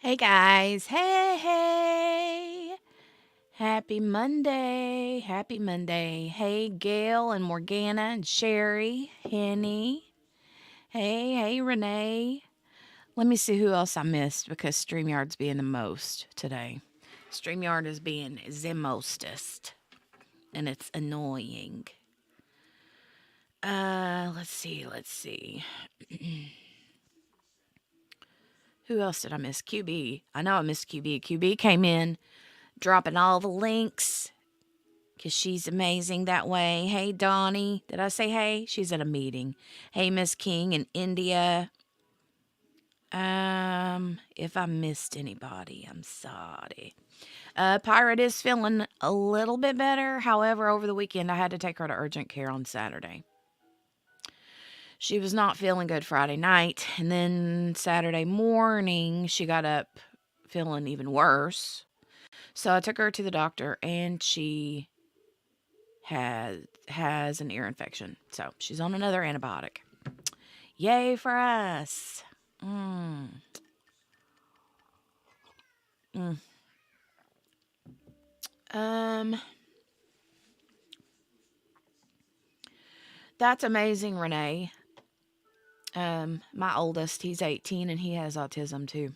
Hey guys, hey. Happy Monday. Happy Monday. Hey Gail and Morgana and Sherry, Henny. Hey Renee. Let me see who else I missed because StreamYard's being the most today. StreamYard is being the mostest and it's annoying. Let's see. Who else did I miss? QB. I know I missed QB. QB came in dropping all the links because she's amazing that way. Hey, Donnie. Did I say hey? She's at a meeting. Hey, Miss King in India. If I missed anybody, I'm sorry. Pirate is feeling a little bit better. However, over the weekend, I had to take her to urgent care on Saturday. She was not feeling good Friday night. And then Saturday morning, she got up feeling even worse. So I took her to the doctor and she has an ear infection. So she's on another antibiotic. Yay for us. Mm. Um, that's amazing, Renee. My oldest, he's 18 and he has autism too.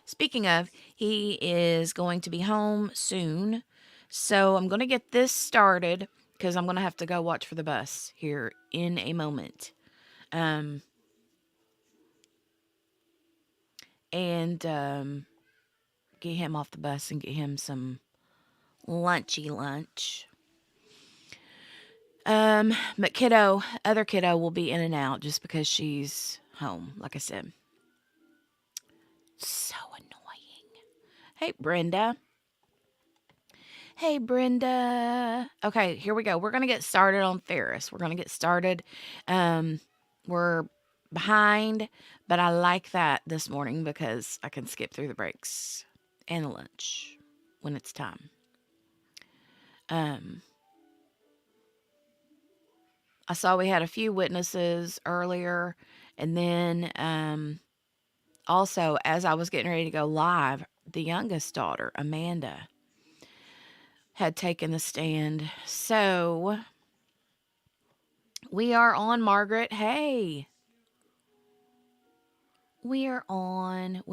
Speaking of, he is going to be home soon. So I'm going to get this started because I'm going to have to go watch for the bus here in a moment. And get him off the bus and get him some lunchy lunch. But other kiddo will be in and out just because she's home, like I said. So annoying. Hey, Brenda. Hey, Brenda. Okay, here we go. We're going to get started on Farris. We're going to get started. We're behind, but I like that this morning because I can skip through the breaks and lunch when it's time. I saw we had a few witnesses earlier, and then also as I was getting ready to go live, the youngest daughter, Amanda, had taken the stand. So we are on, Margaret. Hey. We are on.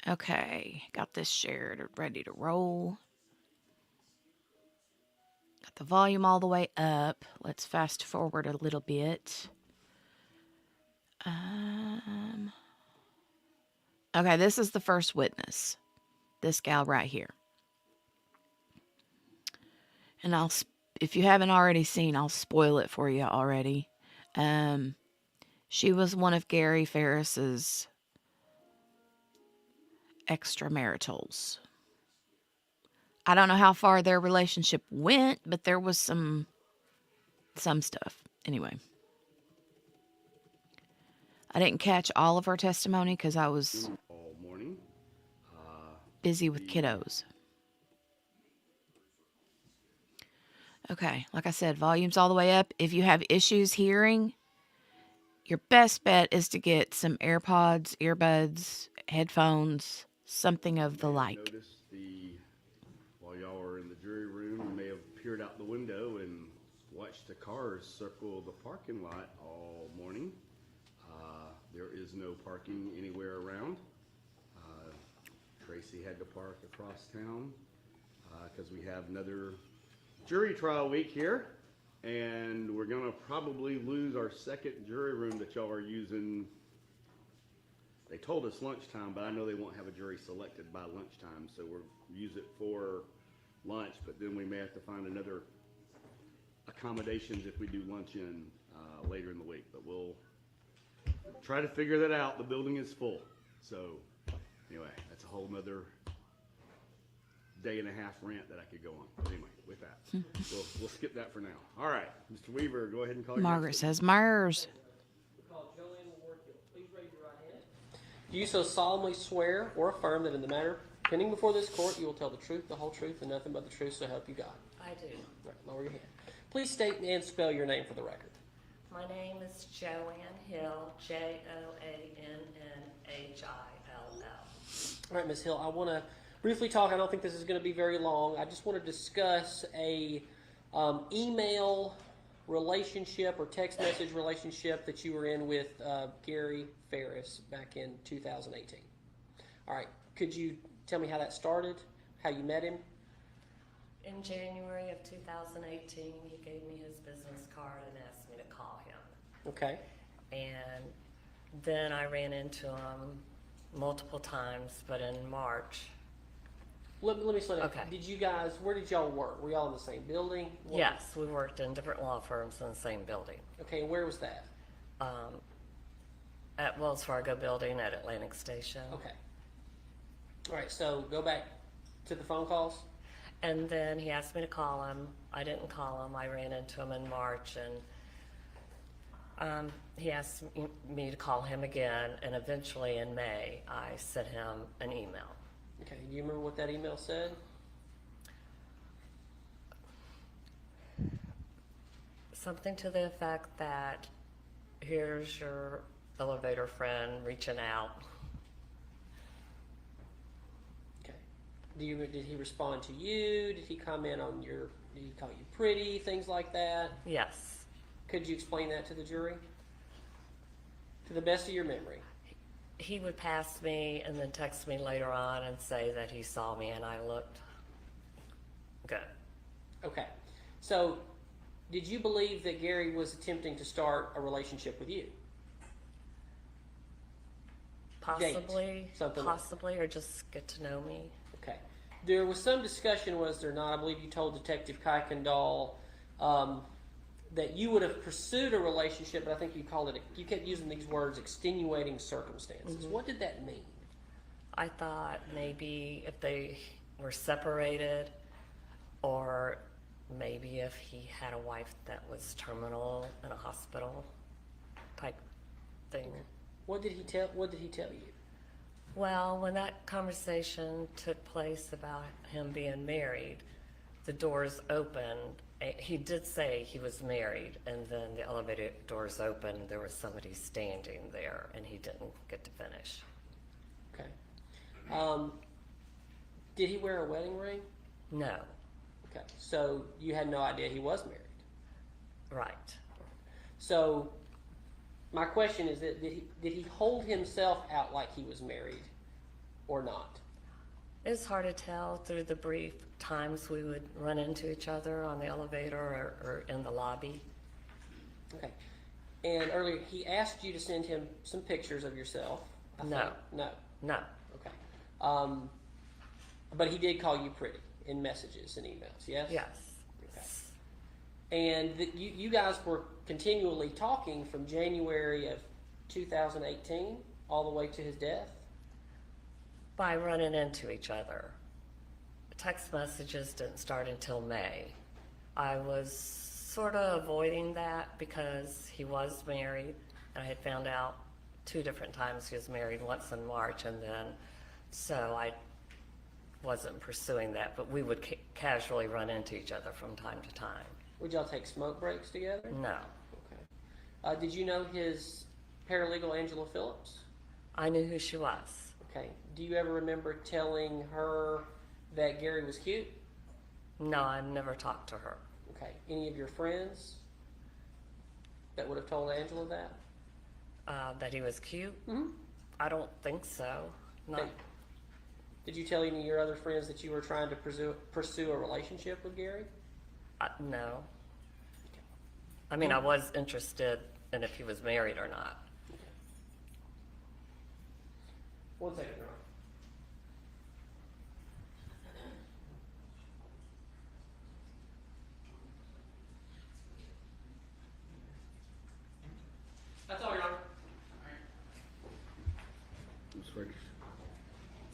Okay, got this shared, ready to roll. Got the volume all the way up. Let's fast forward a little bit. Okay, this is the first witness. This gal right here. And if you haven't already seen, I'll spoil it for you already. She was one of Gary Farris's extramaritals. I don't know how far their relationship went, but there was some stuff. Anyway. I didn't catch all of her testimony because I was all morning. busy with kiddos. Okay, like I said, volume's all the way up. If you have issues hearing, your best bet is to get some AirPods, earbuds, headphones, something of the like. While y'all were in the jury room, you may have peered out the window and watched the cars circle the parking lot all morning. There is no parking anywhere around. Tracy had to park across town because we have another jury trial week here, and we're gonna probably lose our second jury room that y'all are using. They told us lunchtime, but I know they won't have a jury selected by lunchtime, so we'll use it for lunch, but then we may have to find another accommodations if we do lunch in later in the week, but we'll try to figure that out. The building is full, so anyway, that's a whole nother day and a half rant that I could go on. But anyway, with that, we'll skip that for now. All right, Mr. Weaver, go ahead and call your Margaret says Myers. Please raise your right hand. Do you so solemnly swear or affirm that in the matter pending before this court you will tell the truth, the whole truth, and nothing but the truth, so help you God? I do. All right, lower your hand. Please state and spell your name for the record. My name is Joanne Hill, Joann All right, Ms. Hill, I want to briefly talk. I don't think this is going to be very long. I just want to discuss a email relationship or text message relationship that you were in with Gary Farris back in 2018. All right, could you tell me how that started, how you met him? In January of 2018, he gave me his business card and asked me to call him. Okay. And then I ran into him multiple times, but in March. Let me slow down. Okay. Where did y'all work? Were y'all in the same building? Yes, we worked in different law firms in the same building. Okay, and where was that? At Wells Fargo building at Atlantic Station. Okay. All right, so go back to the phone calls. And then he asked me to call him. I didn't call him. I ran into him in March, and he asked me to call him again, and eventually in May, I sent him an email. Okay, do you remember what that email said? Something to the effect that, here's your elevator friend reaching out. Okay. Did he respond to you? Did he comment on did he call you pretty, things like that? Yes. Could you explain that to the jury? To the best of your memory. He would pass me and then text me later on and say that he saw me and I looked good. Okay. So, did you believe that Gary was attempting to start a relationship with you? Possibly, something like- possibly, or just get to know me. Okay. There was some discussion, was there not? I believe you told Detective Kuykendall that you would have pursued a relationship, but I think you kept using these words, extenuating circumstances. Mm-hmm. What did that mean? I thought maybe if they were separated, or maybe if he had a wife that was terminal in a hospital type thing. What did he tell you? Well, when that conversation took place about him being married, the doors opened. He did say he was married, and then the elevator doors opened. There was somebody standing there, and he didn't get to finish. Okay. Did he wear a wedding ring? No. Okay. So you had no idea he was married. Right. So my question is that did he hold himself out like he was married or not? It's hard to tell through the brief times we would run into each other on the elevator or in the lobby. Okay. And earlier he asked you to send him some pictures of yourself. No. think. No. No. Okay. But he did call you pretty in messages and emails, yes? Yes. Okay. And you guys were continually talking from January of 2018 all the way to his death? By running into each other. Text messages didn't start until May. I was sort of avoiding that because he was married, and I had found out 2 different times he was married, once in March, and then, so I wasn't pursuing that, but we would casually run into each other from time to time. Would y'all take smoke breaks together? No. Okay. Did you know his paralegal, Angela Phillips? I knew who she was. Okay. Do you ever remember telling her that Gary was cute? No, I never talked to her. Okay. Any of your friends that would have told Angela that? That he was cute? Mm-hmm. I don't think so. No. Okay. Did you tell any of your other friends that you were trying to pursue a relationship with Gary? No. I mean, I was interested in if he was married or not. One second, Ron. That's all, Your Honor. Ms. Farris.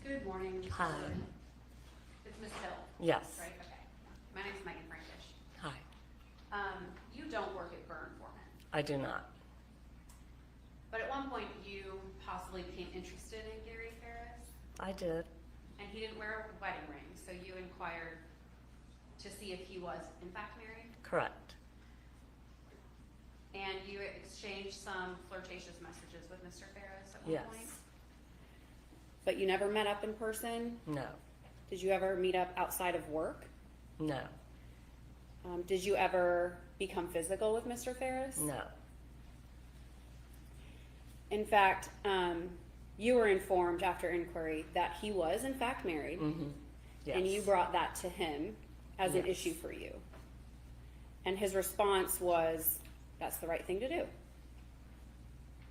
Good morning. Hi. It's Ms. Hill, Yes. right? Okay. My name's Megan Frankish. Hi. You don't work at Byrne Foreman, I do not. but at one point you possibly became interested in Gary Farris, I did. and he didn't wear a wedding ring, so you inquired to see if he was in fact married, Correct. and you exchanged some flirtatious messages with Mr. Farris at one Yes. point. But you never met up in person? No, Did you ever meet up outside of work? no, Did you ever become physical with Mr. Farris? no. In fact, you were informed after inquiry that he was in fact married, Yes. and you brought that to him as an Yes. issue for you. And his response was, that's the right thing to do.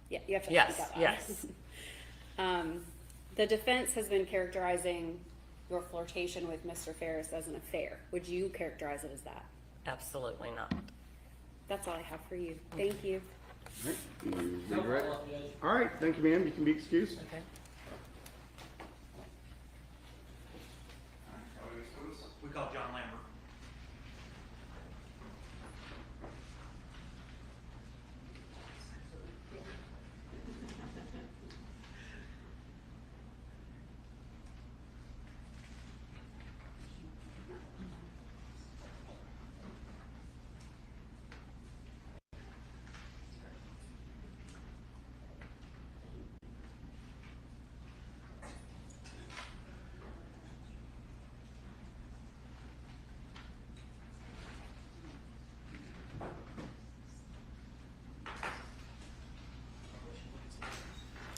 Yeah, you have to Yes, speak out loud. yes. The defense has been characterizing your flirtation with Mr. Farris as an affair. Would you characterize it as that? Absolutely not. That's all I have for you. Thank you. All right, you No ready? follow-up, Judge. All right, thank you, ma'am. You can be excused. Okay. We call John Lambert.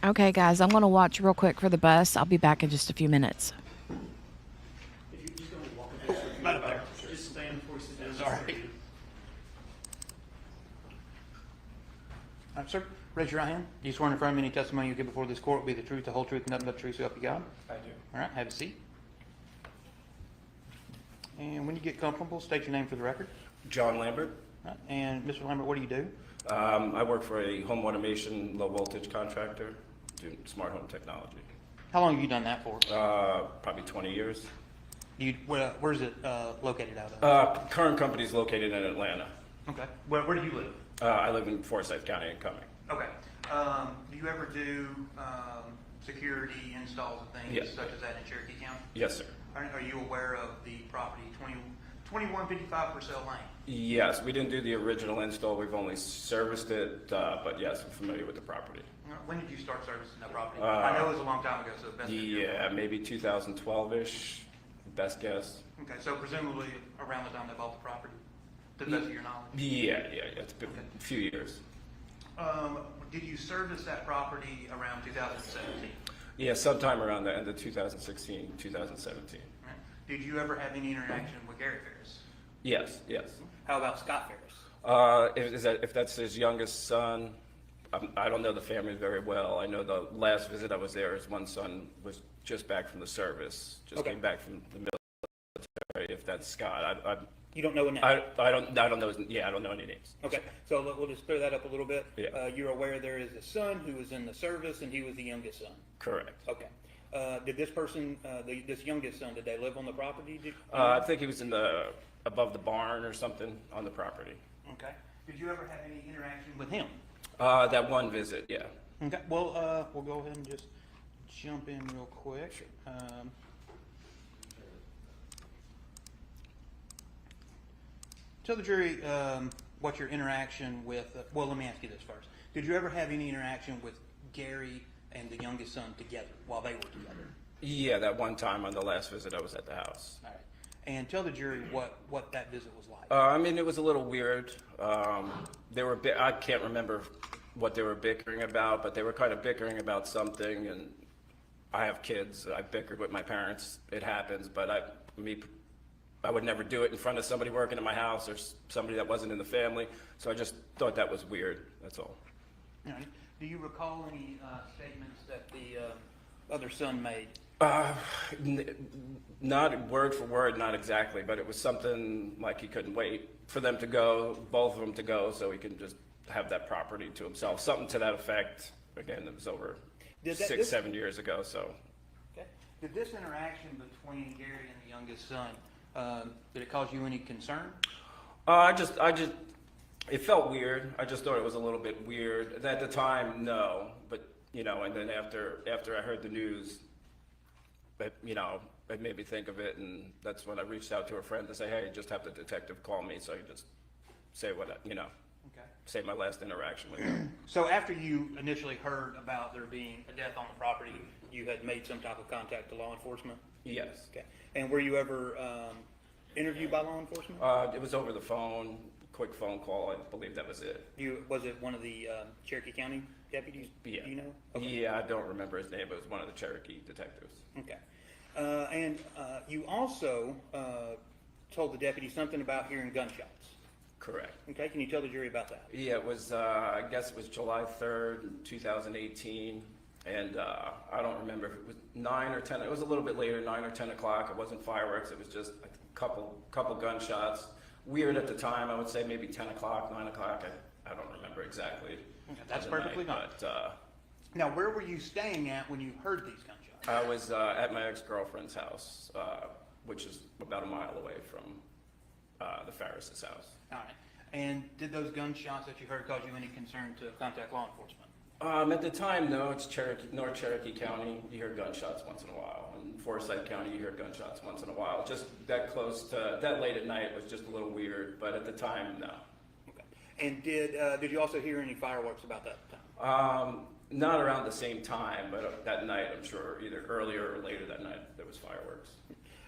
Okay, guys, I'm going to watch real quick for the bus. I'll be back in just a few minutes. Right up there. Just stand before you sit down. Sorry. Sir, raise your right hand. Do you swear in affirm any testimony you give before this court will be the truth, the whole truth, and nothing but the truth, so help you God? I do. All right, have a seat. And when you get comfortable, state your name for the record. John Lambert. All right, and Mr. Lambert, what do you do? I work for a home automation, low voltage contractor, doing smart home technology. How long have you done that for? Probably 20 years. Where's it located out of? Current company is located in Atlanta. Okay. Where do you live? I live in Forsyth County and Cumming. Okay. Do you ever do security installs and things Yes. such as that in Cherokee County? Yes, sir. Are you aware of the property 2155 Purcell Lane? Yes, we didn't do the original install. We've only serviced it, but yes, I'm familiar with the property. When did you start servicing that property? I know it was a long time ago, so best. Yeah, maybe 2012-ish, best guess. Okay, so presumably around the time they bought the property, to the best of your knowledge. Yeah, it's been a few years. Did you service that property around 2017? Yeah, sometime around the end of 2016, 2017. Right. Did you ever have any interaction with Gary Farris? Yes, yes. How about Scott Farris? If that's his youngest son, I don't know the family very well. I know the last visit I was there, his one son was just back from the service, Okay. came back from the military. If that's Scott, You don't know a name? I don't know. I don't know any names. Okay, so we'll just clear that up a little bit. Yeah. You're aware there is a son who was in the service, and he was the youngest son. Correct. Okay. Did this person, this youngest son, did they live on the property? I think he was above the barn or something on the property. Okay. Did you ever have any interaction with him? That one visit, yeah. Okay. Well, we'll go ahead and just jump in real quick. Tell the jury what your interaction with. Well, let me ask you this first. Did you ever have any interaction with Gary and the youngest son together while they were together? Yeah, that one time on the last visit I was at the house. All right. And tell the jury what that visit was like. I mean, it was a little weird. They were I can't remember what they were bickering about, but they were kind of bickering about something. And I have kids. I bickered with my parents. It happens, but I would never do it in front of somebody working in my house or somebody that wasn't in the family. So I just thought that was weird. That's all. All right. Do you recall any statements that the other son made? Not word for word, not exactly, but it was something like he couldn't wait for them to go, both of them to go, so he can just have that property to himself. Something to that effect. Again, it was over 6-7 years ago, so. Okay. Did this interaction between Gary and the youngest son, did it cause you any concern? It felt weird. I just thought it was a little bit weird. At the time, no, but, and then after I heard the news, it made me think of it, and that's when I reached out to a friend to say, hey, just have the detective call me, so I could just say what, Okay. say my last interaction with him. So after you initially heard about there being a death on the property, you had made some type of contact to law enforcement? Yes. Okay. And were you ever interviewed by law enforcement? It was over the phone, quick phone call. I believe that was it. Was it one of the Cherokee County deputies? Yeah. Do you know? Okay. Yeah, I don't remember his name, but it was one of the Cherokee detectives. Okay. And you also told the deputy something about hearing gunshots. Correct. Okay, can you tell the jury about that? Yeah, it was, I guess it was July 3rd, 2018, and I don't remember if it was 9 or 10, it was a little bit later, 9 or 10 o'clock. It wasn't fireworks, it was just a couple gunshots. Weird at the time, I would say maybe 10 o'clock, 9 o'clock, I don't remember exactly. Okay, that's the night, perfectly fine. But Now, where were you staying at when you heard these gunshots? I was at my ex-girlfriend's house, which is about a mile away from the Farris's house. All right. And did those gunshots that you heard cause you any concern to contact law enforcement? At the time, no, it's North Cherokee County, you hear gunshots once in a while. In Forsyth County, you hear gunshots once in a while. Just that close to, that late at night was just a little weird, but at the time, no. Okay. And did you also hear any fireworks about that time? Not around the same time, but that night, I'm sure, either earlier or later that night, there was fireworks.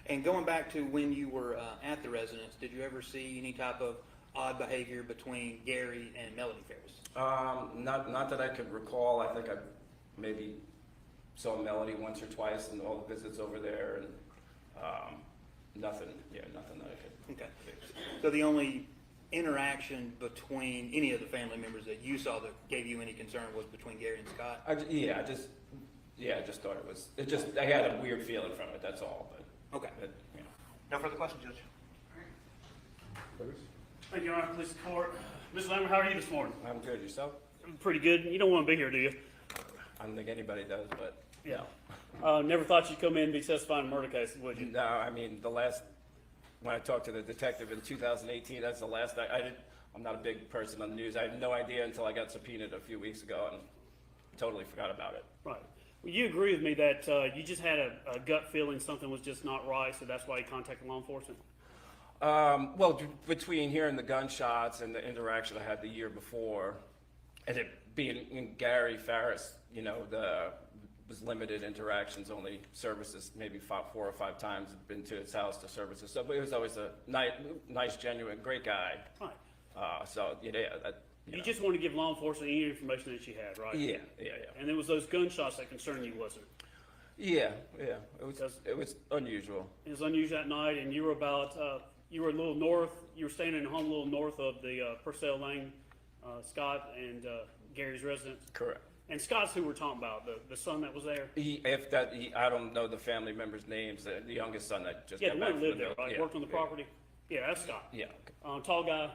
And going back to when you were at the residence, did you ever see any type of odd behavior between Gary and Melody Farris? Not that I could recall. I think I maybe saw Melody once or twice in all the visits over there, and nothing that I could. Okay. So the only interaction between any of the family members that you saw that gave you any concern was between Gary and Scott? I just thought I had a weird feeling from it, that's all, but. Okay. You know. No further questions, Judge. Thank you, Your Honor. Police Court. Ms. Lambert, how are you this morning? I'm good, yourself? Pretty good. You don't want to be here, do you? I don't think anybody does, but. Yeah. Never thought you'd come in and be testifying in a murder case, would you? No, I mean, when I talked to the detective in 2018, that's the last I'm not a big person on the news. I had no idea until I got subpoenaed a few weeks ago and totally forgot about it. Right. Well, you agree with me that you just had a gut feeling something was just not right, so that's why you contacted law enforcement? Well, between hearing the gunshots and the interaction I had the year before, and it being in Gary Farris, was limited interactions, only services, maybe 4 or 5 times I've been to his house to services. So but it was always a nice, genuine, great guy. Right. You just want to give law enforcement any information that you had, right? Yeah. And it was those gunshots that concerned you, wasn't it? Yeah. It was unusual. It was unusual that night, and you were you were a little north. You were staying in a home a little north of the Purcell Lane, Scott and Gary's residence. Correct. And Scott's who we're talking about, the son that was there. I don't know the family members' names. The youngest son that just Yeah, got the back one from who lived there, right? Yeah, Worked on the property. Yeah, that's Scott. Yeah. Tall guy.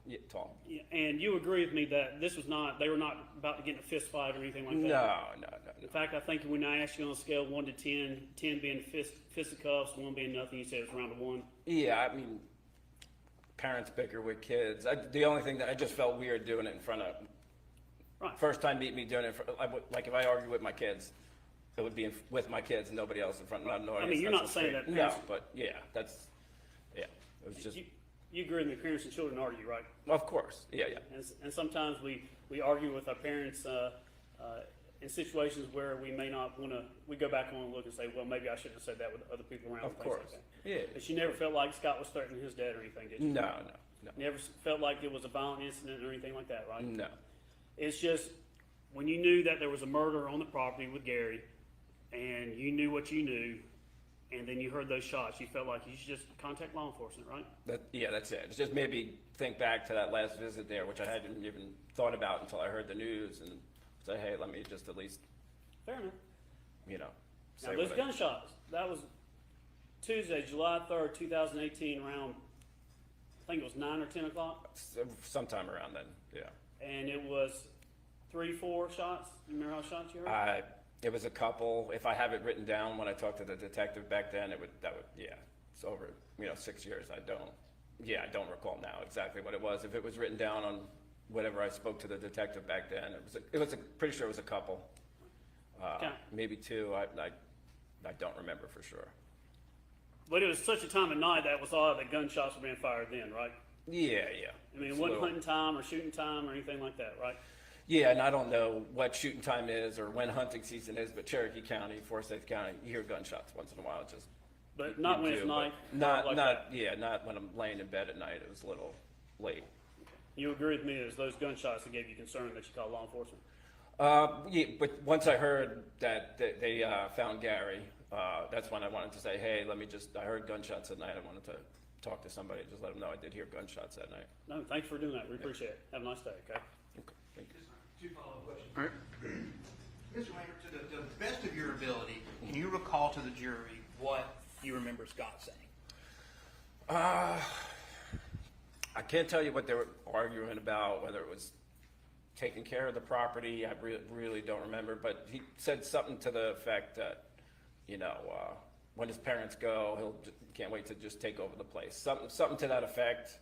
Yeah, tall. Yeah, and you agree with me that they were not about to get in a fist fight or anything like that? No. In fact, I think when I asked you on a scale of 1 to 10, 10 being fisticuffs, 1 being nothing, you said it was around a 1. Yeah, I mean, parents bicker with kids. The only thing that I just felt weird doing it in front of. Right. First time meeting me doing it, like if I argue with my kids, it would be with my kids and nobody else in front. Not an audience. I mean, you're That's not a saying straight- that No, parents- but yeah, it was just. You agree with me, parents and children argue, right? Of course, yeah. And sometimes we argue with our parents in situations where we may not want to, we go back on and look and say, well, maybe I shouldn't have said that with other people around. Of and things course, like that. yeah. But you never felt like Scott was threatening his dad or anything, did you? No. Never felt like it was a violent incident or anything like that, right? No. It's just, when you knew that there was a murder on the property with Gary, and you knew what you knew, and then you heard those shots, you felt like you should just contact law enforcement, right? That's it. It's just maybe think back to that last visit there, which I hadn't even thought about until I heard the news, and say, hey, let me just at least, Fair enough. say Now, those what I- gunshots, that was Tuesday, July 3rd, 2018, around, I think it was 9 or 10 o'clock, sometime around then, yeah. and it was 3, 4 shots. You remember how shots you heard? It was a couple. If I have it written down when I talked to the detective back then, it's over, 6 years. I don't recall now exactly what it was. If it was written down on whatever I spoke to the detective back then, pretty sure it was a couple. Okay. Maybe 2. I don't remember for sure. But it was such a time of night that it was odd that gunshots were being fired then, right? Yeah. I mean, it It's a wasn't little- hunting time or shooting time or anything like that, right? Yeah, and I don't know what shooting time is or when hunting season is, but Cherokee County, Forsyth County, you hear gunshots once in a while. Just But not when you it's do, night. but Not like not that. yeah, not when I'm laying in bed at night. It was a little late. You agree with me? It was those gunshots that gave you concern that you called law enforcement. Yeah, but once I heard that they found Gary, that's when I wanted to say, hey, I heard gunshots at night. I wanted to talk to somebody, just let them know I did hear gunshots that night. No, thanks for doing that. We appreciate it. Have a nice day. Okay. Okay, thank you. Two follow-up questions. All right. Mr. Lambert, to the best of your ability, can you recall to the jury what you remember Scott saying? I can't tell you what they were arguing about, whether it was taking care of the property. I really don't remember, but he said something to the effect that, when his parents go, can't wait to just take over the place. Something to that effect.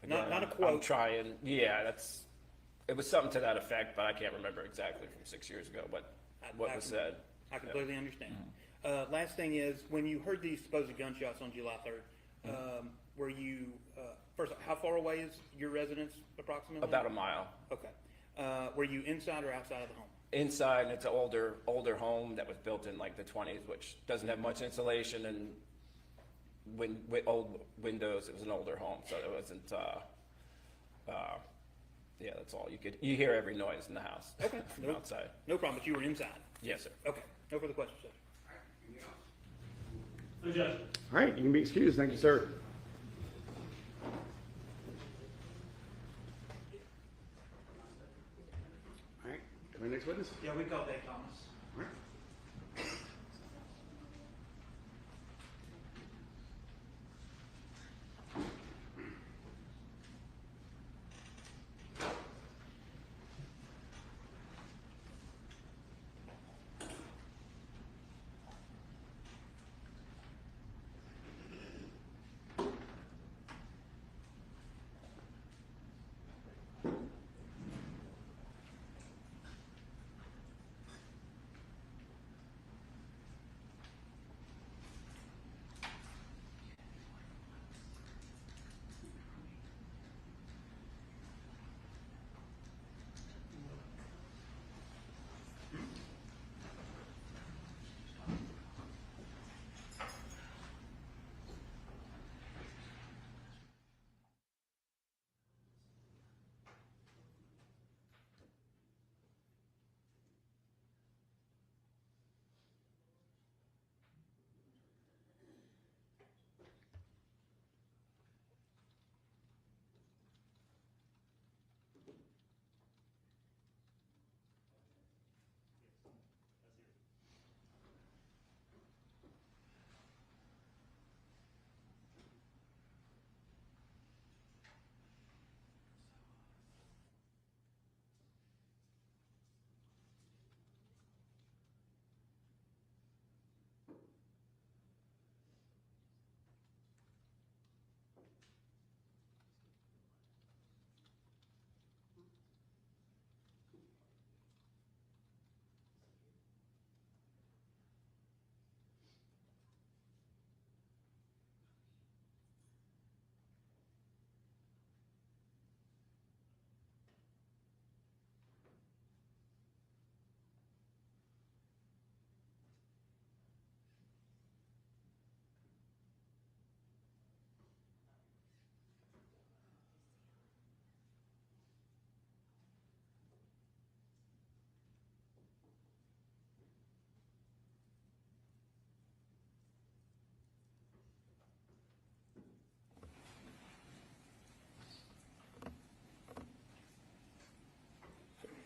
Not a I'm quote. trying. Yeah, it was something to that effect, but I can't remember exactly from 6 years ago what was said. I completely understand. Last thing is, when you heard these supposed gunshots on July 3rd, were you, first, how far away is your residence approximately? About a mile. Okay. Were you inside or outside of the home? Inside, and it's an older home that was built in like the 20s, which doesn't have much insulation and with old windows. It was an older home, so it wasn't. Yeah, that's all. You hear every noise in the house. Okay. From outside. No problem, but you were inside? Yes, sir. Okay. No further questions, sir. So, Judge. All right, you can be excused. Thank you, sir. All right, come in, next witness. Yeah, we called Dave Thomas. All right.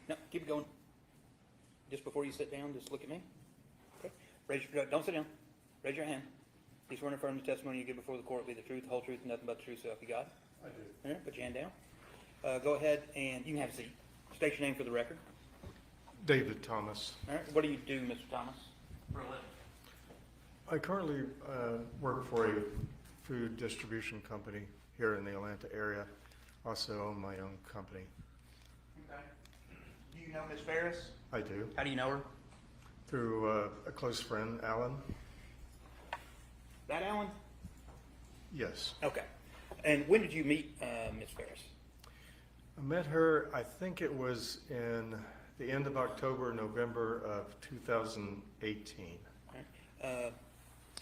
No, keep it going. Just before you sit down, just look at me. Okay. Don't sit down. Raise your hand. You swear and affirm the testimony you give before the court will be the truth, the whole truth, and nothing but the truth, so help you God? I do. All right, put your hand down. Go ahead and you can have a seat. State your name for the record. David Thomas. All right. What do you do, Mr. Thomas? For a living. I currently work for a food distribution company here in the Atlanta area. Also own my own company. Okay. Do you know Ms. Farris? I do. How do you know her? Through a close friend, Alan. That Alan? Yes. Okay. And when did you meet Ms. Farris? I met her, I think it was in the end of October, November of 2018.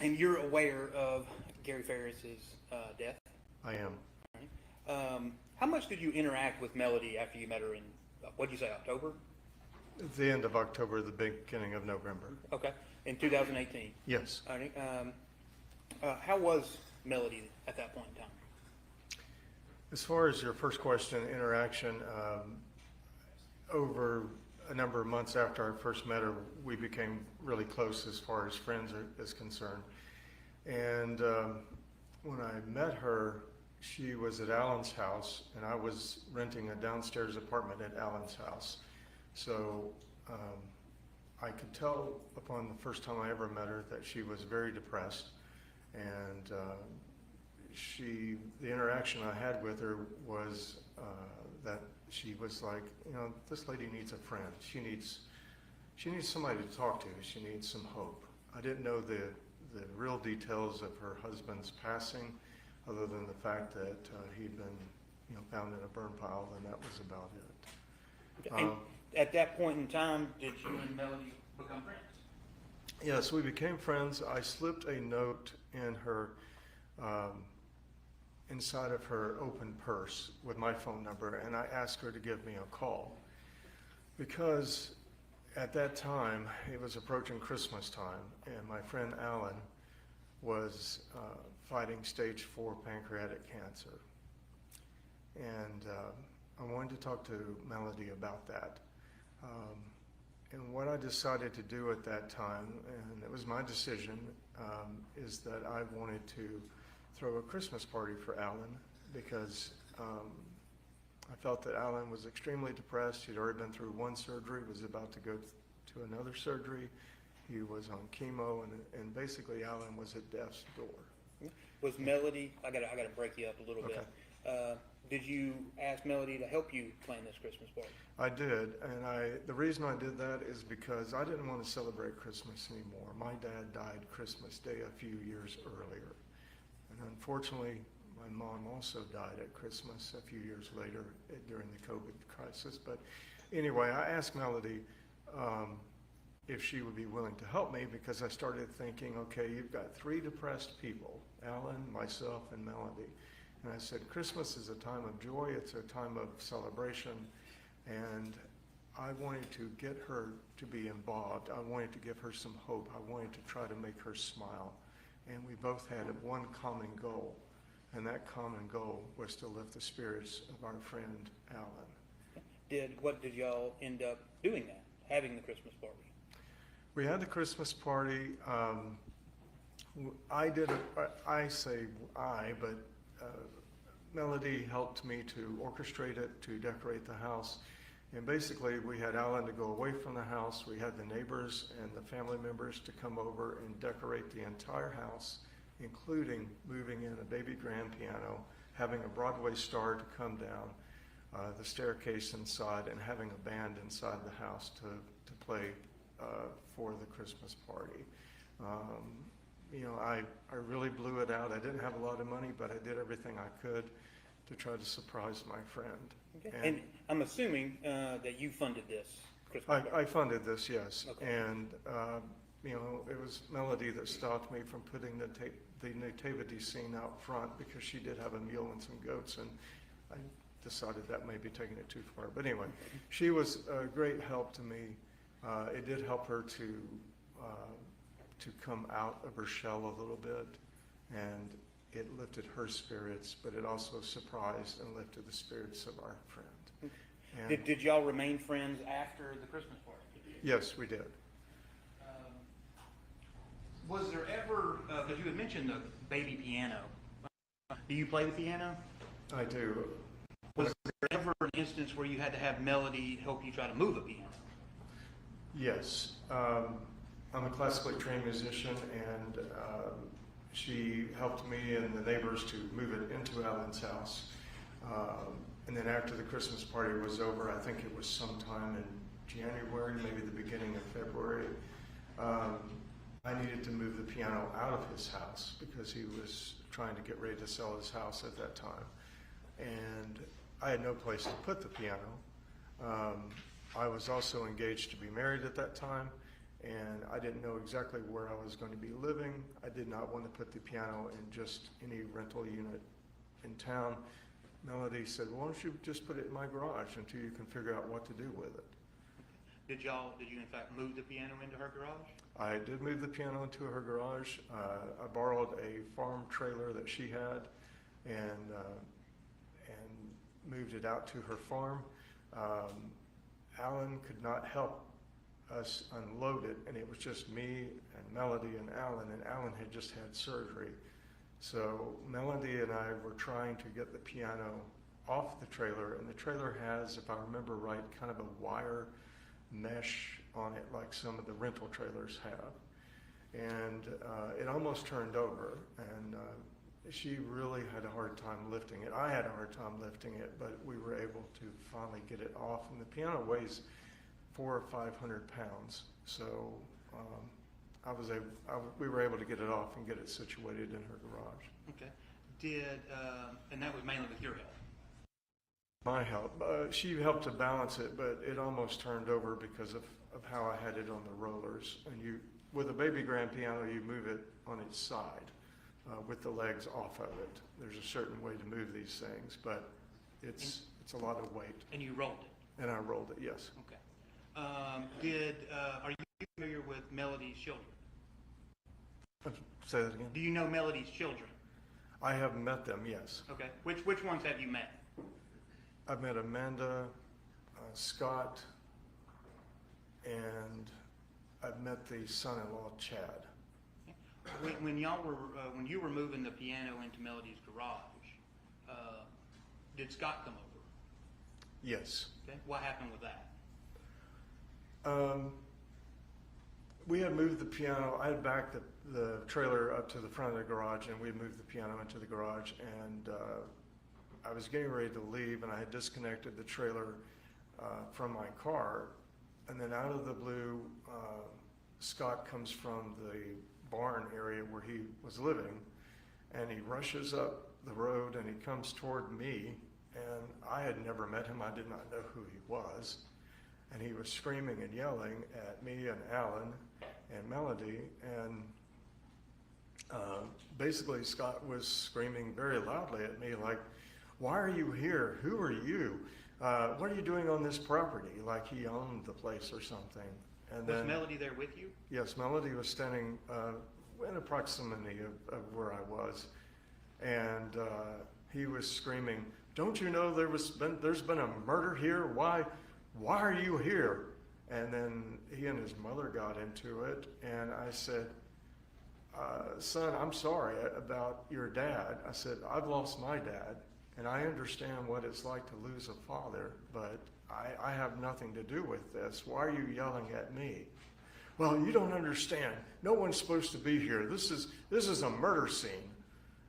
And you're aware of Gary Farris's death? I am. How much did you interact with Melody after you met her in, what'd you say, October? At the end of October, the beginning of November. Okay, in 2018? Yes. All right. How was Melody at that point in time? As far as your first question, interaction, over a number of months after I first met her, we became really close as far as friends is concerned. And when I met her, she was at Alan's house, and I was renting a downstairs apartment at Alan's house. So I could tell upon the first time I ever met her that she was very depressed, and the interaction I had with her was that she was like, you know, this lady needs a friend. She needs somebody to talk to. She needs some hope. I didn't know the real details of her husband's passing, other than the fact that he'd been, you know, found in a burn pile, and that was about it. And at that point in time, did you and Melody become friends? Yes, we became friends. I slipped a note in her, inside of her open purse with my phone number, and I asked her to give me a call, because at that time, it was approaching Christmas time, and my friend Alan was fighting stage 4 pancreatic cancer. And I wanted to talk to Melody about that. And what I decided to do at that time, and it was my decision, is that I wanted to throw a Christmas party for Alan, because I felt that Alan was extremely depressed. He'd already been through one surgery, was about to go to another surgery. He was on chemo, and basically Alan was at death's door. Was Melody, I gotta break you up a little bit. Did you ask Melody to help you plan this Christmas party? I did, and the reason I did that is because I didn't want to celebrate Christmas anymore. My dad died Christmas Day a few years earlier, and unfortunately, my mom also died at Christmas a few years later during the COVID crisis. But anyway, I asked Melody if she would be willing to help me, because I started thinking, okay, you've got 3 depressed people, Alan, myself, and Melody. And I said, Christmas is a time of joy, it's a time of celebration, and I wanted to get her to be involved. I wanted to give her some hope. I wanted to try to make her smile. And we both had one common goal, and that common goal was to lift the spirits of our friend Alan. What did y'all end up doing then, having the Christmas party? We had the Christmas party. But Melody helped me to orchestrate it, to decorate the house. And basically, we had Alan to go away from the house. We had the neighbors and the family members to come over and decorate the entire house, including moving in a baby grand piano, having a Broadway star to come down the staircase inside, and having a band inside the house to play for the Christmas party. You know, I really blew it out. I didn't have a lot of money, but I did everything I could to try to surprise my friend. Okay. And I'm assuming that you funded this Christmas party. I funded this, yes. Okay. And, you know, it was Melody that stopped me from putting the nativity scene out front, because she did have a mule and some goats, and I decided that may be taking it too far. But anyway, she was a great help to me. It did help her to come out of her shell a little bit, and it lifted her spirits, but it also surprised and lifted the spirits of our friend. And Did y'all remain friends after the Christmas party? yes, we did. Was there ever, because you had mentioned the baby piano, do you play the piano? I do. Was there ever an instance where you had to have Melody help you try to move a piano? Yes. I'm a classically trained musician, and she helped me and the neighbors to move it into Alan's house. And then after the Christmas party was over, I think it was sometime in January, maybe the beginning of February, I needed to move the piano out of his house, because he was trying to get ready to sell his house at that time. And I had no place to put the piano. I was also engaged to be married at that time, and I didn't know exactly where I was going to be living. I did not want to put the piano in just any rental unit in town. Melody said, well, why don't you just put it in my garage until you can figure out what to do with it. Did you in fact move the piano into her garage? I did move the piano into her garage. I borrowed a farm trailer that she had and moved it out to her farm. Alan could not help us unload it, and it was just me and Melody and Alan had just had surgery. So Melody and I were trying to get the piano off the trailer, and the trailer has, if I remember right, kind of a wire mesh on it like some of the rental trailers have. And it almost turned over, and she really had a hard time lifting it. I had a hard time lifting it, but we were able to finally get it off. And the piano weighs 400 or 500 pounds. So we were able to get it off and get it situated in her garage. Okay. And that was mainly with your help? My help. She helped to balance it, but it almost turned over because of how I had it on the rollers. And with a baby grand piano, you move it on its side. With the legs off of it. There's a certain way to move these things, but it's a lot of weight. And you rolled it? And I rolled it, yes. Okay. Are you familiar with Melody's children? Say that again? Do you know Melody's children? I have met them, yes. Okay. Which ones have you met? I've met Amanda, Scott, and I've met the son-in-law, Chad. When you were moving the piano into Melody's garage, did Scott come over? Yes. Okay. What happened with that? We had moved the piano. I had backed the trailer up to the front of the garage, and we had moved the piano into the garage. And I was getting ready to leave, and I had disconnected the trailer from my car. And then out of the blue, Scott comes from the barn area where he was living, and he rushes up the road and he comes toward me, and I had never met him. I did not know who he was, and he was screaming and yelling at me and Alan and Melody, and basically Scott was screaming very loudly at me like, why are you here? Who are you? What are you doing on this property? Like he owned the place or something. And was Melody there with you? Yes, Melody was standing in a proximity of where I was, and he was screaming, "Don't you know there's been a murder here? Why are you here?" And then he and his mother got into it, and I said, "Son, I'm sorry about your dad." I said, "I've lost my dad, and I understand what it's like to lose a father, but I have nothing to do with this. Why are you yelling at me?" "Well, you don't understand. No one's supposed to be here. This is a murder scene."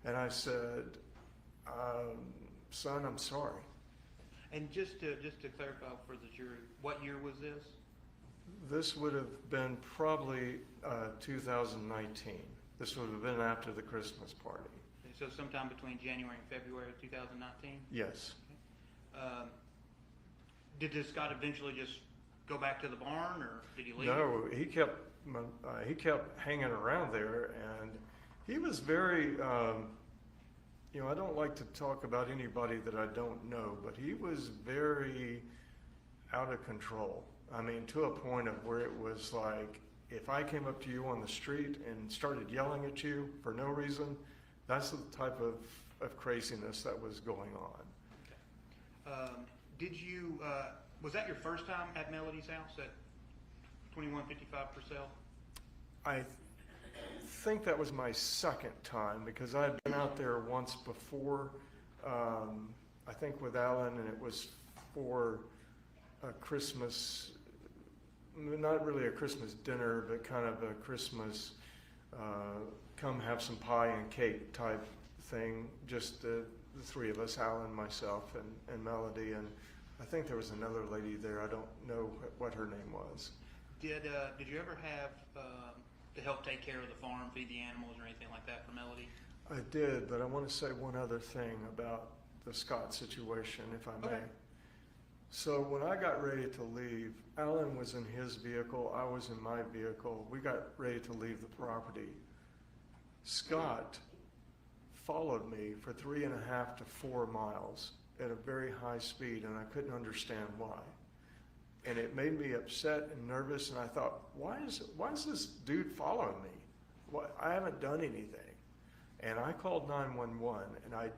And I said, "Son, I'm sorry." And just to clarify for the jury, what year was this? This would have been probably 2019. This would have been after the Christmas party. Okay, so sometime between January and February of 2019? Yes. Okay. Did Scott eventually just go back to the barn, or did he leave? No, he kept hanging around there, and he was very, I don't like to talk about anybody that I don't know, but he was very out of control. I mean, to a point of where it was like, if I came up to you on the street and started yelling at you for no reason, that's the type of craziness that was going on. Okay. Was that your first time at Melody's house at 2155 Purcell? I think that was my second time, because I had been out there once before, I think with Alan, and it was for a Christmas, not really a Christmas dinner, but kind of a Christmas, come have some pie and cake type thing, just the three of us, Alan, myself, and Melody, and I think there was another lady there. I don't know what her name was. Did you ever have to help take care of the farm, feed the animals, or anything like that for Melody? I did, but I want to say one other thing about the Scott situation, if I may. Okay. So when I got ready to leave, Alan was in his vehicle, I was in my vehicle. We got ready to leave the property. Scott followed me for 3.5 to 4 miles at a very high speed, and I couldn't understand why. And it made me upset and nervous, and I thought, why is this dude following me? I haven't done anything. And I called 911, and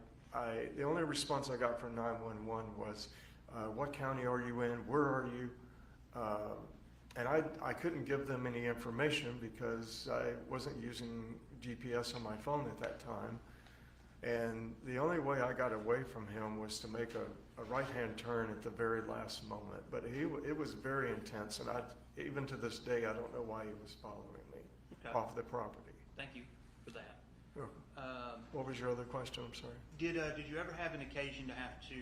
the only response I got from 911 was, what county are you in? Where are you? And I couldn't give them any information because I wasn't using GPS on my phone at that time. And the only way I got away from him was to make a right-hand turn at the very last moment. But it was very intense, and even to this day, I don't know why he was following me Okay. off the property. Thank you for that. Oh, what was your other question? I'm sorry. Did you ever have an occasion to have to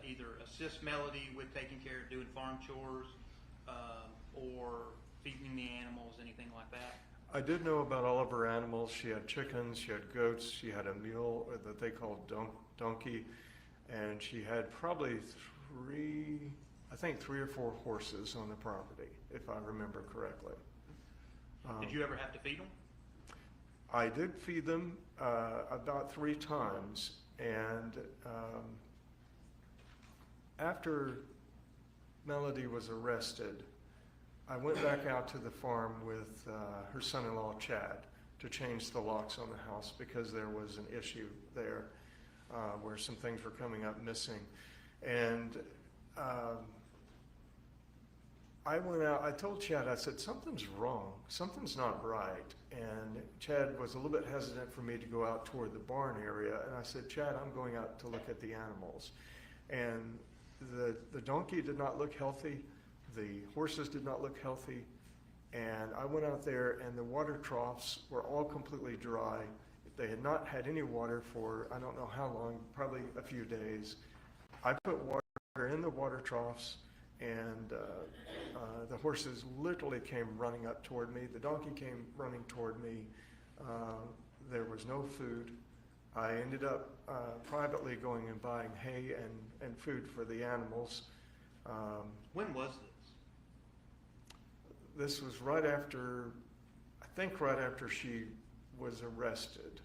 either assist Melody with taking care of doing farm chores or feeding the animals, anything like that? I did know about all of her animals. She had chickens, she had goats, she had a mule that they called donkey, and she had probably 3 or 4 horses on the property, if I remember correctly. Did you ever have to feed them? I did feed them about 3 times, and after Melody was arrested, I went back out to the farm with her son-in-law, Chad, to change the locks on the house because there was an issue there where some things were coming up missing. And I went out, I told Chad, I said, something's wrong, something's not right. And Chad was a little bit hesitant for me to go out toward the barn area. And I said, Chad, I'm going out to look at the animals. And the donkey did not look healthy. The horses did not look healthy. And I went out there, and the water troughs were all completely dry. They had not had any water for I don't know how long, probably a few days. I put water in the water troughs, and the horses literally came running up toward me. The donkey came running toward me. There was no food. I ended up privately going and buying hay and food for the animals. When was this? This was right after she was arrested,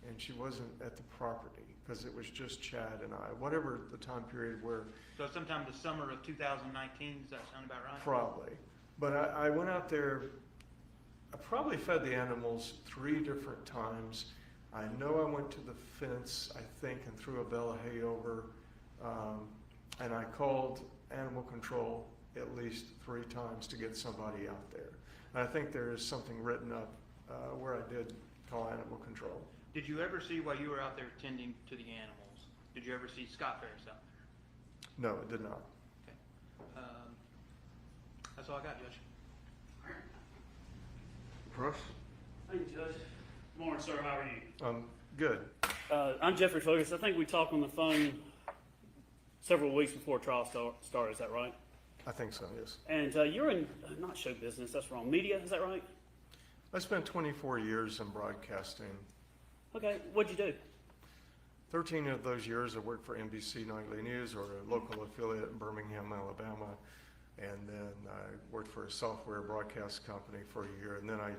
and she wasn't at the property because it was just Chad and I, whatever the time period where. So sometime the summer of 2019, does that sound about right? Probably. But I went out there, I probably fed the animals 3 different times. I know I went to the fence, I think, and threw a bale of hay over, and I called animal control at least 3 times to get somebody out there. And I think there is something written up where I did call animal control. Did you ever see, while you were out there tending to the animals, did you ever see Scott Farris out there? No, it did not. Okay. That's all I got, Judge. Russ? Thank you, Judge. Good morning, sir. How are you? Good. I'm Jeffrey Fergus. I think we talked on the phone several weeks before trial started. Is that right? I think so, yes. And you're in, not show business, that's wrong, media, is that right? I spent 24 years in broadcasting. Okay, what'd you do? 13 of those years I worked for NBC Nightly News, or a local affiliate in Birmingham, Alabama. And then I worked for a software broadcast company for a year. And then I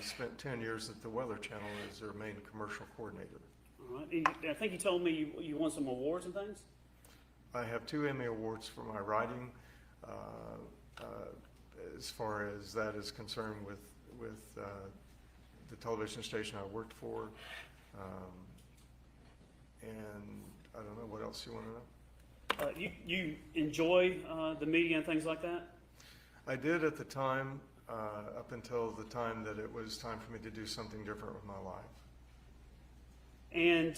spent 10 years at the Weather Channel as their main commercial coordinator. All right. And I think you told me you won some awards and things? I have 2 Emmy Awards for my writing. As far as that is concerned with the television station I worked for. And I don't know what else you want to know. You enjoy the media and things like that? I did at the time, up until the time that it was time for me to do something different with my life. And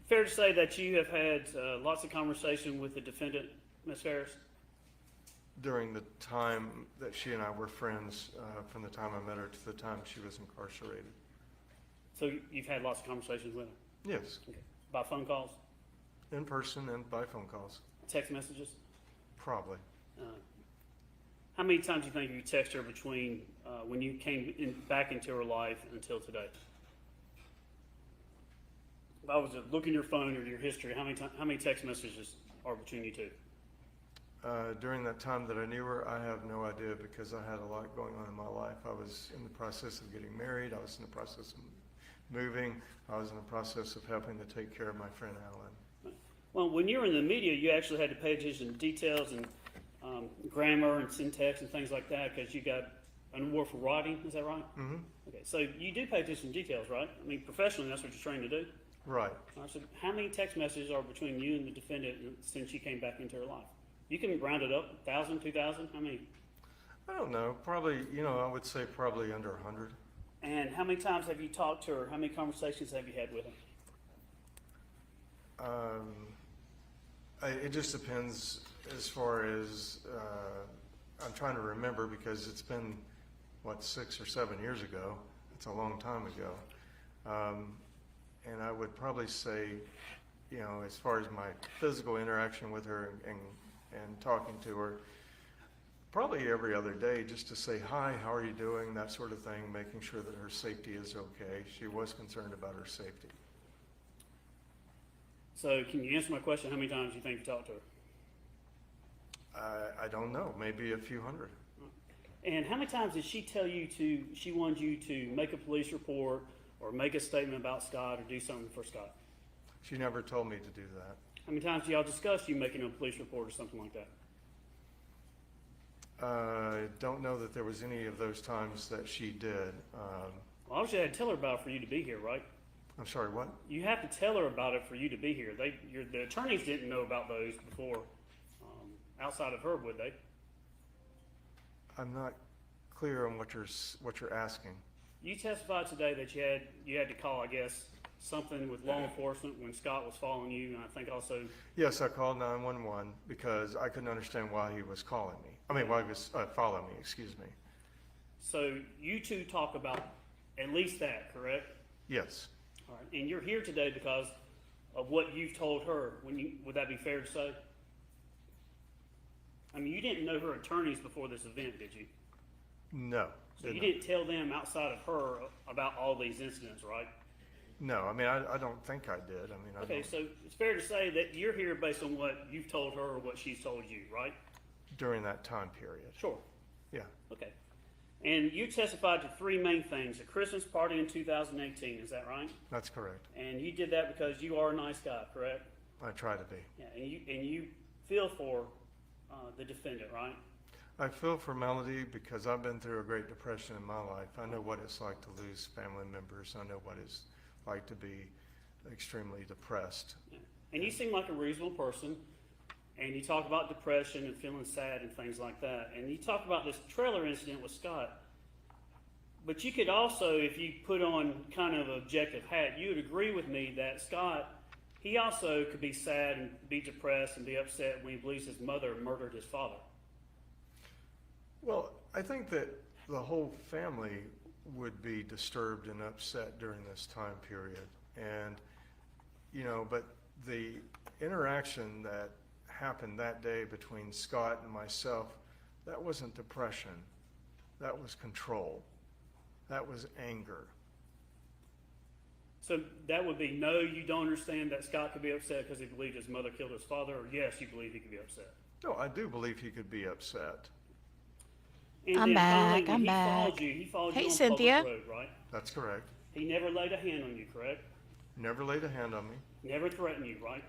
fair to say that you have had lots of conversation with the defendant, Ms. Farris? During the time that she and I were friends, from the time I met her to the time she was incarcerated. So you've had lots of conversations with her? Yes. Okay. By phone calls? In person and by phone calls. Text messages? Probably. How many times do you think you text her between when you came back into her life until today? if I was to look in your phone or your history, how many text messages are between you two? During that time that I knew her, I have no idea because I had a lot going on in my life. I was in the process of getting married. I was in the process of moving. I was in the process of helping to take care of my friend Alan. Well, when you were in the media, you actually had to pay attention to details and grammar and syntax and things like that because you got an award for writing. Is that right? Mm-hmm. Okay, so you do pay attention to details, right? I mean, professionally, that's what you're trained to do. Right. All right, so how many text messages are between you and the defendant since you came back into her life? You can round it up, 1,000, 2,000, how many? I don't know. Probably, I would say probably under 100. And how many times have you talked to her? How many conversations have you had with her? It just depends as far as, I'm trying to remember because it's been, 6 or 7 years ago. It's a long time ago. And I would probably say, as far as my physical interaction with her and talking to her, probably every other day just to say, hi, how are you doing, that sort of thing, making sure that her safety is okay. She was concerned about her safety. So can you answer my question? How many times do you think you talked to her? I don't know, maybe a few hundred. And how many times did she tell you she wanted you to make a police report or make a statement about Scott or do something for Scott? She never told me to do that. How many times do y'all discuss you making a police report or something like that? I don't know that there was any of those times that she did. Well, obviously I had to tell her about it for you to be here, right? I'm sorry, what? You have to tell her about it for you to be here. The attorneys didn't know about those before, outside of her, would they? I'm not clear on what you're asking. You testified today that you had to call, I guess, something with law enforcement when Scott was following you, and I think also. Yes, I called 911 because I couldn't understand why he was calling me. Why he was following me, excuse me. So you two talk about at least that, correct? Yes. All right. And you're here today because of what you've told her. Would that be fair to say? I mean, you didn't know her attorneys before this event, did you? No. So you didn't tell them outside of her about all these incidents, right? No, I don't think I did. Okay, so it's fair to say that you're here based on what you've told her or what she's told you, right? During that time period. Sure. Yeah. Okay. And you testified to three main things: a Christmas party in 2018, is that right? That's correct. And you did that because you are a nice guy, correct? I try to be. Yeah, and you feel for the defendant, right? I feel for Melody because I've been through a Great Depression in my life. I know what it's like to lose family members. I know what it's like to be extremely depressed. Yeah. And you seem like a reasonable person, and you talk about depression and feeling sad and things like that. And you talk about this trailer incident with Scott. But you could also, if you put on kind of an objective hat, you would agree with me that Scott, he also could be sad and be depressed and be upset when he believes his mother murdered his father. Well, I think that the whole family would be disturbed and upset during this time period. And, but the interaction that happened that day between Scott and myself, that wasn't depression. That was control. That was anger. So that would be no, you don't understand that Scott could be upset because he believed his mother killed his father, or yes, you believe he could be upset? No, I do believe he could be upset. And I'm then back, finally, when I'm he back. Followed you, he followed Hey, you on Cynthia. public road, right? That's correct. He never laid a hand on you, correct? Never laid a hand on me. Never threatened you, right?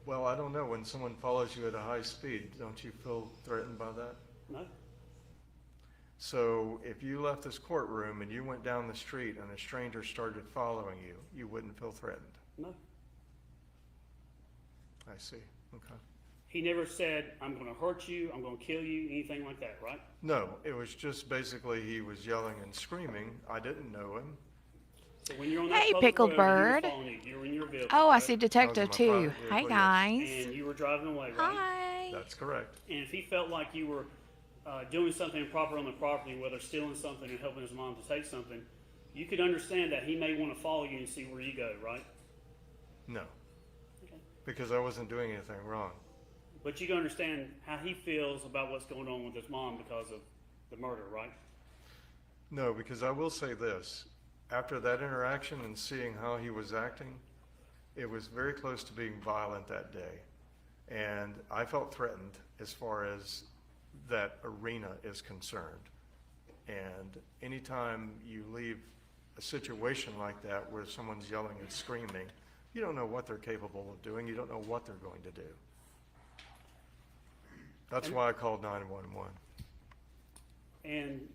Well, I don't know. When someone follows you at a high speed, don't you feel threatened by that? No. So if you left this courtroom and you went down the street and a stranger started following you, you wouldn't feel threatened? No. I see. Okay. He never said, I'm going to hurt you, I'm going to kill you, anything like that, right? No, it was just basically he was yelling and screaming. I didn't know him. So when you're on that Hey, public pickled road, bird. He was following you. You were in your vehicle. Oh, I correct? see Detective my too. private Hey vehicle, guys. And you were driving away, right? Hi. That's correct. And if he felt like you were doing something improper on the property, whether stealing something or helping his mom to take something, you could understand that he may want to follow you and see where you go, right? No, Okay. because I wasn't doing anything wrong. But you can understand how he feels about what's going on with his mom because of the murder, right? No, because I will say this. After that interaction and seeing how he was acting, it was very close to being violent that day. And I felt threatened as far as that arena is concerned. And anytime you leave a situation like that where someone's yelling and screaming, you don't know what they're capable of doing. You don't know what they're going to do. That's why I called 911. And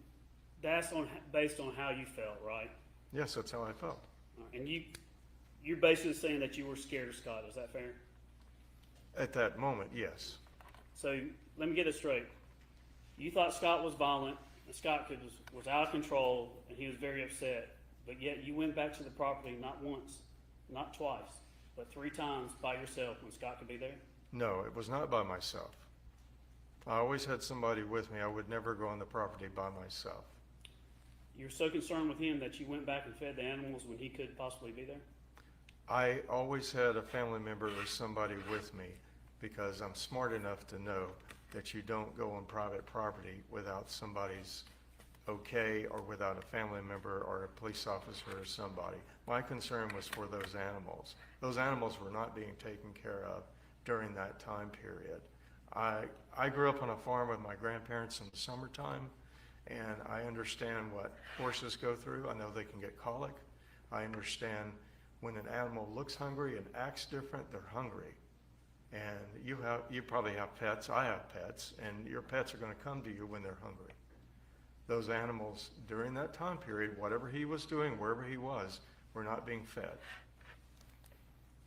that's based on how you felt, right? Yes, that's how I felt. And you're basically saying that you were scared of Scott. Is that fair? At that moment, yes. So let me get this straight. You thought Scott was violent, and Scott was out of control, and he was very upset. But yet you went back to the property not once, not twice, but 3 times by yourself when Scott could be there? No, it was not by myself. I always had somebody with me. I would never go on the property by myself. You're so concerned with him that you went back and fed the animals when he could possibly be there? I always had a family member or somebody with me because I'm smart enough to know that you don't go on private property without somebody's okay or without a family member or a police officer or somebody. My concern was for those animals. Those animals were not being taken care of during that time period. I grew up on a farm with my grandparents in the summertime, and I understand what horses go through. I know they can get colic. I understand when an animal looks hungry and acts different, they're hungry. And you probably have pets. I have pets, and your pets are going to come to you when they're hungry. Those animals during that time period, whatever he was doing, wherever he was, were not being fed.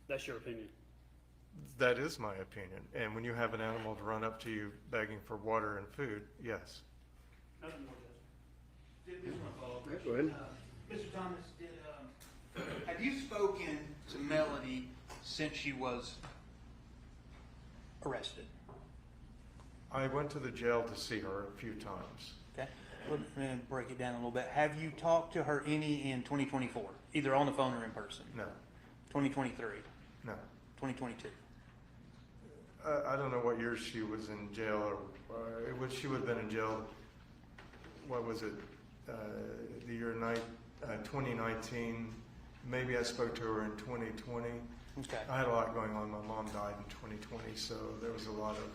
That's your opinion. That is my opinion. And when you have an animal to run up to you begging for water and food, yes. Nothing more, Judge. Just one follow-up Yeah, question. go ahead. Mr. Thomas, have you spoken to Melody since she was arrested? I went to the jail to see her a few times. Okay, let me break it down a little bit. Have you talked to her any in 2024, either on the phone or in person? No, 2023, no. 2022? I don't know what year she was in jail, or she would have been in jail, what was it, the year 2019. Maybe I spoke to her in 2020. Okay. I had a lot going on. My mom died in 2020, so there was a lot of,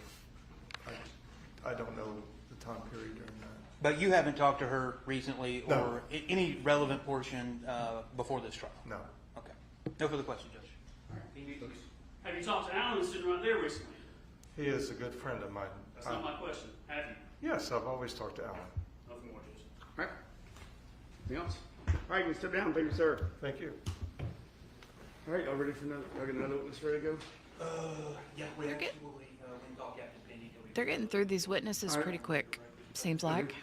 I don't know the time period during that. But you haven't talked to her recently No. or any relevant portion before this trial? No. Okay. No further questions, Judge. Have you talked to Alan sitting right there recently? He is a good friend of mine. That's not my question. Have you? Yes, I've always talked to Alan. Nothing more, Judge. All right. Anything else? All right, you can step down. Thank you, sir. Thank you. All right, y'all ready for another? Y'all got another witness ready to go? Yeah, we can talk They're getting through these witnesses pretty quick, seems like.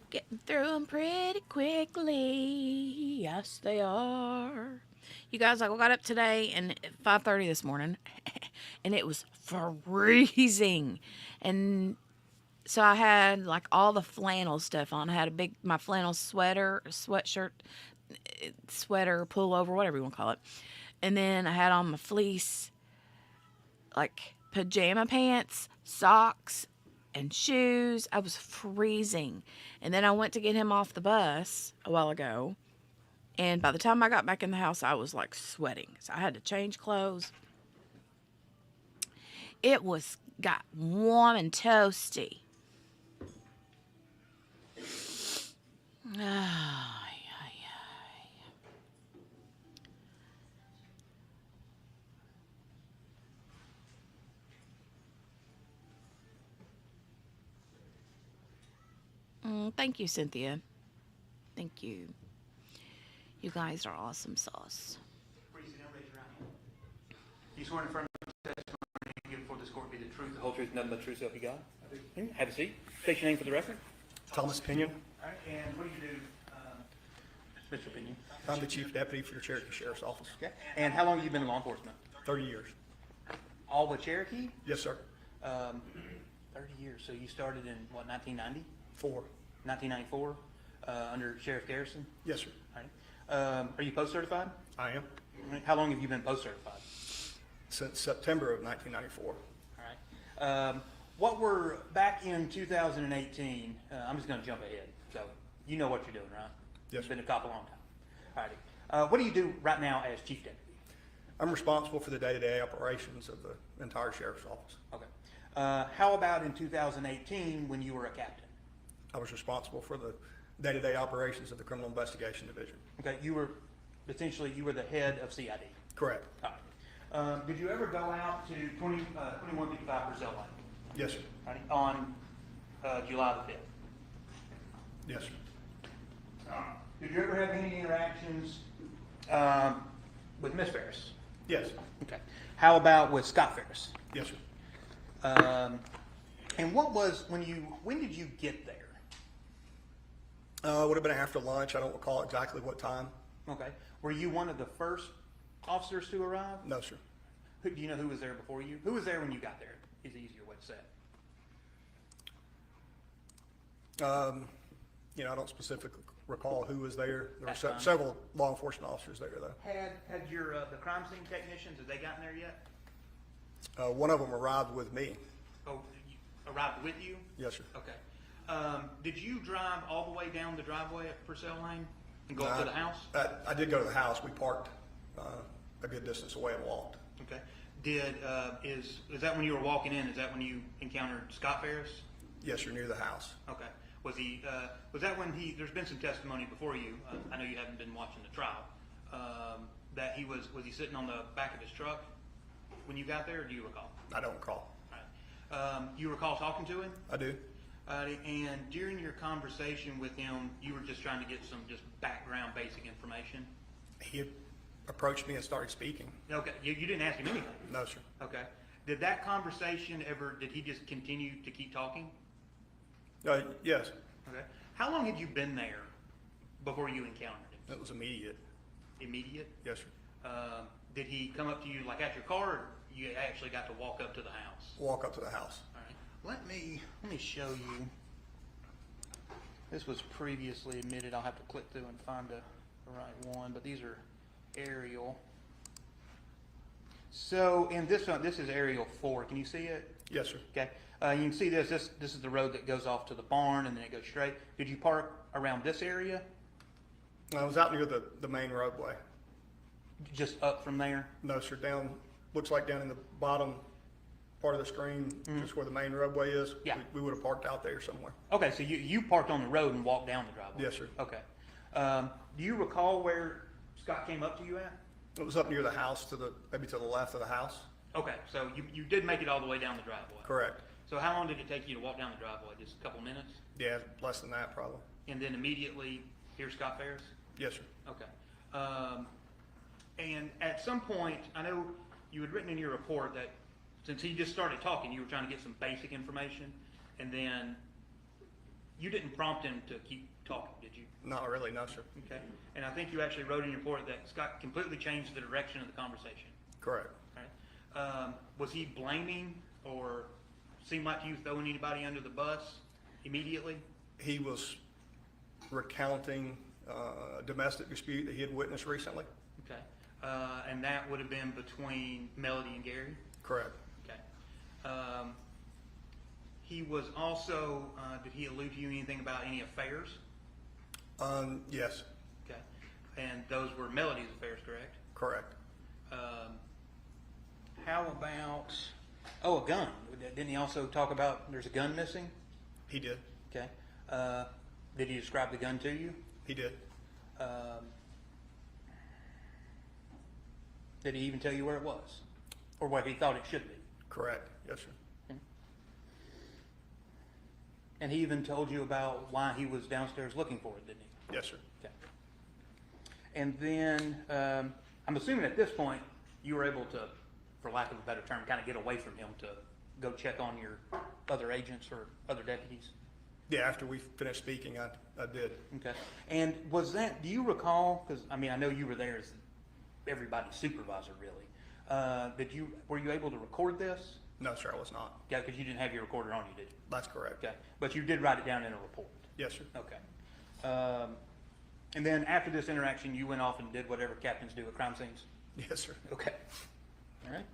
Getting through them pretty quickly. Yes, they are. You guys, I got up today and at 5:30 this morning, and it was freezing. And so I had like all the flannel stuff on. I had my flannel sweater, sweatshirt, sweater, pullover, whatever you want to call it. And then I had on my fleece, like pajama pants, socks, and shoes. I was freezing. And then I went to get him off the bus a while ago. And by the time I got back in the house, I was like sweating. So I had to change clothes. It got warm and toasty. Thank you, Cynthia. Thank you. You guys are awesome sauce. Raise your right hand. You sworn in front of the testimony you give before this court be the truth, the whole truth, nothing but the truth, so help you God? I do. Have a seat. State your name for the record. Thomas Pinion. All right, and what do you do, Mr. Pinion? I'm the Chief Deputy for the Cherokee Sheriff's Office. Okay. And how long have you been in law enforcement? 30 years. All but Cherokee? Yes, sir. 30 years. So you started in, what, 1990? 1994, under Sheriff Garrison? Yes, sir. All right. Are you post-certified? I am. How long have you been post-certified? Since September of 1994. All right. What were, back in 2018, I'm just going to jump ahead. So you know what you're doing, right? Yes, You've been a cop a long time. All What do you do right now as chief deputy? I'm responsible for the day-to-day operations of the entire sheriff's office. Okay. How about in 2018 when you were a captain? I was responsible for the day-to-day operations of the criminal investigation division. Okay, you were the head of CID. Correct. All right. Did you ever go out to 2155 Brazil Lane? Yes, sir. Right, on July the 5th? Yes, sir. Did you ever have any interactions with Miss Farris? Yes. Okay. How about with Scott Farris? Yes, sir. And when did you get there? Would have been after lunch. I don't recall exactly what time. Okay. Were you one of the first officers to arrive? No, sir. Do you know who was there before you? Who was there when you got there? Is the easier way to say it. I don't specifically recall who was there. There That's were fine. several law enforcement officers there, though. Had your the crime scene technicians, have they gotten there yet? One of them arrived with me. Oh, arrived with you? Yes, sir. Okay. Did you drive all the way down the driveway at Purcell Lane and go up to the house? I did go to the house. We parked a good distance away and walked. Okay. Is that when you were walking in? Is that when you encountered Scott Farris? Yes, sir, near the house. Okay. Was that when there's been some testimony before you, I know you haven't been watching the trial, that was he sitting on the back of his truck when you got there, or do you recall? I don't recall. All right. You recall talking to him? I do. And during your conversation with him, you were just trying to get some just background basic information? He approached me and started speaking. Okay. You didn't ask him anything? No, sir. Okay. Did that conversation did he just continue to keep talking? Yes. Okay. How long had you been there before you encountered him? It was immediate. Immediate? Yes, sir. Did he come up to you like at your car, or you actually got to walk up to the house? Walk up to the house. All right. Let me show you. This was previously admitted. I'll have to click through and find the right one, but these are aerial. So in this one, this is aerial 4. Can you see it? Yes, sir. Okay. You can see this. This is the road that goes off to the barn, and then it goes straight. Did you park around this area? I was out near the main roadway. Just up from there? No, sir. Looks like down in the bottom part of the screen, just where the main roadway is. Yeah. We would have parked out there somewhere. Okay, so you parked on the road and walked down the driveway? Yes, sir. Okay. Do you recall where Scott came up to you at? It was up near the house, maybe to the left of the house. Okay, so you did make it all the way down the driveway? Correct. So how long did it take you to walk down the driveway? Just a couple minutes? Yeah, less than that probably. And then immediately, here's Scott Farris? Yes, sir. Okay. And at some point, I know you had written in your report that since he just started talking, you were trying to get some basic information, and then you didn't prompt him to keep talking, did you? Not really, no, sir. Okay. And I think you actually wrote in your report that Scott completely changed the direction of the conversation. Correct. All right. Was he blaming or seemed like you throwing anybody under the bus immediately? He was recounting a domestic dispute that he had witnessed recently. Okay. And that would have been between Melody and Gary? Correct. Okay. He was also, did he allude to you anything about any affairs? Yes. Okay. And those were Melody's affairs, correct? Correct. How about, a gun? Didn't he also talk about there's a gun missing? He did. Okay. Did he describe the gun to you? He did. Did he even tell you where it was? Or what he thought it should be? Correct. Yes, sir. And he even told you about why he was downstairs looking for it, didn't he? Yes, sir. Okay. And then, I'm assuming at this point, you were able to, for lack of a better term, kind of get away from him to go check on your other agents or other deputies? Yeah, after we finished speaking, I did. Okay. And was that, do you recall, because, I mean, I know you were there as everybody's supervisor, really. Were you able to record this? No, sir, I was not. Yeah, because you didn't have your recorder on you, did you? That's correct. Okay. But you did write it down in a report? Yes, sir. Okay. And then after this interaction, you went off and did whatever captains do at crime scenes? Yes, sir. Okay. All right.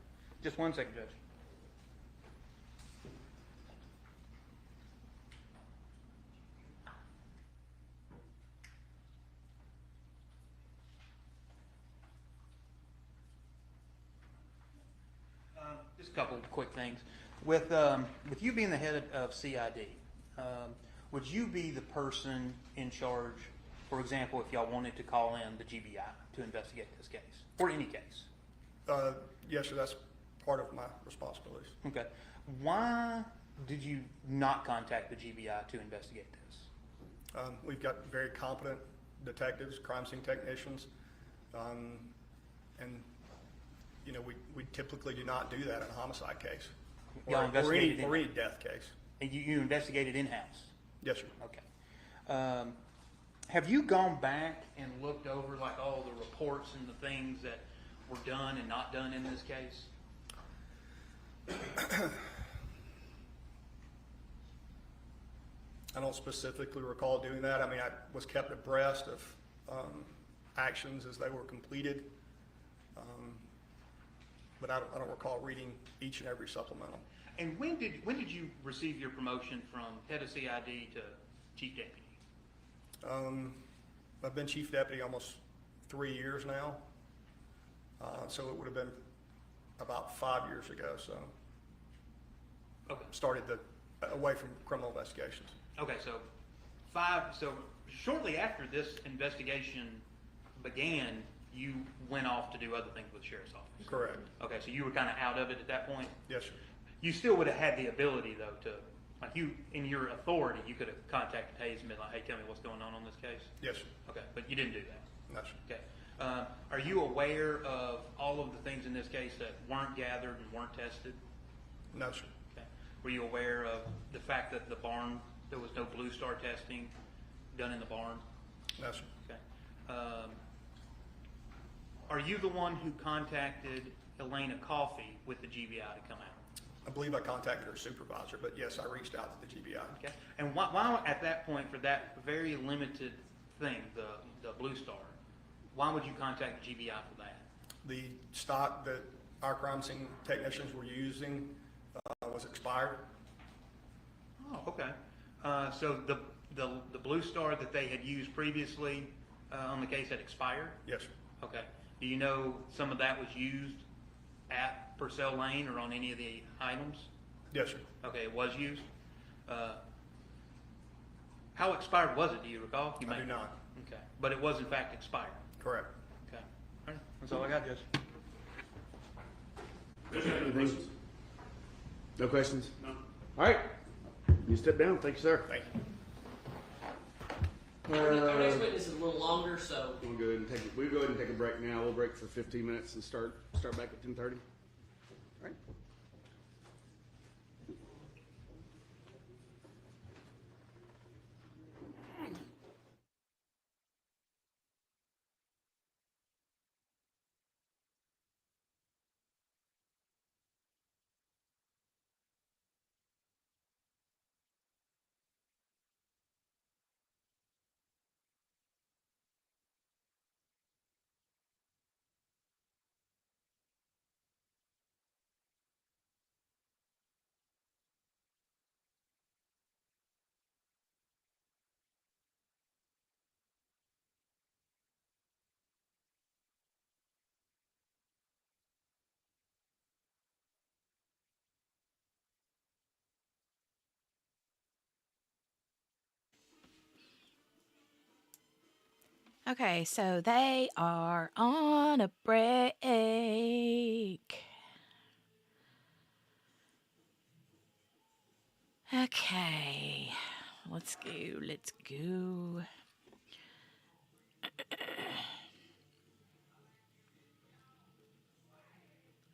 Just 1 second, Judge. Just a couple of quick things. With you being the head of CID, would you be the person in charge, for example, if y'all wanted to call in the GBI to investigate this case, or any case? Yes, sir, that's part of my responsibilities. Okay. Why did you not contact the GBI to investigate this? We've got very competent detectives, crime scene technicians, and you know, we typically do not do that in a homicide case Y'all investigated or any death case. And you investigated in-house? Yes, sir. Okay. Have you gone back and looked over like all the reports and the things that were done and not done in this case? I don't specifically recall doing that. I mean, I was kept abreast of actions as they were completed, but I don't recall reading each and every supplemental. And when did you receive your promotion from head of CID to chief deputy? I've been chief deputy almost 3 years now, so it would have been about 5 years ago. So, Okay. started away from criminal investigations. Okay, so shortly after this investigation began, you went off to do other things with the sheriff's office. Correct. Okay, so you were kind of out of it at that point? Yes, sir. You still would have had the ability, though, to, like you, in your authority, you could have contacted Hayes and been like, hey, tell me what's going on this case? Yes, sir. Okay, but you didn't do that? No, sir. Okay. Are you aware of all of the things in this case that weren't gathered and weren't tested? No, sir. Okay. Were you aware of the fact that the barn, there was no Blue Star testing done in the barn? No, sir. Okay. Are you the one who contacted Elena Coffey with the GBI to come out? I believe I contacted her supervisor, but yes, I reached out to the GBI. Okay. And why at that point, for that very limited thing, the Blue Star, why would you contact the GBI for that? The stock that our crime scene technicians were using was expired. Oh, okay. So the Blue Star that they had used previously on the case had expired? Yes, sir. Okay. Do you know some of that was used at Purcell Lane or on any of the items? Yes, sir. Okay, it was used. How expired was it? Do you recall? You I do not. Okay, but it was in fact expired. Correct. Okay, all right. That's all I got, Judge. Anything? No questions? No. All right. You step down. Thank you, sir. Thank you. Our next witness is a little longer, so We'll go ahead and take a break now. We'll break for 15 minutes and start back at 10:30. All right. Okay, so they are on a break. Okay, let's go.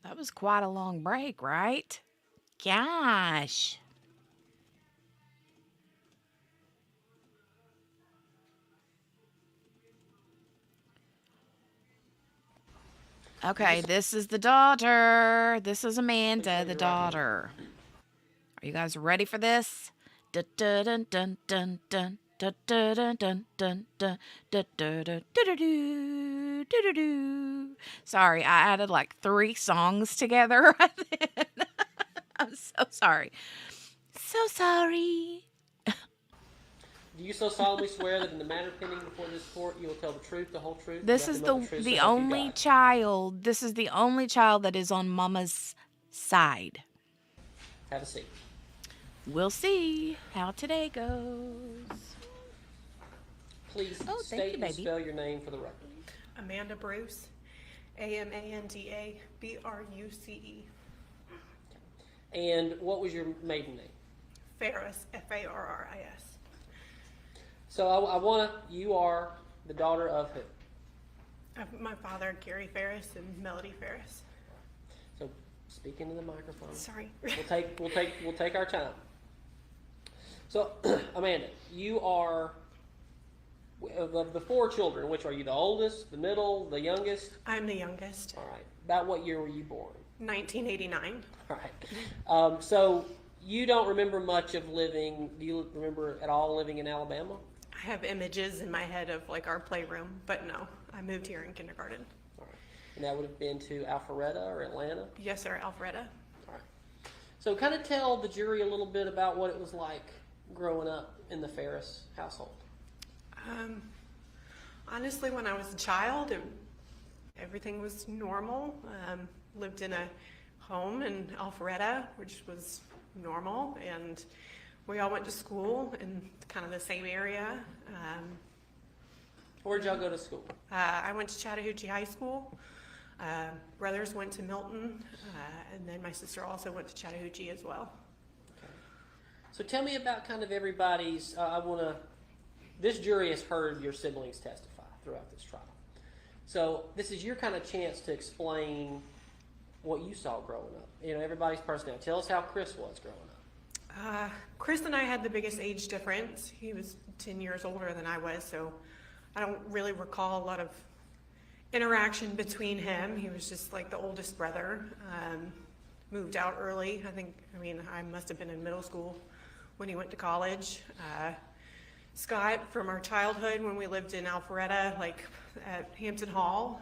That was quite a long break, right? Gosh. Okay, this is the daughter. This is Amanda, the daughter. Are you guys ready for this? Dun dun dun dun dun dun dun dun dun dun dun dun dun dun dun. Sorry, I added like 3 songs together right then. I'm so sorry. So sorry. do you so solemnly swear that in the matter pending before this court, you will tell the truth, the whole truth, and This nothing is but truth, so the help you only God? child. This is the only child that is on Mama's side. Have a seat. We'll see how today goes. Please Oh, thank state you, and baby. spell your name for the record. Amanda Bruce, AMANDA BRUCE. And what was your maiden name? Farris, FARRIS. So you are the daughter of who? My father, Gary Farris, and Melody Farris. So speak into the microphone. Sorry. We'll take our time. So Amanda, you are of the four children. Which are you? The oldest, the middle, the youngest? I'm the youngest. All right. About what year were you born? 1989. All right. So you don't remember much of living. Do you remember at all living in Alabama? I have images in my head of like our playroom, but no, I moved here in kindergarten. All right. And that would have been to Alpharetta or Atlanta? Yes, sir, Alpharetta. All right. So kind of tell the jury a little bit about what it was like growing up in the Farris household. Honestly, when I was a child, everything was normal. Lived in a home in Alpharetta, which was normal, and we all went to school in kind of the same area. Where'd y'all go to school? I went to Chattahoochee High School. Brothers went to Milton, and then my sister also went to Chattahoochee as well. Okay. So tell me about kind of everybody's, this jury has heard your siblings testify throughout this trial. So this is your kind of chance to explain what you saw growing up. You know, everybody's personality. Tell us how Chris was growing up. Chris and I had the biggest age difference. He was 10 years older than I was, so I don't really recall a lot of interaction between him. He was just like the oldest brother. Moved out early. I must have been in middle school when he went to college. Scott, from our childhood when we lived in Alpharetta, like at Hampton Hall,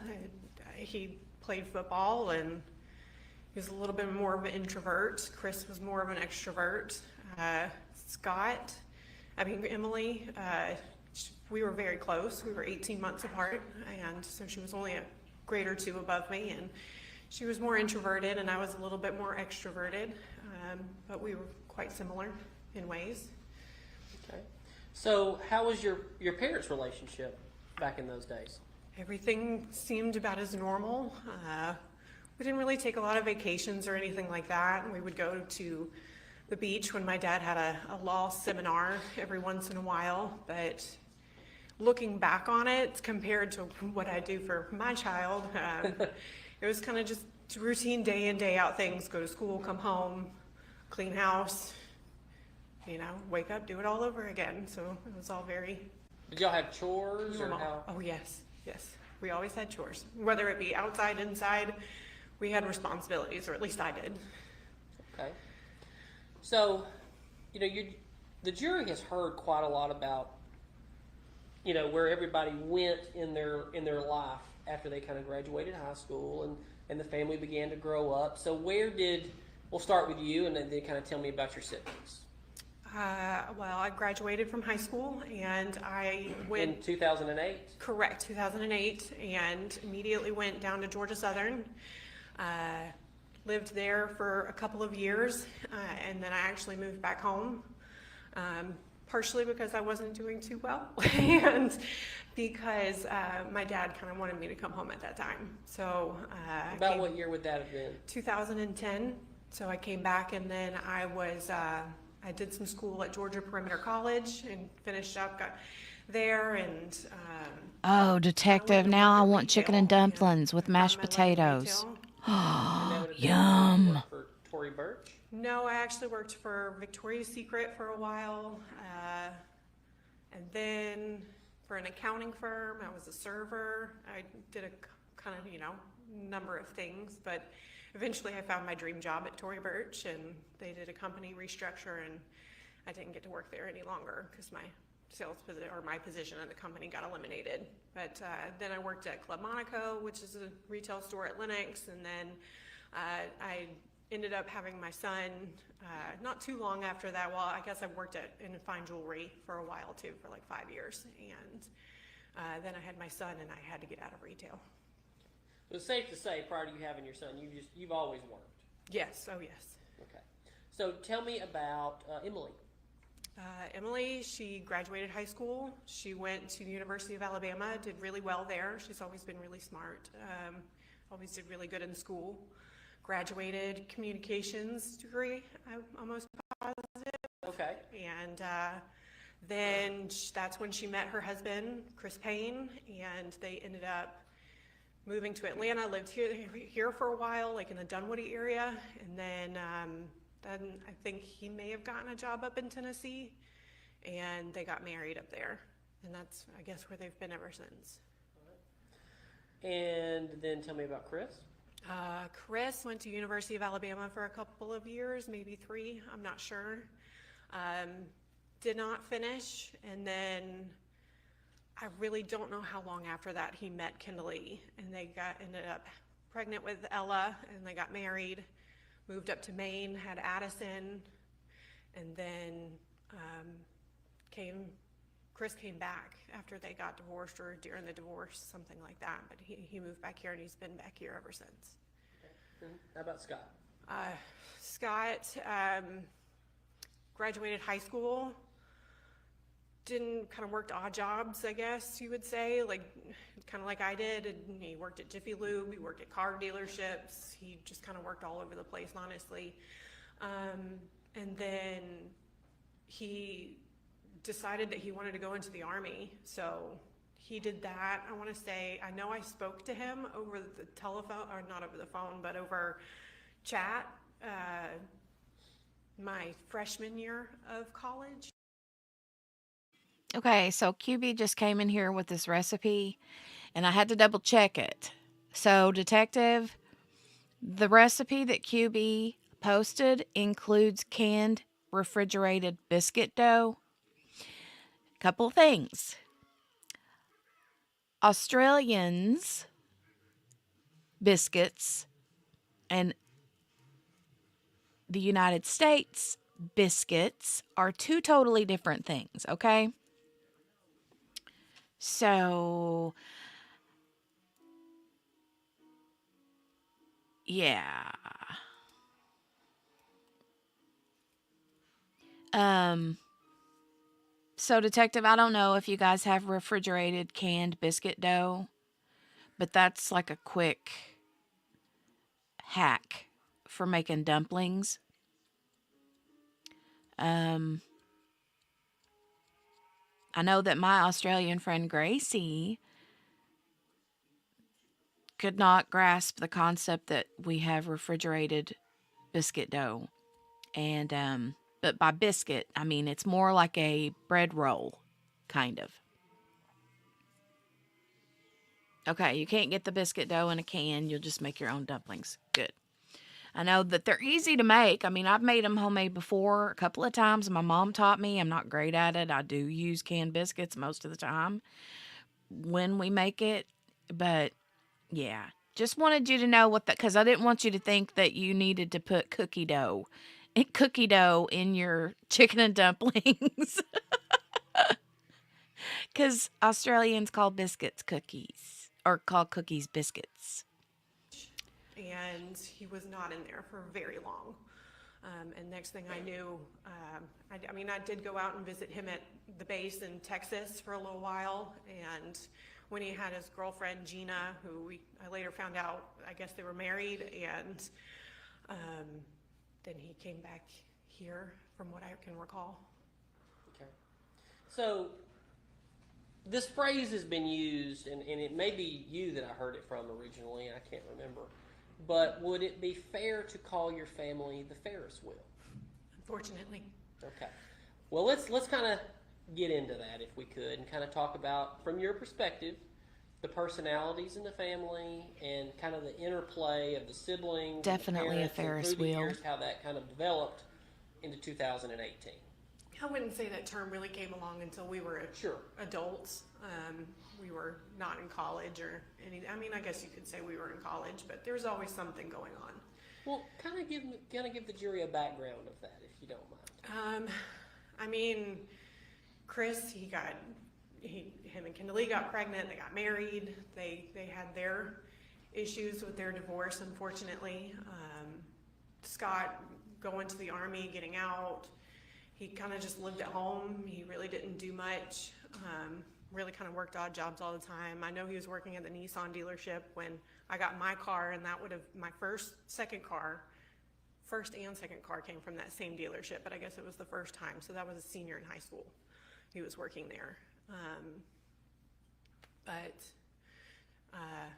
he played football and he was a little bit more of an introvert. Chris was more of an extrovert. Emily, we were very close. We were 18 months apart, and so she was only a grade or two above me, and she was more introverted and I was a little bit more extroverted, but we were quite similar in ways. Okay. So how was your parents' relationship back in those days? Everything seemed about as normal. We didn't really take a lot of vacations or anything like that. We would go to the beach when my dad had a law seminar every once in a while, but looking back on it compared to what I do for my child, it was kind of just routine day in, day out things. Go to school, come home, clean house, wake up, do it all over again. So it was all very Did y'all have chores normal. or how? Oh yes. We always had chores, whether it be outside, inside. We had responsibilities, or at least I did. Okay. So, the jury has heard quite a lot about, where everybody went in their life after they kind of graduated high school and the family began to grow up. So we'll start with you and then kind of tell me about your siblings. Well, I graduated from high school and I went... In 2008? Correct, 2008, and immediately went down to Georgia Southern. Lived there for a couple of years, and then I actually moved back home, partially because I wasn't doing too well, and because my dad kind of wanted me to come home at that time. So About what year would that have been? 2010. So I came back, and then I did some school at Georgia Perimeter College and finished up there, and Oh, detective, now I want chicken and dumplings with mashed found my life in potatoes. retail. And that would have been Yum. work for Tory Burch? No, I actually worked for Victoria's Secret for a while, and then for an accounting firm, I was a server. I did a kind of, number of things, but eventually I found my dream job at Tory Burch, and they did a company restructure, and I didn't get to work there any longer because my my position at the company got eliminated. But then I worked at Club Monaco, which is a retail store at Lenox, and then I ended up having my son not too long after that. Well, I guess I worked in fine jewelry for a while too, for like 5 years, and then I had my son, and I had to get out of retail. It's safe to say, prior to you having your son, you've always worked. Yes, oh yes. Okay. So tell me about Emily. Emily, she graduated high school. She went to the University of Alabama, did really well there. She's always been really smart. Always did really good in school. Graduated communications degree, I'm almost positive. Okay. And then that's when she met her husband, Chris Payne, and they ended up moving to Atlanta, lived here for a while, like in the Dunwoody area, and then I think he may have gotten a job up in Tennessee, and they got married up there, and that's, I guess, where they've been ever since. And then tell me about Chris. Chris went to University of Alabama for a couple of years, maybe 3, I'm not sure. Did not finish, and then I really don't know how long after that he met Kimberly, and they ended up pregnant with Ella, and they got married, moved up to Maine, had Addison, and then Chris came back after they got divorced, or during the divorce, something like that, but he moved back here, and he's been back here ever since. Okay. How about Scott? Scott graduated high school, kind of worked odd jobs, I guess you would say, like kind of like I did. And he worked at Jiffy Lube, he worked at car dealerships, he just kind of worked all over the place, honestly. And then he decided that he wanted to go into the Army, so he did that. I want to say, I know I spoke to him over the telephone, or not over the phone, but over chat, my freshman year of college. Okay, so QB just came in here with this recipe, and I had to double check it. So, Detective, the recipe that QB posted includes canned refrigerated biscuit dough. Couple things. Australians biscuits and the United States biscuits are 2 totally different things, okay? So, yeah. So Detective, I don't know if you guys have refrigerated canned biscuit dough, but that's like a quick hack for making dumplings. I know that my Australian friend Gracie could not grasp the concept that we have refrigerated biscuit dough. And, but by biscuit, I mean it's more like a bread roll, kind of. Okay, you can't get the biscuit dough in a can. You'll just make your own dumplings. Good. I know that they're easy to make. I mean, I've made them homemade before a couple of times. My mom taught me. I'm not great at it. I do use canned biscuits most of the time when we make it. But, yeah. Just wanted you to know what that, because I didn't want you to think that you needed to put cookie dough in your chicken and dumplings. Because Australians call biscuits cookies, or call cookies biscuits. And he was not in there for very long. And next thing I knew, I mean, I did go out and visit him at the base in Texas for a little while. And when he had his girlfriend, Gina, who I later found out, I guess they were married. And then he came back here, from what I can recall. Okay. So this phrase has been used, and it may be you that I heard it from originally, I can't remember. But would it be fair to call your family the Ferris wheel? Unfortunately. Okay. Well, let's kind of get into that if we could, and kind of talk about, from your perspective, the personalities in the family and kind of the interplay of the siblings. Definitely a Ferris wheel. Years, how that kind of developed into 2018. I wouldn't say that term really came along until we were adults. We were not in college or any. I mean, I guess you could say we were in college, but there's always something going on. Well, kind of give the jury a background of that, if you don't mind. I mean, Chris, him and Kimberly got pregnant. They got married. They had their issues with their divorce, unfortunately. Scott going to the Army, getting out. He kind of just lived at home. He really didn't do much. Really kind of worked odd jobs all the time. I know he was working at the Nissan dealership when I got my car, and that would have my first and second car came from that same dealership, but I guess it was the first time. So that was a senior in high school. He was working there.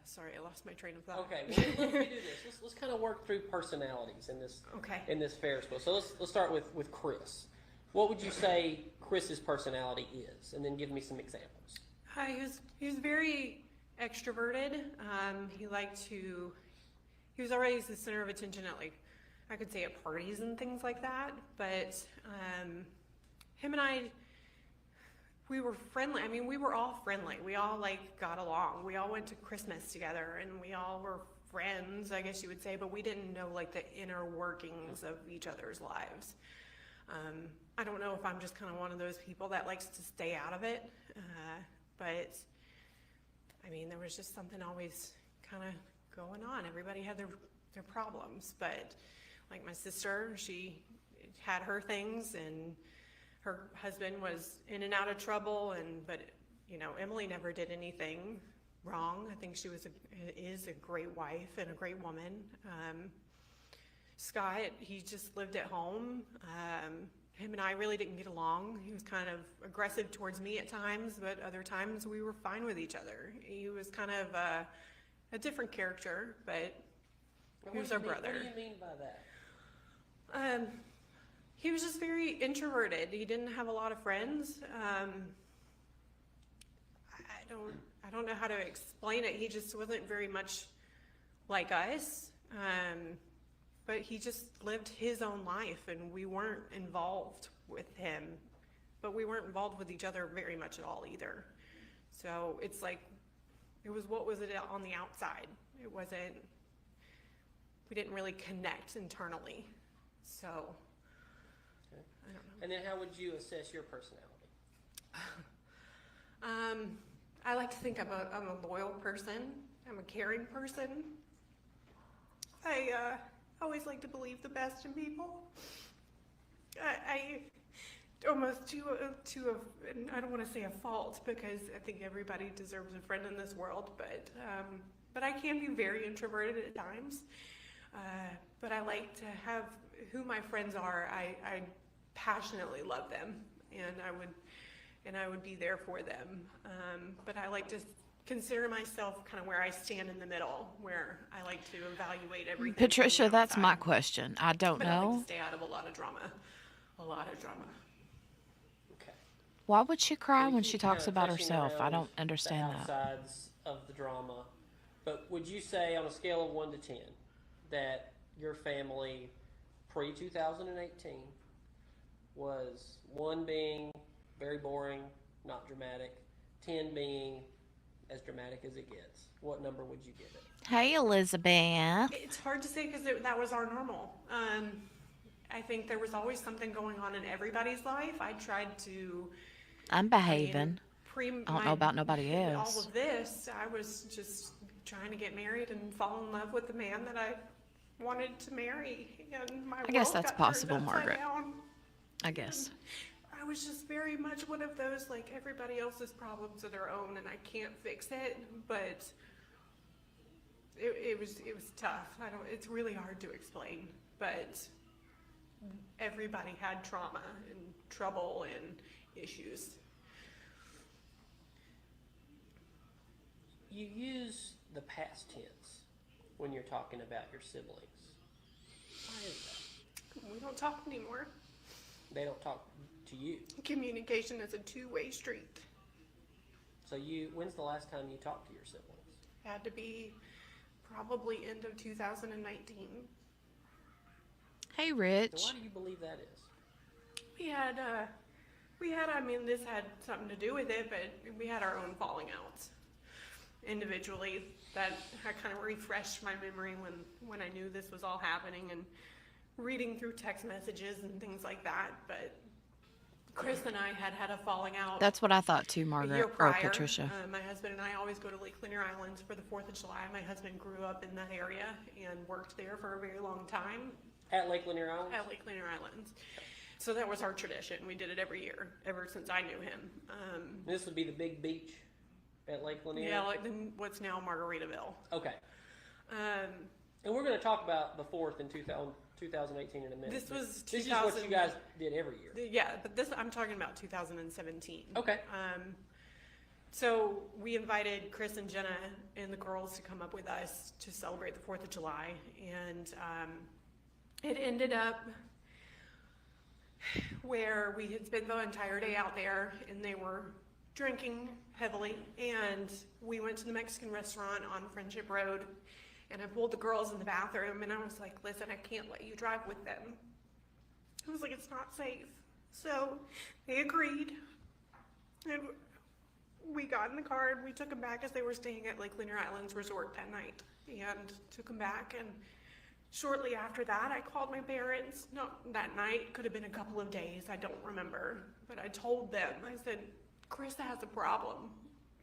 Sorry, I lost my train of thought. Okay, well, let me do this. Let's kind of work through personalities in this Ferris wheel. So let's start with Chris. What would you say Chris's personality is, and then give me some examples. He was very extroverted. He was always the center of attention at, like, I could say at parties and things like that. But him and I, we were friendly. I mean, we were all friendly. We all got along. We all went to Christmas together, and we all were friends, I guess you would say. But we didn't know the inner workings of each other's lives. I don't know if I'm just kind of one of those people that likes to stay out of it, but I mean, there was just something always kind of going on. Everybody had their problems, but like my sister, she had her things, and her husband was in and out of trouble, but Emily never did anything wrong. I think she is a great wife and a great woman. Scott, he just lived at home. Him and I really didn't get along. He was kind of aggressive towards me at times, but other times we were fine with each other. He was kind of a different character, but he was our brother. What do you mean by that? He was just very introverted. He didn't have a lot of friends. I don't know how to explain it. He just wasn't very much like us. But he just lived his own life, and we weren't involved with him, but we weren't involved with each other very much at all either. So it's like, what was it on the outside? It wasn't, we didn't really connect internally. So, Okay. I don't know. And then how would you assess your personality? I like to think I'm a loyal person. I'm a caring person. I always like to believe the best in people. I almost and I don't want to say a fault, because I think everybody deserves a friend in this world, but I can be very introverted at times. But I like to have who my friends are. I passionately love them, and I would be there for them. But I like to consider myself kind of where I stand in the middle, where I like to evaluate everything. Patricia, that's my question. I don't But I like know. to stay out of a lot of drama. Okay. Why would she cry So when you she keep talks kinda about fishing herself? I around don't understand the that. outsides of the drama. But would you say, on a scale of 1 to 10, that your family pre-2018 was 1 being very boring, not dramatic, 10 being as dramatic as it gets? What number would you give it? Hey, Elizabeth. It's hard to say, because that was our normal. I think there was always something going on in everybody's life. I tried to. I'm behaving. I don't know about nobody else. All of this, I was just trying to get married and fall in love with the man that I wanted to marry. And my I guess world that's got turned possible, upside Margaret. down. I guess. I was just very much one of those, everybody else's problems are their own, and I can't fix it. But it was tough. It's really hard to explain. But everybody had trauma and trouble and issues. You use the past tense when you're talking about your siblings. Why is that? We don't talk anymore. They don't talk to you. Communication is a two-way street. So when's the last time you talked to your siblings? Had to be probably end of 2019. Hey, So Rich. why do you believe that is? I mean, this had something to do with it, but we had our own falling outs individually. That I kind of refreshed my memory when I knew this was all happening, and reading through text messages and things like that. But Chris and I had a falling out. That's what I thought too, A year Margaret. Or prior. Patricia. My husband and I always go to Lake Lanier Islands for the 4th of July. My husband grew up in that area and worked there for a very long time. At Lake Lanier Islands? at Lake Lanier Islands. So that was our tradition. We did it every year, ever since I knew him. This would be the big beach at Lake Lanier? Yeah, like what's now Margaritaville. Okay. Um, And we're going to talk about the 4th in 2018 in a minute. This was This is what 2000 you guys did every year. Yeah, but this, I'm talking about 2017. Okay. So we invited Chris and Jenna and the girls to come up with us to celebrate the 4th of July. And it ended up where we had spent the entire day out there and they were drinking heavily. And we went to the Mexican restaurant on Friendship Road. And I pulled the girls in the bathroom and I was like, listen, I can't let you drive with them. I was like, it's not safe. So they agreed. And we got in the car and we took them back as they were staying at Lake Lanier Islands Resort that night. And took them back. And shortly after that, I called my parents. Not that night, could have been a couple of days, I don't remember. But I told them, I said, Chris has a problem.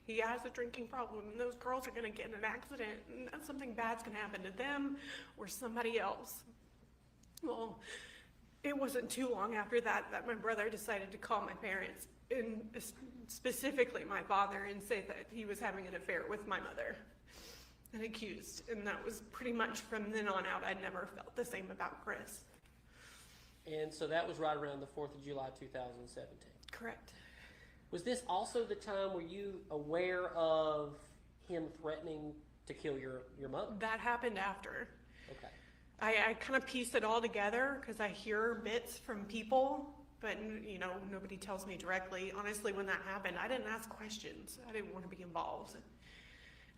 He has a drinking problem, and those girls are gonna get in an accident, and something bad's gonna happen to them or somebody else. Well, it wasn't too long after that my brother decided to call my parents, and specifically my father, and say that he was having an affair with my mother, and accused. And that was pretty much from then on out, I'd never felt the same about Chris. And so that was right around the 4th of July 2017. Correct. Was this also the time were you aware of him threatening to kill your mother? That happened after. Okay. I kind of pieced it all together because I hear bits from people, but you know, nobody tells me directly. Honestly, when that happened, I didn't ask questions. I didn't want to be involved.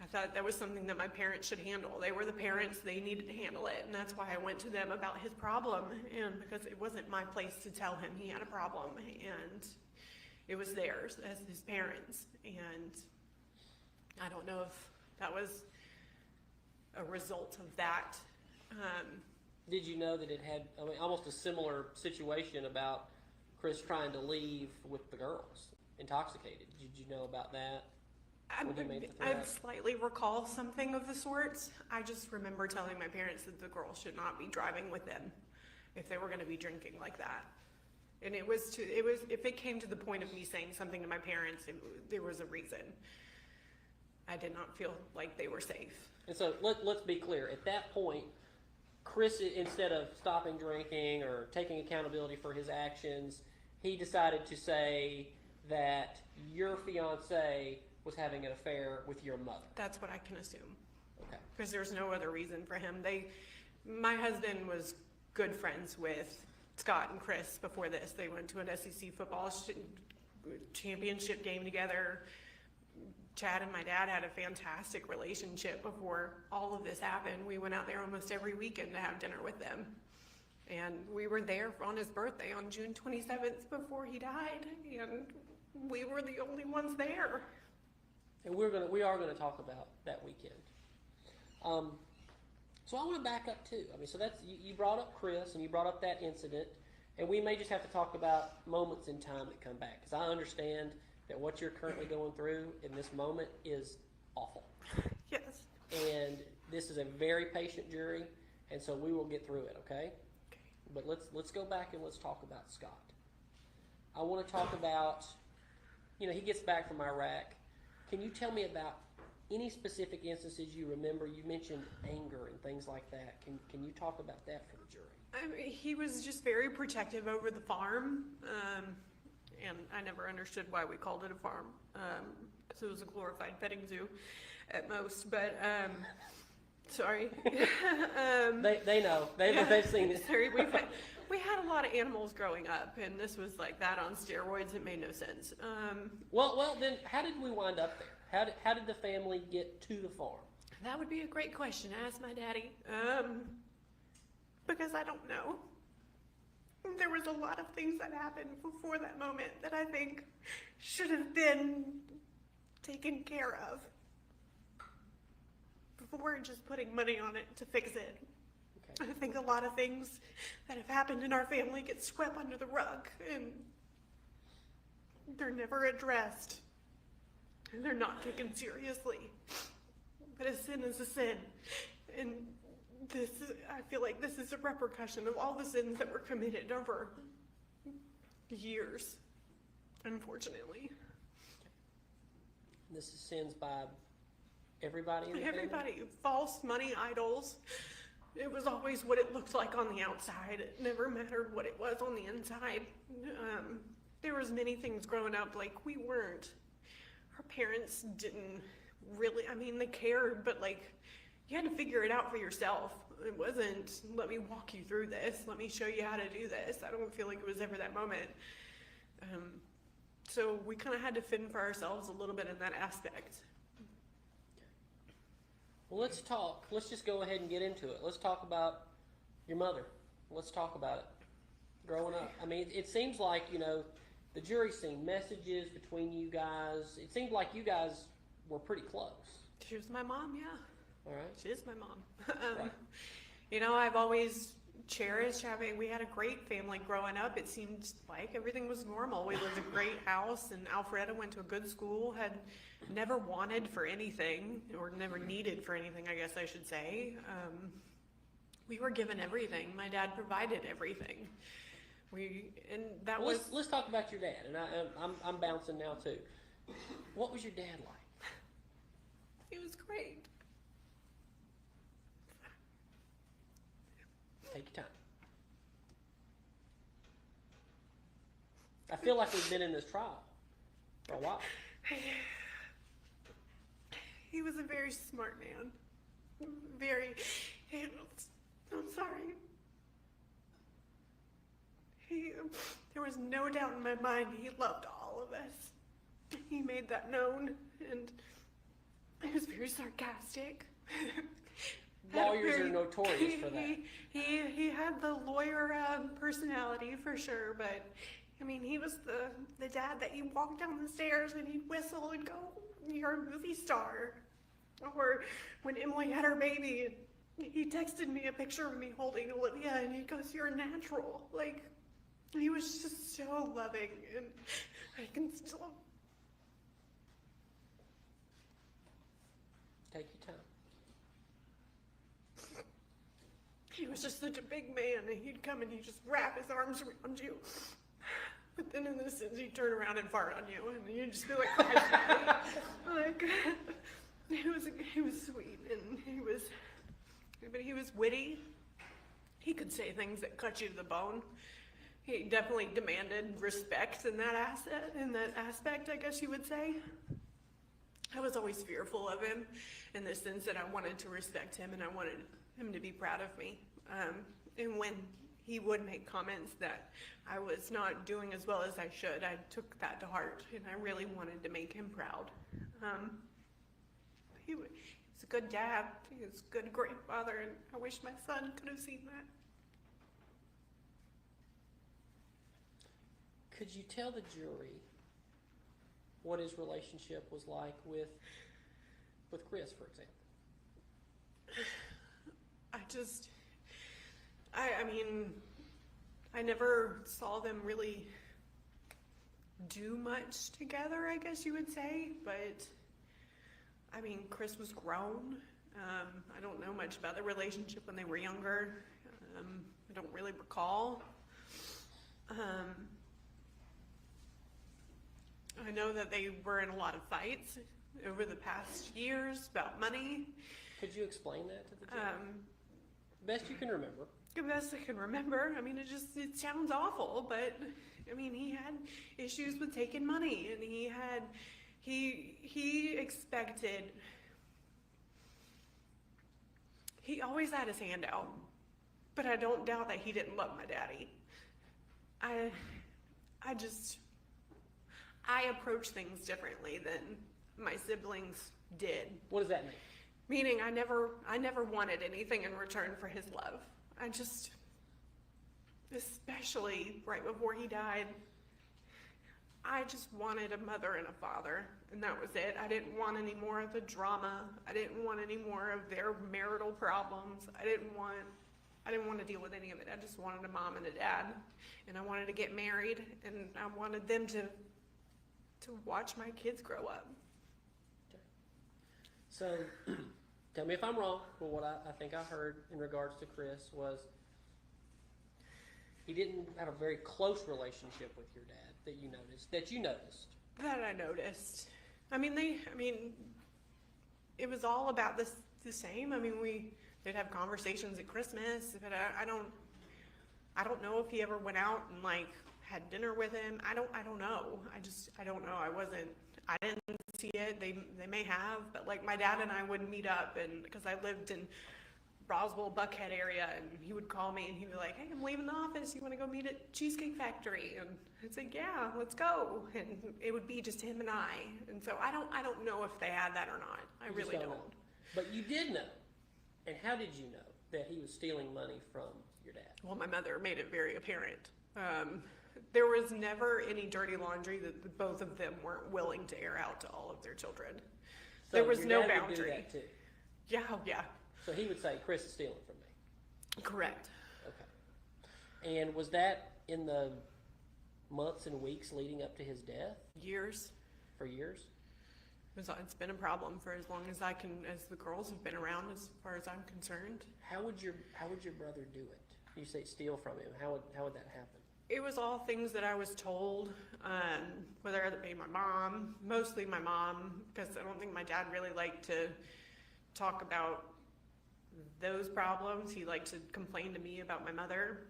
I thought that was something that my parents should handle. They were the parents, they needed to handle it, and that's why I went to them about his problem, and because it wasn't my place to tell him he had a problem, and it was theirs as his parents. And I don't know if that was a result of that. Did you know that it had, I mean, almost a similar situation about Chris trying to leave with the girls, intoxicated? Did you know about that? when he made the I threat? slightly recall something of the sorts. I just remember telling my parents that the girls should not be driving with them if they were going to be drinking like that. And it was if it came to the point of me saying something to my parents, there was a reason. I did not feel like they were safe. And so let's be clear. At that point, Chris, instead of stopping drinking or taking accountability for his actions, he decided to say that your fiance was having an affair with your mother. That's what I can assume. Okay. Because there's no other reason for him. My husband was good friends with Scott and Chris before this. They went to an SEC football championship game together. Chad and my dad had a fantastic relationship before all of this happened. We went out there almost every weekend to have dinner with them. And we were there on his birthday on June 27th before he died. And we were the only ones there. And we are gonna talk about that weekend. So I want to back up too. I mean, so that's you brought up Chris and you brought up that incident, and we may just have to talk about moments in time that come back, because I understand that what you're currently going through in this moment is awful. Yes. And this is a very patient jury, and so we will get through it. Okay. Okay. But let's go back and let's talk about Scott. I want to talk about, he gets back from Iraq. Can you tell me about any specific instances you remember? You mentioned anger and things like that. Can you talk about that for the jury? I mean, he was just very protective over the farm. And I never understood why we called it a farm. So it was a glorified petting zoo at most, but, sorry. They know, they've seen it. Sorry, we had a lot of animals growing up, and this was like that on steroids. It made no sense. Well, then how did we wind up there? How did the family get to the farm? That would be a great question. Ask my daddy. Because I don't know. There was a lot of things that happened before that moment that I think should have been taken care of before just putting money on it to fix it. Okay. I think a lot of things that have happened in our family get swept under the rug, and they're never addressed, and they're not taken seriously. But a sin is a sin, and I feel like this is a repercussion of all the sins that were committed over years, unfortunately. This is sins by everybody in the family? Everybody, false money idols. It was always what it looked like on the outside. It never mattered what it was on the inside. There was many things growing up, like our parents didn't really, I mean, they cared, but like, you had to figure it out for yourself. It wasn't, let me walk you through this, let me show you how to do this. I don't feel like it was ever that moment. So we kind of had to fend for ourselves a little bit in that aspect. Well, let's talk. Let's just go ahead and get into it. Let's talk about your mother. Let's talk about it. Growing up. I mean, it seems like, you know, the jury's seen messages between you guys. It seemed like you guys were pretty close. She was my mom, yeah. All right. She is my mom. Right. You know, I've always cherished we had a great family growing up. It seemed like everything was normal. We lived in a great house, and Alfreda went to a good school, had never wanted for anything, or never needed for anything, I guess I should say. We were given everything. My dad provided everything. Let's talk about your dad, and I'm bouncing now too. What was your dad like? He was great. Take your time. I feel like we've been in this trial for a while. He was a very smart man. I'm sorry. There was no doubt in my mind he loved all of us. He made that known, and he was very sarcastic. Lawyers are notorious for that. He had the lawyer personality for sure, but I mean, he was the dad that you walk down the stairs and he'd whistle and go, "You're a movie star." Or when Emily had her baby, he texted me a picture of me holding Olivia, and he goes, "You're natural." Like, he was just so loving, and I can still. Take your time. He was just such a big man, and he'd come and he'd just wrap his arms around you. But then in this sense, he'd turn around and fart on you, and you'd just be like, like, he was sweet, and he was witty. He could say things that cut you to the bone. He definitely demanded respect in that aspect, I guess you would say. I was always fearful of him in the sense that I wanted to respect him, and I wanted him to be proud of me. And when he would make comments that I was not doing as well as I should, I took that to heart, and I really wanted to make him proud. He was a good dad, he was a good grandfather, and I wish my son could have seen that. Could you tell the jury what his relationship was like with Chris, for example? I mean, I never saw them really do much together, I guess you would say, but I mean, Chris was grown. I don't know much about their relationship when they were younger. I don't really recall. I know that they were in a lot of fights over the past years about money. Could you explain that to the jury? Best you can remember. The best I can remember. I mean, it sounds awful, but I mean, he had issues with taking money, and he expected, he always had his hand out, but I don't doubt that he didn't love my daddy. I approach things differently than my siblings did. What does that mean? Meaning I never wanted anything in return for his love. I just, especially right before he died, I just wanted a mother and a father, and that was it. I didn't want any more of the drama. I didn't want any more of their marital problems. I didn't want to deal with any of it. I just wanted a mom and a dad, and I wanted to get married, and I wanted them to watch my kids grow up. So, tell me if I'm wrong, but what I think I heard in regards to Chris was he didn't have a very close relationship with your dad that you noticed. That I noticed. I mean, it was all about the same. I mean, they'd have conversations at Christmas, but I don't know if he ever went out and like had dinner with him. I don't know. I don't know. I didn't see it. They may have, but like my dad and I would meet up, and because I lived in Roswell, Buckhead area, and he would call me and he'd be like, "Hey, I'm leaving the office. You want to go meet at Cheesecake Factory?" And I'd say, "Yeah, let's go." And it would be just him and I. And so I don't know if they had that or not. I really don't. Know. But you did know. And how did you know that he was stealing money from your dad? Well, my mother made it very apparent. There was never any dirty laundry that the both of them weren't willing to air out to all of their children. So there was your no dad would boundary. do that too. Yeah, yeah. So he would say, "Chris is stealing from me." Correct. Okay. And was that in the months and weeks leading up to his death? Years. For years? It's been a problem for as long as as the girls have been around, as far as I'm concerned. How would your brother do it? You say steal from him. How would that happen? It was all things that I was told, whether it be my mom, mostly my mom, because I don't think my dad really liked to talk about those problems. He liked to complain to me about my mother.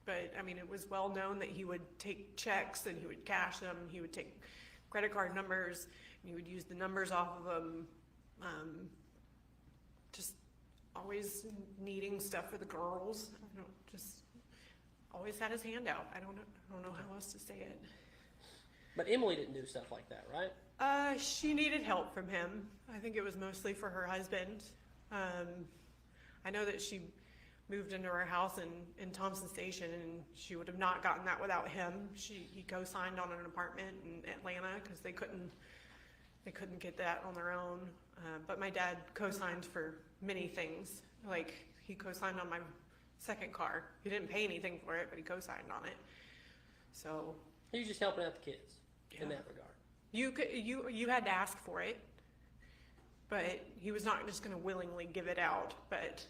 But I mean, it was well known that he would take checks and he would cash them. He would take credit card numbers and he would use the numbers off of them. Just always needing stuff for the girls. Just always had his hand out. I don't know how else to say it. But Emily didn't do stuff like that, right? She needed help from him. I think it was mostly for her husband. I know that she moved into her house in Thompson Station, and she would have not gotten that without him. He co-signed on an apartment in Atlanta because they couldn't get that on their own. But my dad co-signed for many things. Like he co-signed on my second car. He didn't pay anything for it, but he co-signed on it. So he was just helping out the kids in that regard. You had to ask for it, but he was not just going to willingly give it out. But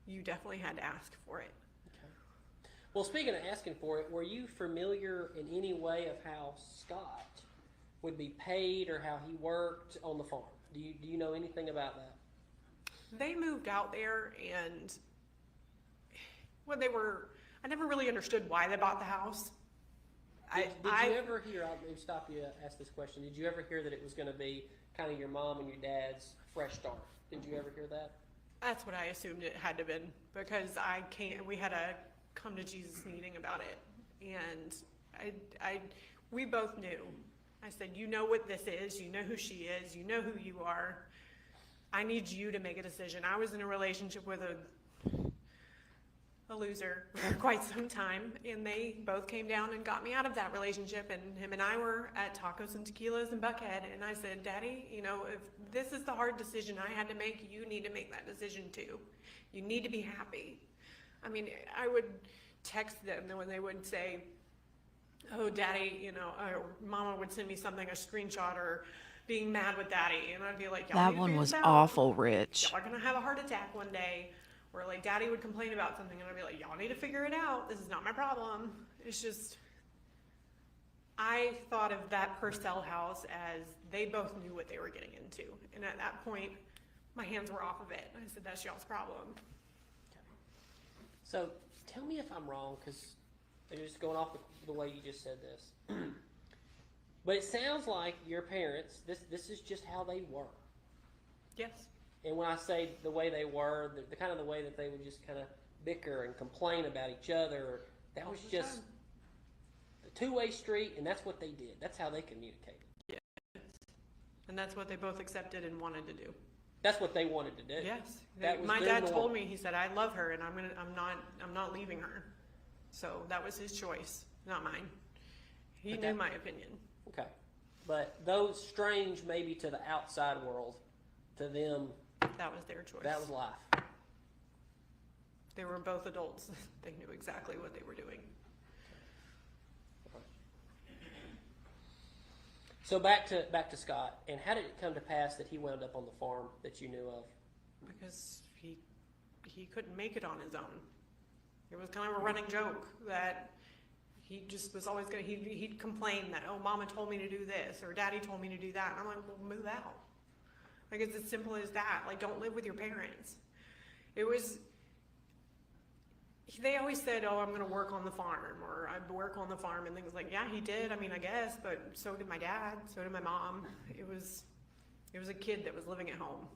you definitely had to ask for it. Okay. Well, speaking of asking for it, were you familiar in any way of how Scott would be paid or how he worked on the farm? Do you know anything about that? They moved out there, and I never really understood why they bought the house. Did you ever hear, I'll maybe stop you to ask this question, did you ever hear that it was going to be kind of your mom and your dad's fresh start? Did you ever hear that? That's what I assumed it had to have been, because we had a come to Jesus meeting about it, and we both knew. I said, "You know what this is, you know who she is, you know who you are. I need you to make a decision." I was in a relationship with a loser for quite some time, and they both came down and got me out of that relationship, and him and I were at Tacos and Tequilas in Buckhead, and I said, "Daddy, if this is the hard decision I had to make, you need to make that decision too. You need to be happy." I mean, I would text them when they would say, "Oh, Daddy," or Mama would send me something, a screenshot, or being mad with Daddy, and I'd be like, "Y'all That need to one figure was this out. awful, Rich. Y'all are gonna have a heart attack one day." Or like Daddy would complain about something, and I'd be like, "Y'all need to figure it out. This is not my problem." It's just, I thought of that Purcell house as they both knew what they were getting into, and at that point, my hands were off of it. I said, "That's y'all's problem." So tell me if I'm wrong, because just going off the way you just said this, but it sounds like your parents, this is just how they were. Yes. And when I say the way they were, the kind of the way that they would just kind of bicker and complain about each other, that was just a two-way street, and that's what they did. That's how they communicated. Yeah. And that's what they both accepted and wanted to do. That's what they wanted to do. Yes. My dad told me, he said, "I love her, and I'm not leaving her." So that was his choice, not mine. He knew my opinion. Okay. But those strange maybe to the outside world, to them, that was their choice. That was life. They were both adults. They knew exactly what they were doing. So back to Scott, and how did it come to pass that he wound up on the farm that you knew of? Because he couldn't make it on his own. It was kind of a running joke that he just was always gonna, he'd complain that, oh, mama told me to do this, or daddy told me to do that, and I'm like, well, move out. Like, it's as simple as that. Like, don't live with your parents. It was, they always said, oh, I'm gonna work on the farm, or I work on the farm, and things like, yeah, he did, I mean, I guess, but so did my dad, so did my mom. It was a kid that was living at home.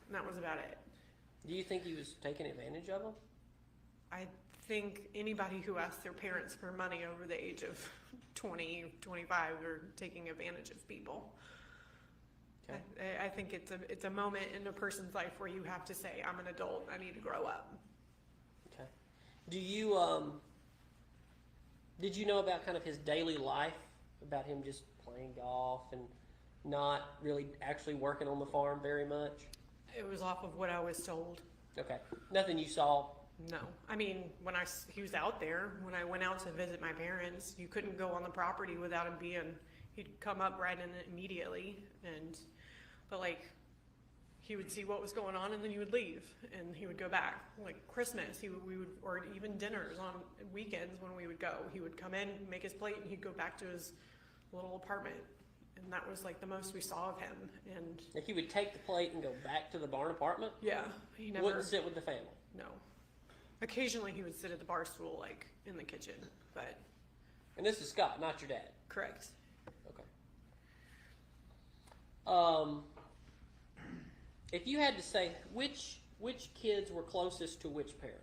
And that was about it. Do you think he was taking advantage of them? I think anybody who asks their parents for money over the age of 20, 25 are taking advantage of people. Okay. I think it's a moment in a person's life where you have to say, I'm an adult, I need to grow up. Okay. Do you did you know about kind of his daily life, about him just playing golf and not really actually working on the farm very much? It was off of what I was told. Okay. Nothing you saw? No. I mean, he was out there, when I went out to visit my parents, you couldn't go on the property without him he'd come up right in it immediately, but like, he would see what was going on and then he would leave and he would go back. Like Christmas, or even dinners on weekends when we would go, he would come in, make his plate, and he'd go back to his little apartment. And that was like the most we saw of him. And Like he would take the plate and go back to the barn apartment? yeah, he never Wouldn't sit with the family? No. Occasionally he would sit at the bar stool, like in the kitchen, but And this is Scott, not your dad? correct. Okay. If you had to say which kids were closest to which parent?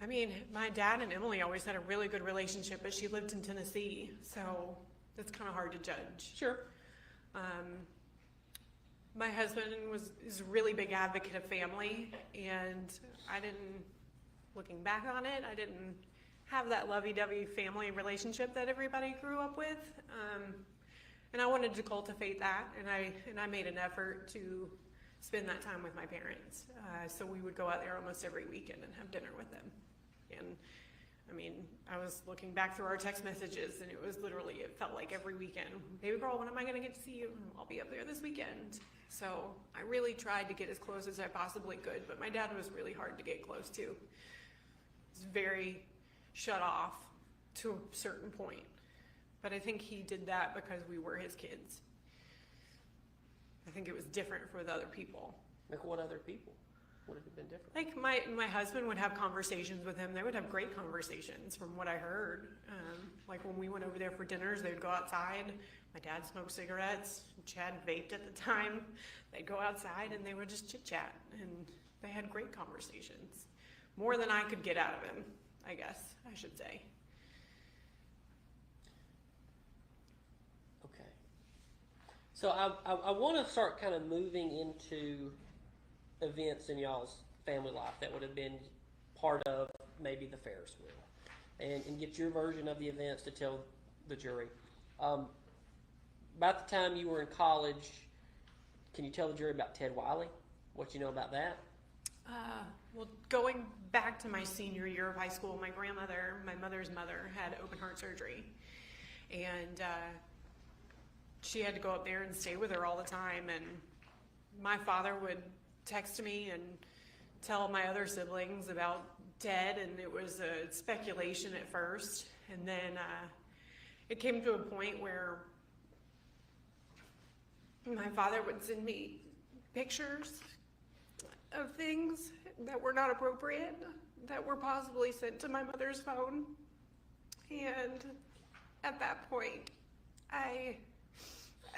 I mean, my dad and Emily always had a really good relationship, but she lived in Tennessee, so that's kind of hard to judge. Sure. My husband is a really big advocate of family, and looking back on it, I didn't have that lovey-dovey family relationship that everybody grew up with, and I wanted to cultivate that, and I made an effort to spend that time with my parents. So we would go out there almost every weekend and have dinner with them. And I mean, I was looking back through our text messages, and it was literally, it felt like every weekend, baby girl, when am I gonna get to see you? I'll be up there this weekend. So I really tried to get as close as I possibly could, but my dad was really hard to get close to. He's very shut off to a certain point. But I think he did that because we were his kids. I think it was different for the other people. Like what other people? Would it have been different? Like my husband would have conversations with him. They would have great conversations from what I heard. Like when we went over there for dinners, they would go outside. My dad smoked cigarettes. Chad vaped at the time. They'd go outside and they would just chit chat, and they had great conversations. More than I could get out of him, I guess I should say. Okay. So I want to start kind of moving into events in y'all's family life that would have been part of maybe the Ferris wheel, and get your version of the events to tell the jury. About the time you were in college, can you tell the jury about Ted Wiley? What you know about that? Well, going back to my senior year of high school, my grandmother, my mother's mother, had open heart surgery, and she had to go up there and stay with her all the time, and my father would text me and tell my other siblings about Ted, and it was a speculation at first, and then it came to a point where my father would send me pictures of things that were not appropriate, that were possibly sent to my mother's phone, and at that point I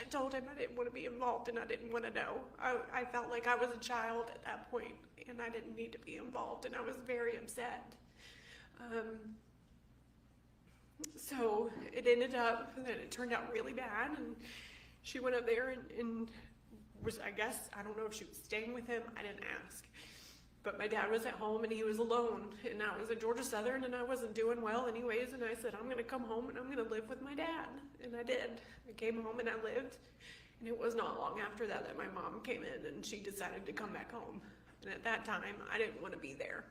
told him I didn't want to be involved and I didn't want to know. I felt like I was a child at that point and I didn't need to be involved, and I was very upset. So it ended up that it turned out really bad, and she went up there and was, I guess, I don't know if she was staying with him, I didn't ask. But my dad was at home and he was alone, and I was at Georgia Southern and I wasn't doing well anyways, and I said, I'm gonna come home and I'm gonna live with my dad, and I did. I came home and I lived, and it was not long after that that my mom came in and she decided to come back home. And at that time, I didn't want to be there.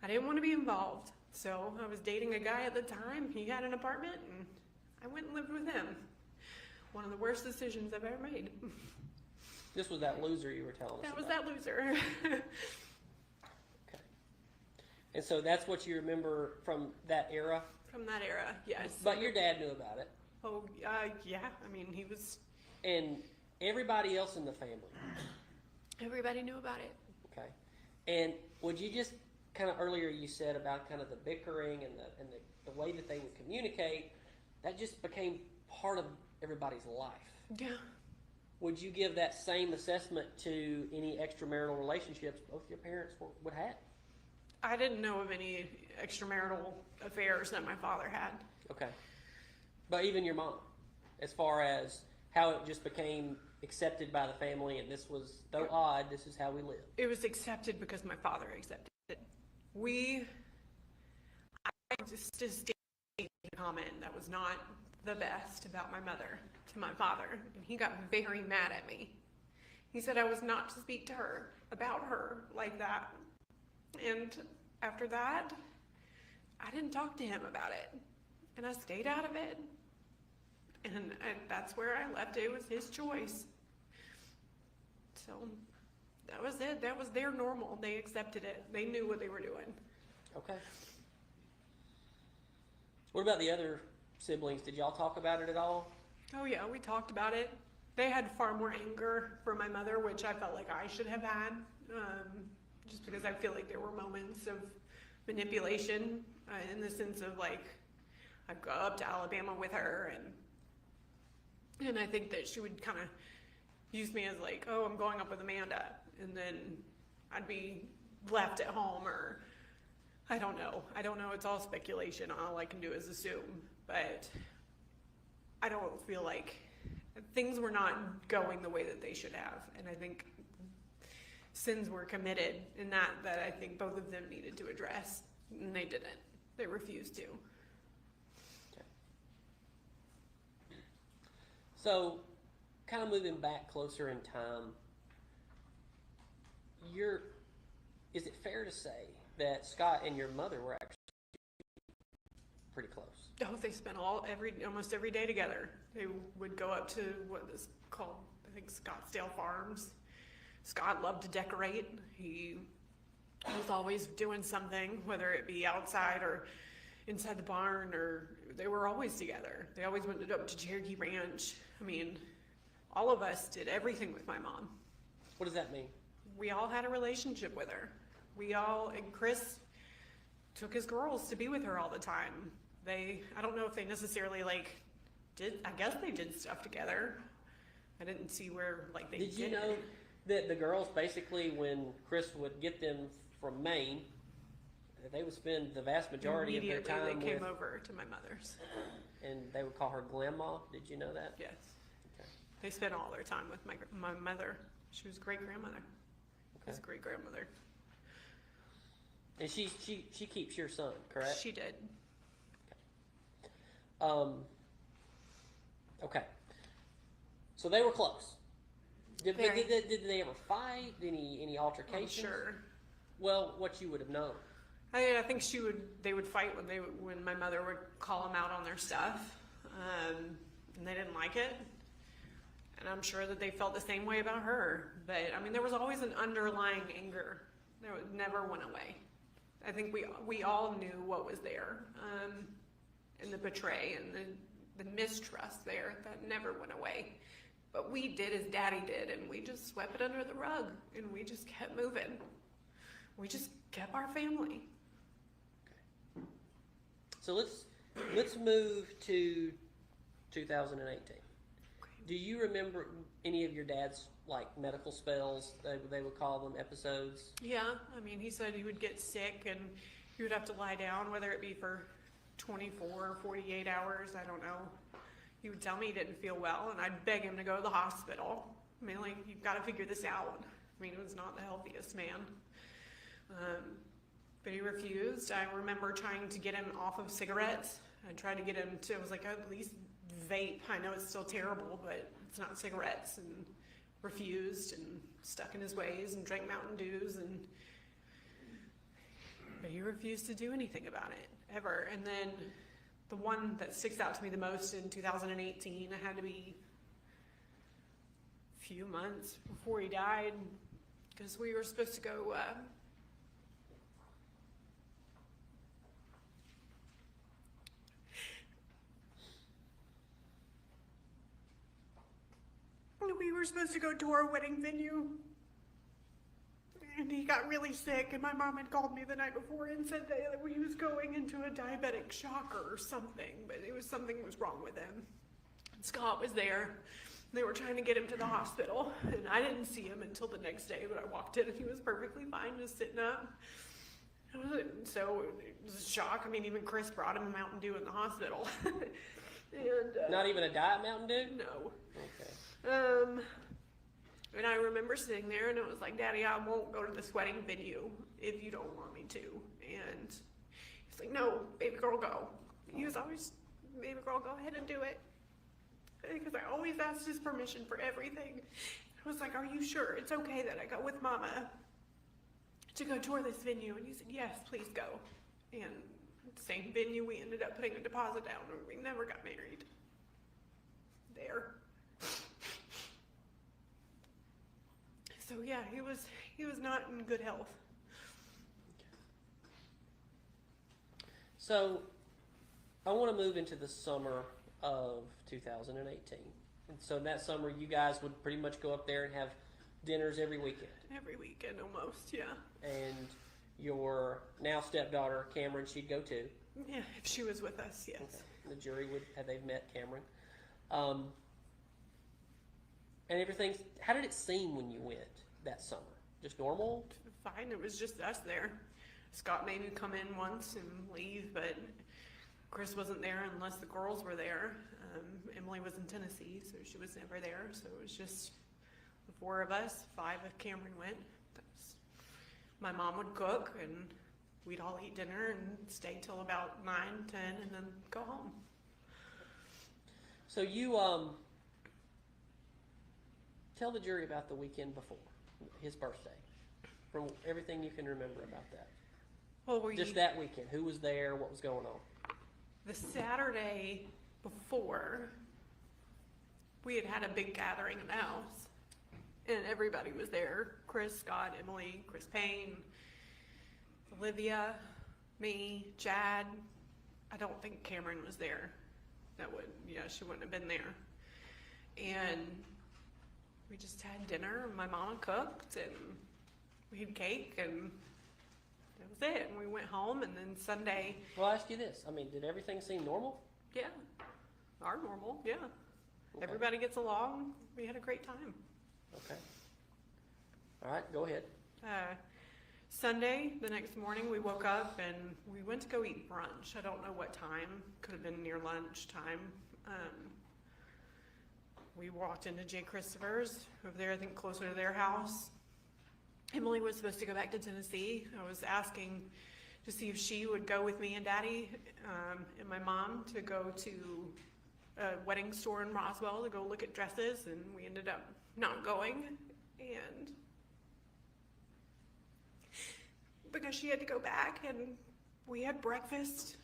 I didn't want to be involved. So I was dating a guy at the time. He had an apartment, and I went and lived with him. One of the worst decisions I've ever made. This was that loser you were telling us That was about. that loser. Okay. And so that's what you remember from that era? From that era, yes. But your dad knew about it. Oh, yeah. I mean, he was. And everybody else in the family. Everybody knew about it. Okay. And would you just kind of earlier you said about kind of the bickering and the way that they would communicate, that just became part of everybody's life. Yeah. Would you give that same assessment to any extramarital relationships both your parents would have? I didn't know of any extramarital affairs that my father had. Okay. But even your mom, as far as how it just became accepted by the family and this was, though odd, this is how we live. It was accepted because my father accepted it. I just stated a comment that was not the best about my mother to my father, and he got very mad at me. He said I was not to speak to her about her like that. And after that, I didn't talk to him about it, and I stayed out of it. And that's where I left it. It was his choice. So that was it. That was their normal. They accepted it. They knew what they were doing. Okay. What about the other siblings? Did y'all talk about it at all? Oh yeah, we talked about it. They had far more anger for my mother, which I felt like I should have had, just because I feel like there were moments of manipulation in the sense of like, I'd go up to Alabama with her, and I think that she would kind of use me as like, oh, I'm going up with Amanda, and then I'd be left at home, or I don't know. It's all speculation. All I can do is assume, but I don't feel like things were not going the way that they should have, and I think sins were committed in that I think both of them needed to address, and they didn't. They refused to. Okay. So, kind of moving back closer in time, is it fair to say that Scott and your mother were actually pretty close? Oh, they spent almost every day together. They would go up to what is called, I think, Scottsdale Farms. Scott loved to decorate. He was always doing something, whether it be outside or inside the barn, or they were always together. They always went up to Cherokee Ranch. I mean, all of us did everything with my mom. What does that mean? We all had a relationship with her. And Chris took his girls to be with her all the time. I don't know if they necessarily I guess they did stuff together. I didn't see where they did. Did you know that the girls basically, when Chris would get them from Maine, they would spend the vast majority of their time they came over to my mother's. And they would call her Grandma. Did you know that? Yes. Okay. They spent all their time with my mother. She was great-grandmother. Okay. His great-grandmother. And she keeps your son, correct? She did. Okay. So they were close. Did they ever fight? Any altercations? Sure. Well, what you would have known. I think they would fight when my mother would call them out on their stuff, and they didn't like it. And I'm sure that they felt the same way about her. But I mean, there was always an underlying anger. It never went away. I think we all knew what was there, and the betray and the mistrust there that never went away. But we did as Daddy did, and we just swept it under the rug, and we just kept moving. We just kept our family. So let's move to 2018. Do you remember any of your dad's medical spells? They would call them episodes. Yeah, I mean, he said he would get sick and he would have to lie down, whether it be for 24 or 48 hours. I don't know. He would tell me he didn't feel well, and I'd beg him to go to the hospital. I mean, you've got to figure this out. I mean, he was not the healthiest man. But he refused. I remember trying to get him off of cigarettes. I tried to get him to, I was like, at least vape. I know it's still terrible, but it's not cigarettes. And refused and stuck in his ways and drank Mountain Dews, but he refused to do anything about it, ever. And then the one that sticks out to me the most in 2018, I had to be a few months before he died, because we were supposed to go to our wedding venue, and he got really sick, and my mom had called me the night before and said that he was going into a diabetic shock or something, but it was something was wrong with him. And Scott was there. They were trying to get him to the hospital, and I didn't see him until the next day, but I walked in and he was perfectly fine, just sitting up. So it was a shock. I mean, even Chris brought him a Mountain Dew in the hospital. And, Not even a Diet Mountain Dew? no. Okay. And I remember sitting there, and it was like, Daddy, I won't go to this wedding venue if you don't want me to. And he's like, no, baby girl, go. He was always, baby girl, go ahead and do it. Because I always asked his permission for everything. I was like, are you sure it's okay that I go with Mama to go tour this venue? And he said, yes, please go. And the same venue, we ended up putting a deposit down, and we never got married there. So yeah, he was not in good health. So, I want to move into the summer of 2018. And so in that summer, you guys would pretty much go up there and have dinners every weekend. Every weekend almost, yeah. And your now stepdaughter, Cameron, she'd go too. Yeah, if she was with us, yes. Okay. The jury would have they've met Cameron. And everything, how did it seem when you went that summer? Just normal? Fine, it was just us there. Scott maybe come in once and leave, but Chris wasn't there unless the girls were there. Emily was in Tennessee, so she was never there. So it was just the four of us. 5 if Cameron went. My mom would cook, and we'd all eat dinner and stay till about 9, 10, and then go home. So you tell the jury about the weekend before his birthday, from everything you can remember about that. Well, Just that weekend. Who was there? What was going on? The Saturday before, we had a big gathering in the house, and everybody was there. Chris, Scott, Emily, Chris Payne, Olivia, me, Chad. I don't think Cameron was there. She wouldn't have been there. And we just had dinner, and my mama cooked, and we had cake, and that was it. And we went home, and then Sunday. Well, I'll ask you this. I mean, did everything seem normal? Yeah. Our normal, yeah. Okay. Everybody gets along. We had a great time. Okay. All right, go ahead. Sunday, the next morning, we woke up and we went to go eat brunch. I don't know what time. Could have been near lunch time. We walked into Jay Christopher's over there, I think closer to their house. Emily was supposed to go back to Tennessee. I was asking to see if she would go with me and Daddy and my mom to go to a wedding store in Roswell to go look at dresses, and we ended up not going. And because she had to go back, and we had breakfast.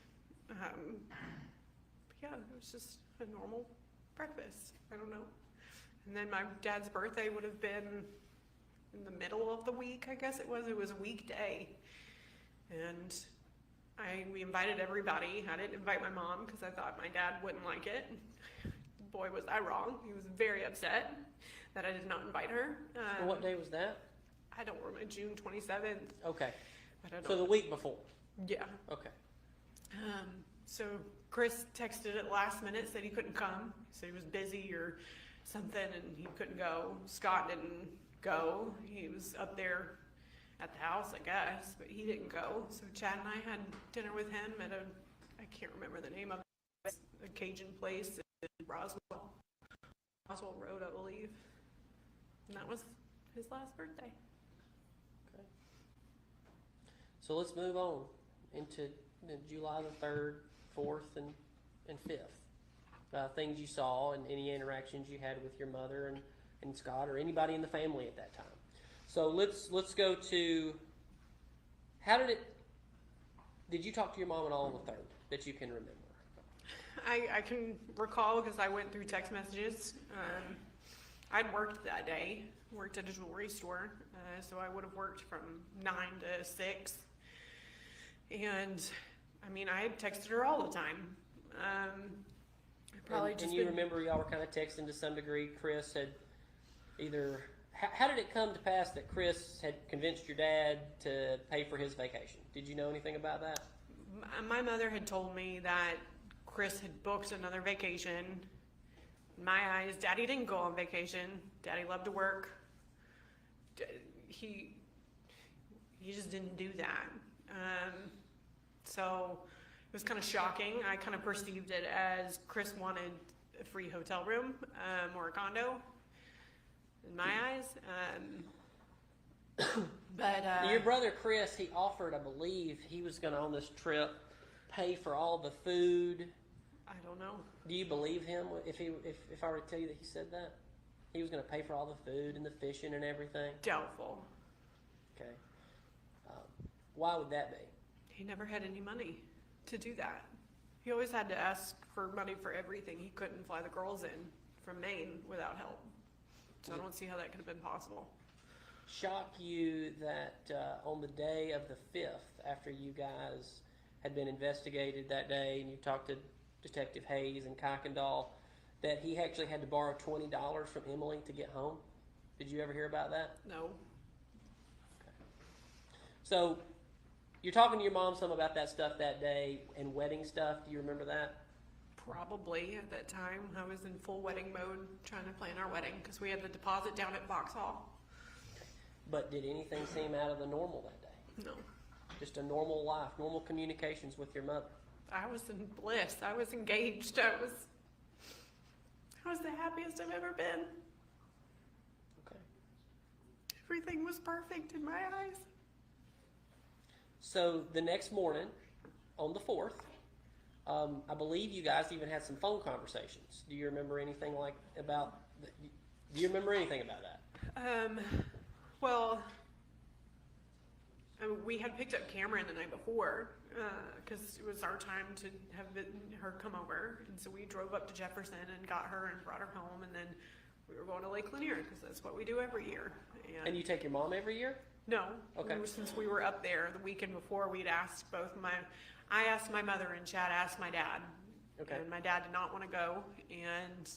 Yeah, it was just a normal breakfast. I don't know. And then my dad's birthday would have been in the middle of the week, I guess it was. It was a weekday. And we invited everybody. I didn't invite my mom because I thought my dad wouldn't like it. Boy, was I wrong. He was very upset that I did not invite her. And what day was that? I don't remember, June 27th. Okay. I don't know. So the week before? Yeah. Okay. So Chris texted at last minute, said he couldn't come. He said he was busy or something and he couldn't go. Scott didn't go. He was up there at the house, I guess, but he didn't go. So Chad and I had dinner with him at I can't remember the name of it, a Cajun place in Roswell Road, I believe. And that was his last birthday. Okay. So let's move on into July the 3rd, 4th, and 5th. Things you saw and any interactions you had with your mother and and Scott, or anybody in the family at that time. So let's go to, how did you talk to your mom at all on the 3rd that you can remember? I can recall because I went through text messages. I'd worked that day, worked at a jewelry store, so I would have worked from 9 to 6. And I mean, I had texted her all the time. And you remember y'all were kind of texting to some degree. Chris had either, how did it come to pass that Chris had convinced your dad to pay for his vacation? Did you know anything about that? My mother had told me that Chris had booked another vacation. In my eyes, Daddy didn't go on vacation. Daddy loved to work. He just didn't do that. So it was kind of shocking. I kind of perceived it as Chris wanted a free hotel room or a condo. In my eyes. But your brother Chris, he offered, I believe, he was going to on this trip pay for all the food. I don't know. Do you believe him if I were to tell you that he said that? He was going to pay for all the food and the fishing and everything? Doubtful. Okay. Why would that be? He never had any money to do that. He always had to ask for money for everything. He couldn't fly the girls in from Maine without help. So I don't see how that could have been possible. Shock you that on the day of the 5th, after you guys had been investigated that day and you talked to Detective Hayes and Kuykendall, that he actually had to borrow $20 from Emily to get home? Did you ever hear about that? No. Okay. So you're talking to your mom some about that stuff that day and wedding stuff. Do you remember that? Probably at that time. I was in full wedding mode trying to plan our wedding because we had the deposit down at Vauxhall. But did anything seem out of the normal that day? No. Just a normal life, normal communications with your mother? I was in bliss. I was engaged. I was the happiest I've ever been. Okay. Everything was perfect in my eyes. So the next morning, on the 4th, I believe you guys even had some phone conversations. Do you remember anything do you remember anything about that? Well, we had picked up Cameron the night before because it was our time to have her come over. And so we drove up to Jefferson and got her and brought her home. And then we were going to Lake Lanier because that's what we do every year. And you take your mom every year? No. Okay. Since we were up there the weekend before, we'd asked I asked my mother and Chad asked my dad. Okay. And my dad did not want to go. And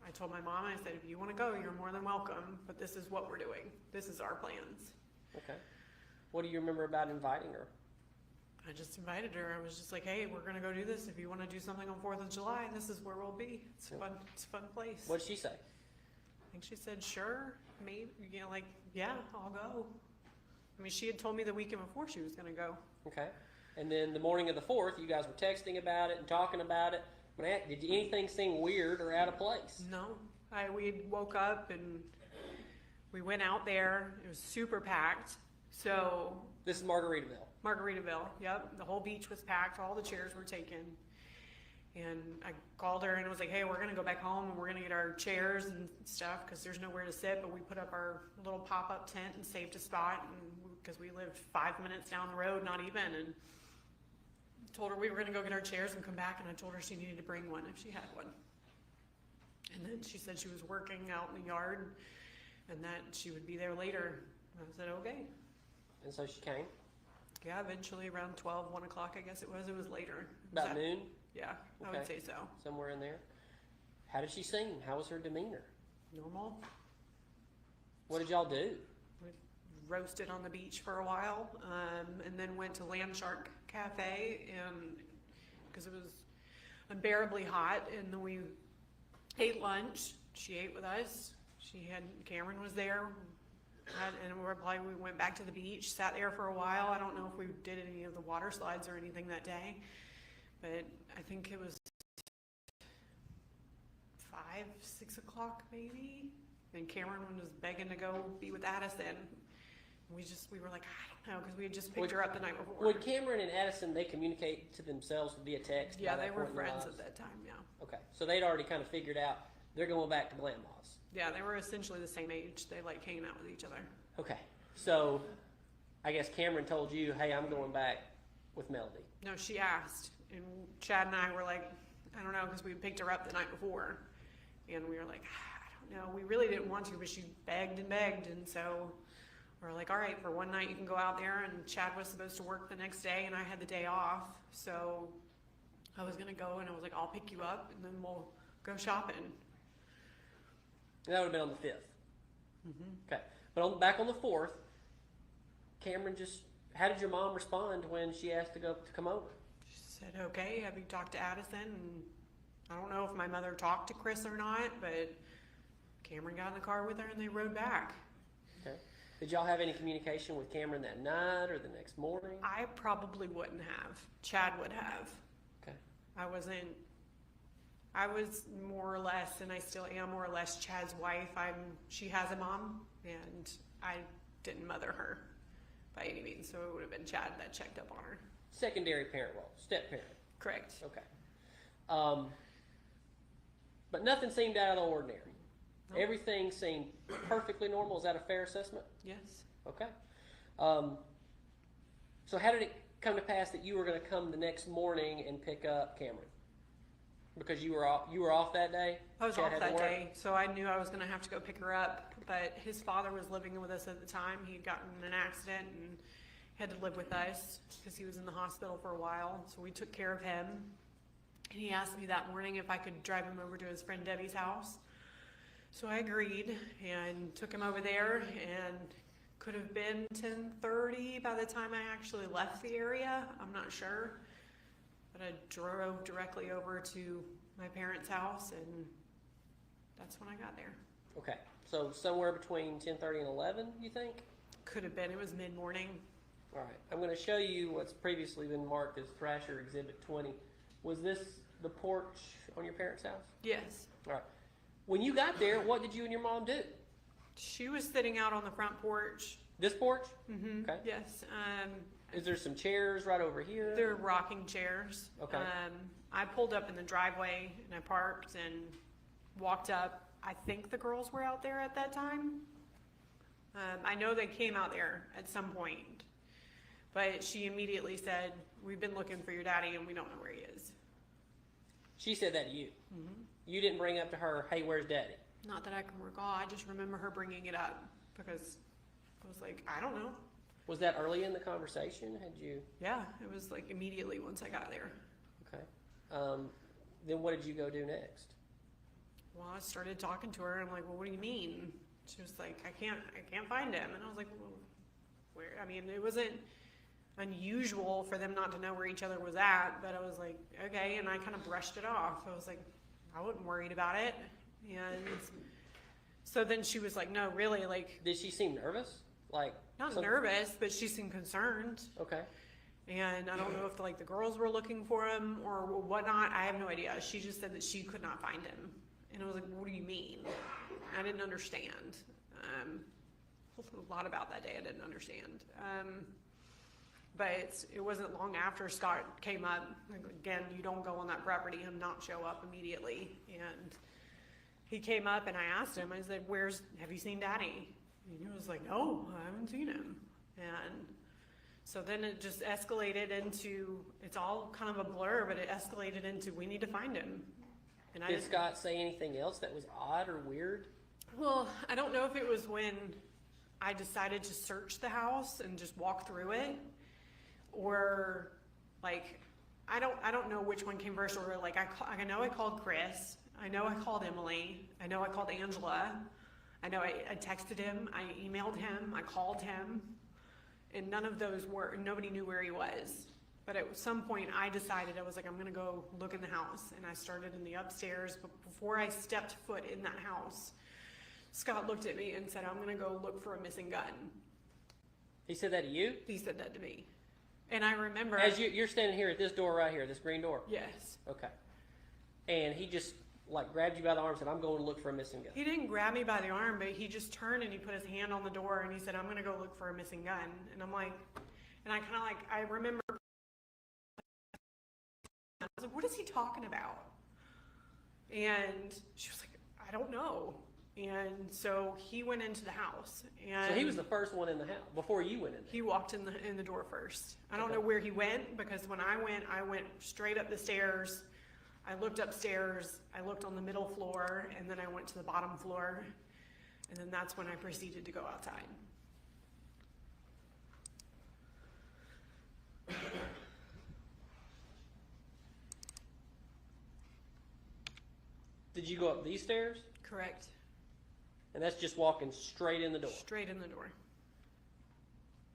I told my mom, I said, if you want to go, you're more than welcome. But this is what we're doing. This is our plans. Okay. What do you remember about inviting her? I just invited her. I was just like, hey, we're going to go do this. If you want to do something on 4th of July, this is where we'll be. It's fun. It's a fun place. What did she say? I think she said, sure, maybe, yeah, I'll go. I mean, she had told me the weekend before she was going to go. Okay. And then the morning of the 4th, you guys were texting about it and talking about it. Did anything seem weird or out of place? No. We woke up and we went out there. It was super packed. So this is Margaritaville. Margaritaville, yep. The whole beach was packed. All the chairs were taken. And I called her and was like, hey, we're going to go back home and we're going to get our chairs and stuff because there's nowhere to sit. But we put up our little pop-up tent and saved a spot because we lived 5 minutes down the road, not even. And told her we were going to go get our chairs and come back. And I told her she needed to bring one if she had one. And then she said she was working out in the yard and that she would be there later. I said, okay. And so she came? Yeah, eventually around 12, 1 o'clock, I guess it was. It was later. About noon? Yeah, I would say so. Somewhere in there. How did she seem? How was her demeanor? Normal. What did y'all do? We roasted on the beach for a while, and then went to Land Shark Cafe, and because it was unbearably hot, and then we ate lunch. She ate with us. Cameron was there. And we went back to the beach, sat there for a while. I don't know if we did any of the water slides or anything that day, but I think it was 5, 6 o'clock maybe. And Cameron was begging to go be with Addison. We were like, I don't know, because we had just picked her up the night before. Would Cameron and Addison, they communicate to themselves via text? Yeah, they were friends at that time, yeah. Okay, so they'd already kind of figured out they're going back to Grandma's. Yeah, they were essentially the same age. They like hanging out with each other. Okay, so I guess Cameron told you, hey, I'm going back with Melody. No, she asked, and Chad and I were like, I don't know, because we picked her up the night before, and we were like, I don't know, we really didn't want to, but she begged, and so we're like, all right, for one night you can go out there, and Chad was supposed to work the next day, and I had the day off, so I was gonna go, and I was like, I'll pick you up, and then we'll go shopping. And that would have been on the 5th. Okay, but back on the 4th, Cameron how did your mom respond when she asked to come over? She said, okay, have you talked to Addison? And I don't know if my mother talked to Chris or not, but Cameron got in the car with her and they rode back. Okay. Did y'all have any communication with Cameron that night or the next morning? I probably wouldn't have. Chad would have. Okay. I was more or less, and I still am more or less, Chad's wife. She has a mom, and I didn't mother her by any means, so it would have been Chad that checked up on her. Secondary parent role, step parent. Correct. Okay. But nothing seemed out of the ordinary. Nope. Everything seemed perfectly normal. Is that a fair assessment? Yes. Okay. So how did it come to pass that you were going to come the next morning and pick up Cameron? Because you were off that day? I was Chad off had to that work? day, so I knew I was going to have to go pick her up. But his father was living with us at the time. He'd gotten in an accident and had to live with us because he was in the hospital for a while. So we took care of him. And he asked me that morning if I could drive him over to his friend Debbie's house. So I agreed and took him over there, and could have been 10:30 by the time I actually left the area. I'm not sure. But I drove directly over to my parents' house, and that's when I got there. Okay. So somewhere between 10:30 and 11, you think? Could have been. It was mid-morning. All right. I'm going to show you what's previously been marked as Thrasher Exhibit 20. Was this the porch on your parents' house? Yes. All right. When you got there, what did you and your mom do? She was sitting out on the front porch. This porch? Mm-hmm. Okay. Yes. Is there some chairs right over here? They're rocking chairs. Okay. I pulled up in the driveway, and I parked and walked up. I think the girls were out there at that time. I know they came out there at some point, but she immediately said, we've been looking for your daddy and we don't know where he is. She said that to you? Mm-hmm. You didn't bring up to her, hey, where's daddy? Not that I can recall. I just remember her bringing it up because I was like, I don't know. Was that early in the conversation? Had you? Yeah, it was like immediately once I got there. Okay. Then what did you go do next? Well, I started talking to her. I'm like, well, what do you mean? She was like, I can't find him. And I was like, well, where? I mean, it wasn't unusual for them not to know where each other was at, but I was like, okay. And I kind of brushed it off. I was like, I wasn't worried about it. And so then she was like, no, really, like. Did she seem nervous? Like not nervous, but she seemed concerned. Okay. And I don't know if the girls were looking for him or whatnot. I have no idea. She just said that she could not find him. And I was like, what do you mean? I didn't understand. A lot about that day I didn't understand. But it wasn't long after Scott came up. Again, you don't go on that property and not show up immediately. And he came up and I asked him, I said, have you seen Daddy? And he was like, no, I haven't seen him. And so then it just escalated into, it's all kind of a blur, but it escalated into, we need to find him. And Did Scott say anything else that was odd or weird? Well, I don't know if it was when I decided to search the house and just walk through it, or like, I don't know which one came first, or like, I know I called Chris, I know I called Emily, I know I called Angela, I know I texted him, I emailed him, I called him, and none of those nobody knew where he was. But at some point I decided, I was like, I'm gonna go look in the house. And I started in the upstairs, but before I stepped foot in that house, Scott looked at me and said, I'm gonna go look for a missing gun. He said that to you? He said that to me. And I remember. As you're standing here at this door right here, this green door? Yes. Okay. And he just like grabbed you by the arm and said, I'm going to look for a missing gun. He didn't grab me by the arm, but he just turned and he put his hand on the door and he said, I'm gonna go look for a missing gun. And I'm like, and I kind of like, I remember, I was like, what is he talking about? And she was like, I don't know. And so he went into the house, and So he was the first one in the house before you went in there. he walked in the door first. I don't Okay. know where he went, because when I went straight up the stairs. I looked upstairs, I looked on the middle floor, and then I went to the bottom floor, and then that's when I proceeded to go outside. Did you go up these stairs? Correct. And that's just walking straight in the door. Straight in the door.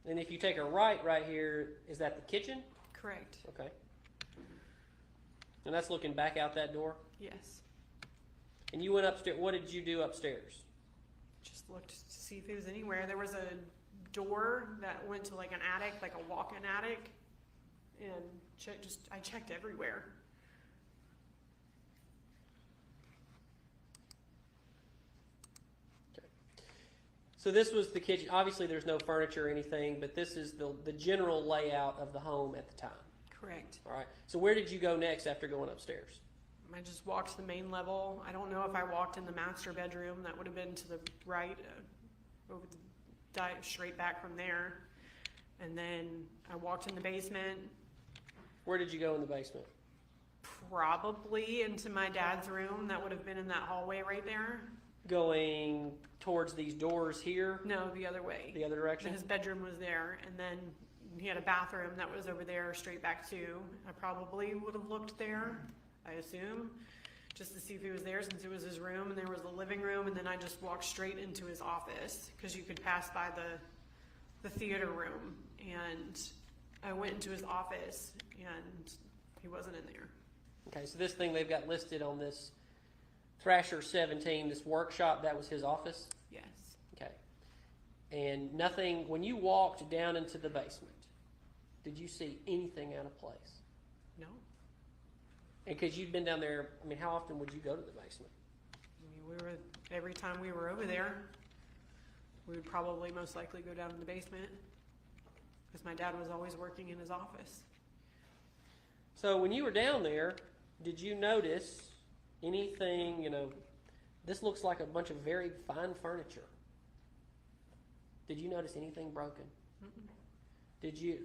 And if you take a right here, is that the kitchen? Correct. Okay. And that's looking back out that door? Yes. And you went upstairs. What did you do upstairs? Just looked to see if he was anywhere. There was a door that went to like an attic, like a walk-in attic, and I checked everywhere. So this was the kitchen. Obviously, there's no furniture or anything, but this is the general layout of the home at the time. Correct. All right. So where did you go next after going upstairs? I just walked to the main level. I don't know if I walked in the master bedroom. That would have been to the right, straight back from there. And then I walked in the basement, Where did you go in the basement? probably into my dad's room. That would have been in that hallway right there. Going towards these doors here, No, the other way. the other direction? His bedroom was there, and then he had a bathroom that was over there, straight back too. I probably would have looked there, I assume, just to see if he was there, since it was his room, and there was the living room, and then I just walked straight into his office, because you could pass by the theater room, and I went into his office, and he wasn't in there. Okay, so this thing they've got listed on this Thrasher 17, this workshop, that was his office? Yes. Okay. And nothing, when you walked down into the basement, did you see anything out of place? No. And because you'd been down there, I mean, how often would you go to the basement? I mean, every time we were over there, we would probably most likely go down in the basement, because my dad was always working in his office. So when you were down there, did you notice anything, this looks like a bunch of very fine furniture. Did you notice anything broken? Mm-mm. Did you,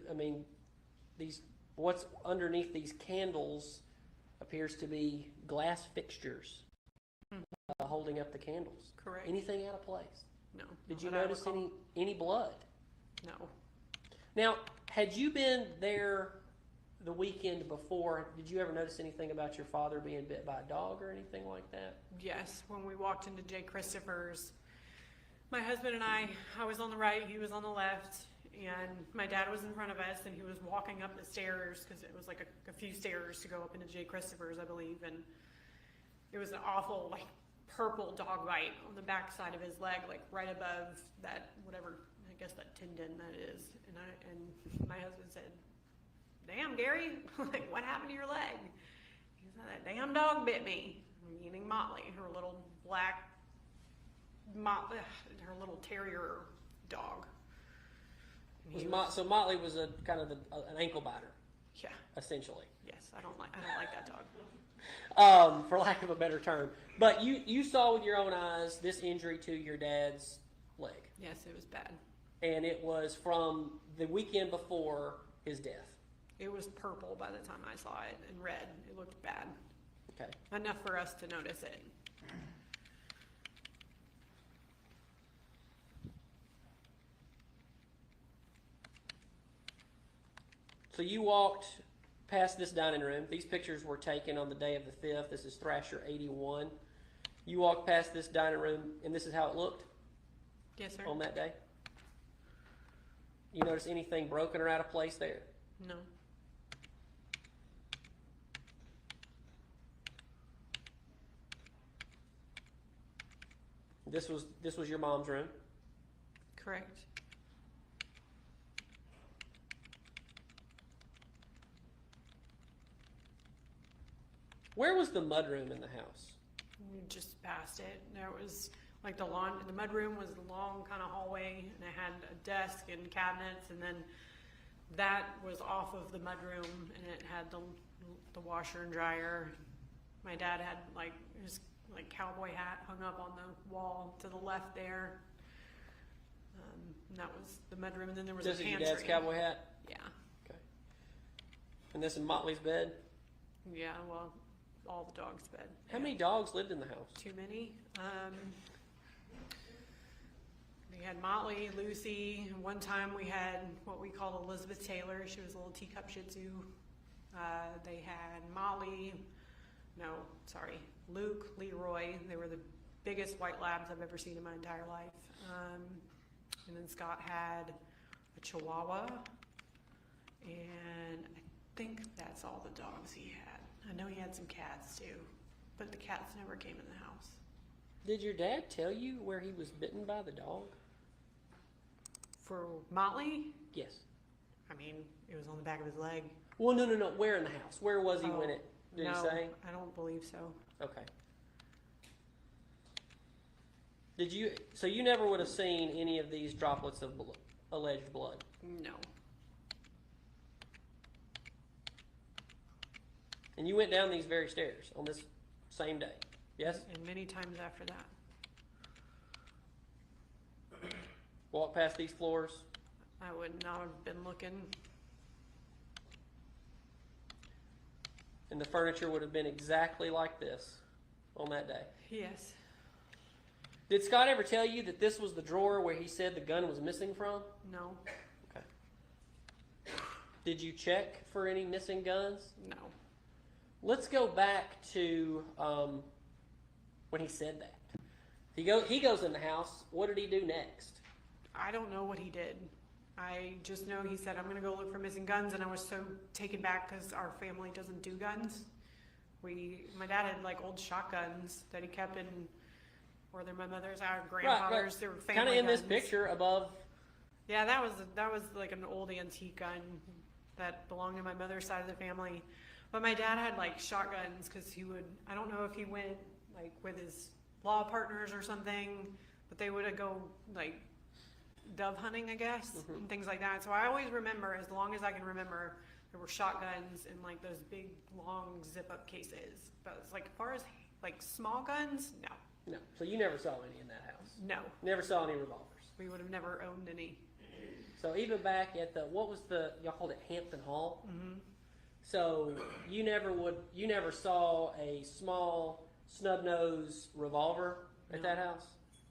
what's underneath these candles appears to be glass fixtures holding up the candles. Correct. Anything out of place? No. Did not you that I notice recall. any blood? No. Now, had you been there the weekend before, did you ever notice anything about your father being bit by a dog or anything like that? Yes, when we walked into Jay Christopher's, my husband and I was on the right, he was on the left, and my dad was in front of us, and he was walking up the stairs, because it was like a few stairs to go up into Jay Christopher's, I believe, and it was an awful, like, purple dog bite on the back side of his leg, like right above that, whatever, I guess that tendon that is, and my husband said, "Damn, Gary, like, what happened to your leg?" He said, "That damn dog bit me," meaning Motley, her little black, her little terrier dog. And he was- So Motley was an ankle biter, yeah, essentially. yes, I don't like that dog. For lack of a better term. But you saw with your own eyes this injury to your dad's leg. Yes, it was bad. And it was from the weekend before his death. It was purple by the time I saw it, and red. It looked bad. Okay. Enough for us to notice it. So you walked past this dining room. These pictures were taken on the day of the 5th. This is Thrasher 81. You walked past this dining room, and this is how it looked Yes, sir. on that day? You notice anything broken or out of place there? No. This was your mom's room. Correct. Where was the mudroom in the house? We just passed it. There was like the mudroom was a long kind of hallway, and it had a desk and cabinets, and then that was off of the mudroom, and it had the washer and dryer. My dad had like his like cowboy hat hung up on the wall to the left there. And that was the bedroom, and then there was This a is your pantry. dad's cowboy hat? Yeah, Okay. And this is Motley's bed? yeah. Well, all the dogs' bed. How many dogs lived in the house? Too many. We had Motley, Lucy. One time we had what we called Elizabeth Taylor. She was a little teacup Shih Tzu. They had Luke, Leroy. They were the biggest white labs I've ever seen in my entire life. And then Scott had a Chihuahua, and I think that's all the dogs he had. I know he had some cats too, but the cats never came in the house. Did your dad tell you where he was bitten by the dog? For Motley, Yes. I mean, it was on the back of his leg. Well, no. Where in the house? Where was he when it? Did no, he say? I don't believe so. Okay. Did you? So you never would have seen any of these droplets of alleged blood? No. And you went down these very stairs on this same day? Yes. And many times after that. Walk past these floors. I would not have been looking. And the furniture would have been exactly like this on that day. Yes. Did Scott ever tell you that this was the drawer where he said the gun was missing from? No. Okay. Did you check for any missing guns? No. Let's go back to when he said that. He goes in the house. What did he do next? I don't know what he did. I just know he said, I'm going to go look for missing guns, and I was so taken back because our family doesn't do guns. My dad had like old shotguns that he kept in, or they're my mother's, our grandfather's, they were family Kind of in this guns. picture above. Yeah, that was like an old antique gun that belonged to my mother's side of the family. But my dad had like shotguns because he would, I don't know if he went like with his law partners or something, but they would go like dove hunting, I guess, and things like that. So I always remember, as long as I can remember, there were shotguns in like those big long zip up cases. But it's like, as far as like small guns, no. No. So you never saw any in that house? No. Never saw any revolvers? We would have never owned any. So even back at y'all called it Hampton Hall? Mm-hmm. So you never saw a small snub-nose revolver at that house?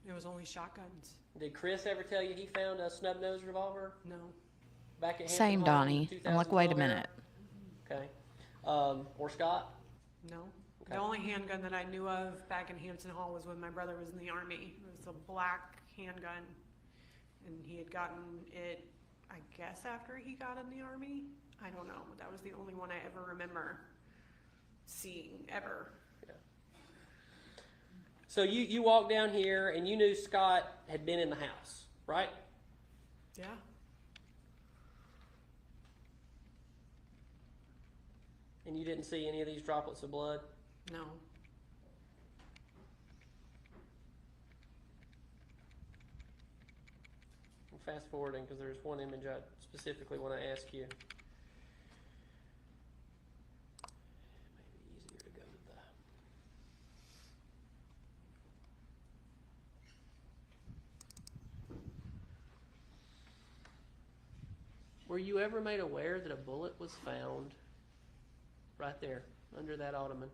It was only shotguns. Did Chris ever tell you he found a snub-nose revolver No. back at Hampton Same, Hall Donnie. in the I'm like, wait a 2012 era? minute. Okay. Or Scott? No. Okay. The only handgun that I knew of back in Hampton Hall was when my brother was in the Army. It was a black handgun, and he had gotten it, I guess, after he got in the Army. I don't know. That was the only one I ever remember seeing, ever. Yeah. So you walked down here and you knew Scott had been in the house, right? Yeah. And you didn't see any of these droplets of blood? No. I'm fast forwarding because there's one image I specifically want to ask you. Maybe easier to go to the. Were you ever made aware that a bullet was found right there under that ottoman?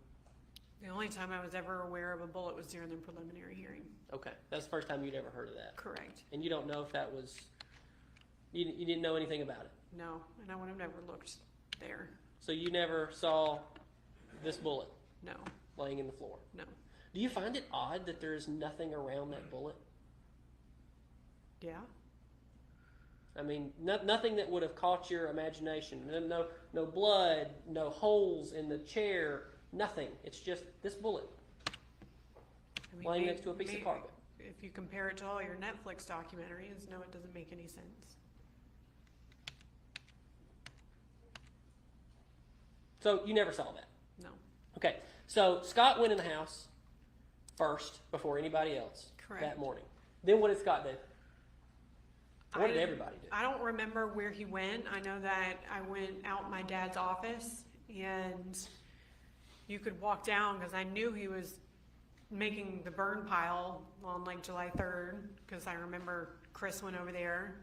The only time I was ever aware of a bullet was during the preliminary hearing. Okay, that's the first time you'd ever heard of that. Correct. And you don't know if that was, you didn't know anything about it. No, and I would have never looked there. So you never saw this bullet No. laying in the floor. No. Do you find it odd that there's nothing around that bullet? Yeah. I mean, nothing that would have caught your imagination. No blood, no holes in the chair, nothing. It's just this bullet I mean, laying next to a piece of carpet. If you compare it to all your Netflix documentaries, no, it doesn't make any sense. So you never saw that? No. Okay, so Scott went in the house first before anybody else Correct. that morning. Then what did Scott do? What did everybody do? I don't remember where he went. I know that I went out my dad's office, and you could walk down because I knew he was making the burn pile on like July 3rd, because I remember Chris went over there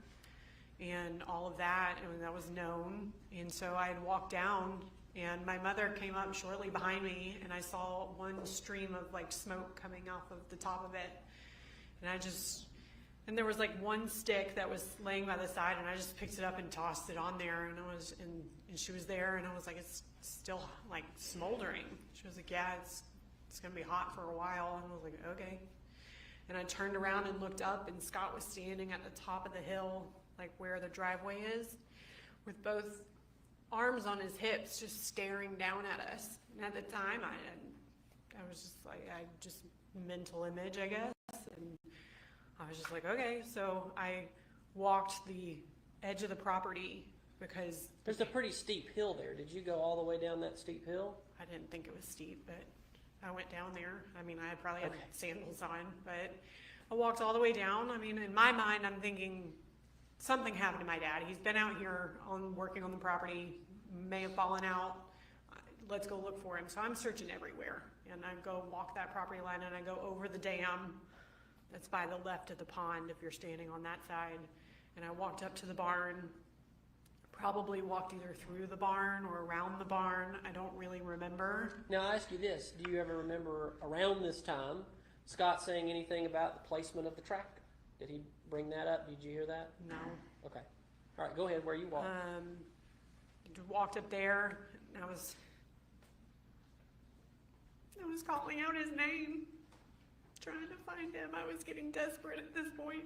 and all of that, and that was known. And so I had walked down, and my mother came up shortly behind me, and I saw one stream of like smoke coming off of the top of it. And there was like one stick that was laying by the side, and I just picked it up and tossed it on there, and she was there, and I was like, it's still like smoldering. She was like, yeah, it's gonna be hot for a while. And I was like, okay. And I turned around and looked up, and Scott was standing at the top of the hill, like where the driveway is, with both arms on his hips, just staring down at us. And at the time, I was just like, mental image, I guess. And I was just like, okay. So I walked the edge of the property because There's a pretty steep hill there. Did you go all the way down that steep hill? I didn't think it was steep, but I went down there. I mean, I probably had sandals on, but I walked all the way down. I mean, in my mind, I'm thinking something happened to my dad. He's been out here working on the property, may have fallen out. Let's go look for him. So I'm searching everywhere, and I go walk that property line, and I go over the dam that's by the left of the pond if you're standing on that side. And I walked up to the barn, probably walked either through the barn or around the barn. I don't really remember. Now I ask you this, do you ever remember around this time Scott saying anything about the placement of the tractor? Did he bring that up? Did you hear that? No. Okay. All right, go ahead, where you walked. Walked up there, and I was calling out his name, trying to find him. I was getting desperate at this point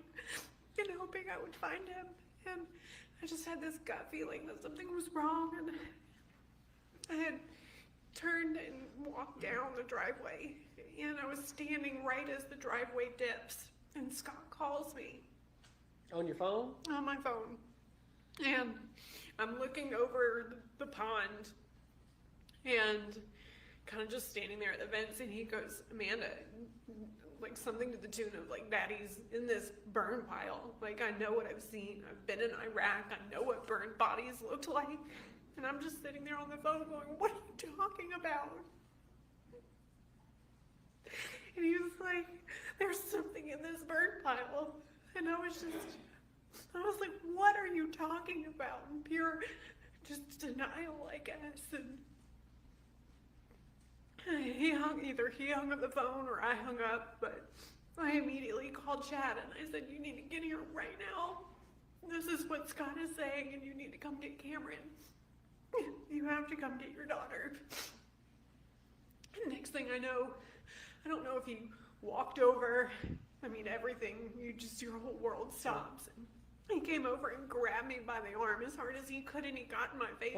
and hoping I would find him. And I just had this gut feeling that something was wrong, and I had turned and walked down the driveway, and I was standing right as the driveway dips, and Scott calls me. On your phone? On my phone. And I'm looking over the pond and kind of just standing there at the vents, and he goes, Amanda, like something to the tune of like, Daddy's in this burn pile. Like, I know what I've seen. I've been in Iraq. I know what burned bodies looked like. And I'm just sitting there on the phone going, what are you talking about? And he was like, there's something in this burn pile. And I was like, what are you talking about? And pure just denial, I guess. And either he hung up the phone or I hung up, but I immediately called Chad and I said, you need to get here right now. This is what Scott is saying, and you need to come get Cameron. You have to come get your daughter. And next thing I know, I don't know if he walked over. I mean, everything, your whole world stops. And he came over and grabbed me by the arm as hard as he could, and he got in my face.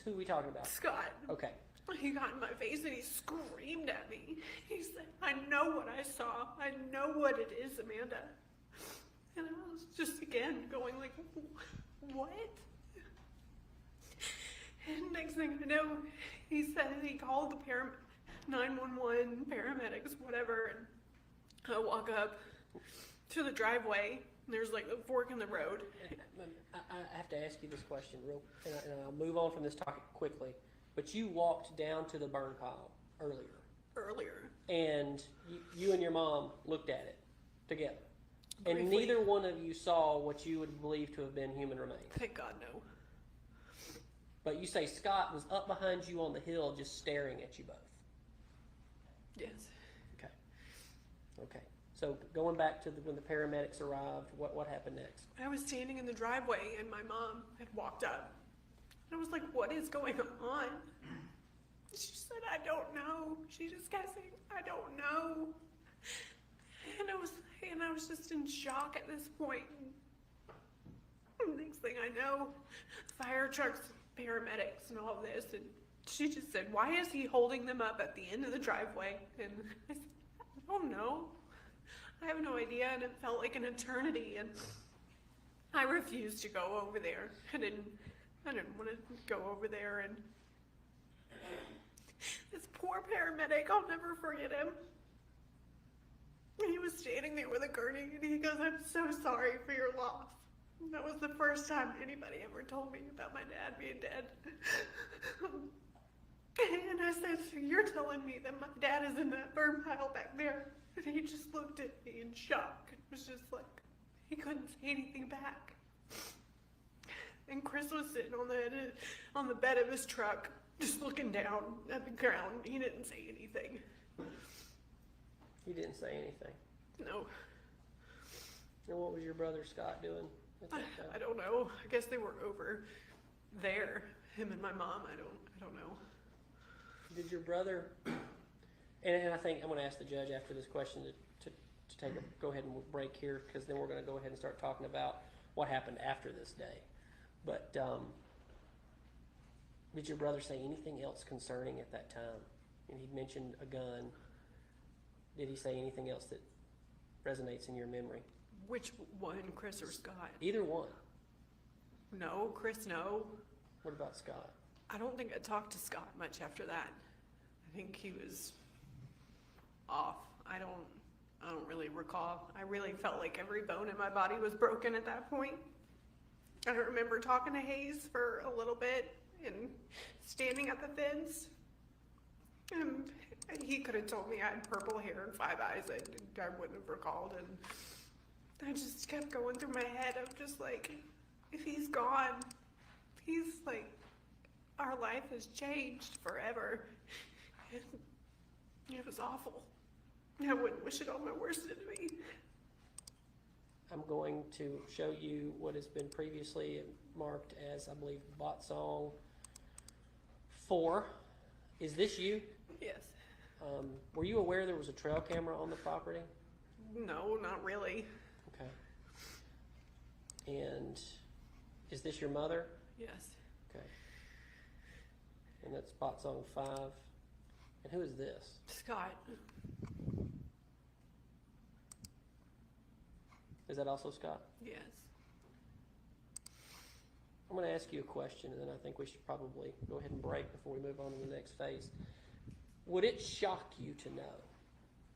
Who are we talking about? Scott. Okay. He got in my face and he screamed at me. He said, I know what I saw. I know what it is, Amanda. And I was just, again, going like, what? And next thing I know, he said he called the 911, paramedics, whatever, and I walk up to the driveway, and there's like a fork in the road. I have to ask you this question and I'll move on from this topic quickly. But you walked down to the burn pile earlier. And you and your mom looked at it together. Briefly. And neither one of you saw what you would believe to have been human remains. Thank God, no. But you say Scott was up behind you on the hill just staring at you both. Yes. Okay. So going back to when the paramedics arrived, what happened next? I was standing in the driveway and my mom had walked up. And I was like, what is going on? She said, I don't know. She's just guessing. I don't know. And I was just in shock at this point. And next thing I know, fire trucks, paramedics, and all this. And she just said, why is he holding them up at the end of the driveway? And I said, I don't know. I have no idea. And it felt like an eternity. And I refused to go over there. I didn't want to go over there. And this poor paramedic, I'll never forget him. He was standing there with a gurney, and he goes, I'm so sorry for your loss. And that was the first time anybody ever told me about my dad being dead. And I said, so you're telling me that my dad is in that burn pile back there? And he just looked at me in shock. It was just like, he couldn't say anything back. And Chris was sitting on the bed of his truck, just looking down at the ground. He didn't say anything. He didn't say anything. No. And what was your brother Scott doing at that time? I don't know. I guess they were over there. Him and my mom. I don't know. Did your brother? And I think I'm going to ask the judge after this question to go ahead and break here, because then we're going to go ahead and start talking about what happened after this day. But did your brother say anything else concerning at that time? And he mentioned a gun. Did he say anything else that resonates in your memory? Which one, Chris or Scott? Either one. No, Chris, no. What about Scott? I don't think I talked to Scott much after that. I think he was off. I don't really recall. I really felt like every bone in my body was broken at that point. I remember talking to Hayes for a little bit and standing at the fence. And he could have told me I had purple hair and 5 eyes. I wouldn't have recalled. And I just kept going through my head of just like, if he's gone, he's like, our life has changed forever. And it was awful. I wouldn't wish it on my worst enemy. I'm going to show you what has been previously marked as, I believe, bot song 4. Is this you? Yes. Were you aware there was a trail camera on the property? No, not really. Okay. And is this your mother? Yes. Okay. And that's bot song 5. And who is this? Scott. Is that also Scott? Yes. I'm going to ask you a question, and then I think we should probably go ahead and break before we move on to the next phase. Would it shock you to know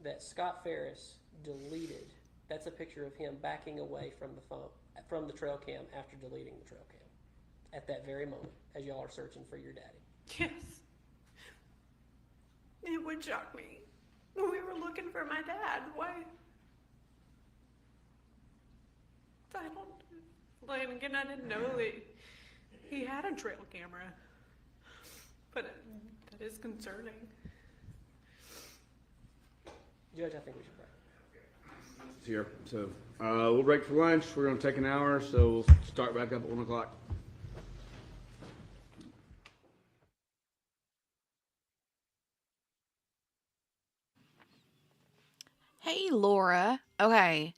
that Scott Farris deleted, that's a picture of him backing away from the phone, from the trail cam after deleting the trail cam at that very moment as y'all are searching for your daddy? Yes. It would shock me. We were looking for my dad. Why? I don't, like, again, I didn't know that he had a trail camera, but that is concerning. Judge, I think we should break. It's here. So we'll break for lunch. We're going to take an hour, so we'll start back up at 1 o'clock. Hey, Laura. Okay.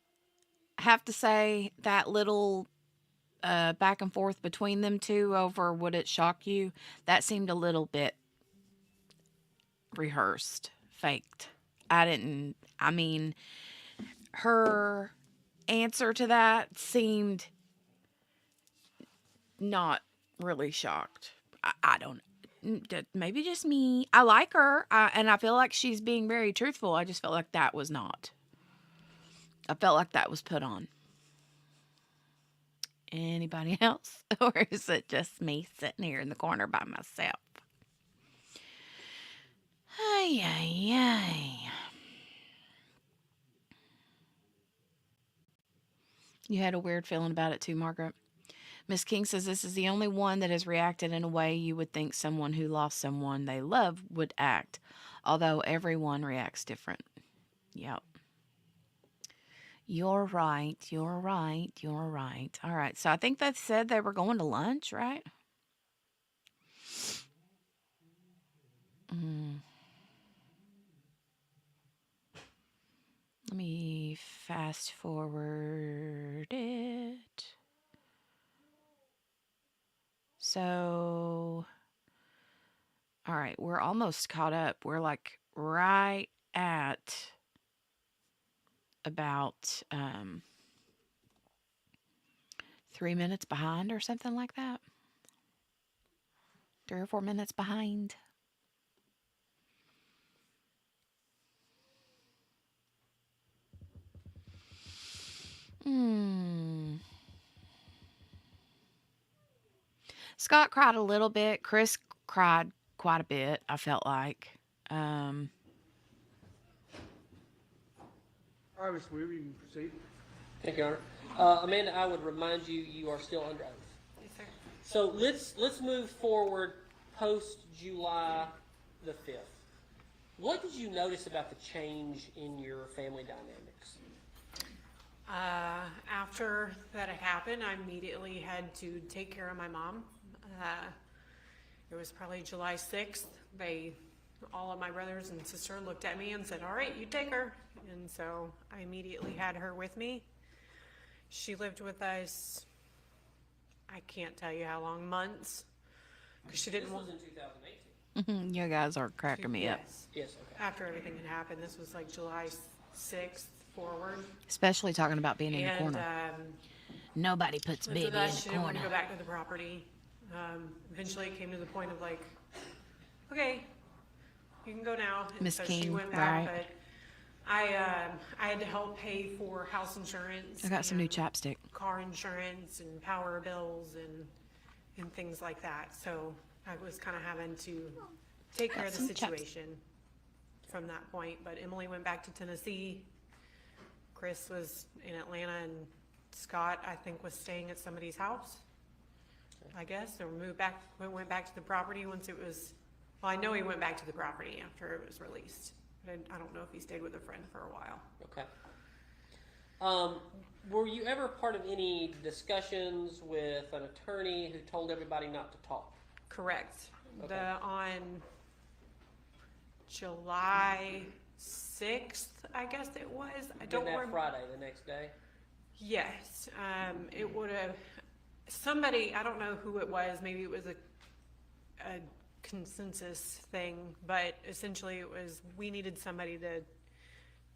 I have to say that little back and forth between them two over would it shock you, that seemed a little bit rehearsed, faked. I mean, her answer to that seemed not really shocked. I don't, maybe just me. I like her, and I feel like she's being very truthful. I just felt like that was not. I felt like that was put on. Anybody else? Or is it just me sitting here in the corner by myself? Ay, ay, ay. You had a weird feeling about it too, Margaret. Miss King says this is the only one that has reacted in a way you would think someone who lost someone they love would act, although everyone reacts different. Yep. You're right. You're right. You're right. All right. So I think they said they were going to lunch, right? Let me fast forward it. So, all right, we're almost caught up. We're like right at about 3 minutes behind or something like that. 3 or 4 minutes behind. Scott cried a little bit. Chris cried quite a bit, I felt like. All right, Mr. Weaver, you can proceed. Thank you, Your Honor. Amanda, I would remind you, you are still under oath. Yes, sir. So let's move forward post July the 5th. What did you notice about the change in your family dynamics? After that had happened, I immediately had to take care of my mom. It was probably July 6th. All of my brothers and sister looked at me and said, all right, you take her. And so I immediately had her with me. She lived with us, I can't tell you how long, months. Because she didn't This want. was in 2018. You guys are cracking me up. Yes. Yes, okay. After everything had happened, this was like July 6th forward. Especially talking about being in the And corner. Nobody puts lived baby with in us. the She didn't want to corner. go back to the property. Eventually it came to the point of like, okay, you can go now. And Miss so she King, went back, right. but I had to help pay for house insurance. I got some new and chapstick. car insurance and power bills and things like that. So I was kind of having to take care of the some chapstick. situation from that point. But Emily went back to Tennessee. Chris was in Atlanta, and Scott, I think, was staying at somebody's house, I guess, or went back to the property once it was, well, I know he went back to the property after it was released. But I don't know if he stayed with a friend for a while. Okay. Were you ever part of any discussions with an attorney who told everybody not to talk? Correct. Okay. On July 6th, I guess it was. I don't Didn't that remember. Friday, the next day? Yes, it would have, somebody, I don't know who it was, maybe it was a consensus thing, but essentially it was, we needed somebody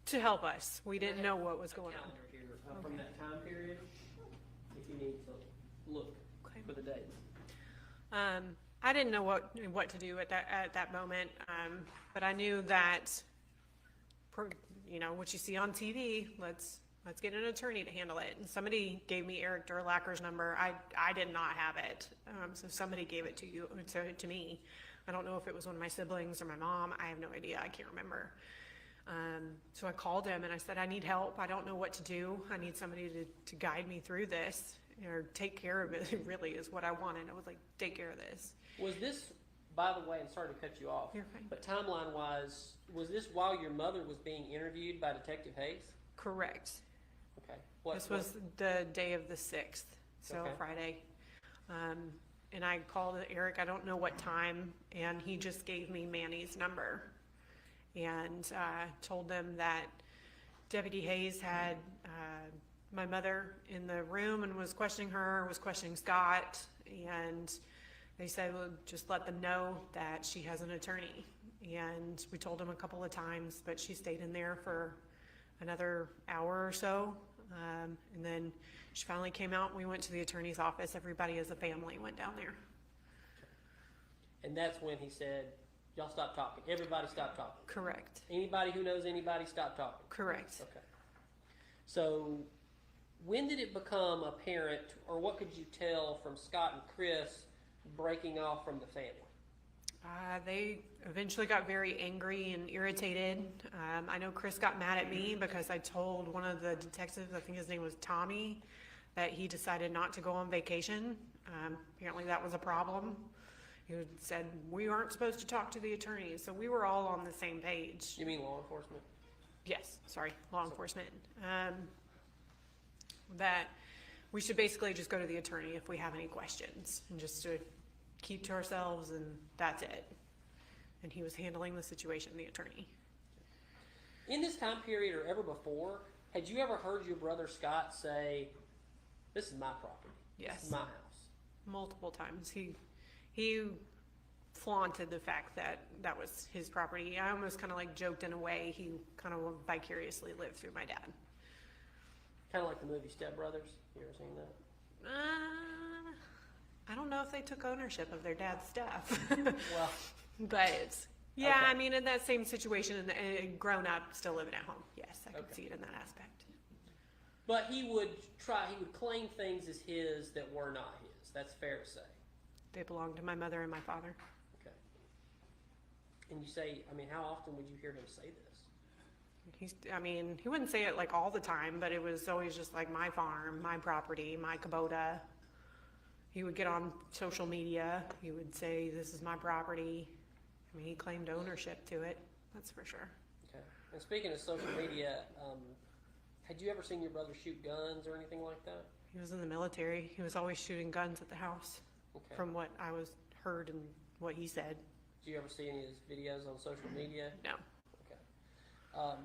to help us. We didn't know what was going on. Calendar here, from that time period, if you need to look for the dates. I didn't know what to do at that moment, but I knew that, what you see on TV, let's get an attorney to handle it. And somebody gave me Eric Durlacker's number. I did not have it, so somebody gave it to me. I don't know if it was one of my siblings or my mom. I have no idea. I can't remember. So I called him and I said, I need help. I don't know what to do. I need somebody to guide me through this, or take care of it, really is what I wanted. I was like, take care of this. Was this, by the way, and sorry to cut you off, You're fine. but timeline-wise, was this while your mother was being interviewed by Detective Hayes? Correct. Okay. This was the day of the 6th, so Okay. Friday. And I called Eric, I don't know what time, and he just gave me Manny's number. And told them that Deputy Hayes had my mother in the room and was questioning Scott, and they said, well, just let them know that she has an attorney. And we told them a couple of times, but she stayed in there for another hour or so. And then she finally came out and we went to the attorney's office. Everybody as a family went down there. And that's when he said, y'all stop talking. Everybody stop talking. Correct. Anybody who knows anybody, stop talking. Correct. Okay. So when did it become apparent, or what could you tell from Scott and Chris breaking off from the family? They eventually got very angry and irritated. I know Chris got mad at me because I told one of the detectives, I think his name was Tommy, that he decided not to go on vacation. Apparently that was a problem. He said, we aren't supposed to talk to the attorneys. So we were all on the same page. You mean law enforcement? Yes, sorry, law enforcement. That we should basically just go to the attorney if we have any questions, and just to keep to ourselves, and that's it. And he was handling the situation, the attorney. In this time period or ever before, had you ever heard your brother Scott say, this is my property? Yes. This is my house? Multiple times. He flaunted the fact that that was his property. I almost kind of like joked in a way he kind of vicariously lived through my dad. Kind of like the movie Step Brothers. You ever seen that? I don't know if they took ownership of their dad's stuff. Well, But yeah, Okay. I mean, in that same situation, and grown up, still living at home. Yes, I could Okay. see it in that aspect. but he would claim things as his that were not his. That's fair to say. They belonged to my mother and my father. Okay. And you say, I mean, how often would you hear him say this? He wouldn't say it like all the time, but it was always just like my farm, my property, my Kubota. He would get on social media. He would say, this is my property. I mean, he claimed ownership to it. That's for sure. Okay. And speaking of social media, had you ever seen your brother shoot guns or anything like that? He was in the military. He was always shooting guns at the house, Okay. from what I was heard and what he said. Did you ever see any of his videos on social media? No. Okay.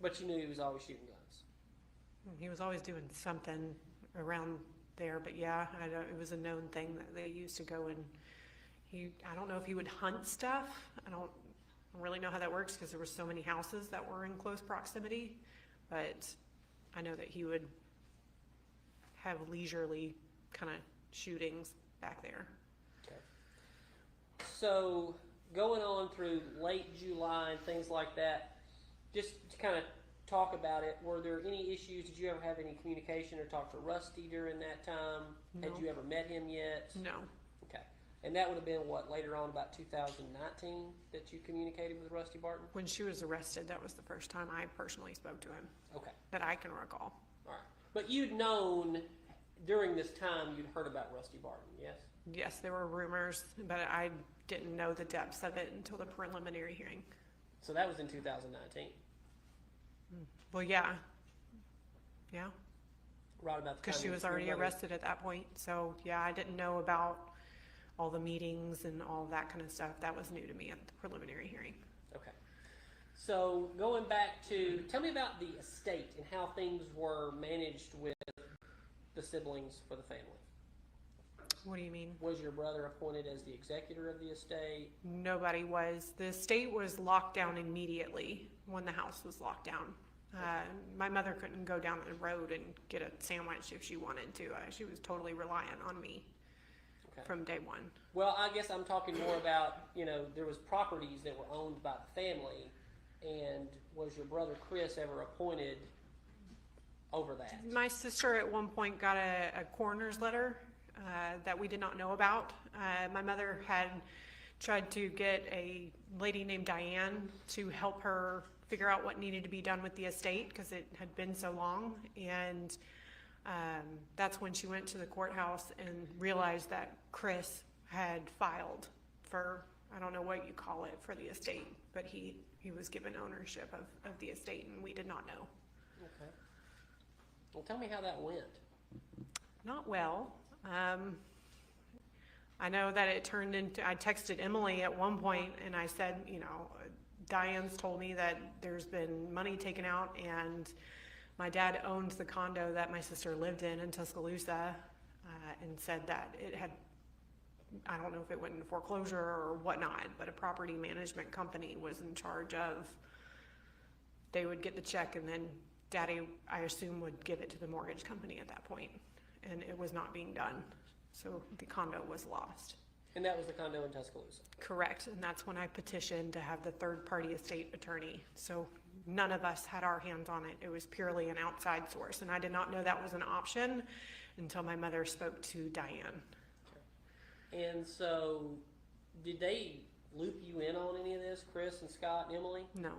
But you knew he was always shooting guns. He was always doing something around there, but yeah, it was a known thing that they used to go and I don't know if he would hunt stuff. I don't really know how that works because there were so many houses that were in close proximity, but I know that he would have leisurely kind of shootings back there. Okay. So going on through late July and things like that, just to kind of talk about it, were there any issues? Did you ever have any communication or talk to Rusty during that time? No. Had you ever met him yet? No. Okay. And that would have been what, later on about 2019 that you communicated with Rusty Barton? When she was arrested, that was the first time I personally spoke to him Okay. that I can recall. All right. But you'd known during this time, you'd heard about Rusty Barton, yes? Yes, there were rumors, but I didn't know the depths of it until the preliminary hearing. So that was in 2019, Well, yeah. Yeah, right about the time because she your was already mother- arrested at that point. So, yeah, I didn't know about all the meetings and all that kind of stuff. That was new to me at the preliminary hearing. Okay. So going back to, tell me about the estate and how things were managed with the siblings for the family. What do you mean? Was your brother appointed as the executor of the estate? Nobody was. The estate was locked down immediately when the house was locked down. My mother couldn't go down the road and get a sandwich if she wanted to. She was totally reliant on me Okay. from day one. Well, I guess I'm talking more about, there was properties that were owned by the family, and was your brother Chris ever appointed over that? My sister at one point got a coroner's letter that we did not know about. My mother had tried to get a lady named Diane to help her figure out what needed to be done with the estate because it had been so long. And that's when she went to the courthouse and realized that Chris had filed for, I don't know what you call it, for the estate, but he was given ownership of the estate and we did not know. Okay. Well, tell me how that went. Not well. I know that it turned into, I texted Emily at one point and I said, Diane's told me that there's been money taken out and my dad owned the condo that my sister lived in Tuscaloosa, and said that it had, I don't know if it went into foreclosure or whatnot, but a property management company was in charge of, they would get the check and then Daddy, I assume, would give it to the mortgage company at that point, and it was not being done. So the condo was lost. And that was the condo in Tuscaloosa? Correct, and that's when I petitioned to have the third-party estate attorney. So none of us had our hands on it. It was purely an outside source, and I did not know that was an option until my mother spoke to Diane. Okay. And so, did they loop you in on any of this, Chris and Scott and Emily? No,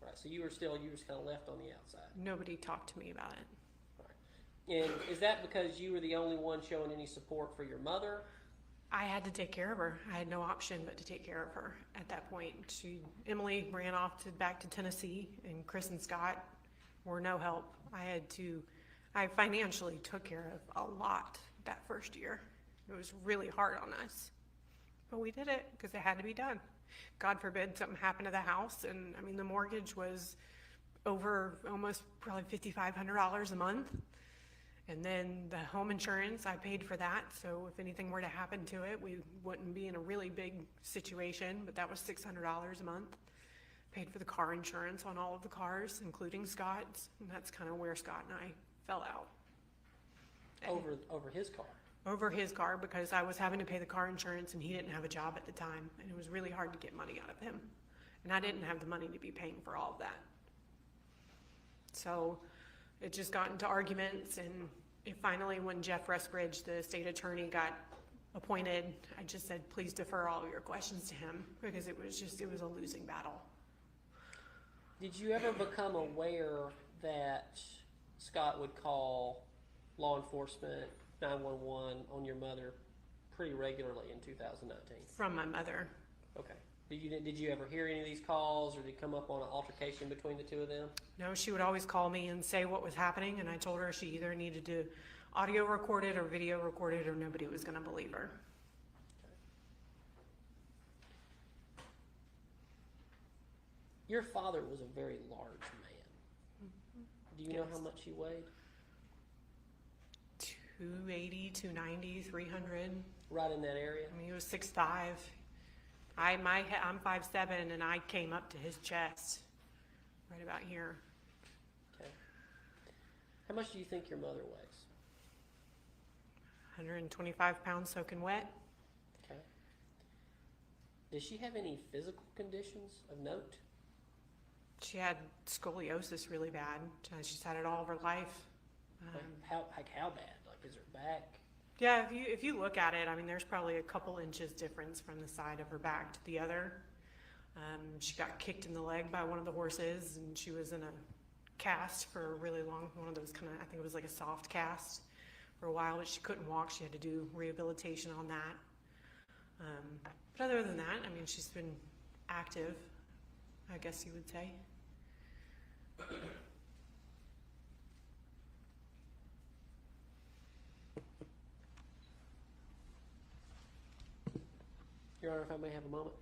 Right, so you were kind of left on the outside. nobody talked to me about it. Right. And is that because you were the only one showing any support for your mother? I had to take care of her. I had no option but to take care of her at that point. Emily ran off back to Tennessee, and Chris and Scott were no help. I financially took care of a lot that first year. It was really hard on us, but we did it because it had to be done. God forbid something happened to the house, and the mortgage was over almost probably $5,500 a month. And then the home insurance, I paid for that, so if anything were to happen to it, we wouldn't be in a really big situation, but that was $600 a month. Paid for the car insurance on all of the cars, including Scott's, and that's kind of where Scott and I fell out. Over his car? Over his car, because I was having to pay the car insurance and he didn't have a job at the time, and it was really hard to get money out of him. And I didn't have the money to be paying for all of that. So it just got into arguments, and it finally, when Jeff Restbridge, the state attorney, got appointed. I just said, please defer all of your questions to him, because it was a losing battle. Did you ever become aware that Scott would call law enforcement, 911 on your mother pretty regularly in 2019? From my mother. Okay. Did you ever hear any of these calls, or did it come up on an altercation between the two of them? No, she would always call me and say what was happening, and I told her she either needed to audio record it or video record it, or nobody was going to believe her. Your father was a very large man. Do you know how much he weighed? 280, 290, 300. Right in that area? I mean, he was 6'5". I'm 5'7", and I came up to his chest, right about here. Okay. How much do you think your mother weighs? 125 pounds soaking wet. Okay. Does she have any physical conditions of note? She had scoliosis really bad. She's had it all of her life. How bad? Like, is her back? Yeah, if you look at it, I mean, there's probably a couple inches difference from the side of her back to the other. She got kicked in the leg by one of the horses, and she was in a cast for a really long, one of those kind of, I think it was like a soft cast for a while, but she couldn't walk. She had to do rehabilitation on that. But other than that, I mean, she's been active, I guess you would say. Your Honor, if I may have a moment.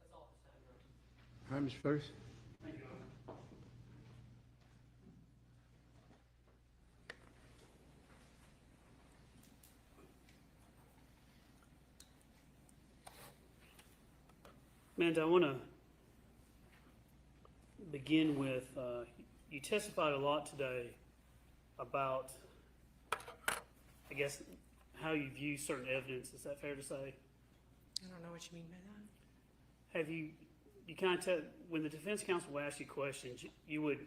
That's all this time, Your Honor. Hi, Mr. Farris. Thank you, Your Honor. Amanda, I want to begin with, you testified a lot today about, I guess, how you view certain evidence. Is that fair to say? I don't know what you mean by that. Have you kind of, when the defense counsel will ask you questions, you would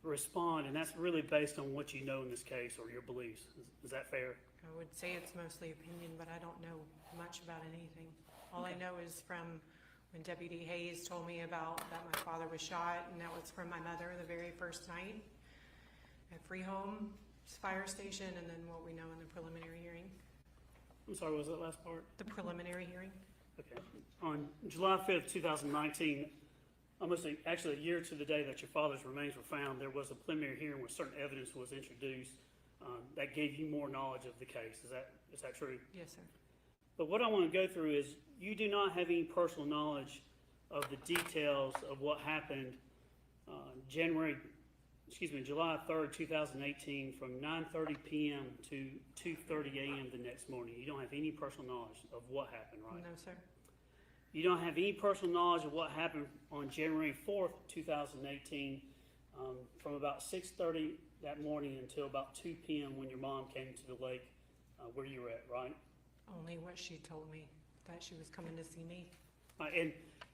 respond, and that's really based on what you know in this case or your beliefs. Is that fair? I would say it's mostly opinion, but I don't know much about anything. All I know is from when Deputy Hayes told me about that my father was shot, and that was from my mother the very first night at Freehome Fire Station, and then what we know in the preliminary hearing. I'm sorry, what was that last part? The preliminary hearing. Okay. On July 5th, 2019, almost actually a year to the day that your father's remains were found, there was a preliminary hearing where certain evidence was introduced that gave you more knowledge of the case. Is that true? Yes, sir. But what I want to go through is you do not have any personal knowledge of the details of what happened July 3rd, 2018 from 9:30 p.m. to 2:30 a.m. the next morning. You don't have any personal knowledge of what happened, right? No, sir. You don't have any personal knowledge of what happened on January 4th, 2018 from about 6:30 that morning until about 2 p.m. when your mom came to the lake where you were at, right? Only what she told me, that she was coming to see me. And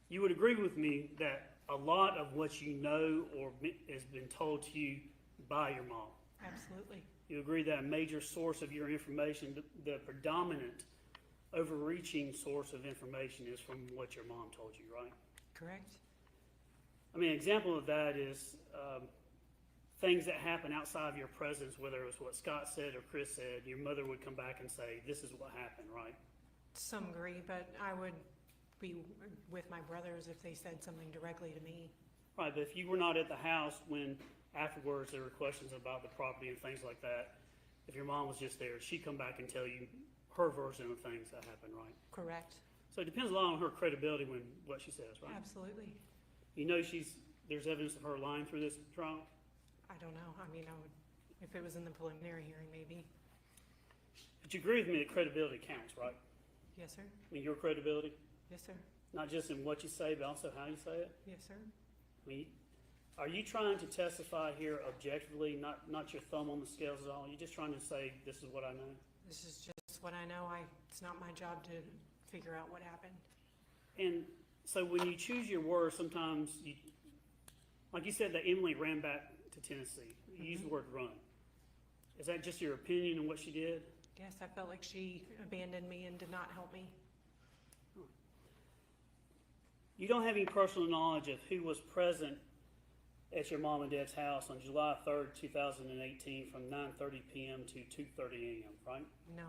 you would agree with me that a lot of what you know or has been told to you by your mom. Absolutely. You agree that a major source of your information, the predominant, overreaching source of information is from what your mom told you, right? Correct. I mean, an example of that is things that happen outside of your presence, whether it was what Scott said or Chris said, your mother would come back and say, this is what happened, right? To some degree, but I would be with my brothers if they said something directly to me. Right, but if you were not at the house when afterwards there were questions about the property and things like that, if your mom was just there, she'd come back and tell you her version of things that happened, right? Correct. So it depends a lot on her credibility when what she says, right? Absolutely. You know there's evidence of her lying through this trial? I don't know. I mean, I would, if it was in the preliminary hearing, maybe. But you agree with me that credibility counts, right? Yes, sir. I mean, your credibility, Yes, sir. not just in what you say, but also how you say it. Yes, sir. I mean, are you trying to testify here objectively, not your thumb on the scales at all? You're just trying to say, this is what I know? This is just what I know. It's not my job to figure out what happened. And so when you choose your words, sometimes you, like you said, that Emily ran back to Tennessee. You used the word run. Is that just your opinion on what she did? Yes, I felt like she abandoned me and did not help me. You don't have any personal knowledge of who was present at your mom and dad's house on July 3rd, 2018 from 9:30 p.m. to 2:30 a.m., right? No.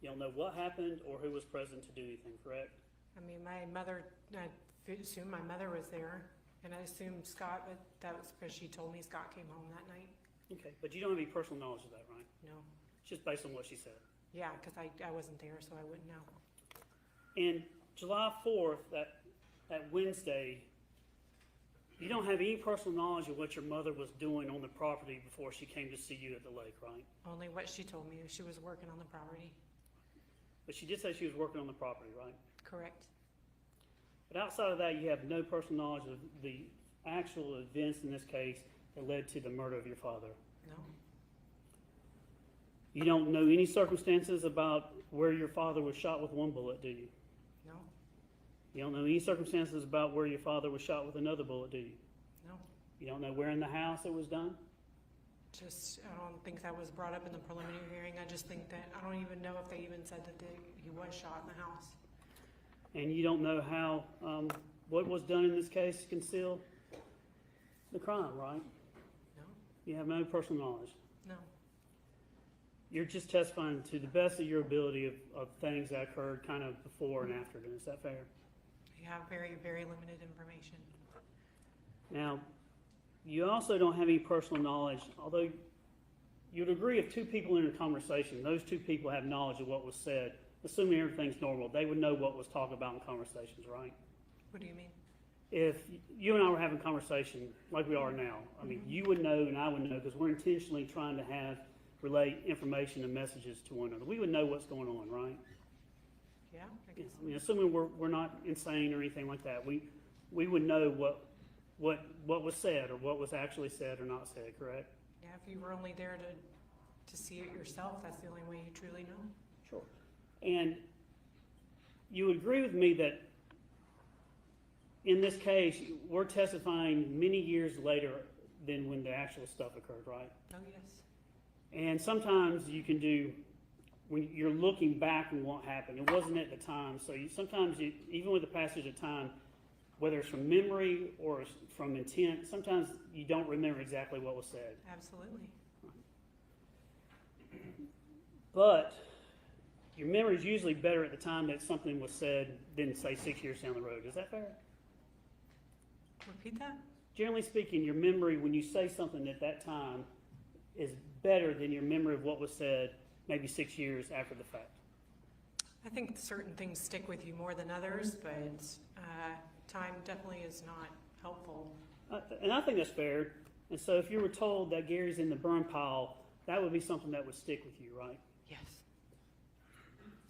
You don't know what happened or who was present to do anything, correct? I mean, my mother, I assumed my mother was there, and I assumed Scott, but that was because she told me Scott came home that night. Okay, but you don't have any personal knowledge of that, right? No. It's just based on what she said. Yeah, because I wasn't there, so I wouldn't know. And July 4th, that Wednesday, you don't have any personal knowledge of what your mother was doing on the property before she came to see you at the lake, right? Only what she told me, she was working on the property. But she did say she was working on the property, right? Correct. But outside of that, you have no personal knowledge of the actual events in this case that led to the murder of your father. No. You don't know any circumstances about where your father was shot with one bullet, do you? No. You don't know any circumstances about where your father was shot with another bullet, do you? No. You don't know where in the house it was done? Just, I don't think that was brought up in the preliminary hearing. I just think that, I don't even know if they even said that he was shot in the house. And you don't know how, what was done in this case to conceal the crime, right? No. You have no personal knowledge. No. You're just testifying to the best of your ability of things that occurred kind of before and after. Is that fair? I have very, very limited information. Now, you also don't have any personal knowledge, although you'd agree if two people in a conversation, those two people have knowledge of what was said, assuming everything's normal, they would know what was talked about in conversations, right? What do you mean? If you and I were having a conversation like we are now, I mean, you would know and I would know because we're intentionally trying to relate information and messages to one another. We would know what's going on, right? Yeah, I guess. I mean, assuming we're not insane or anything like that, we would know what was said or what was actually said or not said, correct? Yeah, if you were only there to see it yourself, that's the only way you truly know. Sure. And you would agree with me that in this case, we're testifying many years later than when the actual stuff occurred, right? Oh, yes. And sometimes you can do, when you're looking back on what happened, it wasn't at the time. So sometimes, even with the passage of time, whether it's from memory or from intent, sometimes you don't remember exactly what was said. Absolutely. But your memory is usually better at the time that something was said than, say, 6 years down the road. Is that fair? Repeat that? Generally speaking, your memory when you say something at that time is better than your memory of what was said maybe 6 years after the fact. I think certain things stick with you more than others, but time definitely is not helpful. And I think that's fair. And so if you were told that Gary's in the burn pile, that would be something that would stick with you, right? Yes.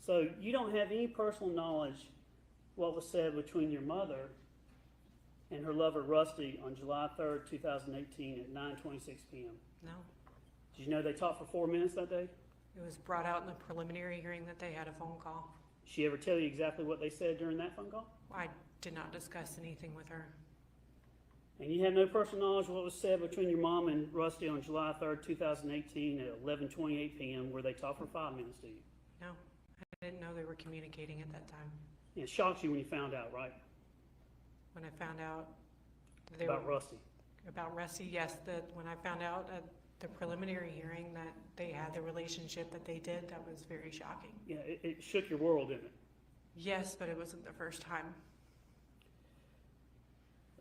So you don't have any personal knowledge what was said between your mother and her lover Rusty on July 3rd, 2018 at 9:26 p.m. No. Did you know they talked for 4 minutes that day? It was brought out in the preliminary hearing that they had a phone call. She ever tell you exactly what they said during that phone call? I did not discuss anything with her. And you have no personal knowledge of what was said between your mom and Rusty on July 3rd, 2018 at 11:28 p.m. where they talked for 5 minutes, do you? No. I didn't know they were communicating at that time. It shocked you when you found out, right? When I found out they About were, Rusty. About Rusty, yes. When I found out at the preliminary hearing that they had the relationship that they did, that was very shocking. Yeah, it shook your world, didn't it? Yes, but it wasn't the first time.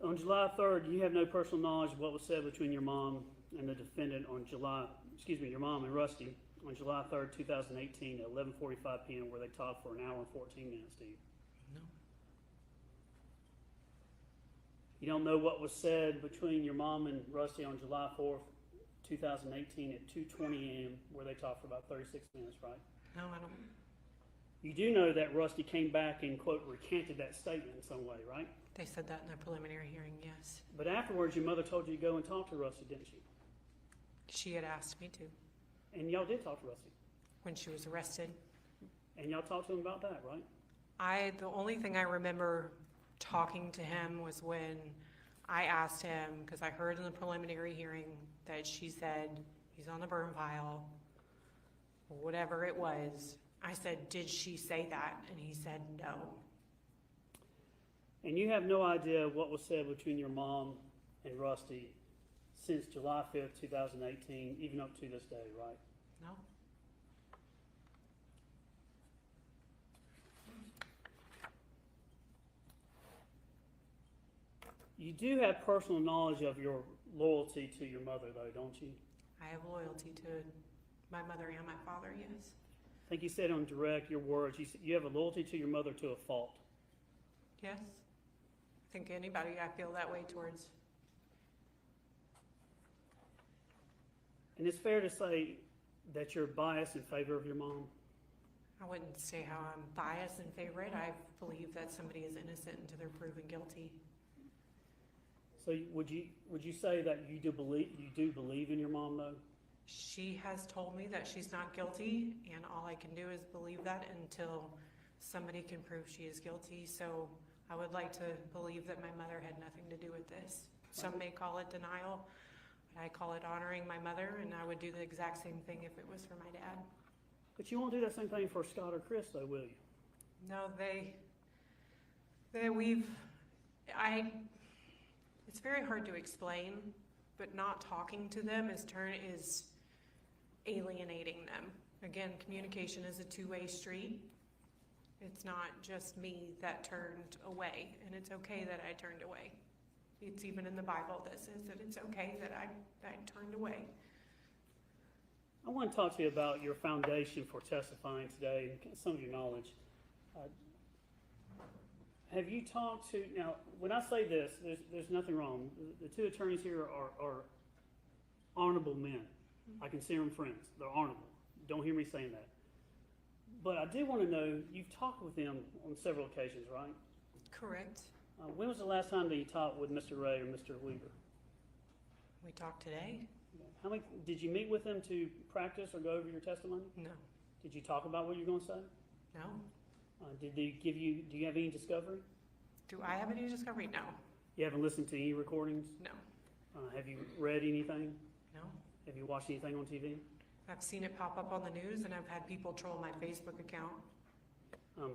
On July 3rd, you have no personal knowledge of what was said between your mom and the defendant on your mom and Rusty on July 3rd, 2018 at 11:45 p.m. where they talked for an hour and 14 minutes, do you? No. You don't know what was said between your mom and Rusty on July 4th, 2018 at 2:20 a.m. where they talked for about 36 minutes, right? No, I don't. You do know that Rusty came back and, quote, recanted that statement in some way, right? They said that in the preliminary hearing, yes. But afterwards, your mother told you to go and talk to Rusty, didn't she? She had asked me to And y'all did talk to Rusty. when she was arrested. And y'all talked to him about that, right? The only thing I remember talking to him was when I asked him, because I heard in the preliminary hearing that she said he's on the burn pile, whatever it was. I said, did she say that? And he said no. And you have no idea what was said between your mom and Rusty since July 5th, 2018, even up to this day, right? No. You do have personal knowledge of your loyalty to your mother, though, don't you? I have loyalty to my mother and my father, yes. I think you said on direct your words, you have a loyalty to your mother to a fault. Yes. I think anybody I feel that way towards. And it's fair to say that you're biased in favor of your mom. I wouldn't say how I'm biased in favor of it. I believe that somebody is innocent until they're proven guilty. So would you say that you do believe in your mom, though? She has told me that she's not guilty, and all I can do is believe that until somebody can prove she is guilty. So I would like to believe that my mother had nothing to do with this. Some may call it denial, but I call it honoring my mother, and I would do the exact same thing if it was for my dad. But you won't do that same thing for Scott or Chris, though, will you? No, it's very hard to explain, but not talking to them is alienating them. Again, communication is a two-way street. It's not just me that turned away, and it's okay that I turned away. It's even in the Bible that says that it's okay that I turned away. I want to talk to you about your foundation for testifying today and some of your knowledge. Have you talked to, now, when I say this, there's nothing wrong. The two attorneys here are honorable men. I consider them friends. They're honorable. Don't hear me saying that. But I do want to know, you've talked with them on several occasions, right? Correct. When was the last time that you talked with Mr. Ray or Mr. Weaver? We talked today? Did you meet with them to practice or go over your testimony? No. Did you talk about what you're going to say? No. Do you have any discovery? Do I have any discovery? No. You haven't listened to any recordings? No. Have you read anything? No. Have you watched anything on TV? I've seen it pop up on the news, and I've had people troll my Facebook account.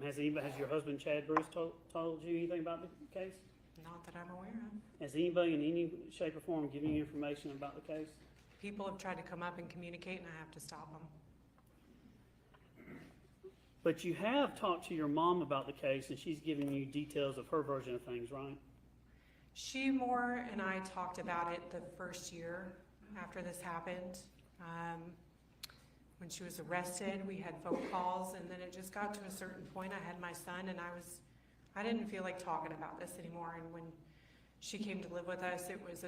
Has your husband Chad Bruce told you anything about the case? Not that I'm aware of. Has anybody in any shape or form given you information about the case? People have tried to come up and communicate, and I have to stop them. But you have talked to your mom about the case, and she's given you details of her version of things, right? She more and I talked about it the first year after this happened. When she was arrested, we had phone calls, and then it just got to a certain point. I had my son, and I didn't feel like talking about this anymore. And when she came to live with us, it was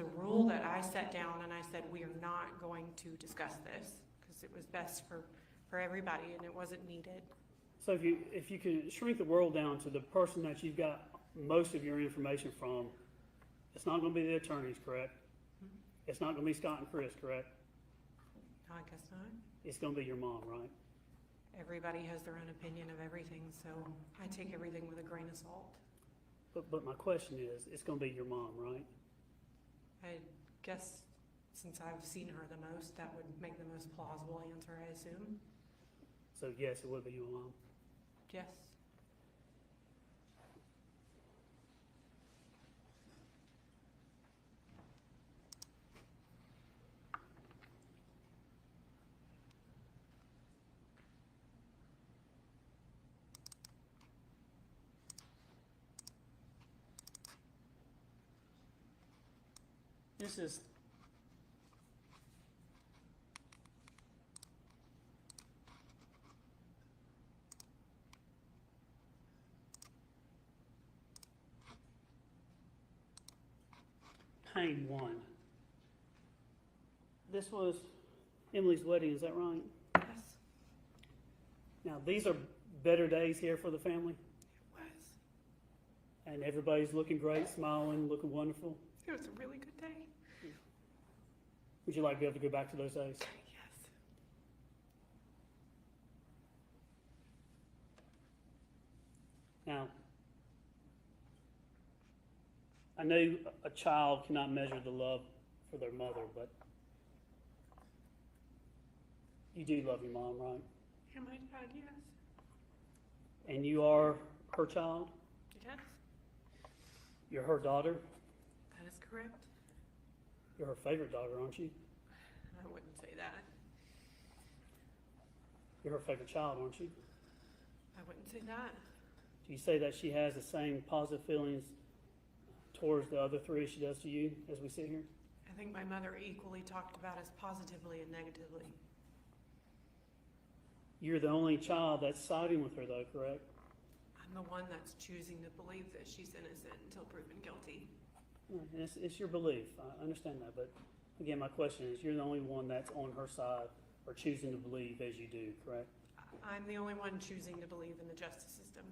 a rule that I set down, and I said, we are not going to discuss this because it was best for everybody, and it wasn't needed. So if you could shrink the world down to the person that you've got most of your information from, it's not going to be the attorneys, correct? Mm-hmm. It's not going to be Scott and Chris, correct? No, I guess not. It's going to be your mom, right? Everybody has their own opinion of everything, so I take everything with a grain of salt. But my question is, it's going to be your mom, right? I guess since I've seen her the most, that would make the most plausible answer, I assume. So yes, it would be your mom. Yes. This is Payne 1. This was Emily's wedding, is that right? Yes. Now, these are better days here for the family, It was. and everybody's looking great, smiling, looking wonderful. It was a really good day. Would you like to be able to go back to those days? Yes. Now, I know a child cannot measure the love for their mother, but you do love your mom, right? Yeah, my dad, yes. And you are her child? Yes, You're her daughter? that is correct. You're her favorite daughter, aren't you? I wouldn't say that. You're her favorite child, aren't you? I wouldn't say that. Do you say that she has the same positive feelings towards the other three as she does to you as we sit here? I think my mother equally talked about us positively and negatively. You're the only child that's siding with her, though, correct? I'm the one that's choosing to believe that she's innocent until proven guilty. And it's your belief. I understand that. But again, my question is, you're the only one that's on her side or choosing to believe as you do, correct? I'm the only one choosing to believe in the justice system.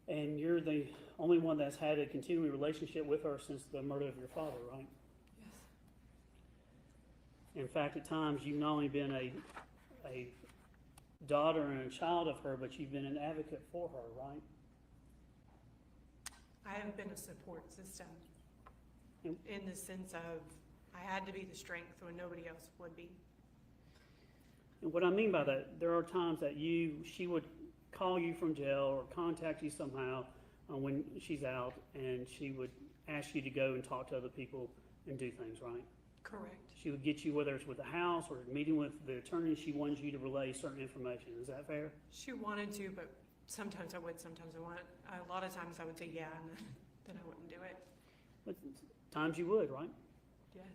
And you're the only one that's had a continuing relationship with her since the murder of your father, right? Yes. In fact, at times, you've not only been a daughter and a child of her, but you've been an advocate for her, right? I have been a support system And- in the sense of I had to be the strength when nobody else would be. And what I mean by that, there are times that she would call you from jail or contact you somehow when she's out, and she would ask you to go and talk to other people and do things, right? Correct. She would get you, whether it's with the house or meeting with the attorney, she wanted you to relay certain information. Is that fair? She wanted to, but sometimes I would, sometimes I wouldn't. A lot of times I would say yeah, and then I wouldn't do it. But times you would, right? Yes.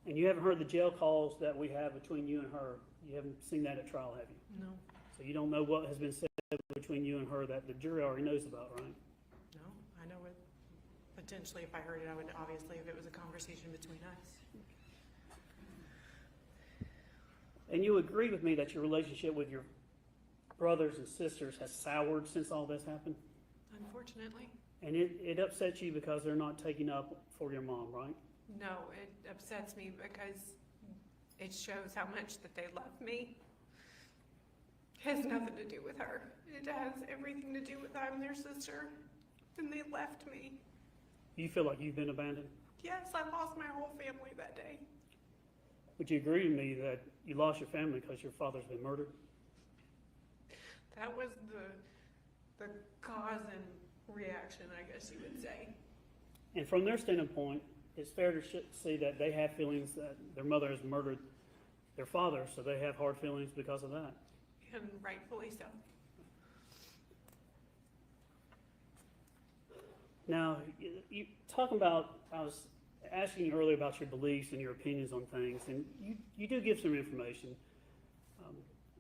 And you haven't heard the jail calls that we have between you and her. You haven't seen that at trial, have you? No. So you don't know what has been said between you and her that the jury already knows about, right? No, I know it. Potentially, if I heard it, I would obviously, if it was a conversation between us. And you agree with me that your relationship with your brothers and sisters has soured since all this happened? Unfortunately. And it upsets you because they're not taking up for your mom, right? No, it upsets me because it shows how much that they love me. It has nothing to do with her. It has everything to do with I'm their sister, and they left me. You feel like you've been abandoned? Yes, I lost my whole family that day. Would you agree with me that you lost your family because your father's been murdered? That was the cause and reaction, I guess you would say. And from their standpoint, it's fair to see that they have feelings that their mother has murdered their father, so they have hard feelings because of that. And rightfully so. Now, you talking about, I was asking you earlier about your beliefs and your opinions on things, and you do give some information.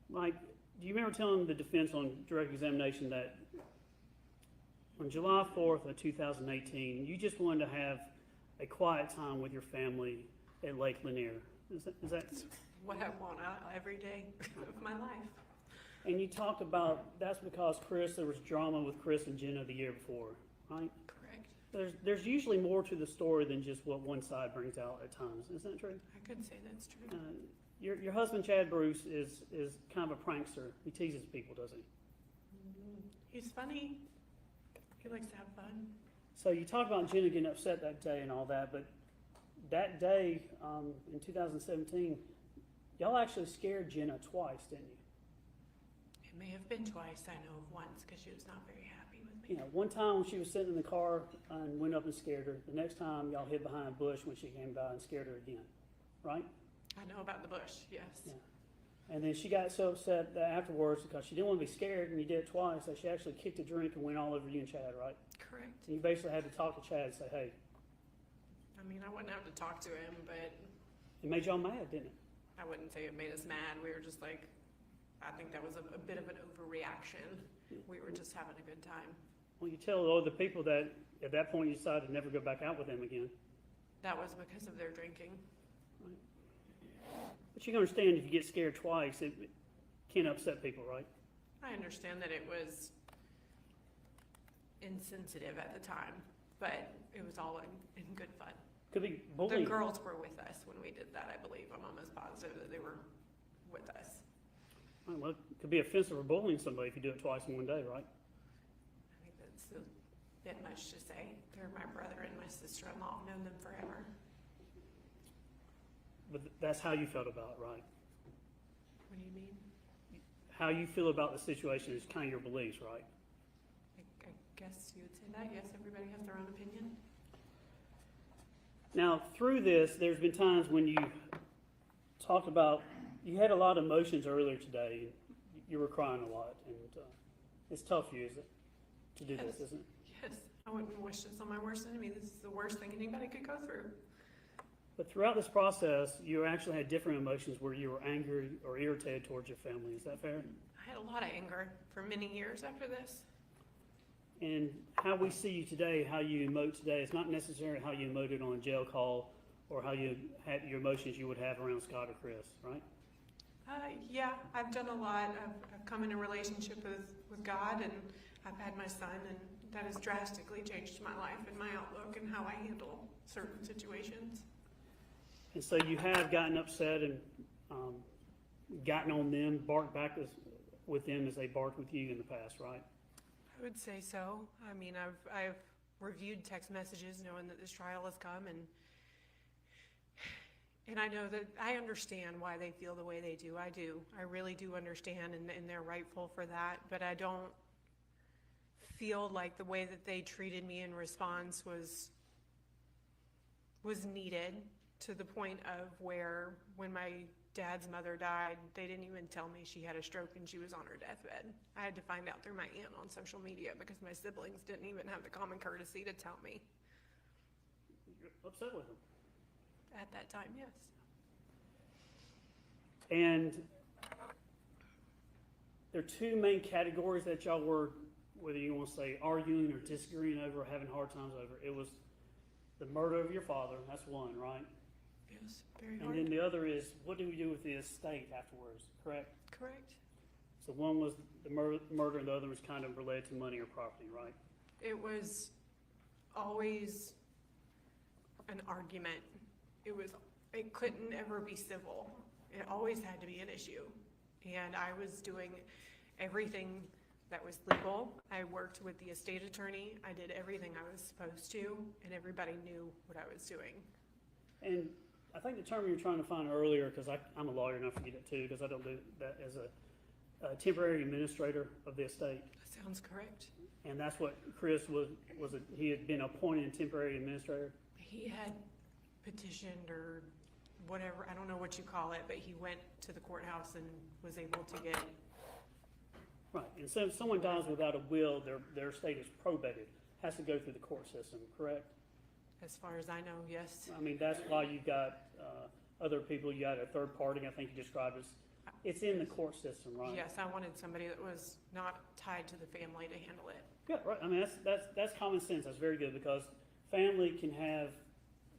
Like, do you remember telling the defense on direct examination that on July 4th of 2018, you just wanted to have a quiet time with your family at Lake Lanier? Is that What I want every day of my life. And you talked about that's because there was drama with Chris and Jenna the year before, right? Correct. There's usually more to the story than just what one side brings out at times. Isn't that true? I could say that's true. Your husband, Chad Bruce, is kind of a prankster. He teases people, doesn't he? He's funny. He likes to have fun. So you talk about Jenna getting upset that day and all that, but that day in 2017, y'all actually scared Jenna twice, didn't you? It may have been twice, I know of once, because she was not very happy with me. You know, one time when she was sitting in the car and went up and scared her. The next time y'all hid behind a bush when she came by and scared her again, right? I know about the bush, yes. Yeah. And then she got so upset that afterwards because she didn't want to be scared, and you did it twice, that she actually kicked a drink and went all over you and Chad, right? Correct. And you basically had to talk to Chad and say, hey. I mean, I wouldn't have to talk to him, but It made y'all mad, didn't it? I wouldn't say it made us mad. We were just like, I think that was a bit of an overreaction. We were just having a good time. Well, you tell all the people that at that point you decided to never go back out with them again. That was because of their drinking. But you can understand if you get scared twice, it can upset people, right? I understand that it was insensitive at the time, but it was all in good fun. Could be The bullying. girls were with us when we did that, I believe. I'm almost positive that they were with us. Well, it could be offensive or bullying somebody if you do it twice in one day, right? I think that's a bit much to say. They're my brother and my sister-in-law. I've known them forever. But that's how you felt about it, right? What do you mean? How you feel about the situation is kind of your beliefs, right? I guess you would say that. Yes, everybody has their own opinion. Now, through this, there's been times when you talked about, you had a lot of emotions earlier today. You were crying a lot, and it's tough for you, isn't it, to do this, isn't it? Yes, I wouldn't wish this on my worst enemy. This is the worst thing anybody could go through. But throughout this process, you actually had different emotions where you were angry or irritated towards your family. Is that fair? I had a lot of anger for many years after this. And how we see you today, how you emote today, it's not necessarily how you emoted on a jail call or how you had your emotions you would have around Scott or Chris, right? Yeah, I've done a lot. I've come in a relationship with God, and I've had my son, and that has drastically changed my life and my outlook and how I handle certain situations. And so you have gotten upset and gotten on them, barked back with them as they barked with you in the past, right? I would say so. I mean, I've reviewed text messages knowing that this trial has come, and I know that I understand why they feel the way they do. I do. I really do understand, and they're rightful for that. But I don't feel like the way that they treated me in response was needed, to the point of where when my dad's mother died, they didn't even tell me she had a stroke and she was on her deathbed. I had to find out through my aunt on social media because my siblings didn't even have the common courtesy to tell me. You're upset with them. At that time, yes. And there are two main categories that y'all were, whether you want to say arguing or disagreeing over or having hard times over. It was the murder of your father, that's one, right? Yes, very And hard. then the other is, what do we do with the estate afterwards, correct? Correct. So one was the murder and the other was kind of related to money or property, right? It was always an argument. It couldn't ever be civil. It always had to be an issue. And I was doing everything that was legal. I worked with the estate attorney. I did everything I was supposed to, and everybody knew what I was doing. And I think the term you were trying to find earlier, because I'm a lawyer and I forget it too, because I don't do that as a temporary administrator of the estate. That sounds correct. And that's what Chris he had been appointed temporary administrator. He had petitioned or whatever, I don't know what you call it, but he went to the courthouse and was able to get. Right, and so if someone dies without a will, their estate is probated, has to go through the court system, correct? As far as I know, yes. I mean, that's why you've got other people, you got a third party, I think you described as, it's in the court system, right? Yes, I wanted somebody that was not tied to the family to handle it. Good, right, I mean, that's common sense, that's very good, because family can have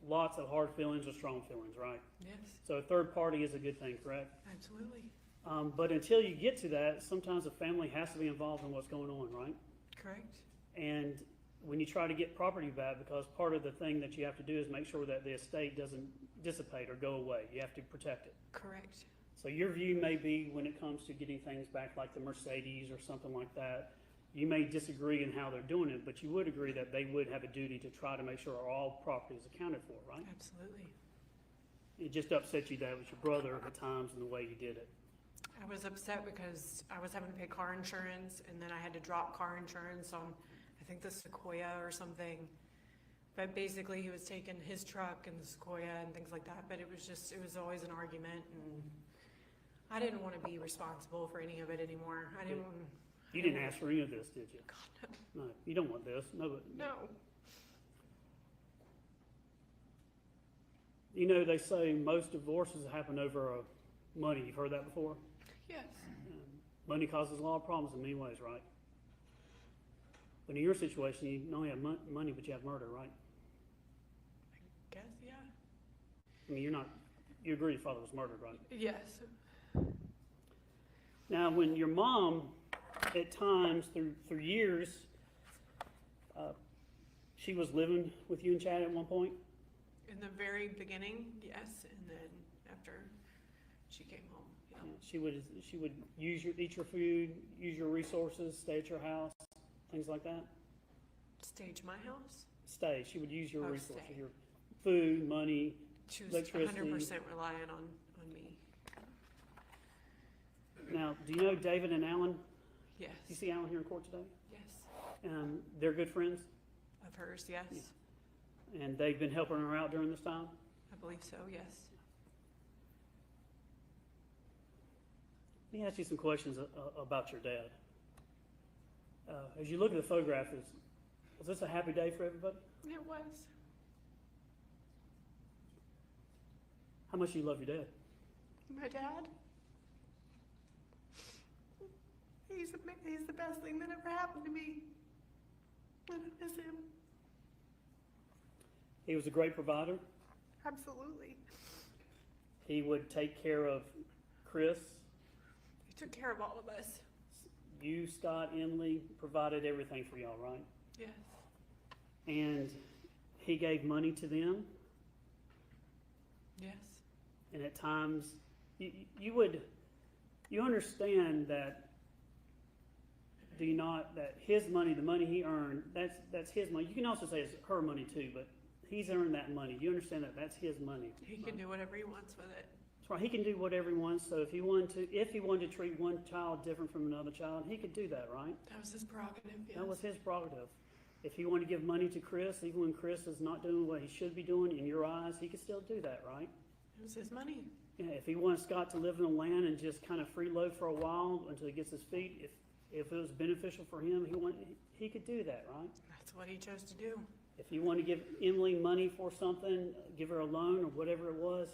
lots of hard feelings or strong feelings, right? Yes, So a third party is a good thing, correct? absolutely. But until you get to that, sometimes the family has to be involved in what's going on, right? Correct. And when you try to get property back, because part of the thing that you have to do is make sure that the estate doesn't dissipate or go away. You have to protect it. Correct. So your view may be when it comes to getting things back like the Mercedes or something like that, you may disagree in how they're doing it, but you would agree that they would have a duty to try to make sure all property is accounted for, right? Absolutely. It just upset you that it was your brother at times and the way you did it. I was upset because I was having to pay car insurance, and then I had to drop car insurance on, I think, the Sequoia or something. But basically, he was taking his truck and the Sequoia and things like that. But it was always an argument, and I didn't want to be responsible for any of it anymore. You didn't ask for any of this, did you? God, No, you don't want this. No. no. You know, they say most divorces happen over money. You've heard that before? Yes. Money causes a lot of problems in many ways, right? But in your situation, you not only have money, but you have murder, right? I guess, yeah. I mean, you agree your father was murdered, right? Yes. Now, when your mom, at times, through years, she was living with you and Chad at one point? In the very beginning, yes. And then after she came home. Yeah. She would eat your food, use your resources, stay at your house, things like that. Stage my house. Stay. She would use your Oh, resources, stay. your food, money, She was electricity. 100% reliant on me. Now, do you know David and Alan? Yes. You see Alan here in court today? Yes. They're good friends, Of hers, yes. Yeah. And they've been helping her out during this time? I believe so, yes. Let me ask you some questions about your dad. As you look at the photograph, was this a happy day for everybody? It was. How much do you love your dad? My dad? He's the best thing that ever happened to me. And I miss him. He was a great provider. Absolutely. He would take care of Chris. He took care of all of us. You, Scott, Emily, provided everything for y'all, right? Yes. And he gave money to them. Yes. And at times, you understand that, do you not, that his money, the money he earned, that's his money. You can also say it's her money too, but he's earned that money. You understand that that's his money. He can do whatever he wants with it. That's right. He can do whatever he wants. So if he wanted to treat one child different from another child, he could do that, right? That was his prerogative, yes. That was his prerogative. If he wanted to give money to Chris, even when Chris is not doing what he should be doing in your eyes, he could still do that, right? It was his money. Yeah, if he wanted Scott to live in the land and just kind of freeload for a while until he gets his feet, if it was beneficial for him, he could do that, right? That's what he chose to do. If you want to give Emily money for something, give her a loan or whatever it was,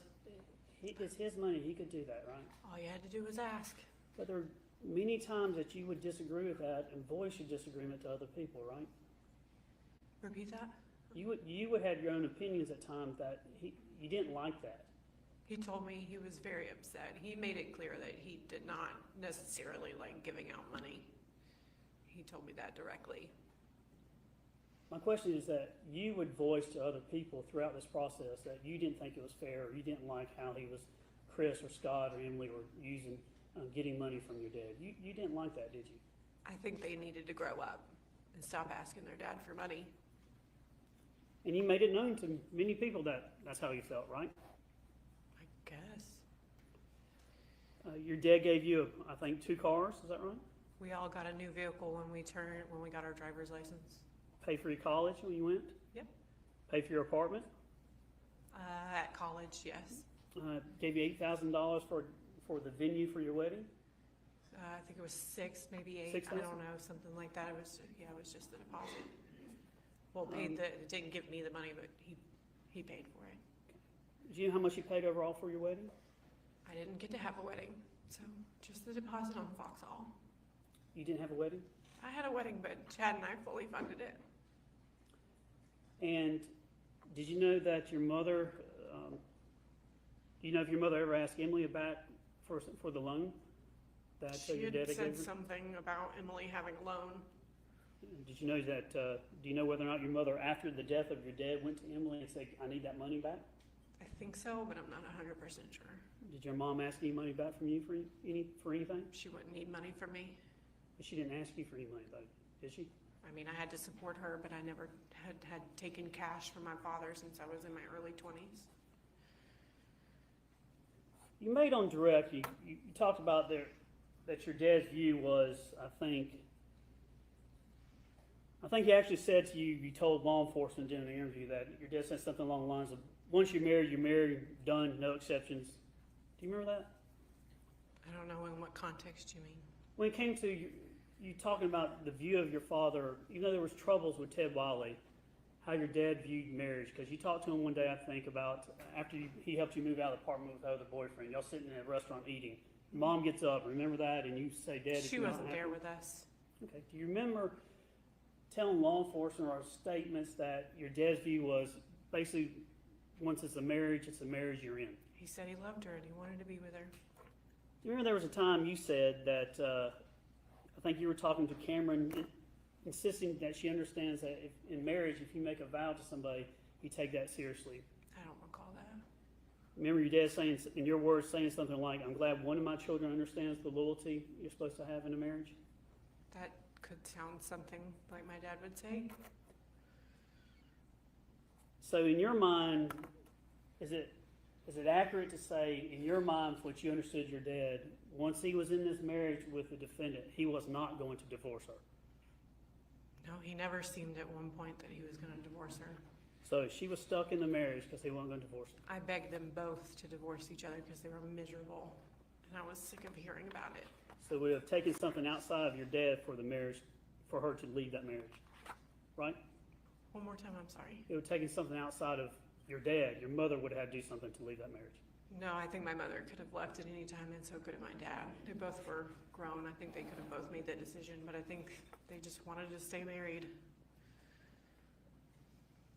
it's his money. He could do that, right? All you had to do was ask. But there are many times that you would disagree with that and voice your disagreement to other people, right? Repeat that? You would have your own opinions at times that you didn't like that. He told me he was very upset. He made it clear that he did not necessarily like giving out money. He told me that directly. My question is that you would voice to other people throughout this process that you didn't think it was fair, or you didn't like how Chris or Scott or Emily were getting money from your dad. You didn't like that, did you? I think they needed to grow up and stop asking their dad for money. And you made it known to many people that that's how you felt, right? I guess. Your dad gave you, I think, 2 cars. Is that right? We all got a new vehicle when we got our driver's license. Pay for your college when you went? Yep. Pay for your apartment? At college, yes. Gave you $8,000 for the venue for your wedding? I think it was 6, maybe 8. 6,000? I don't know, something like that. It was just the deposit. Well, it didn't give me the money, but he paid for it. Do you know how much you paid overall for your wedding? I didn't get to have a wedding, so just the deposit on Foxhall. You didn't have a wedding? I had a wedding, but Chad and I fully funded it. And did you know that your mother, do you know if your mother ever asked Emily back for the loan that She your had dad said gave her? something about Emily having a loan. Did you know that, do you know whether or not your mother, after the death of your dad, went to Emily and said, I need that money back? I think so, but I'm not 100% sure. Did your mom ask any money back from you for anything? She wouldn't need money from me. But she didn't ask you for any money, though, did she? I mean, I had to support her, but I never had taken cash from my father since I was in my early 20s. You made on direct, you talked about that your dad's view was, I think he actually said to you, you told law enforcement during the interview that your dad said something along the lines of, once you're married, done, no exceptions. Do you remember that? I don't know in what context you mean. When it came to you talking about the view of your father, even though there was troubles with Ted Wiley, how your dad viewed marriage, because you talked to him one day, I think, about after he helped you move out of the apartment with the other boyfriend, y'all sitting in a restaurant eating. Mom gets up, remember that, and you say, Dad, She wasn't there with us. Okay. Do you remember telling law enforcement or statements that your dad's view was basically once it's a marriage you're in? He said he loved her and he wanted to be with her. Do you remember there was a time you said that, I think you were talking to Cameron, insisting that she understands that in marriage, if you make a vow to somebody, you take that seriously. I don't recall that. Remember your dad saying, in your words, saying something like, "I'm glad one of my children understands the loyalty you're supposed to have in a marriage"? That could sound something like my dad would say. So in your mind, is it accurate to say, in your mind, what you understood your dad, once he was in this marriage with the defendant, he was not going to divorce her? No, he never seemed at one point that he was going to divorce her. So she was stuck in the marriage because he wasn't going to divorce her. I begged them both to divorce each other because they were miserable, and I was sick of hearing about it. So we have taken something outside of your dad for the marriage, for her to leave that marriage, right? One more time, I'm sorry. It would have taken something outside of your dad. Your mother would have had to do something to leave that marriage. No, I think my mother could have left at any time, and so could have my dad. They both were grown. I think they could have both made that decision, but I think they just wanted to stay married.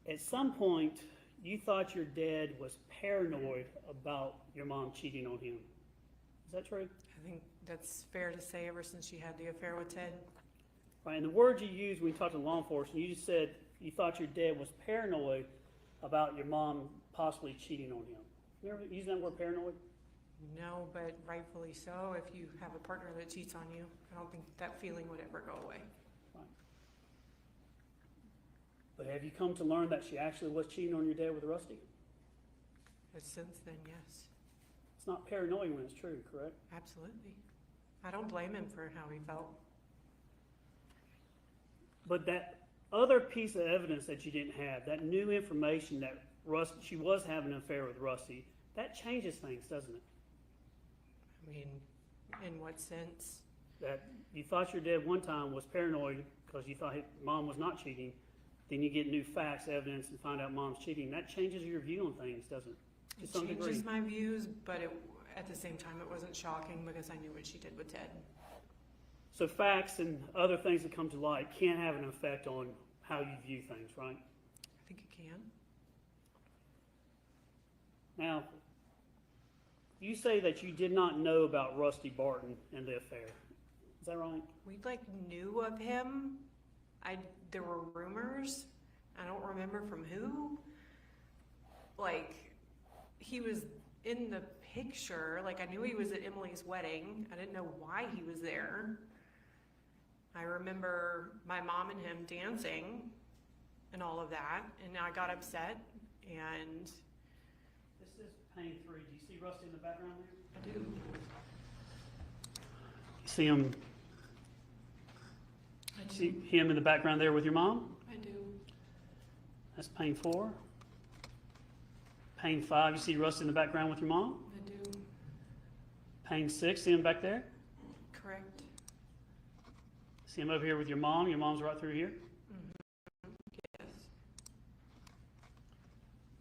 At some point, you thought your dad was paranoid about your mom cheating on him. Is that true? I think that's fair to say ever since she had the affair with Ted. Right, and the word you used when you talked to law enforcement, you just said you thought your dad was paranoid about your mom possibly cheating on him. You ever using that word paranoid? No, but rightfully so. If you have a partner that cheats on you, I don't think that feeling would ever go away. Right. But have you come to learn that she actually was cheating on your dad with Rusty? But since then, yes, It's not paranoid when it's true, correct? absolutely. I don't blame him for how he felt. But that other piece of evidence that you didn't have, that new information that she was having an affair with Rusty, that changes things, doesn't it? I mean, in what sense? That you thought your dad one time was paranoid because you thought mom was not cheating, then you get new facts, evidence, and find out mom's cheating. That changes your view on things, doesn't it? To It some degree. changes my views, but at the same time, it wasn't shocking because I knew what she did with Ted. So facts and other things that come to light can have an effect on how you view things, right? I think it can. Now, you say that you did not know about Rusty Barton and the affair. Is that right? We knew of him. There were rumors. I don't remember from who. He was in the picture. I knew he was at Emily's wedding. I didn't know why he was there. I remember my mom and him dancing and all of that, and I got upset, and This is pane 3. Do you see Rusty in the background there? I do. See him? I See do. him in the background there with your mom? I do. That's pane 4. Pane 5, you see Rusty in the background with your mom? I do. Pane 6, see him back there? Correct. See him over here with your mom? Your mom's right through here. Yes.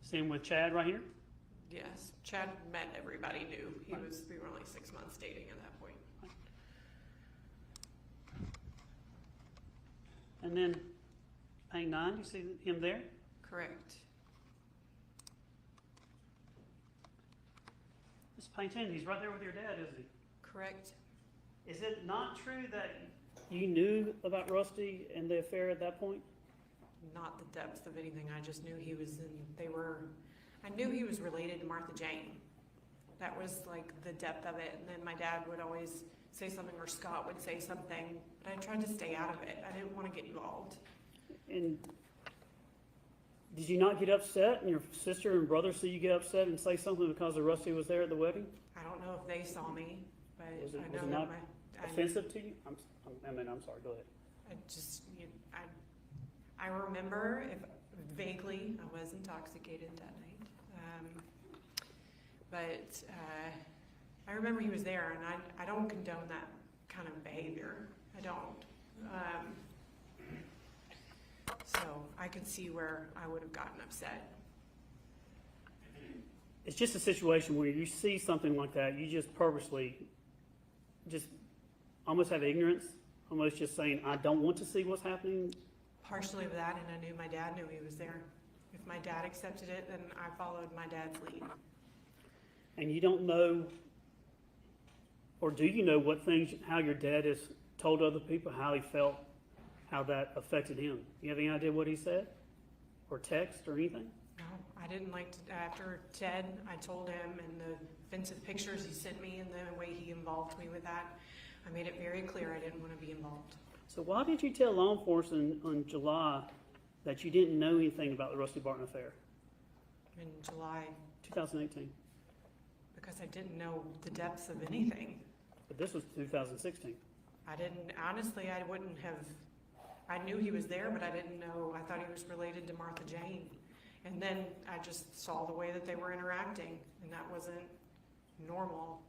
See him with Chad right here? Yes. Chad met everybody new. We were only 6 months dating at that point. And then pane 9, you see him there? Correct. This is pane 10. He's right there with your dad, isn't he? Correct. Is it not true that you knew about Rusty and the affair at that point? Not the depth of anything. I just knew he was I knew he was related to Martha Jane. That was the depth of it. And then my dad would always say something, or Scott would say something, but I tried to stay out of it. I didn't want to get involved. And did you not get upset, and your sister and brother see you get upset and say something because of Rusty was there at the wedding? I don't know if they saw me, but Was it, I was know it that not offensive to you? I'm sorry, go ahead. I remember vaguely I was intoxicated that night. But I remember he was there, and I don't condone that kind of behavior. I don't. So I could see where I would have gotten upset. It's just a situation where you see something like that, you just purposely just almost have ignorance, almost just saying, I don't want to see what's happening. Partially of that, and I knew my dad knew he was there. If my dad accepted it, then I followed my dad's lead. And you don't know, or do you know how your dad has told other people how he felt, how that affected him? You have any idea what he said? Or text or anything? No, I I didn't like to, after Ted, I told him, and the offensive pictures he sent me and the way he involved me with that, I made it very clear I didn't want to be involved. So why did you tell law enforcement on July that you didn't know anything about the Rusty Barton affair? In July, 2018. because I didn't know the depths of anything. But this was 2016. I didn't, honestly, I wouldn't have, I knew he was there, but I didn't know, I thought he was related to Martha Jane. And then I just saw the way that they were interacting, and that wasn't normal.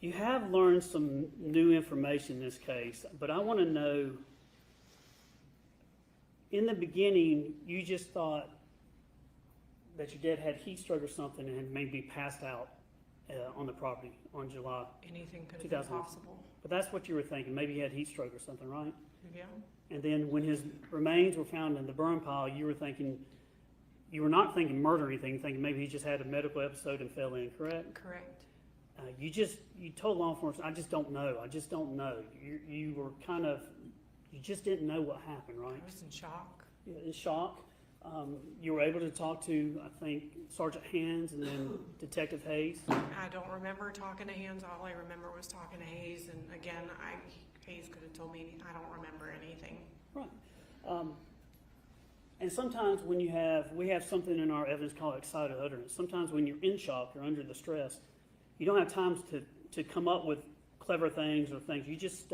You have learned some new information in this case, but I want to know, in the beginning, you just thought that your dad had heat stroke or something and had maybe passed out on the property on July. Anything could have been 2000. possible. But that's what you were thinking. Maybe he had heat stroke or something, right? Yeah, And then when his remains were found in the burn pile, you were thinking, you were not thinking murder or anything, thinking maybe he just had a medical episode and fell in, correct? correct. You told law enforcement, I just don't know. You were kind of, you just didn't know what happened, right? I was in shock. In shock. You were able to talk to, I think, Sergeant Hands and then Detective Hayes. I don't remember talking to Hands. All I remember was talking to Hayes. And again, Hayes could have told me. I don't remember anything. Right. And sometimes when we have something in our evidence called excited utterance. Sometimes when you're in shock or under the stress, you don't have time to come up with clever things or things. You just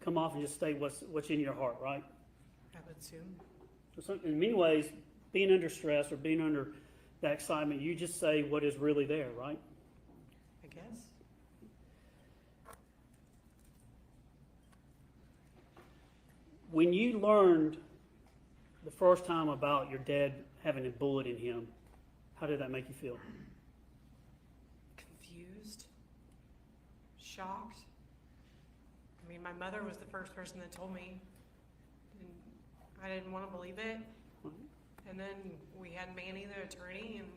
come off and just state what's in your heart, right? I would assume. So in many ways, being under stress or being under that excitement, you just say what is really there, right? I guess. When you learned the first time about your dad having a bullet in him, how did that make you feel? Confused. Shocked. I mean, my mother was the first person that told me. And I didn't want to believe it. And then we had Manny, the attorney, and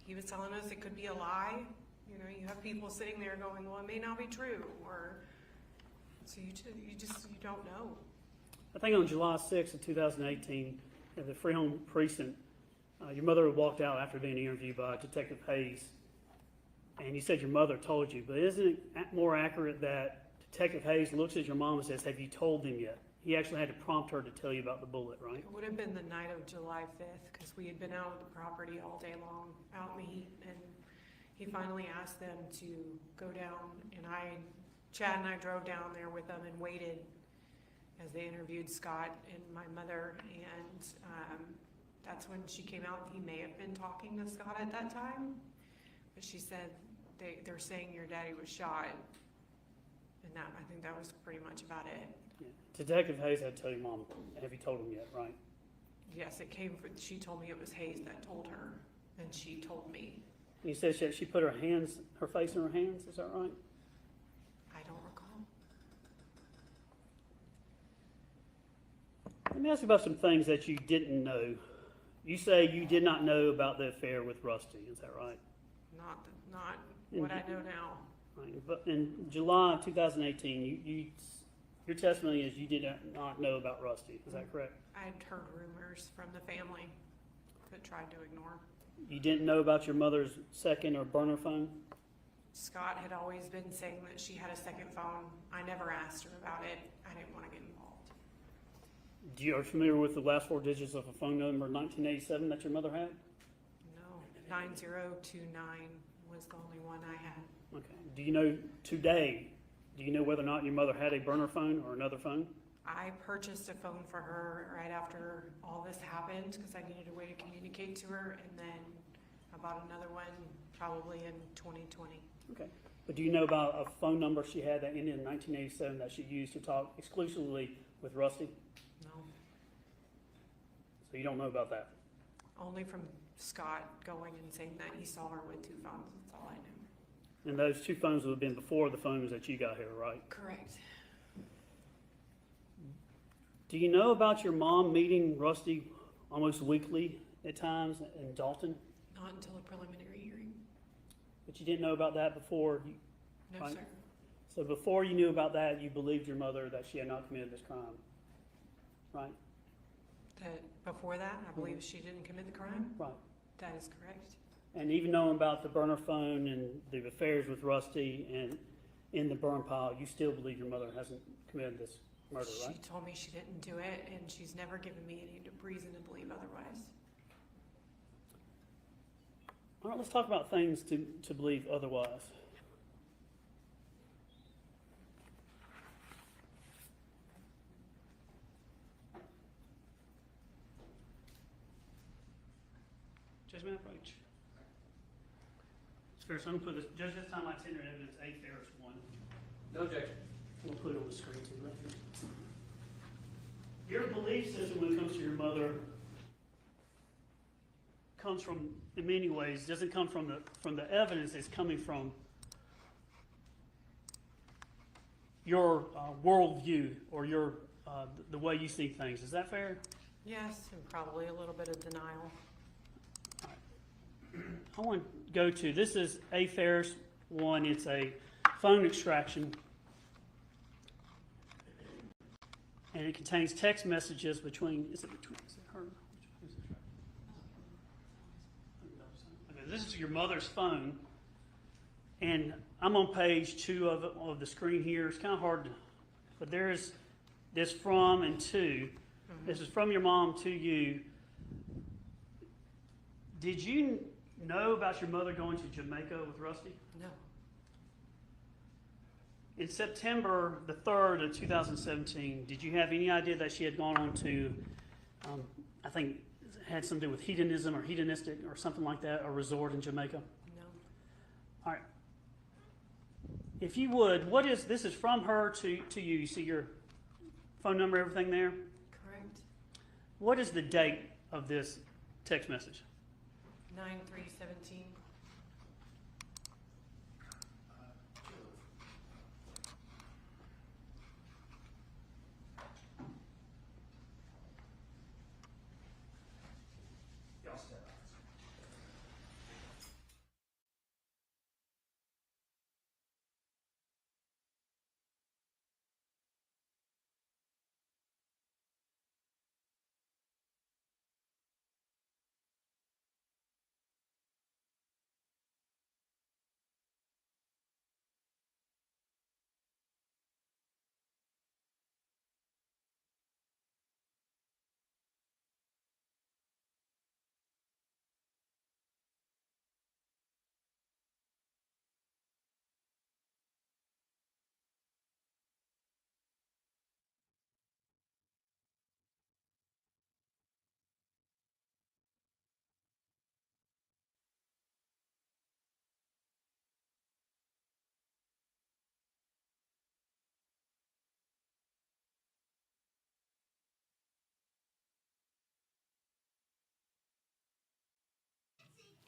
he was telling us it could be a lie. You know, you have people sitting there going, well, it may not be true. Or, so you don't know. I think on July 6th of 2018, at the Freeholm Precinct, your mother walked out after being interviewed by Detective Hayes, and you said your mother told you, but isn't it more accurate that Detective Hayes looks at your mom and says, have you told him yet? He actually had to prompt her to tell you about the bullet, right? It would have been the night of July 5th because we had been out at the property all day long, out in the heat, and he finally asked them to go down, and Chad and I drove down there with them and waited as they interviewed Scott and my mother, and that's when she came out. He may have been talking to Scott at that time, but she said they're saying your daddy was shot, and I think that was pretty much about it. Yeah. Detective Hayes had to tell your mom, have you told him yet, right? Yes, she told me it was Hayes that told her, and she told me. And you said she put her face in her hands, is that right? I don't recall. Let me ask you about some things that you didn't know. You say you did not know about the affair with Rusty, is that right? Not what I know now. Right. But in July 2018, your testimony is you did not know about Rusty, is that correct? I had heard rumors from the family that tried to ignore. You didn't know about your mother's second or burner phone? Scott had always been saying that she had a second phone. I never asked her about it. I didn't want to get involved. Are you familiar with the last four digits of a phone number 1987 that your mother had? No, 9029 was the only one I had. Okay. Do you know whether or not your mother had a burner phone or another phone? I purchased a phone for her right after all this happened because I needed a way to communicate to her, and then I bought another one probably in 2020. Okay. But do you know about a phone number she had that ended in 1987 that she used to talk exclusively with Rusty? No. So you don't know about that? Only from Scott going and saying that he saw her with two phones. That's all I knew. And those two phones would have been before the phones that you got here, right? Correct. Do you know about your mom meeting Rusty almost weekly at times in Dalton? Not until a preliminary hearing. But you didn't know about that before? No, right? sir. So before you knew about that, you believed your mother that she had not committed this crime, right? That, before that, I believe she didn't commit the crime. Right. That is correct. And even knowing about the burner phone and the affairs with Rusty and in the burn pile, you still believe your mother hasn't committed this murder, right? She told me she didn't do it, and she's never given me any reason to believe otherwise. All right, let's talk about things to believe otherwise. Judgment approach. Fair, so I'm gonna put this, judge this time I tender evidence A. Farris 1. No objection. We'll put it on the screen too, right? Your belief system when it comes to your mother comes from, in many ways, doesn't come from the evidence, it's coming from your worldview or your the way you see things. Is that fair? Yes, and probably a little bit of denial. I want to go to, this is A. Farris 1. It's a phone extraction. And it contains text messages between, is it her? Okay, this is your mother's phone. And I'm on page 2 of the screen here. It's kind of hard, but there's this from and to. Mm-hmm. This is from your mom to you. Did you know about your mother going to Jamaica with Rusty? No. In September the 3rd of 2017, did you have any idea that she had gone on to, I think, had something to do with hedonism or hedonistic or something like that, a resort in Jamaica? No. All right. If you would, this is from her to you. You see your phone number, everything there? Correct. What is the date of this text message? 9/3/17.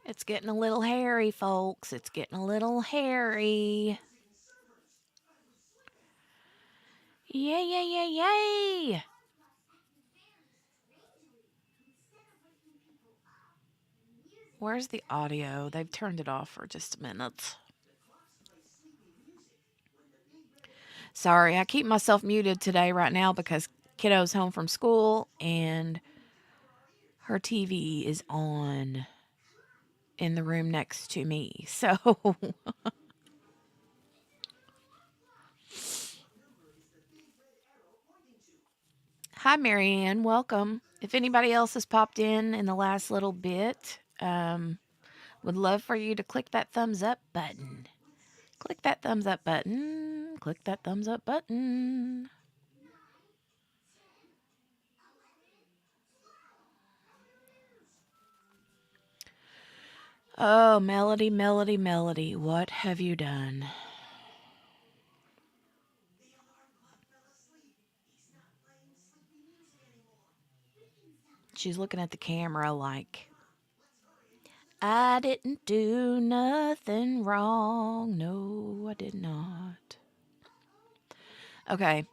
It's getting a little hairy, folks. It's getting a little hairy. Yay, yay, yay, yay! Where's the audio? They've turned it off for just a minute. Sorry, I keep myself muted today right now because kiddo's home from school and her TV is on in the room next to me. So hi, Marianne. Welcome. If anybody else has popped in the last little bit, would love for you to click that thumbs up button. Click that thumbs up button. Click that thumbs up button. Oh, Melody, Melody, Melody, what have you done? She's looking at the camera like, I didn't do nothing wrong. No, I did not. Okay,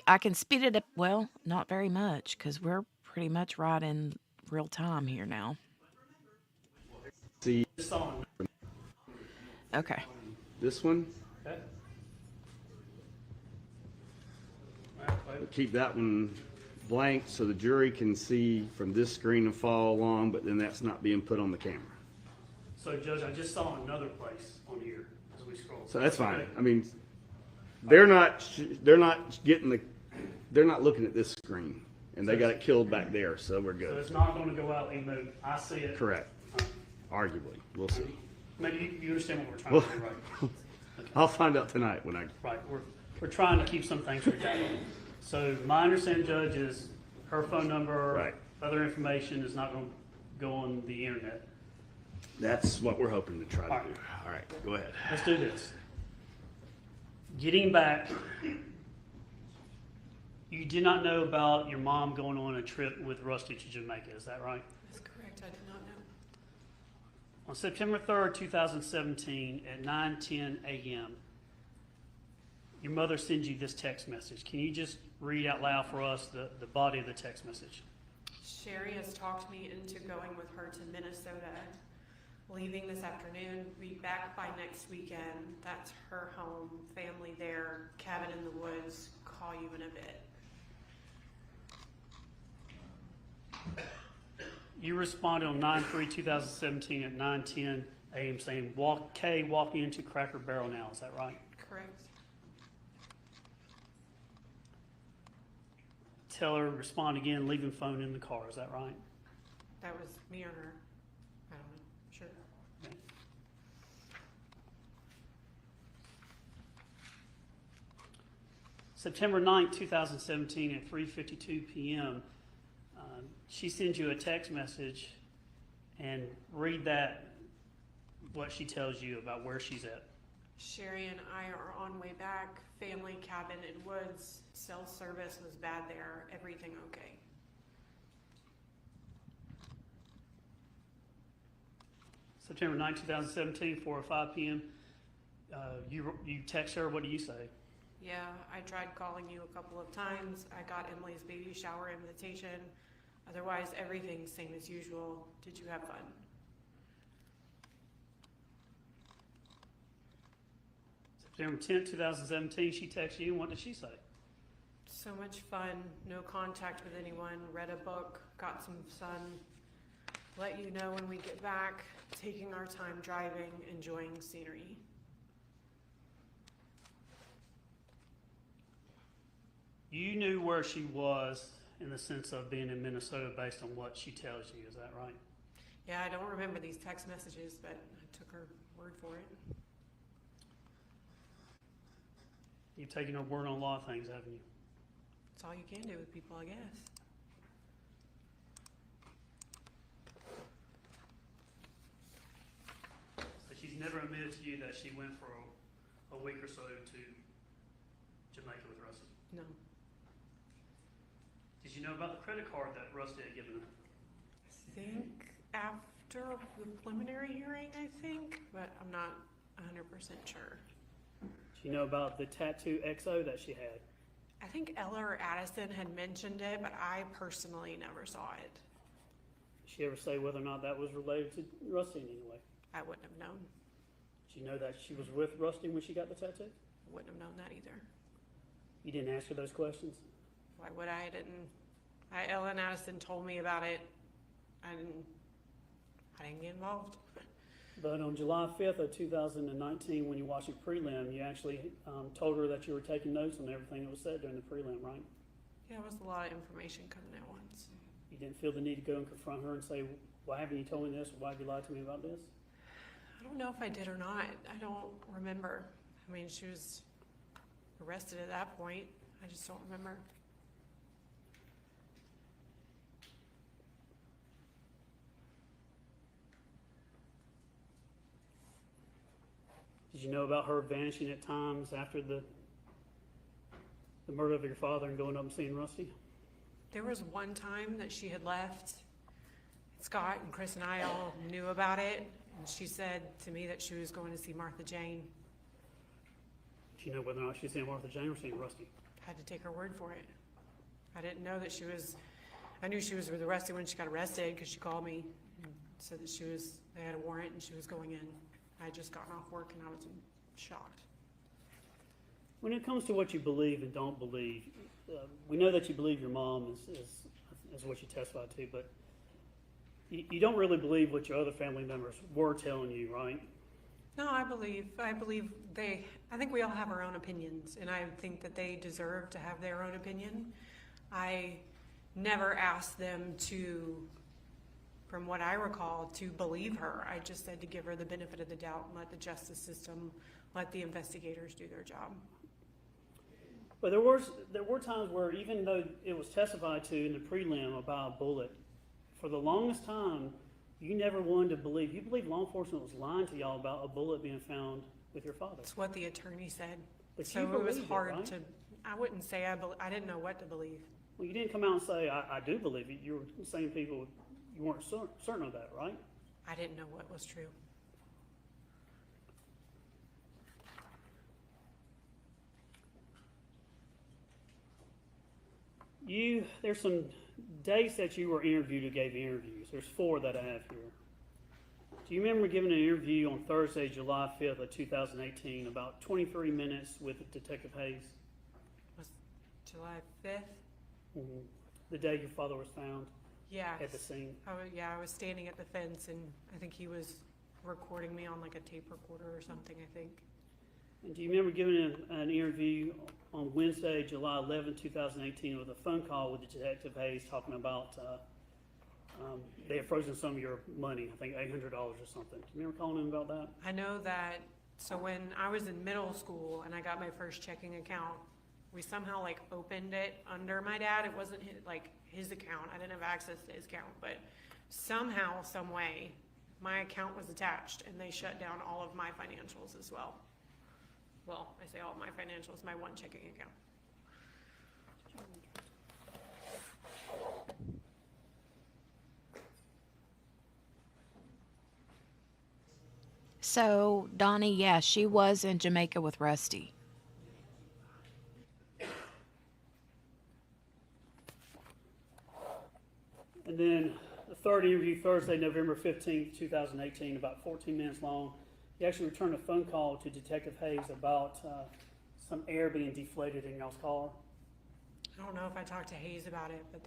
I can speed it up. Well, not very much because we're pretty much right in real time here now. See Okay. this one? Okay. Keep that one blank so the jury can see from this screen and follow along, but then that's not being put on the camera. So Judge, I just saw another place on here as we scroll. So that's fine. Okay? I mean, they're not looking at this screen, and they got it killed back there, so we're So good. it's not gonna go out even though I see it? Correct. Arguably, we'll see. Maybe you understand what we're trying Well, to do, right? I'll find out tonight when I. Right, we're trying to keep some things redacted. So my understanding, Judge, is her phone number, Right. other information is not gonna go on the internet. That's what we're hoping to try All to right. do. All right, go ahead. Let's do this. Getting back, you did not know about your mom going on a trip with Rusty to Jamaica, is that right? That's correct, I did not know. On September 3rd, 2017, at 9:10 a.m., your mother sends you this text message. Can you just read out loud for us the body of the text message? Sherry has talked me into going with her to Minnesota, leaving this afternoon, be back by next weekend. That's her home, family there, cabin in the woods, call you in a bit. You responded on 9/3/2017 at 9:10 a.m. saying, walking into Cracker Barrel now, is that right? Correct. Tell her, respond again, leaving phone in the car, is that right? That was me or her. I don't know, sure. Okay. September 9th, 2017 at 3:52 p.m., she sends you a text message, and read that, what she tells you about where she's at. Sherry and I are on way back, family cabin in woods, cell service was bad there, everything okay. September 9th, 2017, 4:05 p.m., you text her, what do you say? Yeah, I tried calling you a couple of times, I got Emily's baby shower invitation, otherwise everything's same as usual, did you have fun? September 10th, 2017, she texts you, and what did she say? So much fun, no contact with anyone, read a book, got some sun, let you know when we get back, taking our time driving, enjoying scenery. You knew where she was in the sense of being in Minnesota based on what she tells you, is that right? Yeah, I don't remember these text messages, but I took her word for it. You've taken her word on a lot of things, haven't you? That's all you can do with people, I guess. So she's never admitted to you that she went for a week or so to Jamaica with Rusty. No. Did you know about the credit card that Rusty had given her? I think after the preliminary hearing, I think, but I'm not 100% sure. Do you know about the tattoo XO that she had? I think Ella or Addison had mentioned it, but I personally never saw it. Did she ever say whether or not that was related to Rusty in any way? I wouldn't have known. Did you know that she was with Rusty when she got the tattoo? Wouldn't have known that either. You didn't ask her those questions? Why would I? Ella and Addison told me about it. I didn't get involved. But on July 5th of 2019, when you watched a prelim, you actually told her that you were taking notes on everything that was said during the prelim, right? Yeah, it was a lot of information coming at once. You didn't feel the need to go and confront her and say, why haven't you told me this? Or why have you lied to me about this? I don't know if I did or not. I don't remember. I mean, she was arrested at that point. I just don't remember. Did you know about her vanishing at times after the murder of your father and going up and seeing Rusty? There was one time that she had left. Scott and Chris and I all knew about it, and she said to me that she was going to see Martha Jane. Do you know whether or not she's seeing Martha Jane or seeing Rusty? I had to take her word for it. I didn't know that she was, I knew she was with Rusty when she got arrested because she called me and said that they had a warrant and she was going in. I had just gotten off work and I was shocked. When it comes to what you believe and don't believe, we know that you believe your mom is what you testified to, but you don't really believe what your other family members were telling you, right? No, I believe I think we all have our own opinions, and I think that they deserve to have their own opinion. I never asked them to, from what I recall, to believe her. I just said to give her the benefit of the doubt and let the justice system, let the investigators do their job. But there were times where, even though it was testified to in the prelim about a bullet, for the longest time, you never wanted to believe. You believed law enforcement was lying to y'all about a bullet being found with your father. That's what the attorney said. But So you it was believed hard right? to, I wouldn't say I didn't know what to believe. Well, you didn't come out and say, I do believe it. You were saying people, you weren't certain of that, right? I didn't know what was true. There's some dates that you were interviewed who gave interviews. There's 4 that I have here. Do you remember giving an interview on Thursday, July 5th of 2018, about 23 minutes with Detective Hayes? Was July 5th? Mm-hmm. The day your father was found Yeah. at the scene. I was standing at the fence, and I think he was recording me on like a tape recorder or something, I think. And do you remember giving an interview on Wednesday, July 11, 2018, with a phone call with Detective Hayes talking about they had frozen some of your money, I think $800 or something. Do you remember calling him about that? I know that, so when I was in middle school and I got my first checking account, we somehow like opened it under my dad. It wasn't his account. I didn't have access to his account, but somehow, some way, my account was attached and they shut down all of my financials as well. Well, I say all of my financials, my one checking account. So, Donnie, yeah, she was in Jamaica with Rusty. And then the third interview, Thursday, November 15th, 2018, about 14 minutes long. You actually returned a phone call to Detective Hayes about some air being deflated in y'all's car. I don't know if I talked to Hayes about it, but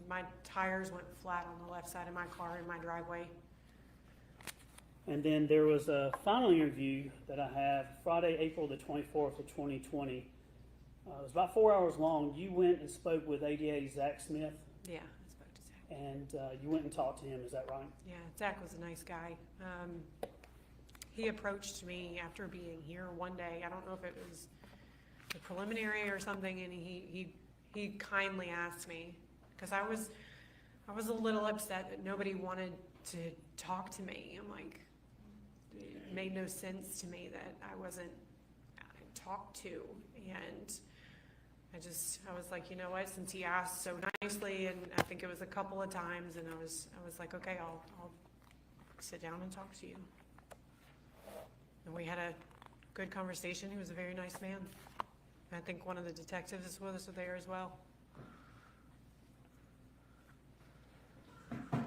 my tires went flat on the left side of my car in my driveway. And then there was a final interview that I have Friday, April the 24th of 2020. It was about 4 hours long. You went and spoke with ADA Zach Smith, Yeah, I spoke to Zach. and you went and talked to him. Is that right? Yeah, Zach was a nice guy. He approached me after being here one day. I don't know if it was the preliminary or something, and he kindly asked me, because I was a little upset that nobody wanted to talk to me. I'm like, it made no sense to me that I wasn't talked to, and I was like, you know what, since he asked so nicely, and I think it was a couple of times, and I was like, okay, I'll sit down and talk to you. And we had a good conversation. He was a very nice man. I think one of the detectives was there as well.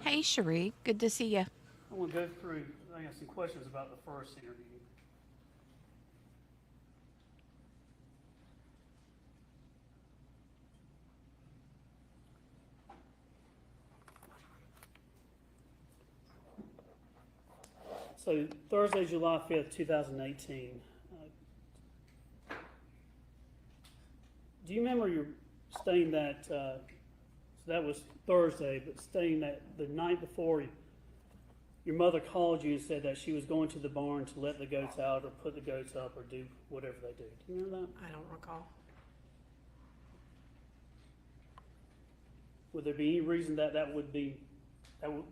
Hey, Cherie, good to see you. I want to go through, I have some questions about the first interview. So Thursday, July 5th, 2018. Do you remember your staying that, so that was Thursday, but staying that the night before, your mother called you and said that she was going to the barn to let the goats out or put the goats up or do whatever they do. Do you remember that? I don't recall. Would there be any reason that would be,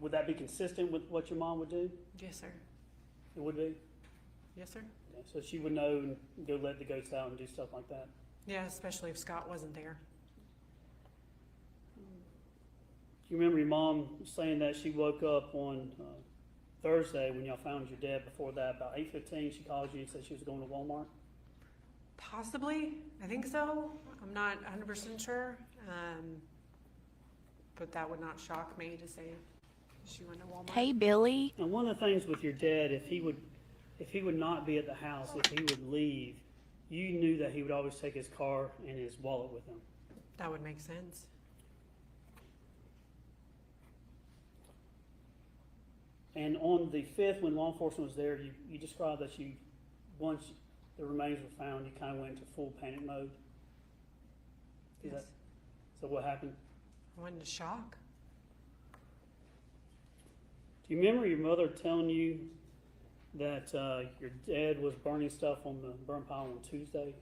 would that be consistent with what your mom would do? Yes, sir. It would be? Yes, sir. Yeah, so she would know and go let the goats out and do stuff like that. Yeah, especially if Scott wasn't there. Do you remember your mom saying that she woke up on Thursday when y'all found your dad? Before that, about 8:15, she called you and said she was going to Walmart? Possibly. I think so. I'm not 100% sure. But that would not shock me to say she went to Walmart. Hey, Billy. And one of the things with your dad, if he would not be at the house, if he would leave, you knew that he would always take his car and his wallet with him. That would make sense. And on the 5th, when law enforcement was there, you described that you, once the remains were found, you kind of went into full panic mode. Yes. So what happened? I went into shock. Do you remember your mother telling you that your dad was burning stuff on the burn pile on Tuesday?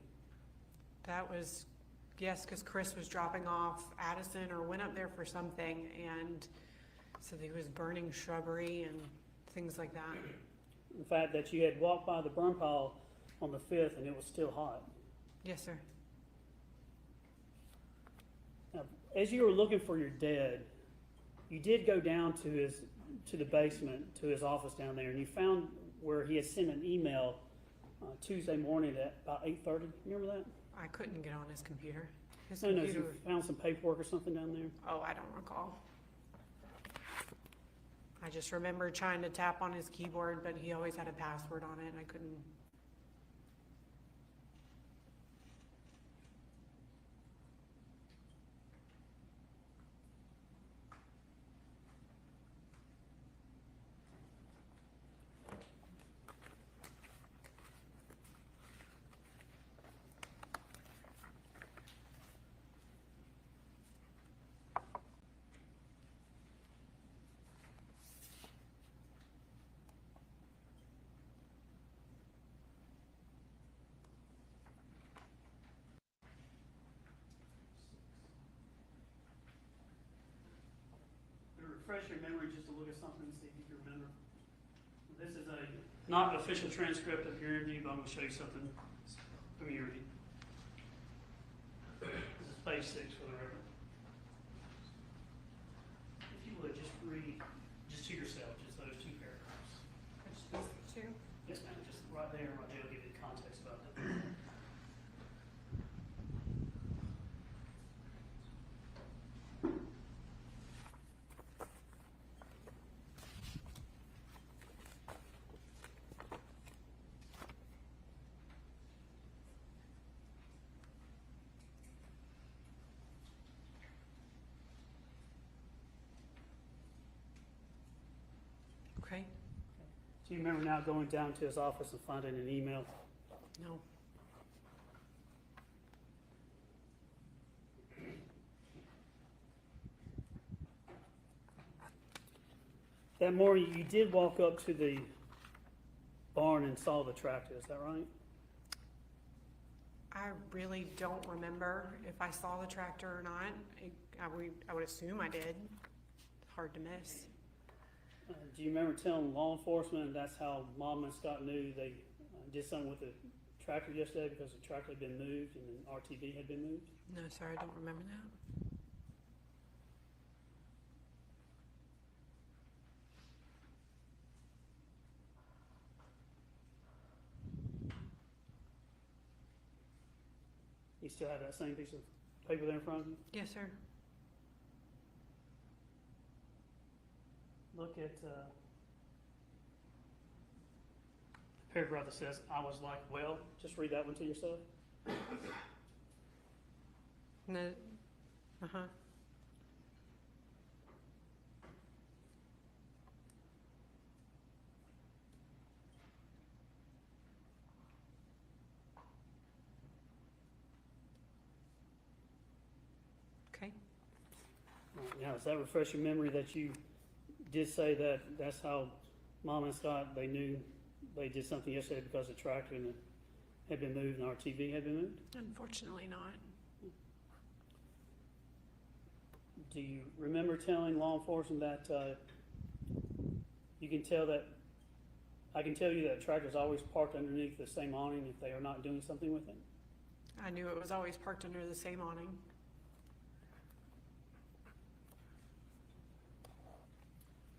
That was, yes, because Chris was dropping off Addison or went up there for something and said he was burning shrubbery and things like that. The fact that you had walked by the burn pile on the 5th and it was still hot. Yes, sir. Now, as you were looking for your dad, you did go down to the basement, to his office down there, and you found where he had sent an email Tuesday morning at about 8:30. Remember that? I couldn't get on his computer. His No, computer. you found some paperwork or something down there? Oh, I don't recall. I just remember trying to tap on his keyboard, but he always had a password on it, and I couldn't. To refresh your memory, just to look at something and see if you can remember. This is a not official transcript of your interview, but I'm going to show you something from your interview. This is page 6 for the record. If you would, just read, just to yourself, just those 2 paragraphs. Which these two? Yes, ma'am, just right there will give you the context about it. Okay. Do you remember now going down to his office and finding an email? No. That morning, you did walk up to the barn and saw the tractor, is that right? I really don't remember if I saw the tractor or not. I would assume I did. Hard to miss. Do you remember telling law enforcement that's how Mom and Scott knew they did something with the tractor yesterday because the tractor had been moved and the RTV had been moved? No, sir, I don't remember that. You still have that same piece of paper there in front of you? Yes, sir. Look at paragraph that says, I was like, well, just read that one to yourself. No. Uh-huh. Okay. Now, does that refresh your memory that you did say that that's how Mom and Scott, they knew they did something yesterday because the tractor had been moved and our TV had been moved? Unfortunately not. Do you remember telling law enforcement that you can tell that, I can tell you that tractor's always parked underneath the same awning if they are not doing something with it? I knew it was always parked under the same awning.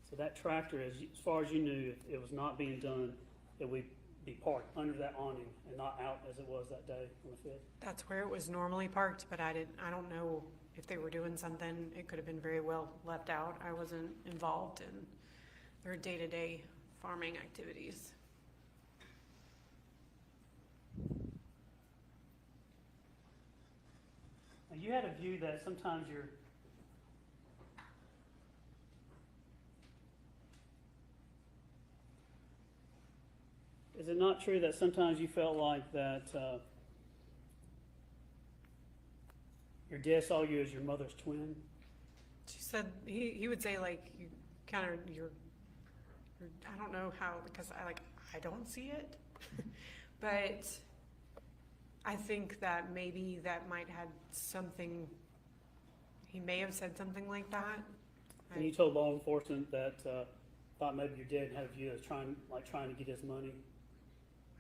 So that tractor, as far as you knew, if it was not being done, it would be parked under that awning and not out as it was that day on the 5th? That's where it was normally parked, but I don't know if they were doing something. It could have been very well left out. I wasn't involved in their day-to-day farming activities. you had a view that sometimes you're. Is it not true that sometimes you felt like that your dad saw you as your mother's twin? She said he would say like you kind of you're I don't know how because I don't see it, but I think that maybe that might have something. He may have said something like that. And you told law enforcement that thought maybe your dad had a view as trying to get his money.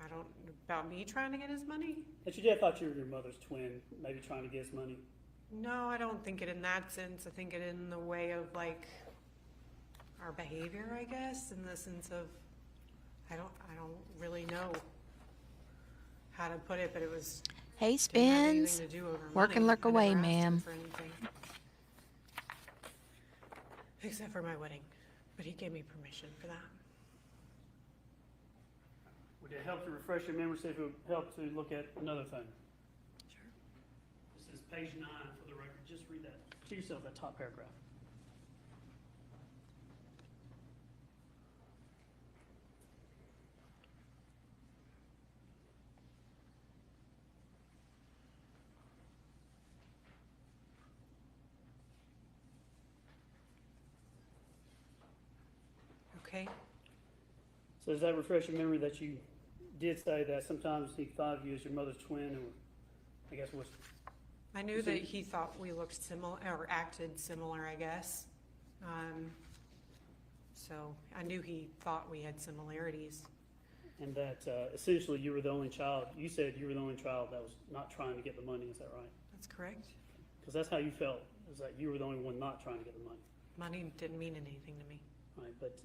I don't about me trying to get his money. That your dad thought you were your mother's twin, maybe trying to get his money. No, I don't think it in that sense. I think it in the way of like our behavior, I guess, in the sense of I don't really know how to put it, but it was Hey, didn't have anything Spins. to do over Work and money. lurk I never away, asked him ma'am. for anything. Except for my wedding, but he gave me permission for that. Would it help to refresh your memory, see if it would help to look at another thing? Sure. This is page 9 for the record. Just read that to yourself, that top paragraph. Okay. So does that refresh your memory that you did say that sometimes he thought of you as your mother's twin, and I guess was I knew that he thought we looked similar or acted similar, I guess. So I knew he thought we had similarities. and that essentially you were the only child. You said you were the only child that was not trying to get the money. Is that right? That's correct. Because that's how you felt. Is that you were the only one not trying to get the money. Money didn't mean anything to me. Right, but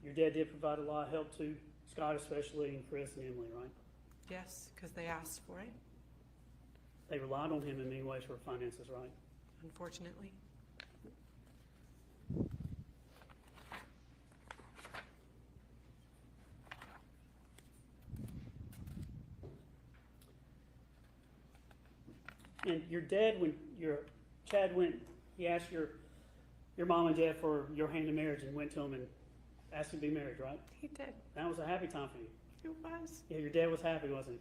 your dad did provide a lot of help to Scott, especially, and Chris and Emily, right? Yes, because they asked for it, They relied on him in many ways for finances, right? unfortunately. And your dad, when Chad went, he asked your mom and dad for your hand in marriage and went to him and asked him to be married, right? He did. That was a happy time for you. It was. Yeah, your dad was happy, wasn't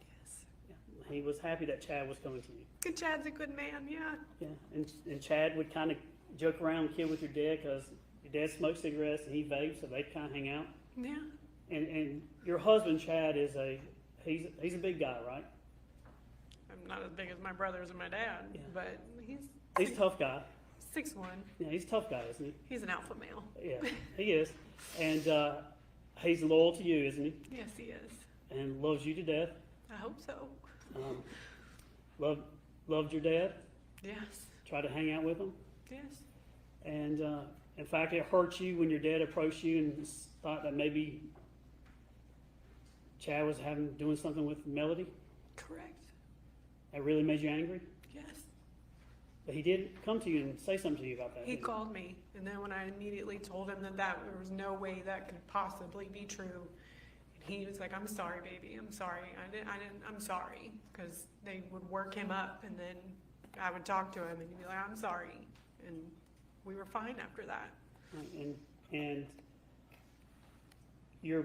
Yes. he? Yeah. He was happy that Chad was coming to you. Good Chad's a good man, yeah. Yeah, and Chad would kind of joke around and kid with your dad because your dad smoked cigarettes and he vaped, so they'd kind of hang out. Yeah. And your husband Chad is he's a big guy, right? I'm not as big as my brothers and my dad, Yeah. but He's a tough guy. 6'1". Yeah, he's a tough guy, isn't he? He's an alpha male. Yeah, he is. And he's loyal to you, isn't he? Yes, he is. And loves you to death. I hope so. Loved your dad. Yes. Tried to hang out with him. Yes. And in fact, it hurt you when your dad approached you and thought that maybe Chad was doing something with Melody. Correct. That really made you angry. Yes. But he did come to you and say something to you about that. He didn't called me, and then when I immediately told him that there was no way that could possibly be true, and he was like, "I'm sorry, baby. I'm sorry. I'm sorry," because they would work him up, and then I would talk to him, and he'd be like, "I'm sorry," and we were fine after that. And your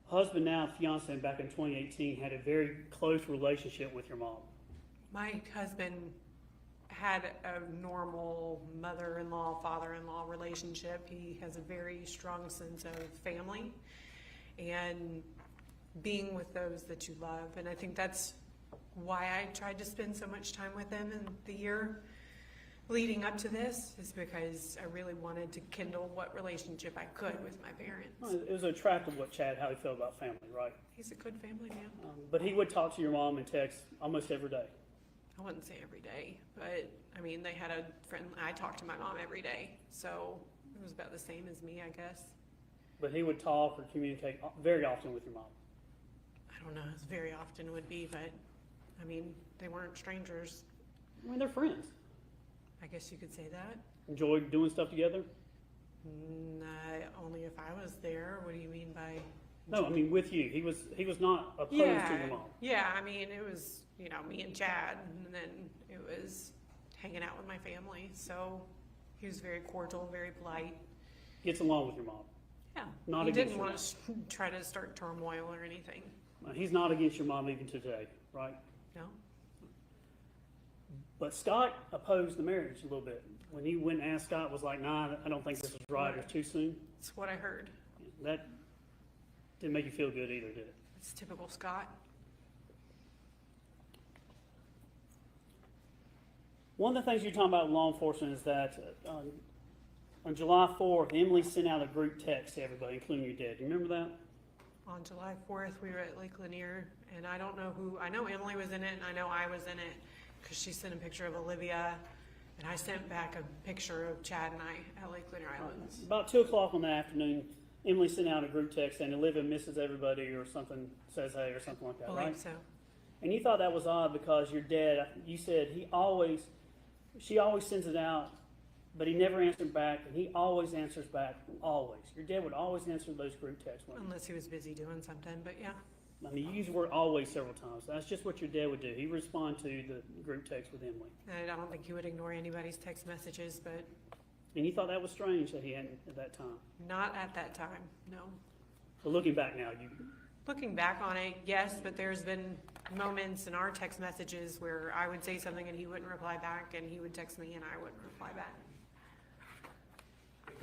husband, now fiance, back in 2018, had a very close relationship with your mom. My husband had a normal mother-in-law, father-in-law relationship. He has a very strong sense of family and being with those that you love. And I think that's why I tried to spend so much time with him in the year leading up to this, is because I really wanted to kindle what relationship I could with my parents. Well, it was attractive how he felt about family, right? He's a good family man. But he would talk to your mom and text almost every day. I wouldn't say every day, but I mean, they had a friend, I talked to my mom every day, so it was about the same as me, I guess. But he would talk or communicate very often with your mom. I don't know as very often would be, but I mean, they weren't strangers. I mean, they're friends. I guess you could say that. Enjoyed doing stuff together? Only if I was there. What do you mean by? No, I mean with you. He was not opposed to your mom. Yeah, I mean, it was you know, me and Chad, and then it was hanging out with my family. So he was very cordial, very polite. Gets along with your mom. Yeah, Not he against didn't your want to try to start turmoil or anything. He's not against your mom even today, right? No, But Scott opposed the marriage a little bit. When he went and asked Scott, was like, nah, I don't think this is right, it's too soon. that's what I heard. That didn't make you feel good either, did it? It's typical Scott. One of the things you're talking about in law enforcement is that on July 4th, Emily sent out a group text to everybody, including your dad. Do you remember that? On July 4th, we were at Lake Lanier, and I don't know who, I know Emily was in it, and I know I was in it, because she sent a picture of Olivia, and I sent back a picture of Chad and I at Lake Lanier Islands. About 2 o'clock in the afternoon, Emily sent out a group text saying Olivia misses everybody or something, says hey or something like that, I right? believe so. And you thought that was odd because your dad, you said she always sends it out, but he never answered back, and he always answers back, always. Your dad would always answer those group texts. Unless he was busy doing something, but yeah. I mean, you use the word always several times. That's just what your dad would do. He would respond to the group text with Emily. And I don't think he would ignore anybody's text messages, but And you thought that was strange that he hadn't at that time. not at that time, no. But looking back now, Looking back on it, yes, but there's been moments in our text messages where I would say something and he wouldn't reply back, and he would text me and I wouldn't reply back.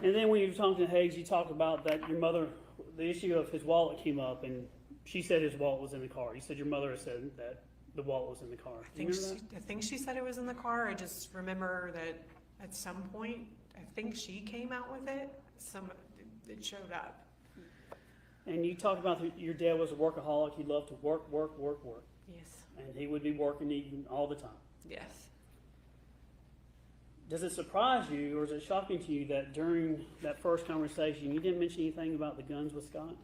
and then when you were talking to Hayes, you talked about that your mother, the issue of his wallet came up, and she said his wallet was in the car. You said your mother said that the wallet was in the car. Do you remember that? I think she said it was in the car. I just remember that at some point, I think she came out with it. It showed up. And you talked about your dad was a workaholic. He loved to work. Yes. And he would be working even all the time. Yes. Does it surprise you, or is it shocking to you that during that first conversation, you didn't mention anything about the guns with Scott?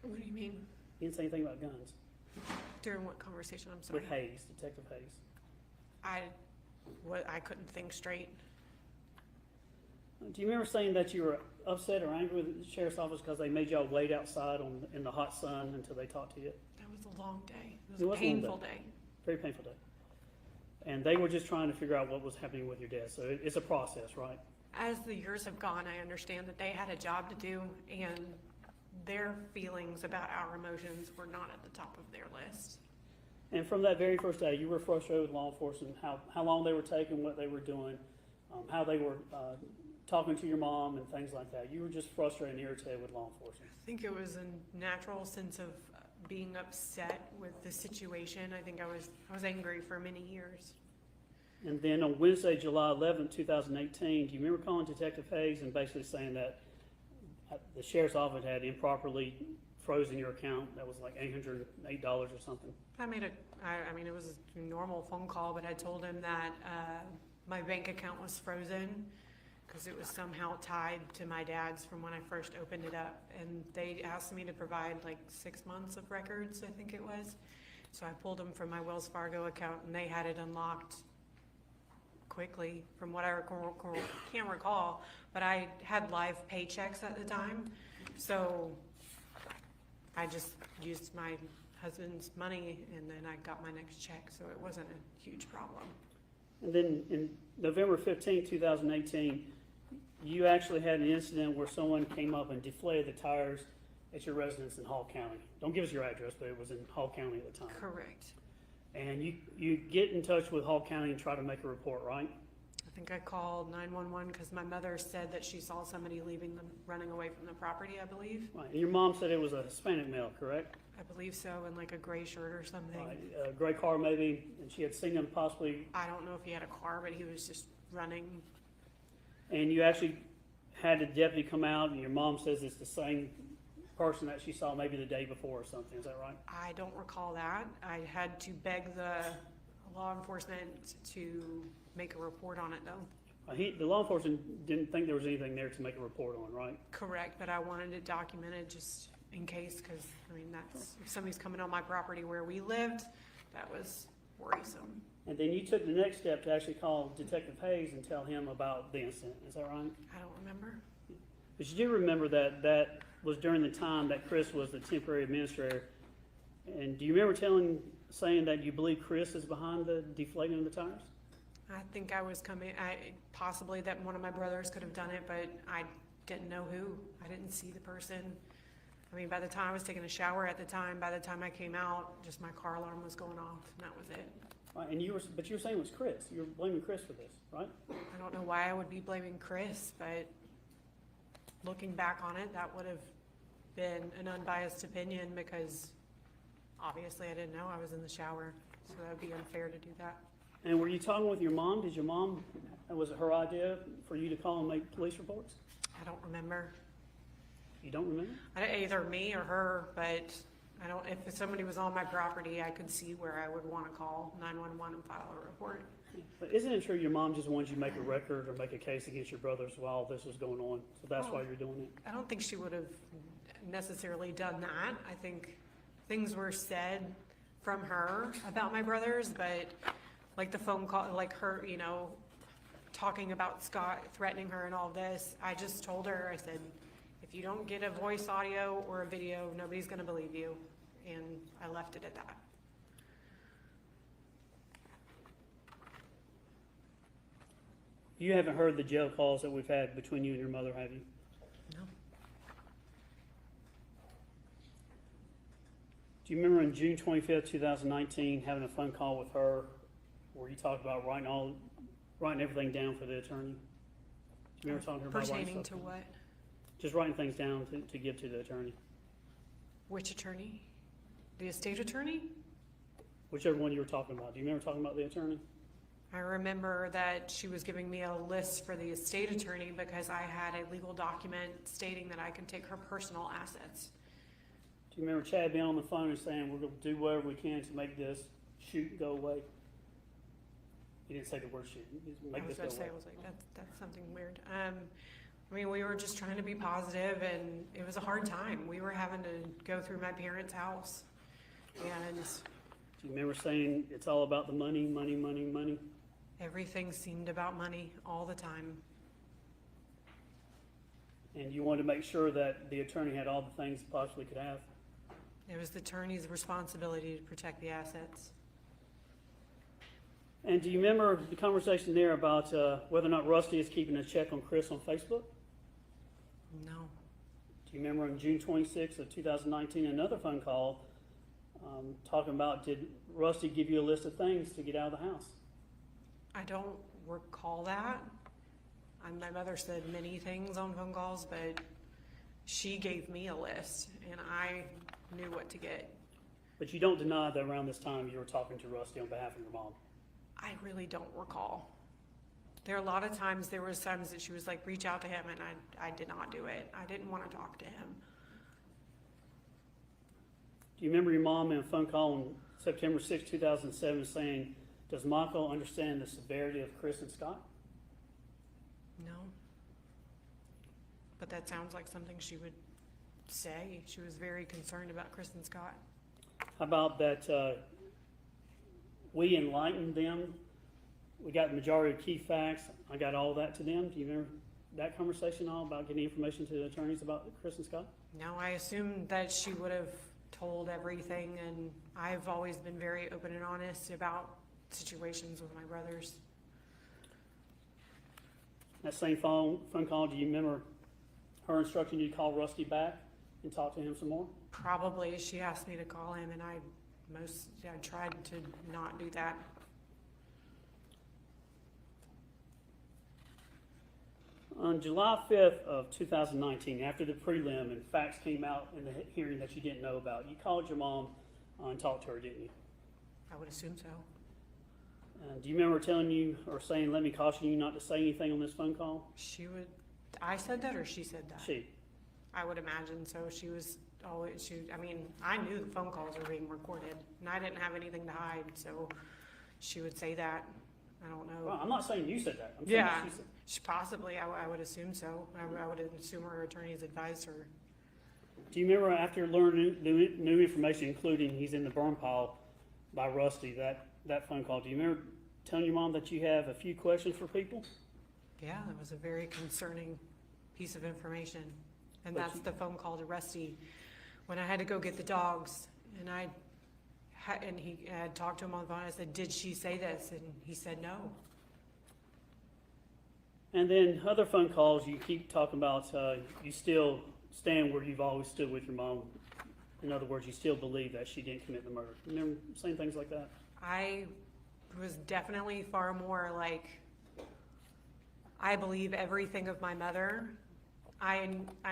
What do you mean? You didn't say anything about guns During what conversation? I'm sorry. with Hayes, Detective Hayes. I couldn't think straight. Do you remember saying that you were upset or angry with the sheriff's office because they made y'all wait outside in the hot sun until they talked to you? That was a long day. It It was was a a long painful day. day. Very painful day. And they were just trying to figure out what was happening with your dad. So it's a process, right? As the years have gone, I understand that they had a job to do, and their feelings about our emotions were not at the top of their list. And from that very first day, you were frustrated with law enforcement, how long they were taking, what they were doing, how they were talking to your mom and things like that. You were just frustrated and irritated with law enforcement. I think it was a natural sense of being upset with the situation. I think I was angry for many years. And then on Wednesday, July 11th, 2018, do you remember calling Detective Hayes and basically saying that the sheriff's office had improperly frozen your account? That was like $808 or something. I mean, it was a normal phone call, but I told him that my bank account was frozen because it was somehow tied to my dad's from when I first opened it up. And they asked me to provide like 6 months of records, I think it was. So I pulled them from my Wells Fargo account, and they had it unlocked quickly from what I can't recall, but I had live paychecks at the time. So I just used my husband's money, and then I got my next check, so it wasn't a huge problem. And then in November 15th, 2018, you actually had an incident where someone came up and deflated the tires at your residence in Hall County. Don't give us your address, but it was in Hall County at the time. Correct. And you get in touch with Hall County and try to make a report, right? I think I called 911 because my mother said that she saw somebody running away from the property, I believe. Right. And your mom said it was a Hispanic male, correct? I believe so, in like a gray shirt or something. Right. A gray car maybe, and she had seen him possibly. I don't know if he had a car, but he was just running. And you actually had a deputy come out, and your mom says it's the same person that she saw maybe the day before or something. Is that right? I don't recall that. I had to beg the law enforcement to make a report on it, though. The law enforcement didn't think there was anything there to make a report on, right? Correct, but I wanted it documented just in case, because, I mean, if somebody's coming on my property where we lived, that was worrisome. And then you took the next step to actually call Detective Hayes and tell him about the incident. Is that right? I don't remember. But you do remember that was during the time that Chris was the temporary administrator, And do you remember saying that you believe Chris is behind the deflating of the tires? I think I was possibly that one of my brothers could have done it, but I didn't know who. I didn't see the person. I mean, by the time I was taking a shower at the time, by the time I came out, just my car alarm was going off, and that was it. Right, and you were saying it was Chris. You were blaming Chris for this, right? I don't know why I would be blaming Chris, but looking back on it, that would have been an unbiased opinion because obviously I didn't know I was in the shower, so that would be unfair to do that. And were you talking with your mom? Did your mom, was it her idea for you to call and make police reports? I don't remember. You don't remember? Either me or her, but I don't. If somebody was on my property, I could see where I would want to call 911 and file a report. But isn't it true your mom just wanted you to make a record or make a case against your brothers while this was going on? So that's why you're doing it? I don't think she would have necessarily done that. I think things were said from her about my brothers, but like the phone call, like her, you know, talking about Scott threatening her and all this, I just told her, I said, if you don't get a voice audio or a video, nobody's going to believe you. And I left it at that. You haven't heard the jail calls that we've had between you and your mother, have you? No. Do you remember on June 25th, 2019, having a phone call with her where you talked about writing everything down for the attorney? Do you remember talking to her about writing Pertaining stuff to down? what? Just writing things down to give to the attorney. Which attorney? The estate attorney? Whichever one you were talking about. Do you remember talking about the attorney? I remember that she was giving me a list for the estate attorney because I had a legal document stating that I could take her personal assets. Do you remember Chad being on the phone and saying, we're going to do whatever we can to make this shoot go away? He didn't say the word shoot. He just make this go away. I was like, that's something weird. I mean, we were just trying to be positive, and it was a hard time. We were having to go through my parents' house, and Do you remember saying it's all about the money, money, money, money? everything seemed about money all the time. And you wanted to make sure that the attorney had all the things he possibly could have? It was the attorney's responsibility to protect the assets. And do you remember the conversation there about whether or not Rusty is keeping a check on Chris on Facebook? No. Do you remember on June 26th of 2019, another phone call talking about, did Rusty give you a list of things to get out of the house? I don't recall that. My mother said many things on phone calls, but she gave me a list, and I knew what to get. But you don't deny that around this time you were talking to Rusty on behalf of your mom? I really don't recall. There are a lot of times, there was times that she was like, reach out to him, and I did not do it. I didn't want to talk to him. Do you remember your mom in a phone call on September 6, 2007 saying, does Michael understand the severity of Chris and Scott? No. But that sounds like something she would say. She was very concerned about Chris and Scott. How about that we enlightened them? We got the majority of key facts. I got all that to them. Do you remember that conversation all about getting information to the attorneys about Chris and Scott? No, I assumed that she would have told everything, and I've always been very open and honest about situations with my brothers. That same phone call, do you remember her instructing you to call Rusty back and talk to him some more? Probably. She asked me to call him, and I tried to not do that. On July 5th of 2019, after the prelim and facts came out in the hearing that you didn't know about, you called your mom and talked to her, didn't you? I would assume so. Do you remember telling you or saying, let me caution you not to say anything on this phone call? I said that, or she said that? She. I would imagine so. She was always, I knew the phone calls were being recorded, and I didn't have anything to hide, so she would say that. I don't know. Well, I'm not saying you said that. I'm saying Yeah, she said. possibly. I would assume so. I would assume her attorneys advised her. Do you remember after learning new information, including he's in the burn pile by Rusty, that phone call, do you remember telling your mom that you have a few questions for people? Yeah, that was a very concerning piece of information. And But that's the phone call to Rusty when I had to go get the dogs. And I and he had talked to him on the phone. I said, did she say this? And he said no. And then other phone calls, you keep talking about you still stand where you've always stood with your mom. In other words, you still believe that she didn't commit the murder. Remember saying things like that? I was definitely far more like, I believe everything of my mother. I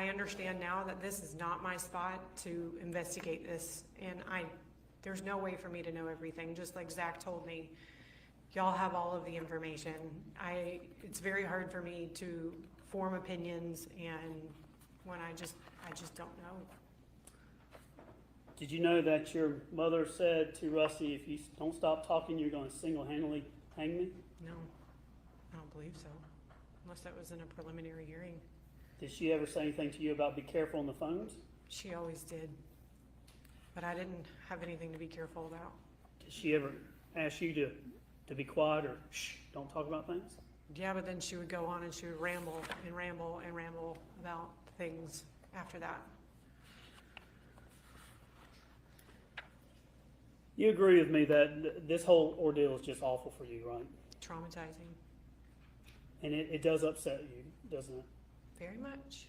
understand now that this is not my spot to investigate this, and there's no way for me to know everything. Just like Zach told me, y'all have all of the information. It's very hard for me to form opinions, and when I just don't know. Did you know that your mother said to Rusty, if you don't stop talking, you're going to single-handedly hang me? No, I don't believe so, unless that was in a preliminary hearing. Did she ever say anything to you about be careful on the phones? She always did, but I didn't have anything to be careful about. Did she ever ask you to be quiet or shh, don't talk about things? Yeah, but then she would go on and she would ramble and ramble and ramble about things after that. You agree with me that this whole ordeal is just awful for you, right? Traumatizing, And it does upset you, doesn't it? very much.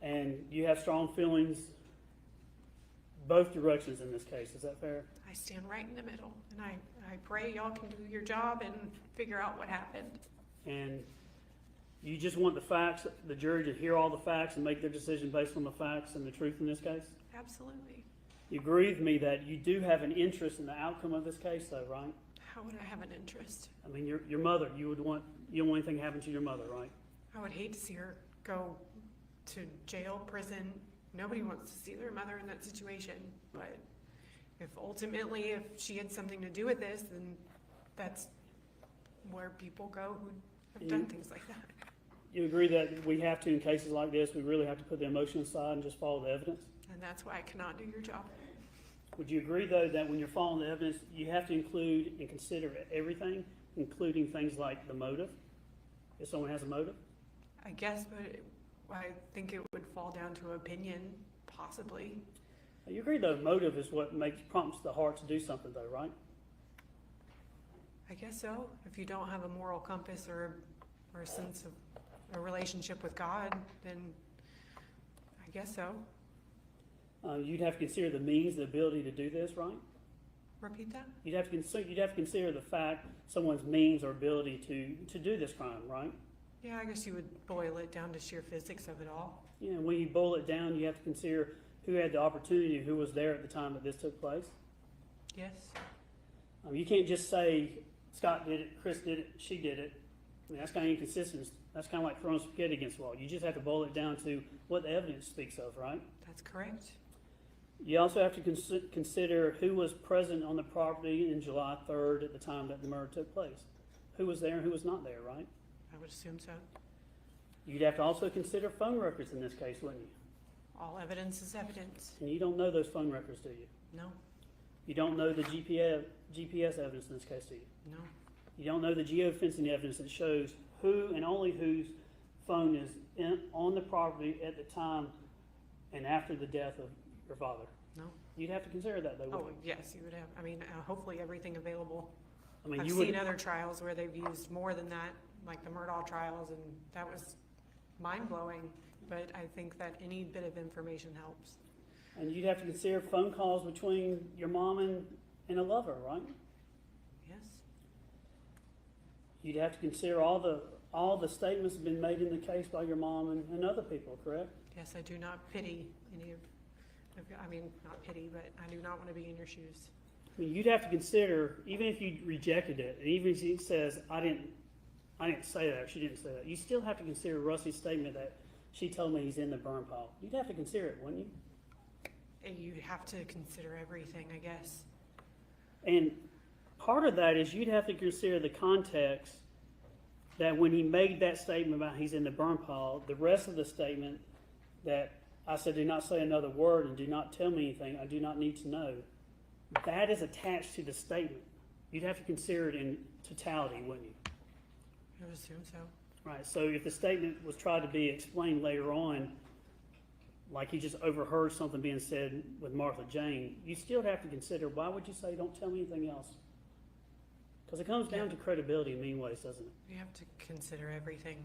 And you have strong feelings both directions in this case, is that fair? I stand right in the middle, and I pray y'all can do your job and figure out what happened. And you just want the facts, the jury to hear all the facts and make their decision based on the facts and the truth in this case? Absolutely. You agree with me that you do have an interest in the outcome of this case though, right? How would I have an interest? I mean, your mother, you don't want anything to happen to your mother, right? I would hate to see her go to jail, prison. Nobody wants to see their mother in that situation, but if she had something to do with this, then that's where people go who have done things like that. You agree that we have to, in cases like this, we really have to put the emotion aside and just follow the evidence? And that's why I cannot do your job. Would you agree, though, that when you're following the evidence, you have to include and consider everything, including things like the motive, if someone has a motive? I guess, but I think it would fall down to opinion, possibly. You agree, though, motive is what prompts the heart to do something, though, right? I guess so. If you don't have a moral compass or a sense of a relationship with God, then I guess so. You'd have to consider the means, the ability to do this, right? Repeat that? You'd have to consider the fact someone's means or ability to do this crime, right? Yeah, I guess you would boil it down to sheer physics of it all. Yeah, and when you boil it down, you have to consider who had the opportunity, who was there at the time that this took place. Yes. You can't just say Scott did it, Chris did it, she did it. I mean, that's kind of inconsistent. That's kind of like throwing spaghetti against the wall. You just have to boil it down to what the evidence speaks of, right? That's correct. You also have to consider who was present on the property in July 3rd at the time that the murder took place. Who was there and who was not there, right? I would assume so. You'd have to also consider phone records in this case, wouldn't you? All evidence is evidence. And you don't know those phone records, do you? No. You don't know the GPS evidence in this case, do you? No. You don't know the geofencing evidence that shows who and only whose phone is on the property at the time and after the death of your father. No. You'd have to consider that, though, Oh, wouldn't you? yes, you would have. I mean, hopefully everything available. I mean, I've you seen would. other trials where they've used more than that, like the Murdaugh trials, and that was mind-blowing. But I think that any bit of information helps. And you'd have to consider phone calls between your mom and a lover, right? Yes. You'd have to consider all the statements that have been made in the case by your mom and other people, correct? Yes, I do not pity any of, I mean, not pity, but I do not want to be in your shoes. I mean, you'd have to consider, even if you rejected it, and even if she says, I didn't say that, or she didn't say that, you still have to consider Rusty's statement that she told me he's in the burn pile. You'd have to consider it, wouldn't you? And you have to consider everything, I guess. And part of that is you'd have to consider the context that when he made that statement about he's in the burn pile, the rest of the statement that I said, do not say another word and do not tell me anything I do not need to know, that is attached to the statement. You'd have to consider it in totality, wouldn't you? I would assume so. Right, so if the statement was tried to be explained later on, like you just overheard something being said with Martha Jane, you still have to consider, why would you say don't tell me anything else? Because it comes down to credibility in many ways, doesn't it? You have to consider everything.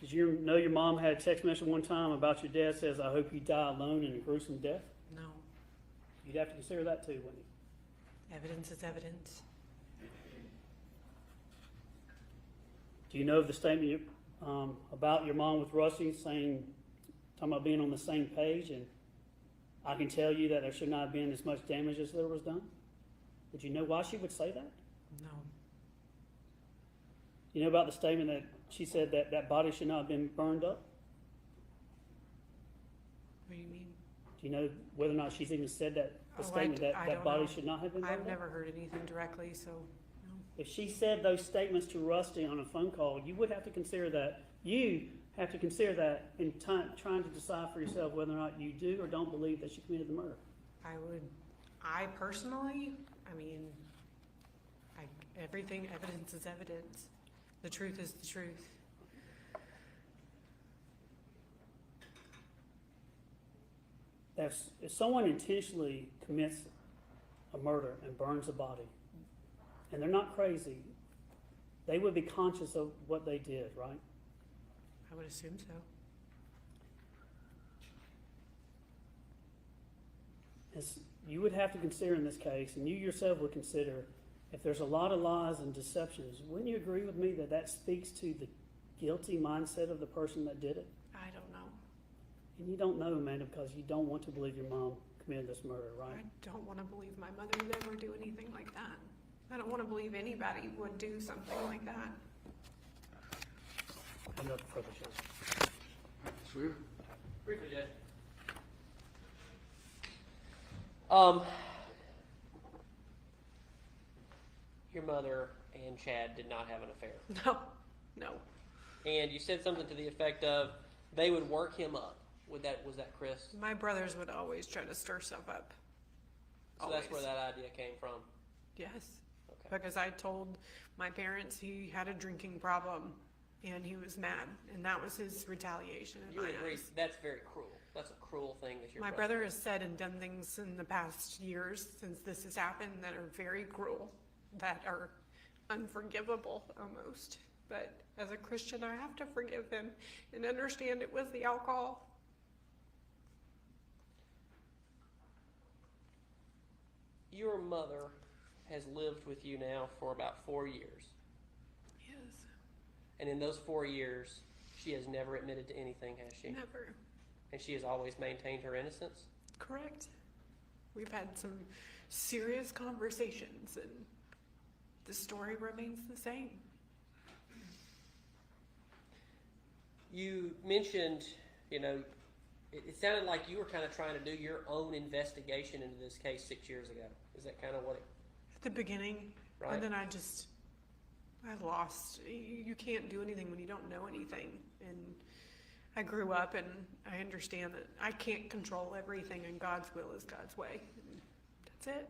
Did you know your mom had a text message one time about your dad says, I hope you die alone in a gruesome death? No. You'd have to consider that too, wouldn't you? Evidence is evidence. Do you know the statement about your mom with Rusty talking about being on the same page, and I can tell you that there should not have been as much damage as there was done? Did you know why she would say that? No. You know about the statement that she said that that body should not have been burned up? What do you mean? Do you know whether or not she's even said that, the statement that I that don't body know. should not have been burned I've up? never heard anything directly, so no. If she said those statements to Rusty on a phone call, you would have to consider that. You have to consider that in trying to decide for yourself whether or not you do or don't believe that she committed the murder. I personally, I mean, evidence is evidence. The truth is the truth. If someone intentionally commits a murder and burns a body, and they're not crazy, they would be conscious of what they did, right? I would assume so. As you would have to consider in this case, and you yourself would consider, if there's a lot of lies and deceptions, wouldn't you agree with me that that speaks to the guilty mindset of the person that did it? I don't know. And you don't know, Amanda, because you don't want to believe your mom committed this murder, right? I don't want to believe my mother would ever do anything like that. I don't want to believe anybody would do something like that. Nothing further, Judge. Sweet. Briefly, Judge. Your mother and Chad did not have an affair. No. And you said something to the effect of they would work him up. Was that Chris? My brothers would always try to stir stuff up. So that's where that idea came from. Yes. Okay. Because I told my parents he had a drinking problem and he was mad, and that was his retaliation in You my agree eyes. that's very cruel. That's a cruel thing that your My brother has said and done things in the past years since this has happened that are very cruel, that are unforgivable almost. But as a Christian, I have to forgive him and understand it was the alcohol. Your mother has lived with you now for about 4 years. Yes. And in those 4 years, she has never admitted to anything, has she? Never. And she has always maintained her innocence? Correct. We've had some serious conversations and the story remains the same. You mentioned, it sounded like you were kind of trying to do your own investigation into this case 6 years ago. Is that kind of what it... At the beginning, Right. and then I lost. You can't do anything when you don't know anything. And I grew up and I understand that I can't control everything and God's will is God's way. And that's it.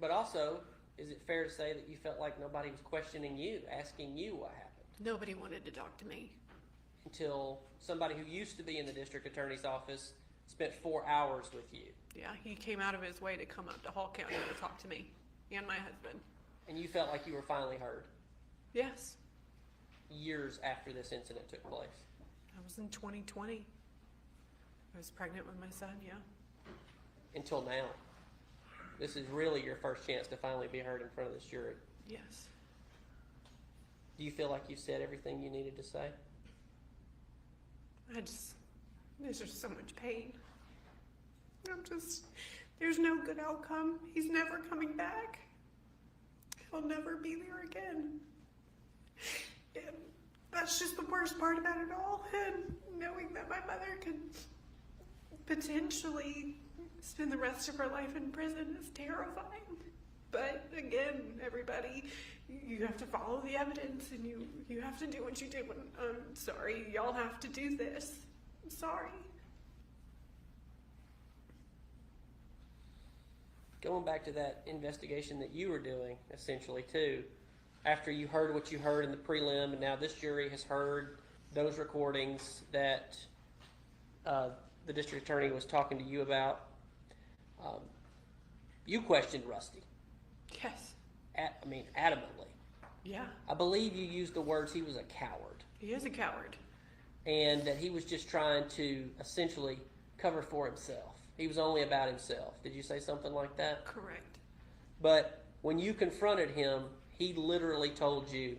But also, is it fair to say that you felt like nobody was questioning you, asking you what happened? Nobody wanted to talk to me. Until somebody who used to be in the district attorney's office spent 4 hours with you. Yeah, he came out of his way to come up to Hall County to talk to me and my husband. And you felt like you were finally heard Yes. years after this incident took place. I was in 2020. I was pregnant with my son, yeah. Until now. This is really your first chance to finally be heard in front of this jury. Yes. Do you feel like you said everything you needed to say? There's just so much pain. There's no good outcome. He's never coming back. He'll never be there again. And that's just the worst part about it all. And knowing that my mother could potentially spend the rest of her life in prison is terrifying. But again, everybody, you have to follow the evidence and you have to do what you do. And I'm sorry, y'all have to do this. I'm sorry. Going back to that investigation that you were doing, essentially, too, after you heard what you heard in the prelim, and now this jury has heard those recordings that the district attorney was talking to you about, you questioned Rusty. Yes. Adamantly. Yeah. I believe you used the words he was a coward. He is a coward. And that he was just trying to essentially cover for himself. He was only about himself. Did you say something like that? Correct. But when you confronted him, he literally told you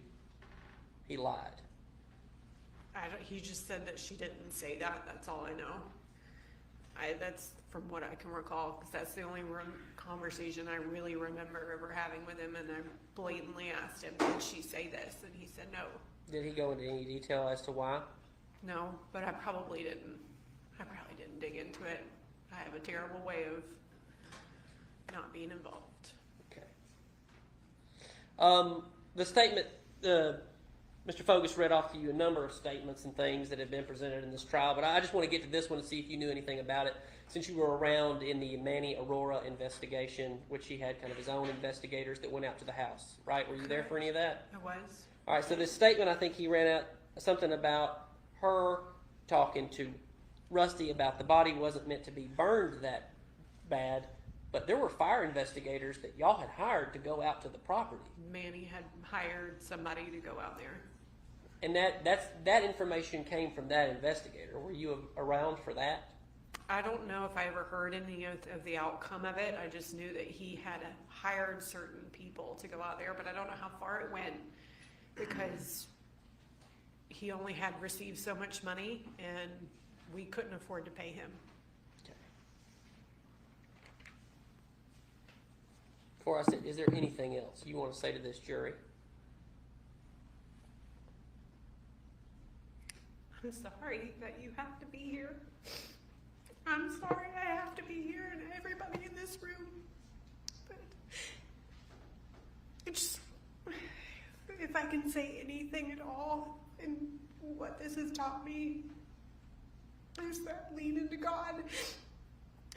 he lied. He just said that she didn't say that. That's all I know. That's from what I can recall, because that's the only conversation I really remember ever having with him. And I blatantly asked him, "Did she say this?" And he said no. Did he go into any detail as to why? No, but I probably didn't dig into it. I have a terrible way of not being involved. Okay. The statement, Mr. Fogus read off to you a number of statements and things that have been presented in this trial, but I just want to get to this one and see if you knew anything about it, since you were around in the Manny Aurora investigation, which he had kind of his own investigators that went out to the house, right? Were you there for any of that? I was. All right, so this statement, I think he ran out something about her talking to Rusty about the body wasn't meant to be burned that bad, but there were fire investigators that y'all had hired to go out to the property. Manny had hired somebody to go out there. And that information came from that investigator. Were you around for that? I don't know if I ever heard any of the outcome of it. I just knew that he had hired certain people to go out there, but I don't know how far it went because he only had received so much money and we couldn't afford to pay him. Okay. Before I said, is there anything else you want to say to this jury? I'm sorry that you have to be here. I'm sorry I have to be here and everybody in this room. But it's, if I can say anything at all in what this has taught me, is that lean into God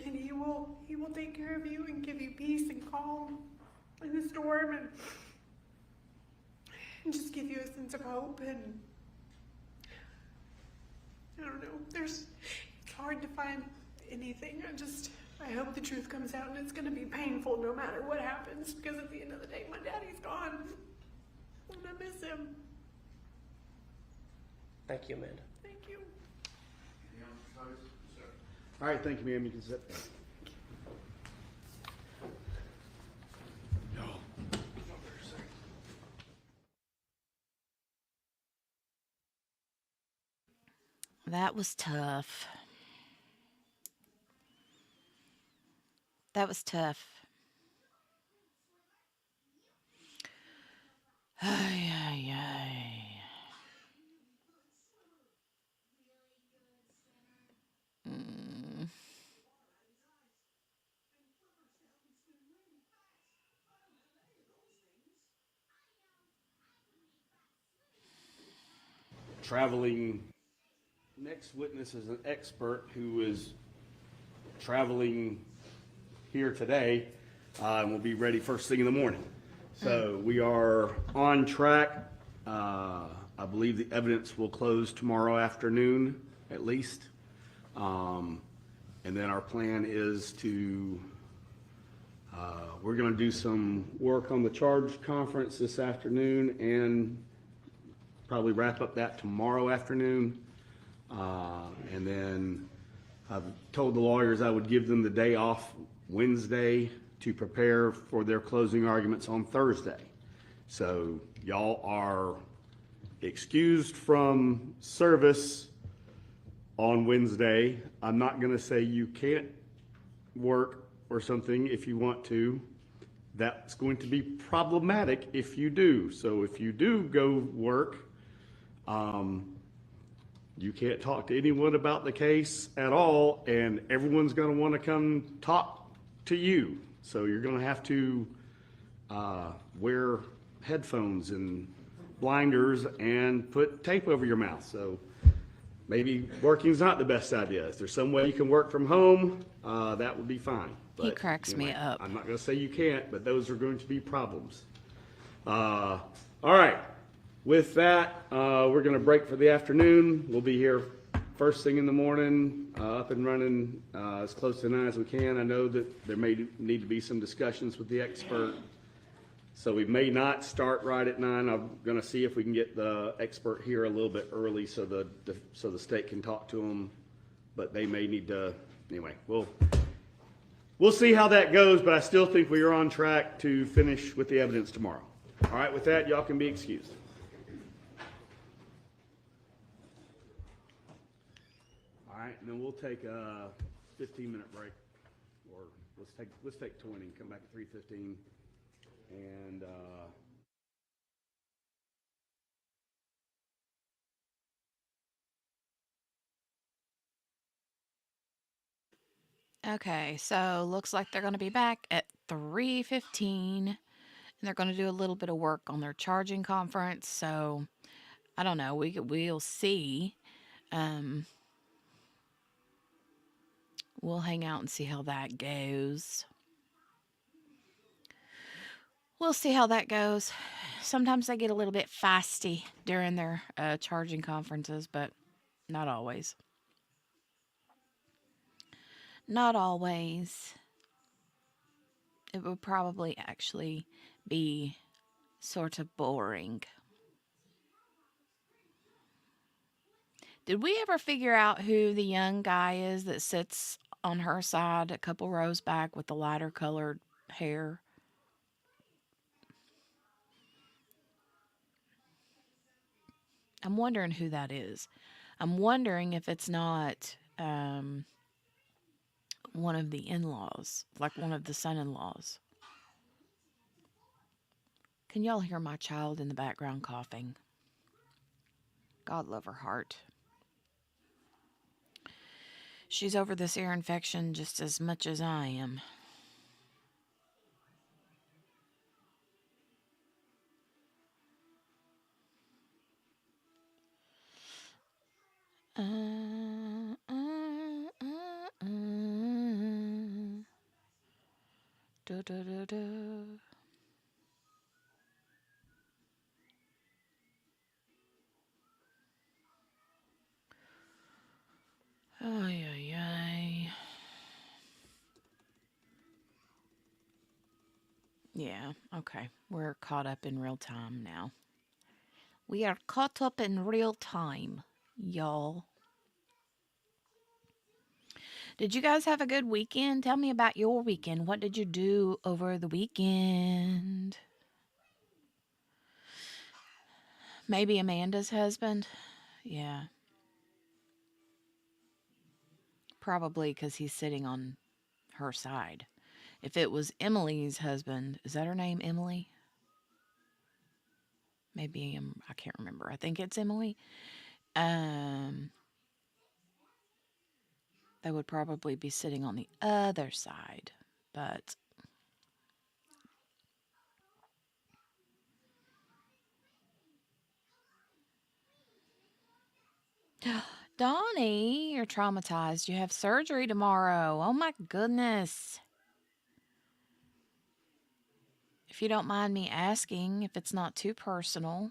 and He will take care of you and give you peace and calm in the storm and just give you a sense of hope. And I don't know, it's hard to find anything. I hope the truth comes out, and it's going to be painful no matter what happens, because at the end of the day, my daddy's gone, and I miss him. Thank you, Amanda. Thank you. All right, thank you, ma'am. You can sit down. That was tough. That was tough. Ay, ay, ay. Traveling. Next witness is an expert who is traveling here today and will be ready first thing in the morning. So we are on track. I believe the evidence will close tomorrow afternoon at least. And then our plan is to, we're going to do some work on the charge conference this afternoon and probably wrap up that tomorrow afternoon. And then I've told the lawyers I would give them the day off Wednesday to prepare for their closing arguments on Thursday. So y'all are excused from service on Wednesday. I'm not going to say you can't work or something if you want to. That's going to be problematic if you do. So if you do go work, you can't talk to anyone about the case at all, and everyone's going to want to come talk to you. So you're going to have to wear headphones and blinders and put tape over your mouth. So maybe working's not the best idea. If there's some way you can work from home, that would be fine. He cracks me up. I'm not going to say you can't, but those are going to be problems. All right. With that, we're going to break for the afternoon. We'll be here first thing in the morning, up and running as close to 9 as we can. I know that there may need to be some discussions with the expert, so we may not start right at 9. I'm going to see if we can get the expert here a little bit early so the state can talk to them, but they may need to. Anyway, we'll see how that goes, but I still think we are on track to finish with the evidence tomorrow. All right, with that, y'all can be excused. All right, and then we'll take a 15-minute break, or let's take 20. Come back at 3:15, and. Okay, so looks like they're going to be back at 3:15, and they're going to do a little bit of work on their charging conference. So I don't know. We'll see. We'll hang out and see how that goes. We'll see how that goes. Sometimes they get a little bit feisty during their charging conferences, but not always. Not always. It would probably actually be sort of boring. Did we ever figure out who the young guy is that sits on her side a couple rows back with the lighter colored hair? I'm wondering who that is. I'm wondering if it's not one of the in-laws, like one of the son-in-laws. Can y'all hear my child in the background coughing? God love her heart. She's over this ear infection just as much as I am. Da, da, da, da. Ay, ay, ay. Yeah, okay. We're caught up in real time now. We are caught up in real time, y'all. Did you guys have a good weekend? Tell me about your weekend. What did you do over the weekend? Maybe Amanda's husband? Yeah. Probably because he's sitting on her side. If it was Emily's husband, is that her name, Emily? Maybe I can't remember. I think it's Emily. They would probably be sitting on the other side, but Donnie, you're traumatized. You have surgery tomorrow. Oh my goodness. If you don't mind me asking, if it's not too personal,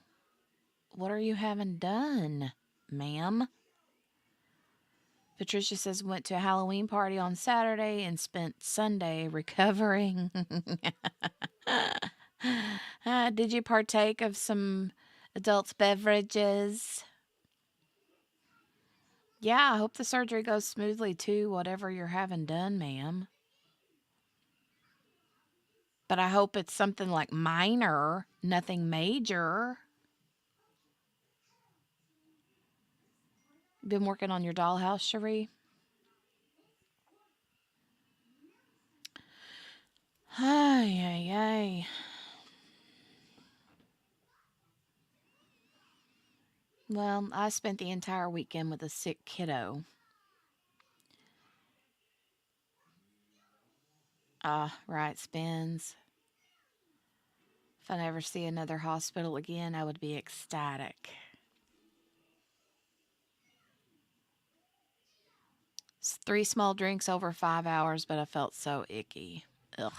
what are you having done, ma'am? Patricia says went to a Halloween party on Saturday and spent Sunday recovering. Did you partake of some adult beverages? Yeah, I hope the surgery goes smoothly too, whatever you're having done, ma'am. But I hope it's something like minor, nothing major. Been working on your dollhouse, Cherie? Ay, ay, ay. Well, I spent the entire weekend with a sick kiddo. Right, spins. If I never see another hospital again, I would be ecstatic. 3 small drinks over 5 hours, but I felt so icky. Ugh.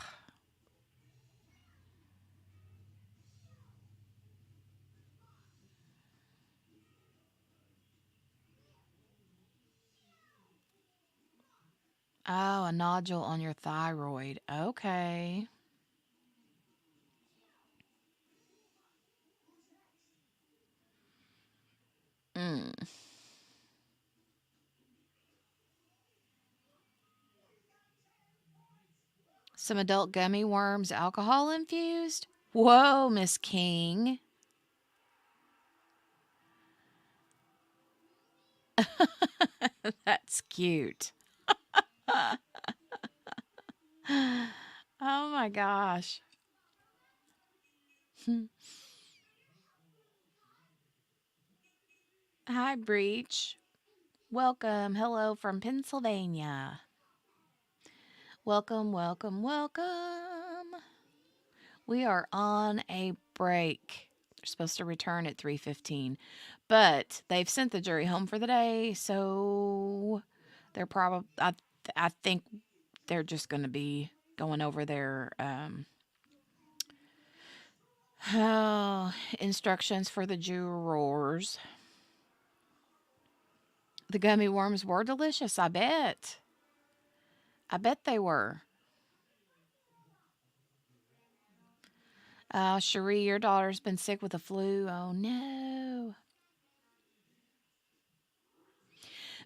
Oh, a nodule on your thyroid. Okay. Mm. Some adult gummy worms, alcohol infused? Whoa, Miss King. That's cute. Oh my gosh. Hi, Breach. Welcome. Hello from Pennsylvania. Welcome, welcome, welcome. We are on a break. They're supposed to return at 3:15, but they've sent the jury home for the day, so they're probably. I think they're just going to be going over their instructions for the jurors. The gummy worms were delicious. I bet. I bet they were. Cherie, your daughter's been sick with the flu. Oh no.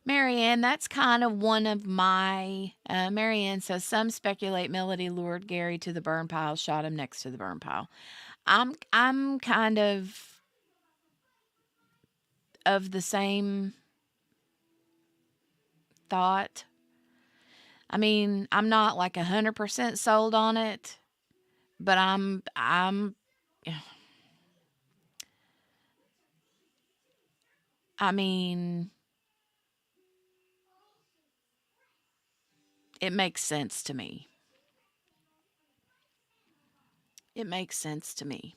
Marianne, that's kind of one of my. Marianne says some speculate Melody lured Gary to the burn pile, shot him next to the burn pile. I'm kind of the same thought. I mean, I'm not like 100% sold on it, but I mean, it makes sense to me. It makes sense to me.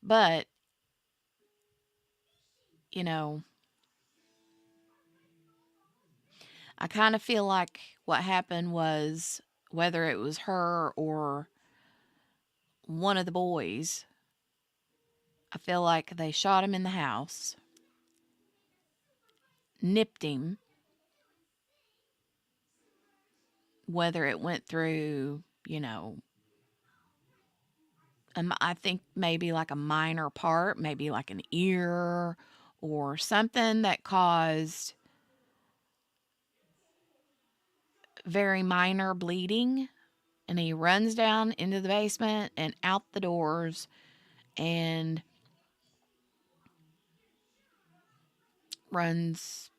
But, you know, I kind of feel like what happened was whether it was her or one of the boys, I feel like they shot him in the house, nipped him, whether it went through, I think maybe like a minor part, maybe like an ear or something that caused very minor bleeding. And he runs down into the basement and out the doors and runs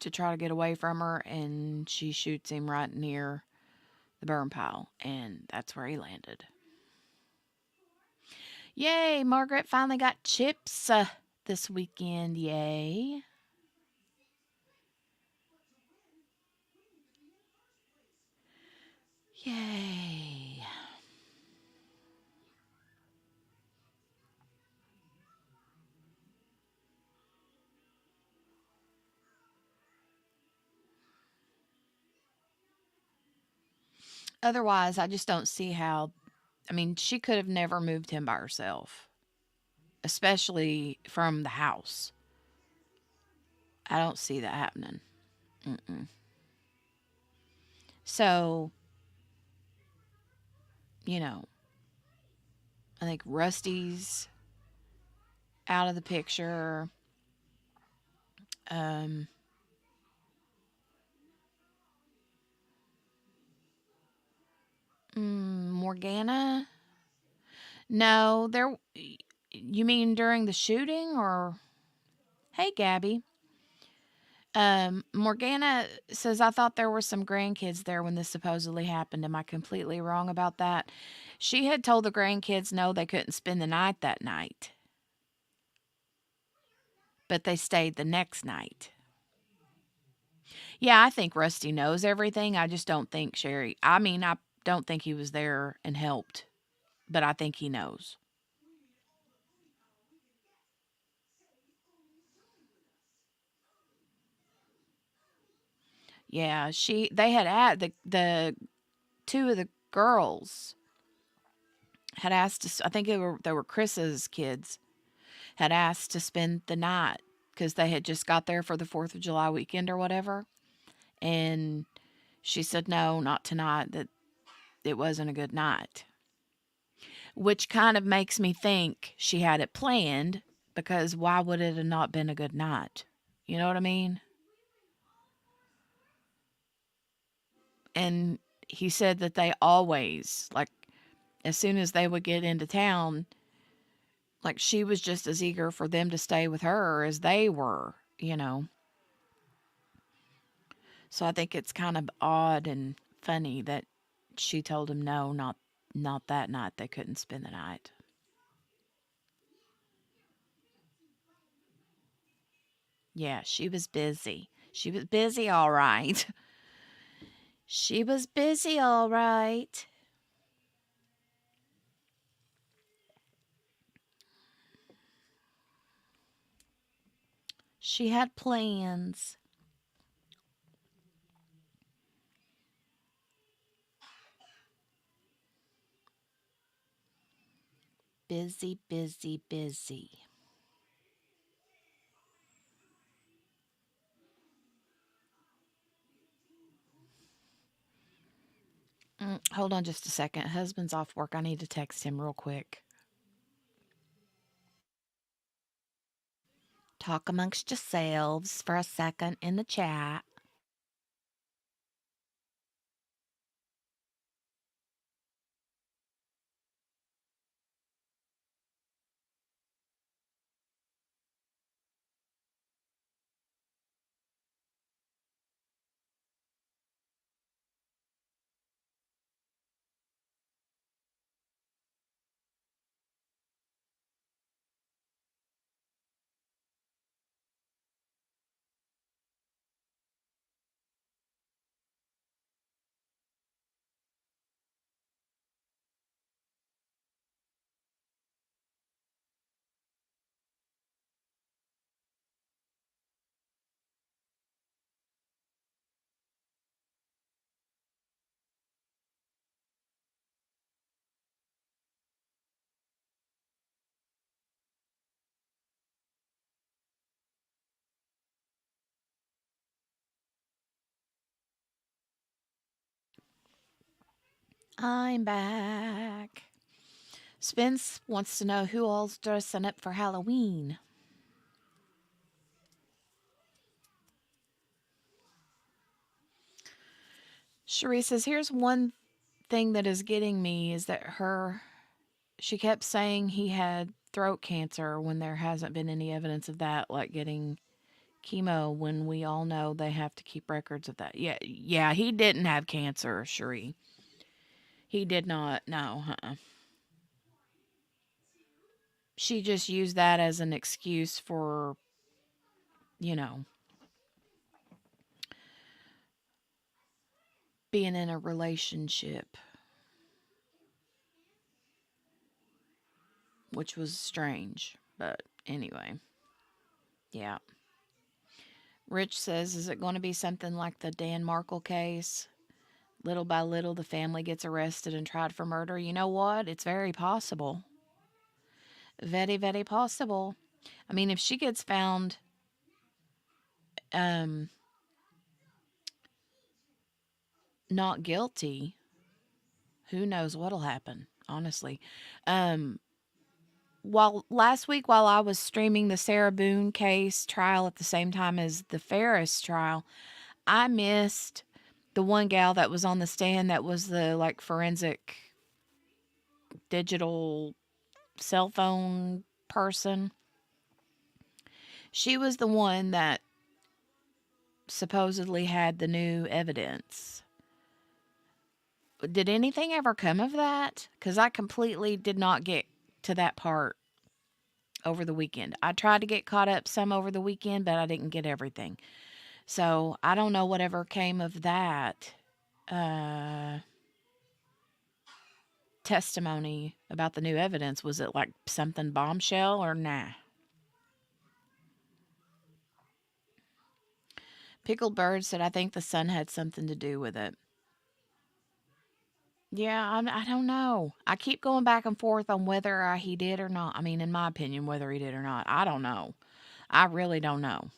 to try to get away from her. And she shoots him right near the burn pile. And that's where he landed. Yay, Margaret finally got chips this weekend. Yay. Yay. Otherwise, I just don't see how. I mean, she could have never moved him by herself, especially from the house. I don't see that happening. Mm-mm. So, I think Rusty's out of the picture. Morgana? No, there. You mean during the shooting or? Hey, Gabby. Morgana says, I thought there were some grandkids there when this supposedly happened. Am I completely wrong about that? She had told the grandkids no, they couldn't spend the night that night. But they stayed the next night. Yeah, I think Rusty knows everything. I just don't think I don't think he was there and helped, but I think he knows. Yeah, they had the two of the girls had asked I think they were Chris's kids, had asked to spend the night because they had just got there for the 4th of July weekend or whatever. And she said, no, not tonight, that it wasn't a good night. Which kind of makes me think she had it planned, because why would it have not been a good night? You know what I mean? And he said that they always, like, as soon as they would get into town, like, she was just as eager for them to stay with her as they were, you know. So I think it's kind of odd and funny that she told him no, not that night. They couldn't spend the night. Yeah, she was busy. She was busy, all right. She was busy, all right. She had plans. Busy, busy, busy. Hold on just a second. Husband's off work. I need to text him real quick. Talk amongst yourselves for a second in the chat. I'm back. Spence wants to know who all's dressing up for Halloween. Cherie says, here's one thing that is getting me is that she kept saying he had throat cancer when there hasn't been any evidence of that, like getting chemo, when we all know they have to keep records of that. Yeah, he didn't have cancer, Cherie. He did not, no. She just used that as an excuse for, you know, being in a relationship, which was strange. But anyway, yeah. Rich says, is it going to be something like the Dan Markle case? Little by little, the family gets arrested and tried for murder. You know what? It's very possible. Very, very possible. I mean, if she gets found not guilty, who knows what'll happen, honestly. Last week, while I was streaming the Sarah Boone case trial at the same time as the Farris trial, I missed the one gal that was on the stand that was the, like, forensic digital cell phone person. She was the one that supposedly had the new evidence. Did anything ever come of that? Because I completely did not get to that part over the weekend. I tried to get caught up some over the weekend, but I didn't get everything. So I don't know whatever came of that testimony about the new evidence. Was it like something bombshell or nah? Pickled Bird said, I think the son had something to do with it. Yeah, I don't know. I keep going back and forth on whether he did or not. I mean, in my opinion, whether he did or not. I don't know. I really don't know.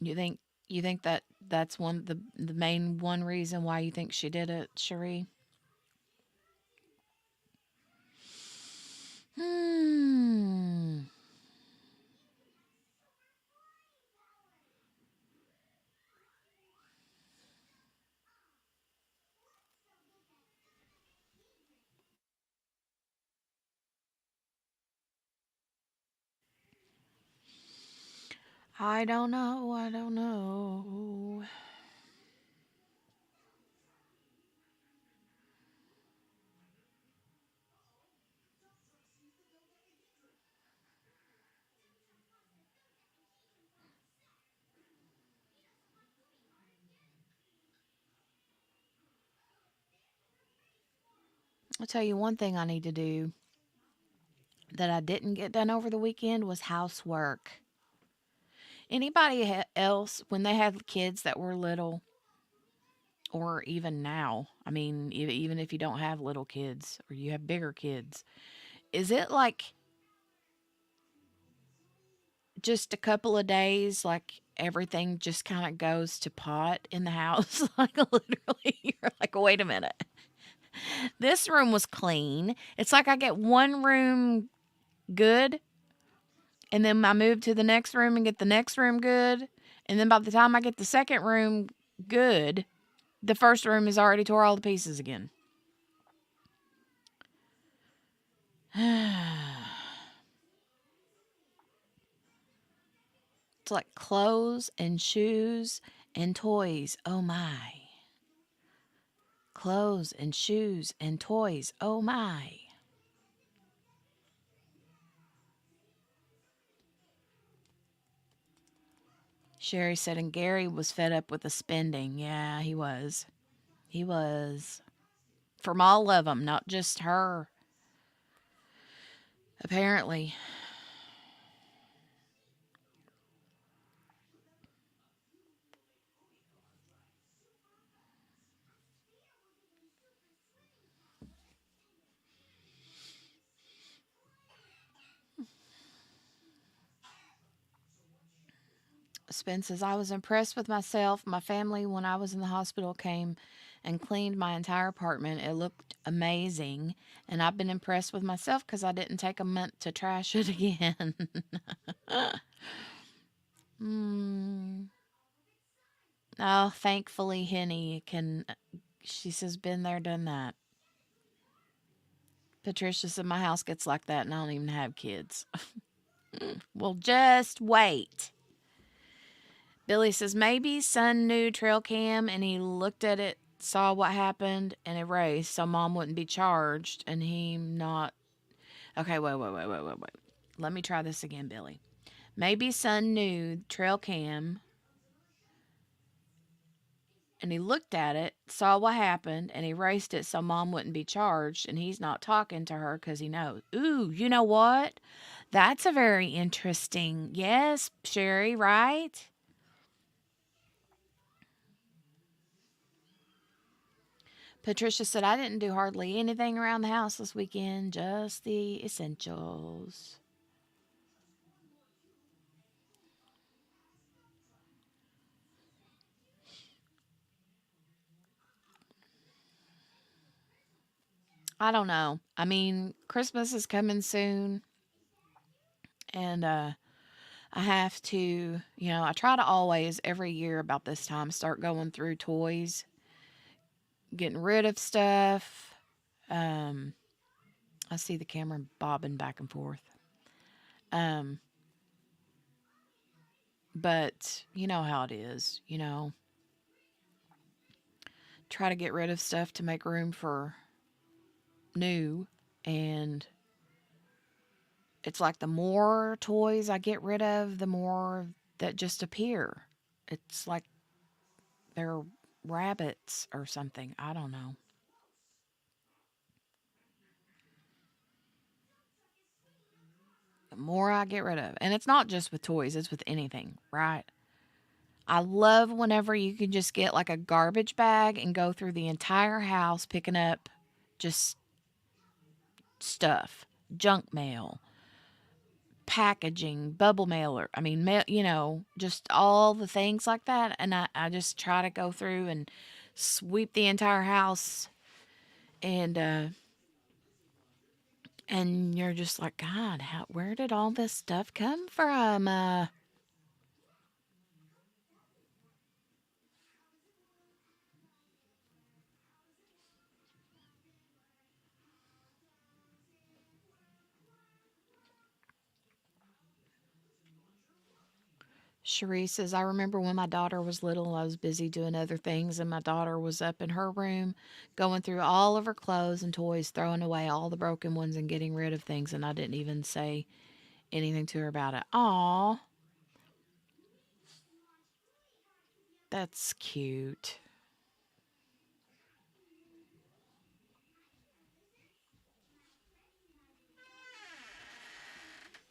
You think that that's the main one reason why you think she did it, Cherie? Hmm. I don't know. I don't know. I'll tell you one thing I need to do that I didn't get done over the weekend was housework. Anybody else, when they had kids that were little, or even now, I mean, even if you don't have little kids or you have bigger kids, is it like just a couple of days, like everything just kind of goes to pot in the house? Like, literally, you're like, wait a minute. This room was clean. It's like I get one room good, and then I move to the next room and get the next room good. And then by the time I get the second room good, the first room is already tore all to pieces again. It's like clothes and shoes and toys. Oh my. Clothes and shoes and toys. Oh my. Sherry said, and Gary was fed up with the spending. Yeah, he was. He was. From all of them, not just her. Apparently. Spence says, I was impressed with myself. My family, when I was in the hospital, came and cleaned my entire apartment. It looked amazing. And I've been impressed with myself because I didn't take a month to trash it again. Oh, thankfully, Henny can, she says, been there, done that. Patricia said, my house gets like that and I don't even have kids. Well, just wait. Billy says, maybe son knew trail cam and he looked at it, saw what happened, and erased so mom wouldn't be charged and he not. Okay, wait. Let me try this again, Billy. Maybe son knew trail cam and he looked at it, saw what happened, and erased it so mom wouldn't be charged and he's not talking to her because he knows. Ooh, you know what? That's a very interesting. Yes, Sherry, right? Patricia said, I didn't do hardly anything around the house this weekend, just the essentials. I don't know. I mean, Christmas is coming soon, and I have to, I try to always, every year about this time, start going through toys, getting rid of stuff. I see the camera bobbing back and forth. But you know how it is, try to get rid of stuff to make room for new, and it's like the more toys I get rid of, the more that just appear. It's like they're rabbits or something. I don't know. The more I get rid of. And it's not just with toys, it's with anything, right? I love whenever you can just get like a garbage bag and go through the entire house picking up just stuff, junk mail, packaging, bubble mailer. I mean, just all the things like that. And I just try to go through and sweep the entire house. And you're just like, God, where did all this stuff come from? Cherie says, I remember when my daughter was little, I was busy doing other things, and my daughter was up in her room going through all of her clothes and toys, throwing away all the broken ones and getting rid of things, and I didn't even say anything to her about it. Aw, that's cute.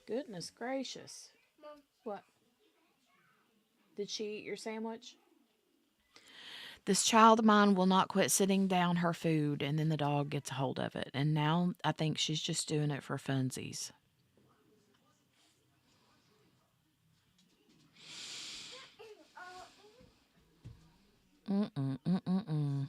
Goodness gracious. Mom. What? Did she eat your sandwich? This child of mine will not quit sitting down her food, and then the dog gets a hold of it. And now I think she's just doing it for funsies. Mm-mm.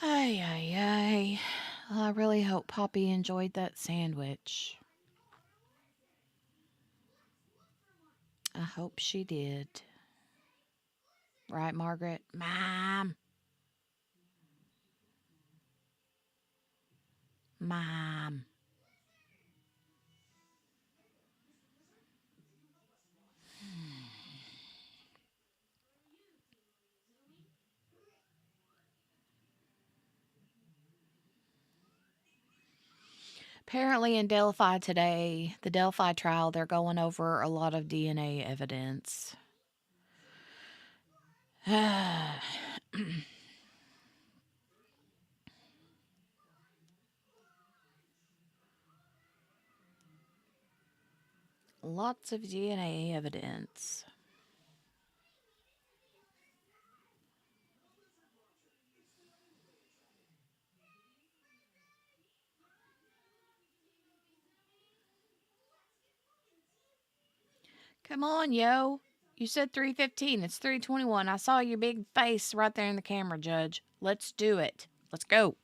Ay, ay, ay. Well, I really hope Poppy enjoyed that sandwich. I hope she did. Right, Margaret? Mom. Mom. Apparently in Delphi today, the Delphi trial, they're going over a lot of DNA evidence. Lots of DNA evidence. Come on, yo. You said 3:15. It's 3:21. I saw your big face right there in the camera, Judge. Let's do it. Let's go.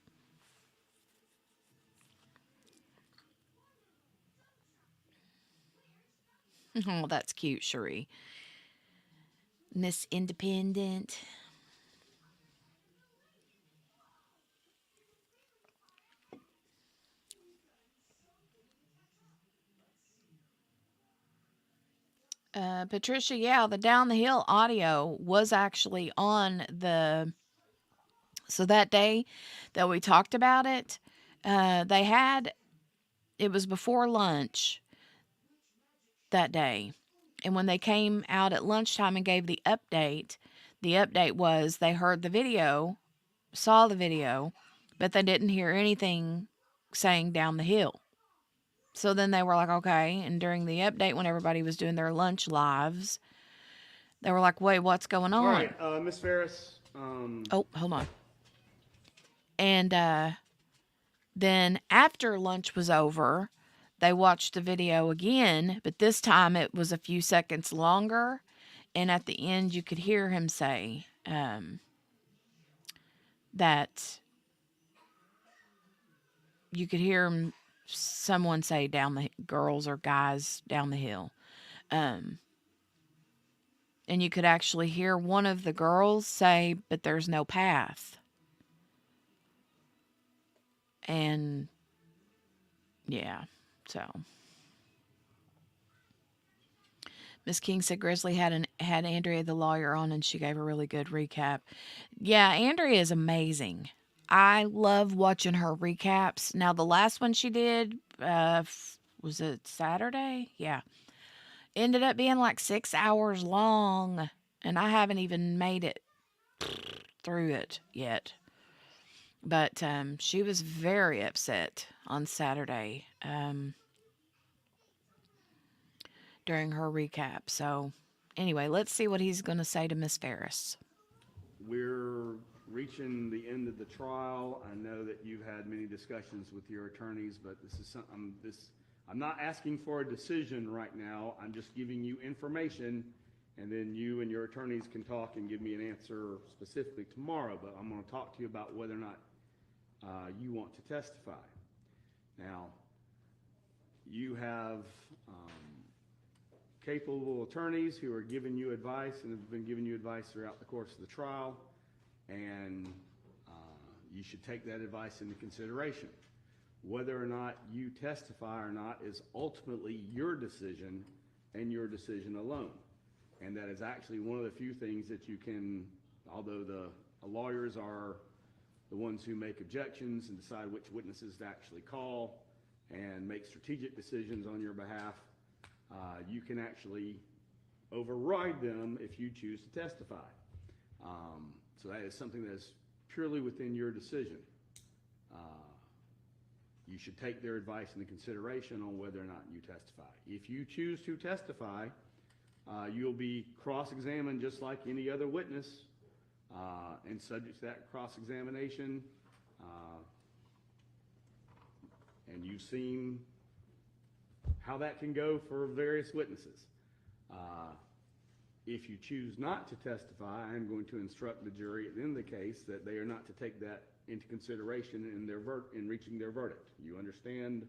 Oh, that's cute, Cherie. Miss Independent. Patricia, yeah, the Down the Hill audio was actually on the. So that day that we talked about it, it was before lunch that day. And when they came out at lunchtime and gave the update was they heard the video, saw the video, but they didn't hear anything saying Down the Hill. So then they were like, okay. And during the update, when everybody was doing their lunch lives, they were like, wait, what's going on? All right, Miss Farris. Oh, hold on. And then after lunch was over, they watched the video again, but this time it was a few seconds longer. And at the end, you could hear him say that you could hear someone say down the girls or guys down the hill. And you could actually hear one of the girls say, but there's no path. And yeah, so Miss King said Grizzly had Andrea the lawyer on, and she gave a really good recap. Yeah, Andrea is amazing. I love watching her recaps. Now, the last one she did, was it Saturday? Yeah. Ended up being like 6 hours long, and I haven't even made it through it yet. But she was very upset on Saturday during her recap. So, anyway, let's see what he's going to say to Miss Farris. We're reaching the end of the trial. I know that you've had many discussions with your attorneys, but I'm not asking for a decision right now. I'm just giving you information, and then you and your attorneys can talk and give me an answer specifically tomorrow. But I'm going to talk to you about whether or not you want to testify. Now, you have capable attorneys who are giving you advice and have been giving you advice throughout the course of the trial, and you should take that advice into consideration. Whether or not you testify or not is ultimately your decision and your decision alone. And that is actually one of the few things that you can, although the lawyers are the ones who make objections and decide which witnesses to actually call and make strategic decisions on your behalf, you can actually override them if you choose to testify. So that is something that is purely within your decision. You should take their advice into consideration on whether or not you testify. If you choose to testify, you'll be cross-examined just like any other witness, and subject to that cross-examination. And you've seen how that can go for various witnesses. If you choose not to testify, I'm going to instruct the jury at the end of the case that they are not to take that into consideration in reaching their verdict. You understand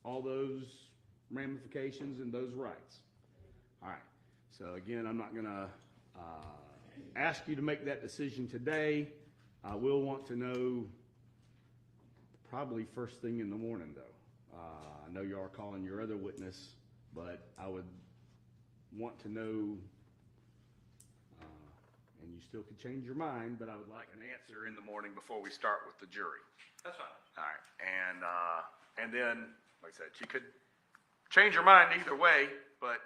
all those ramifications and those rights. All right. So again, I'm not going to ask you to make that decision today. I will want to know probably first thing in the morning, though. I know you are calling your other witness, but I would want to know, and you still could change your mind, but I would like an answer in the morning before we start with the jury. That's fine. All right, and then, like I said, she could change her mind either way, but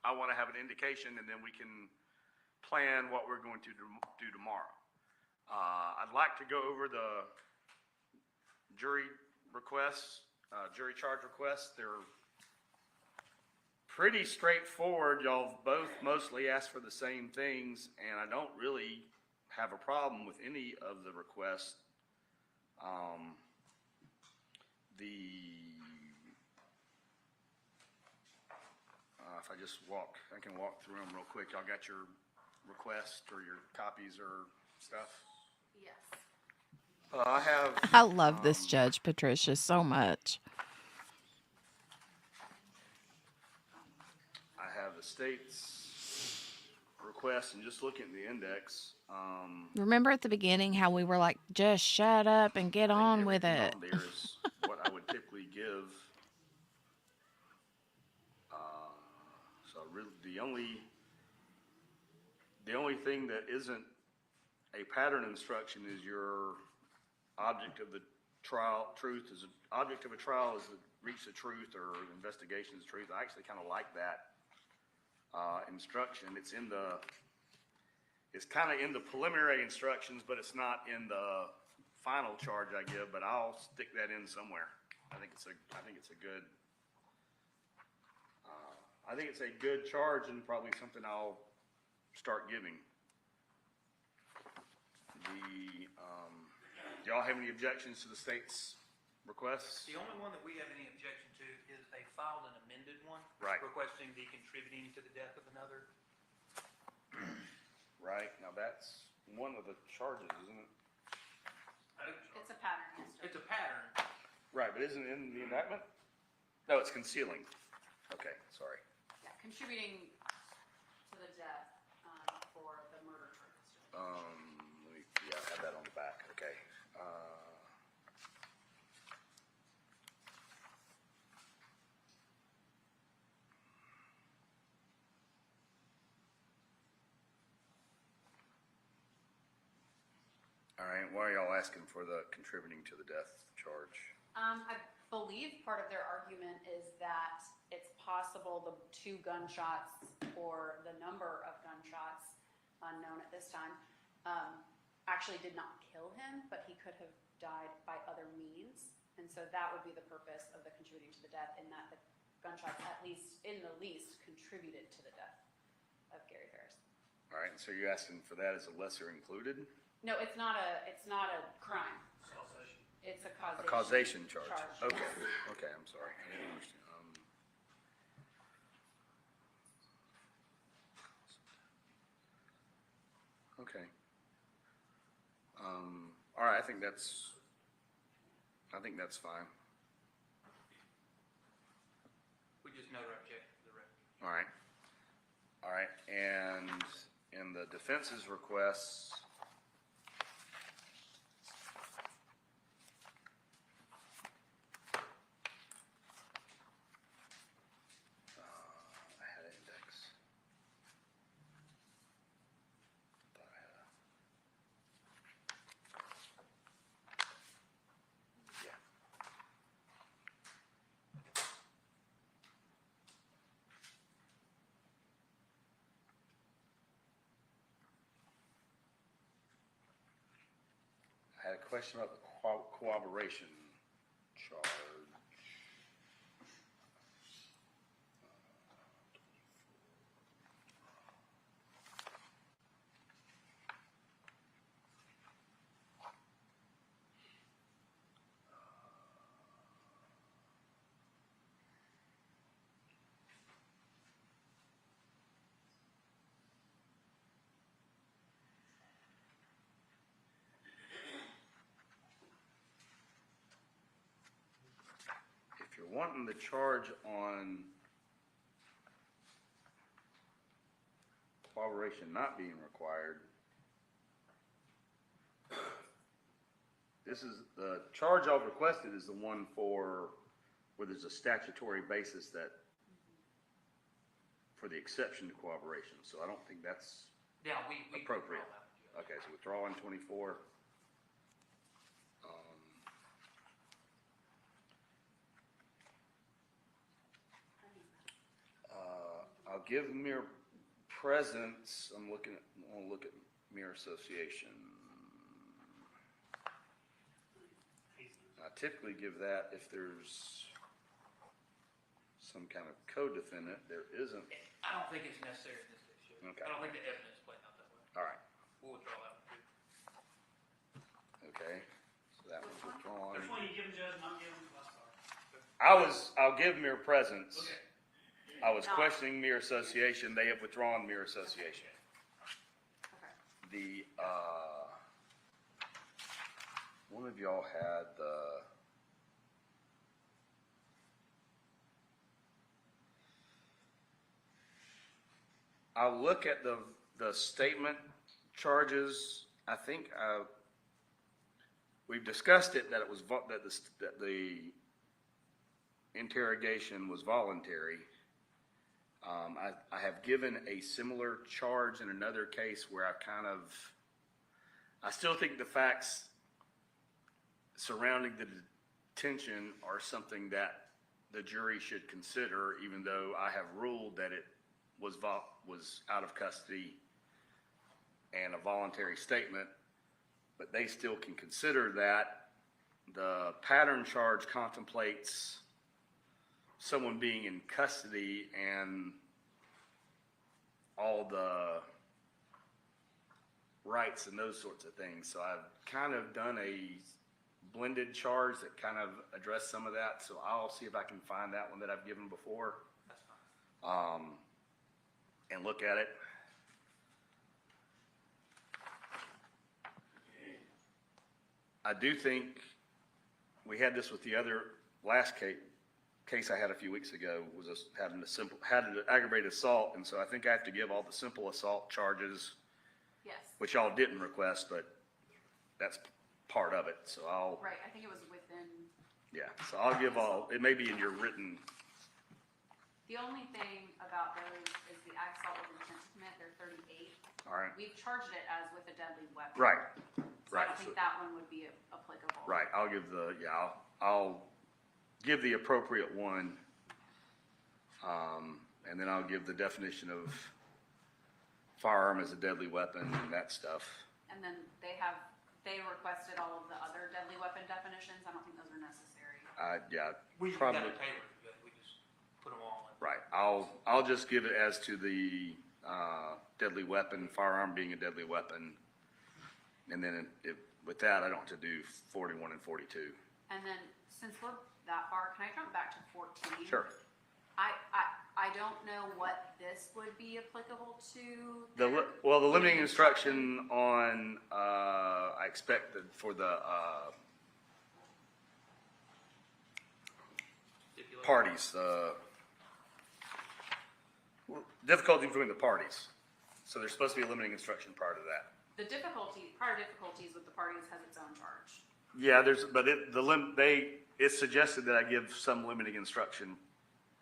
I want to have an indication, and then we can plan what we're going to do tomorrow. I'd like to go over the jury requests, jury charge requests. They're pretty straightforward. Y'all both mostly asked for the same things, and I don't really have a problem with any of the requests. If I can walk through them real quick. Y'all got your request or your copies or stuff? Yes. I love this Judge Patricia so much. I have the state's request, and just looking at the index. Remember at the beginning how we were like, just shut up and get on with it. There is what I would typically give. So really, the only thing that isn't a pattern instruction is your object of the trial. Object of a trial is to reach the truth, or investigation is truth. I actually kind of like that instruction. It's kind of in the preliminary instructions, but it's not in the final charge I give. But I'll stick that in somewhere. I think it's a good charge, and probably something I'll start giving. Do y'all have any objections to the state's requests? The only one that we have any objection to is they filed an amended one. Right. Requesting the contributing to the death of another. Right, now that's one of the charges, isn't it? It's a pattern, yes, sir. It's a pattern. Right, but isn't it in the indictment? No, it's concealing. Okay, sorry. Yeah, contributing to the death for the murder charges. I have that on the back, okay. All right, why are y'all asking for the contributing to the death charge? I believe part of their argument is that it's possible the 2 gunshots or the number of gunshots, unknown at this time, actually did not kill him, but he could have died by other means. And so that would be the purpose of the contributing to the death, in that the gunshots, at least in the least, contributed to the death of Gary Farris. All right, and so you're asking for that as a lesser included? No, it's not a crime. Causation. It's a A causation. causation charge? Charge, Okay, yes. okay, I'm sorry. I didn't understand. Okay. All right, I think that's fine. We just note our objection for the record. All right. All right, and in the defense's requests, I had an index. Thought I had a. Yeah. I had a question about the cooperation charge. If you're wanting the charge on cooperation not being required, this is, the charge I've requested is the one for, where there's a statutory basis that, for the exception to cooperation, so I don't think that's Yeah, we appropriate. withdraw that one, Judge. Okay, so withdraw on 24. I'll give mere presence, I'll look at mere association. I typically give that if there's some kind of co-defendant. There isn't. I don't think it's necessary in this case, Judge. Okay. I don't think the evidence played out that way. All right, We'll withdraw that one too. okay, so that one's withdrawn. Which one you giving, Judge, not giving? I'm sorry. I'll give mere presence. Okay. I was questioning mere association. They have withdrawn mere association. Okay. The, one of y'all had the, I'll look at the statement charges. I think, we've discussed it, that it was, that the interrogation was voluntary. I have given a similar charge in another case where I still think the facts surrounding the detention are something that the jury should consider, even though I have ruled that it was out of custody and a voluntary statement, but they still can consider that. The pattern charge contemplates someone being in custody and all the rights and those sorts of things. So I've kind of done a blended charge that kind of addressed some of that. So I'll see if I can find that one that I've given before. And look at it. I do think we had this with the other last case I had a few weeks ago, was had an aggravated assault, and so I think I have to give all the simple assault charges, Yes. which y'all didn't request, but that's part of it, so I'll, Right, I think it was within, yeah, so I'll give all, it may be in your written, the only thing about those is the assault with intent to commit, they're 38. all right, We've charged it as with a deadly weapon. right, So right, I don't think that one would be applicable. right, I'll give I'll give the appropriate one, and then I'll give the definition of firearm as a deadly weapon and that stuff. And then they have they requested all of the other deadly weapon definitions. I don't think those are necessary. Yeah, We just probably. got it tailored, but we just put them all in. Right. I'll just give it as to the deadly weapon, firearm being a deadly weapon, and then with that, I don't have to do 41 and 42. And then, since we're that far, can I jump back to 14? Sure. I don't know what this would be applicable to. The limiting instruction on I expect that for the parties, difficulty between the parties. So there's supposed to be a limiting instruction prior to that. The prior difficulties with the parties has its own charge. Yeah, it's suggested that I give some limiting instruction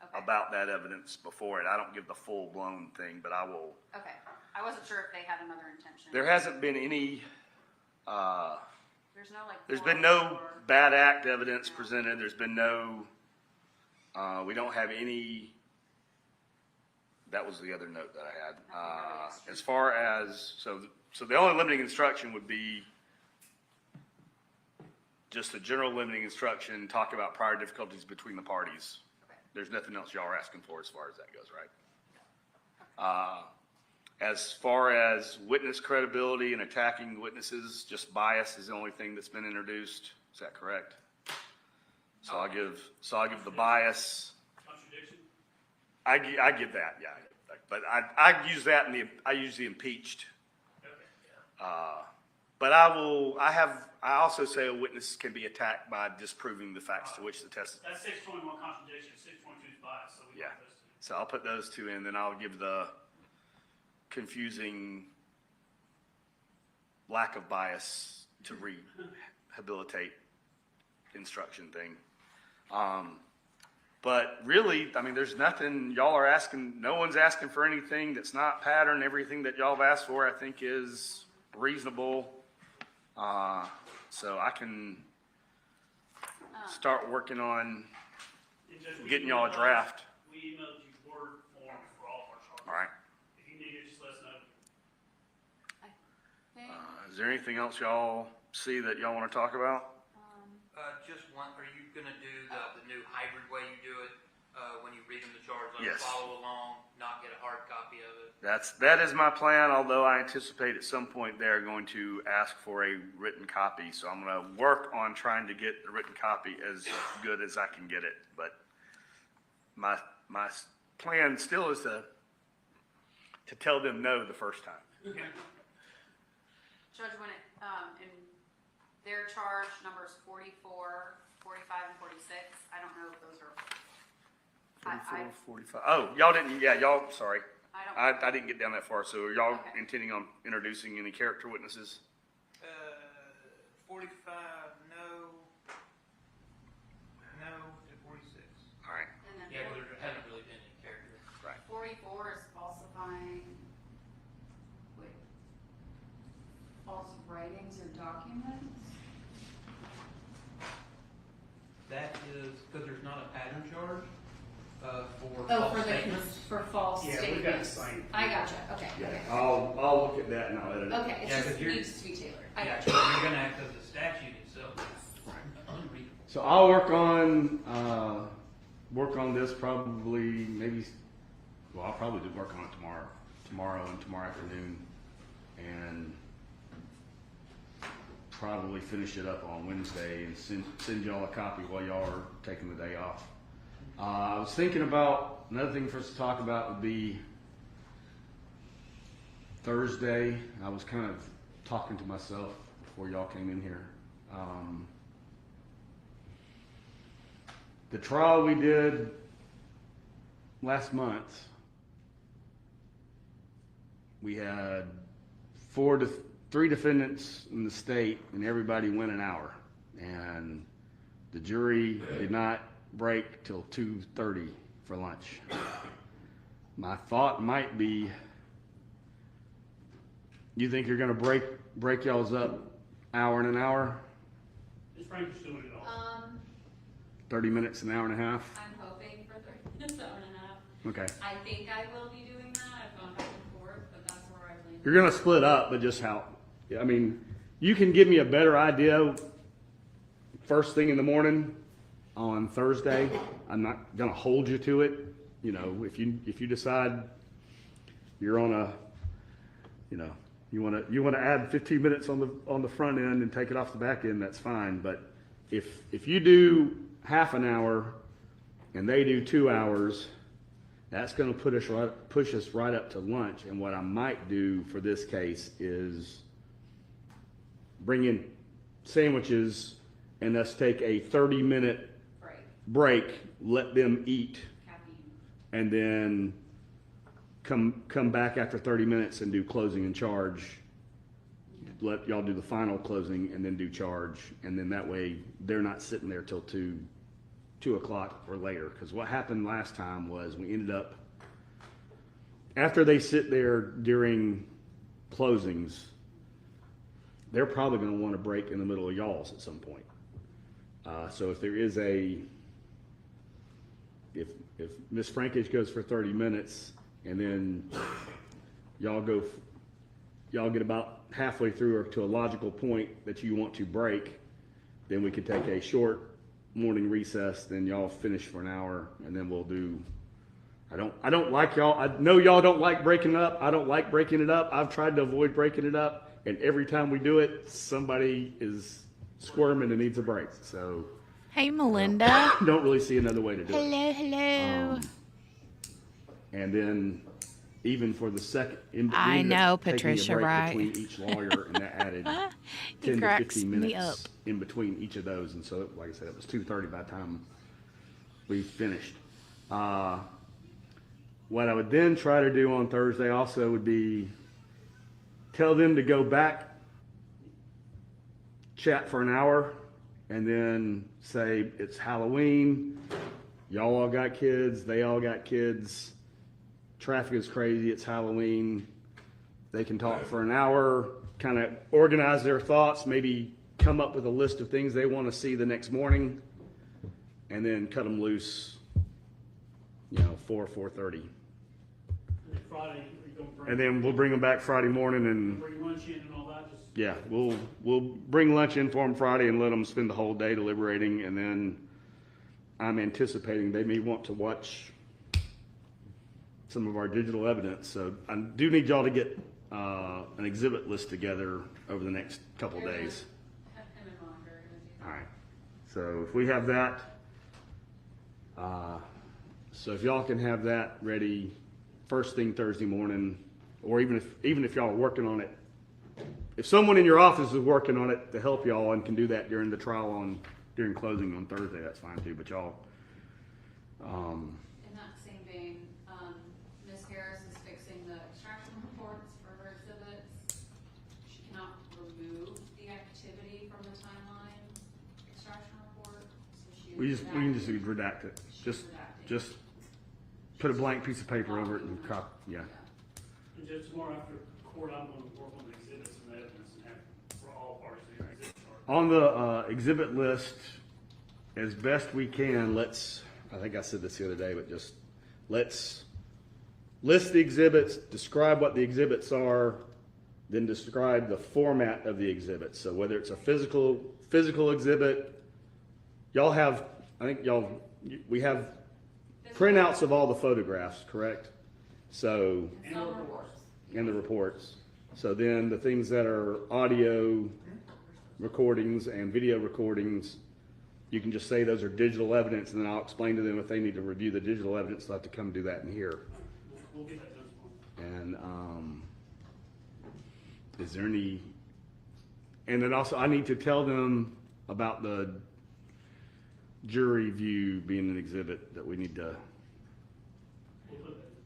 Okay. about that evidence before it. I don't give the full blown thing, but I will. Okay. I wasn't sure if they had another intention. There hasn't been any. There's no like. There's been no bad act evidence presented. There's been no. We don't have any. That was the other note that I had. As far as so the only limiting instruction would be just a general limiting instruction, talk about prior difficulties between the parties. Okay. There's nothing else y'all are asking for as far as that goes, right? As far as witness credibility and attacking witnesses, just bias is the only thing that's been introduced. Is that correct? So I'll give the bias. Contradiction? I give that, yeah. But I use that I use the impeached. Okay, yeah. But I also say a witness can be attacked by disproving the facts to which the test. That's 621 contradiction, 622 is bias, so we Yeah. got those two. So I'll put those two in, then I'll give the confusing lack of bias to rehabilitate instruction thing. But really, I mean, there's nothing y'all are asking, no one's asking for anything that's not pattern. Everything that y'all have asked for, I think, is reasonable. So I can start working on And Judge, we getting y'all a emailed- draft. We emailed you Word forms for all of our charges. All right. If you need it, just let us know. Okay. Is there anything else y'all see that y'all want to talk about? Just one, are you gonna do the new hybrid way you do it, when you read them the charge, like Yes. follow along, not get a hard copy of it? That is my plan, although I anticipate at some point they're going to ask for a written copy. So I'm going to work on trying to get the written copy as good as I can get it. But my plan still is to tell them no the first time. Judge, when it, in their charge numbers 44, 45, and 46, I don't know if those are. 44, 45. Oh, y'all didn't, yeah, y'all, sorry. I don't. I didn't get down that far. So are y'all Okay. intending on introducing any character witnesses? 45, no to 46. All right, And then Yeah, but there hasn't really been any character. right. 44 is falsifying, false writings or documents? That is, because there's not a pattern charge, for Oh, false for the, statements. for false Yeah, we got statements. the same. I gotcha, okay, Yeah, okay. I'll look at that and I'll edit it. Okay, Yeah, it just 'cause you're- needs to be tailored. I Yeah, gotcha. you're gonna have, because the statute itself is unreadable. So I'll work on this probably I'll probably do work on it tomorrow and tomorrow afternoon, and probably finish it up on Wednesday and send y'all a copy while y'all are taking the day off. I was thinking about another thing for us to talk about would be Thursday. I was kind of talking to myself before y'all came in here. The trial we did last month, we had 3 defendants in the state, and everybody went an hour. And the jury did not break till 2:30 for lunch. My thought might be, you think you're gonna break y'all's up hour and an hour, Ms. Frank's doing it all. 30 minutes, an hour and a half? I'm hoping for 30 minutes, hour and a half. Okay. I think I will be doing that. I've gone back and forth, but that's where I've landed. You're gonna split up, but just how, I mean, you can give me a better idea first thing in the morning on Thursday. I'm not gonna hold you to it. You know, if you decide you're on a, you know, you wanna add 15 minutes on the front end and take it off the back end, that's fine. But if you do half an hour and they do 2 hours, that's gonna push us right up to lunch. And what I might do for this case is bring in sandwiches and us take a 30-minute break, let them eat, and then come back after 30 minutes and do closing and charge. Let y'all do the final closing and then do charge, and then that way they're not sitting there till 2 o'clock or later. Because what happened last time was we ended up, after they sit there during closings, they're probably going to want to break in the middle of y'all's at some point. So if there is if Miss Frankage goes for 30 minutes and then y'all get about halfway through or to a logical point that you want to break, then we could take a short morning recess, then y'all finish for an hour, and then we'll do, I don't like y'all, I know y'all don't like breaking up. I don't like breaking it up. I've tried to avoid breaking it up, and every time we do it, somebody is squirming and needs a break. So Hey, Melinda. don't really see another way to do it. Hello. And then even for the second, I know, taking a Patricia, break right? between each lawyer, and that added He 10 to cracks 15 me minutes up. in between each of those. And so, like I said, it was 2:30 by the time we finished. What I would then try to do on Thursday also would be tell them to go back, chat for an hour, and then say it's Halloween. Y'all all got kids. They all got kids. Traffic is crazy. It's Halloween. They can talk for an hour, kind of organize their thoughts, maybe come up with a list of things they want to see the next morning, and then cut them loose, 4:30. Friday, you're gonna bring. And then we'll bring them back Friday morning and, Bring lunch in and all that, just. yeah, we'll bring lunch in for them Friday and let them spend the whole day deliberating. And then I'm anticipating they may want to watch some of our digital evidence. So I do need y'all to get an exhibit list together over the next couple of days. Him and Walker are gonna do All right. So if we have that, so if y'all can have that ready first thing Thursday morning, or even if y'all are working on it, if someone in your office is working on it to help y'all and can do that during the trial during closing on Thursday, that's fine too. But y'all, In that same vein, Ms. Harris is fixing the extraction reports for her exhibits. She cannot remove the activity from the timeline extraction report, so she. we can just redact it. Just put a blank piece of paper over it and copy. Yeah. And just tomorrow after court, I'm gonna work on the exhibits and the evidence and have for all parties to hear exhibits. On the exhibit list, as best we can, I think I said this the other day, but just let's list the exhibits, describe what the exhibits are, then describe the format of the exhibit. So whether it's a physical exhibit, we have printouts of all the photographs, correct? So, and the reports. So then the things that are audio recordings and video recordings, you can just say those are digital evidence, and then I'll explain to them if they need to review the digital evidence, they'll have to come do that in here. We'll get that done tomorrow. And is there any, and then also I need to tell them about the jury view being an exhibit that we need to,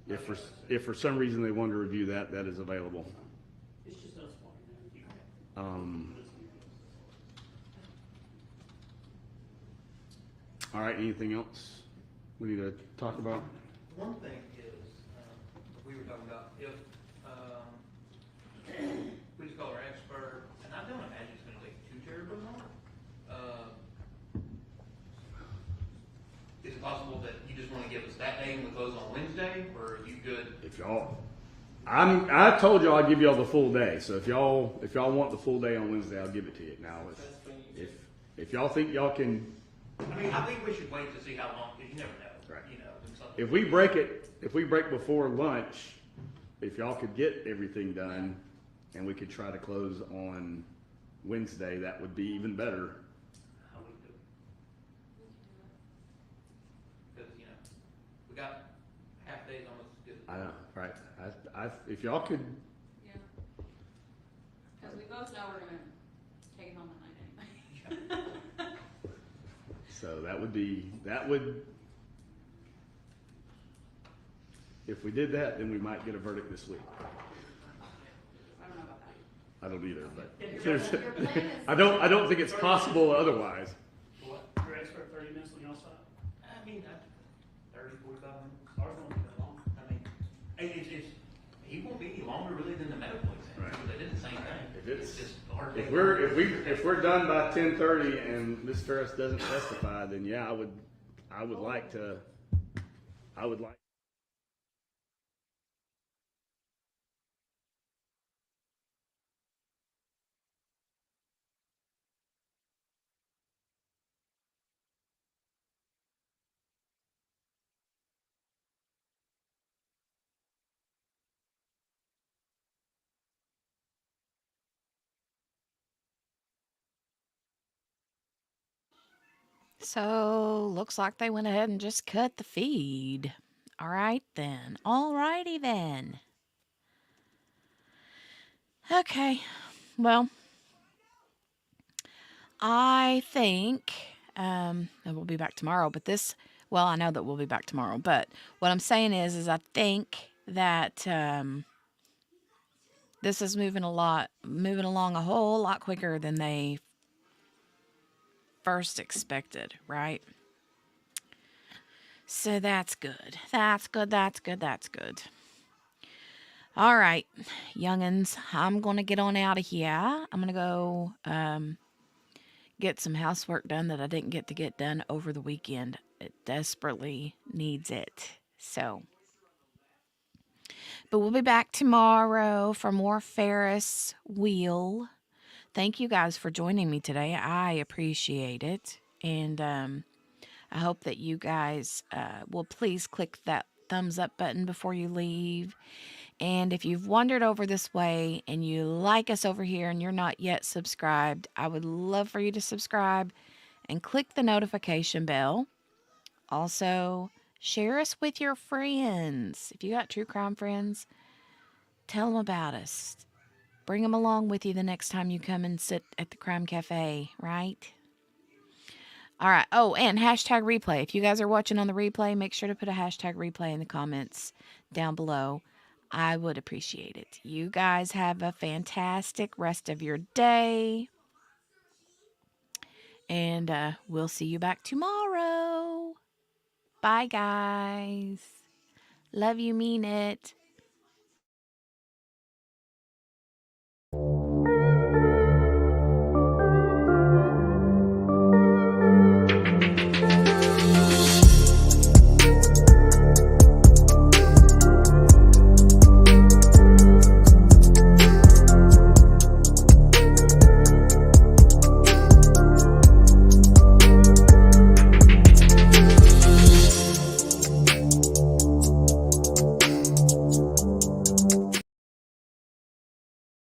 if for some reason they want to review that is available. It's just us walking All right, anything else we need to talk about? One thing is, we were talking about if, we just call our expert, and I don't imagine it's gonna take too terribly long. Is it possible that you just wanna give us that day and we close on Wednesday, or are you good? If y'all, I told y'all I'd give y'all the full day. So if y'all want the full day on Wednesday, I'll give it to you. Now, if y'all think y'all can, I mean, I think we should wait to see how long, because you never know. Right. You know, when something- if we break before lunch, if y'all could get everything done, and we could try to close on Wednesday, that would be even better. how we do it. Because, you know, we got half days almost as good. I know, right? If y'all could, Yeah. Because we both know we're gonna take it home at night anyway. so that would. If we did that, then we might get a verdict this week. I don't know about that. I don't either, but Your plan is- I don't think it's possible otherwise. What? You're ready for 30 minutes on your side? I mean, 30, 45 minutes. Ours won't be that long. I mean, he won't be any longer really than the medical exam. Right. They did the same thing. If it's- just a hard If day. we're done by 10:30 and Ms. Ferris doesn't testify, then yeah, I would like. So, looks like they went ahead and just cut the feed. All right then. All righty then. Okay. Well, I think and we'll be back tomorrow, but I know that we'll be back tomorrow, but what I'm saying is I think that this is moving along a whole lot quicker than they first expected, right? So that's good. That's good. All right, youngins, I'm going to get on out of here. I'm going to go get some housework done that I didn't get to get done over the weekend. It desperately needs it. So, but we'll be back tomorrow for more Ferris wheel. Thank you guys for joining me today. I appreciate it. And I hope that you guys will please click that thumbs up button before you leave. And if you've wandered over this way and you like us over here and you're not yet subscribed, I would love for you to subscribe and click the notification bell. Also, share us with your friends. If you got true crime friends, tell them about us. Bring them along with you the next time you come and sit at the Crime Cafe, right? All right. Oh, and hashtag replay. If you guys are watching on the replay, make sure to put a hashtag replay in the comments down below. I would appreciate it. You guys have a fantastic rest of your day. And we'll see you back tomorrow. Bye, guys. Love you, mean it.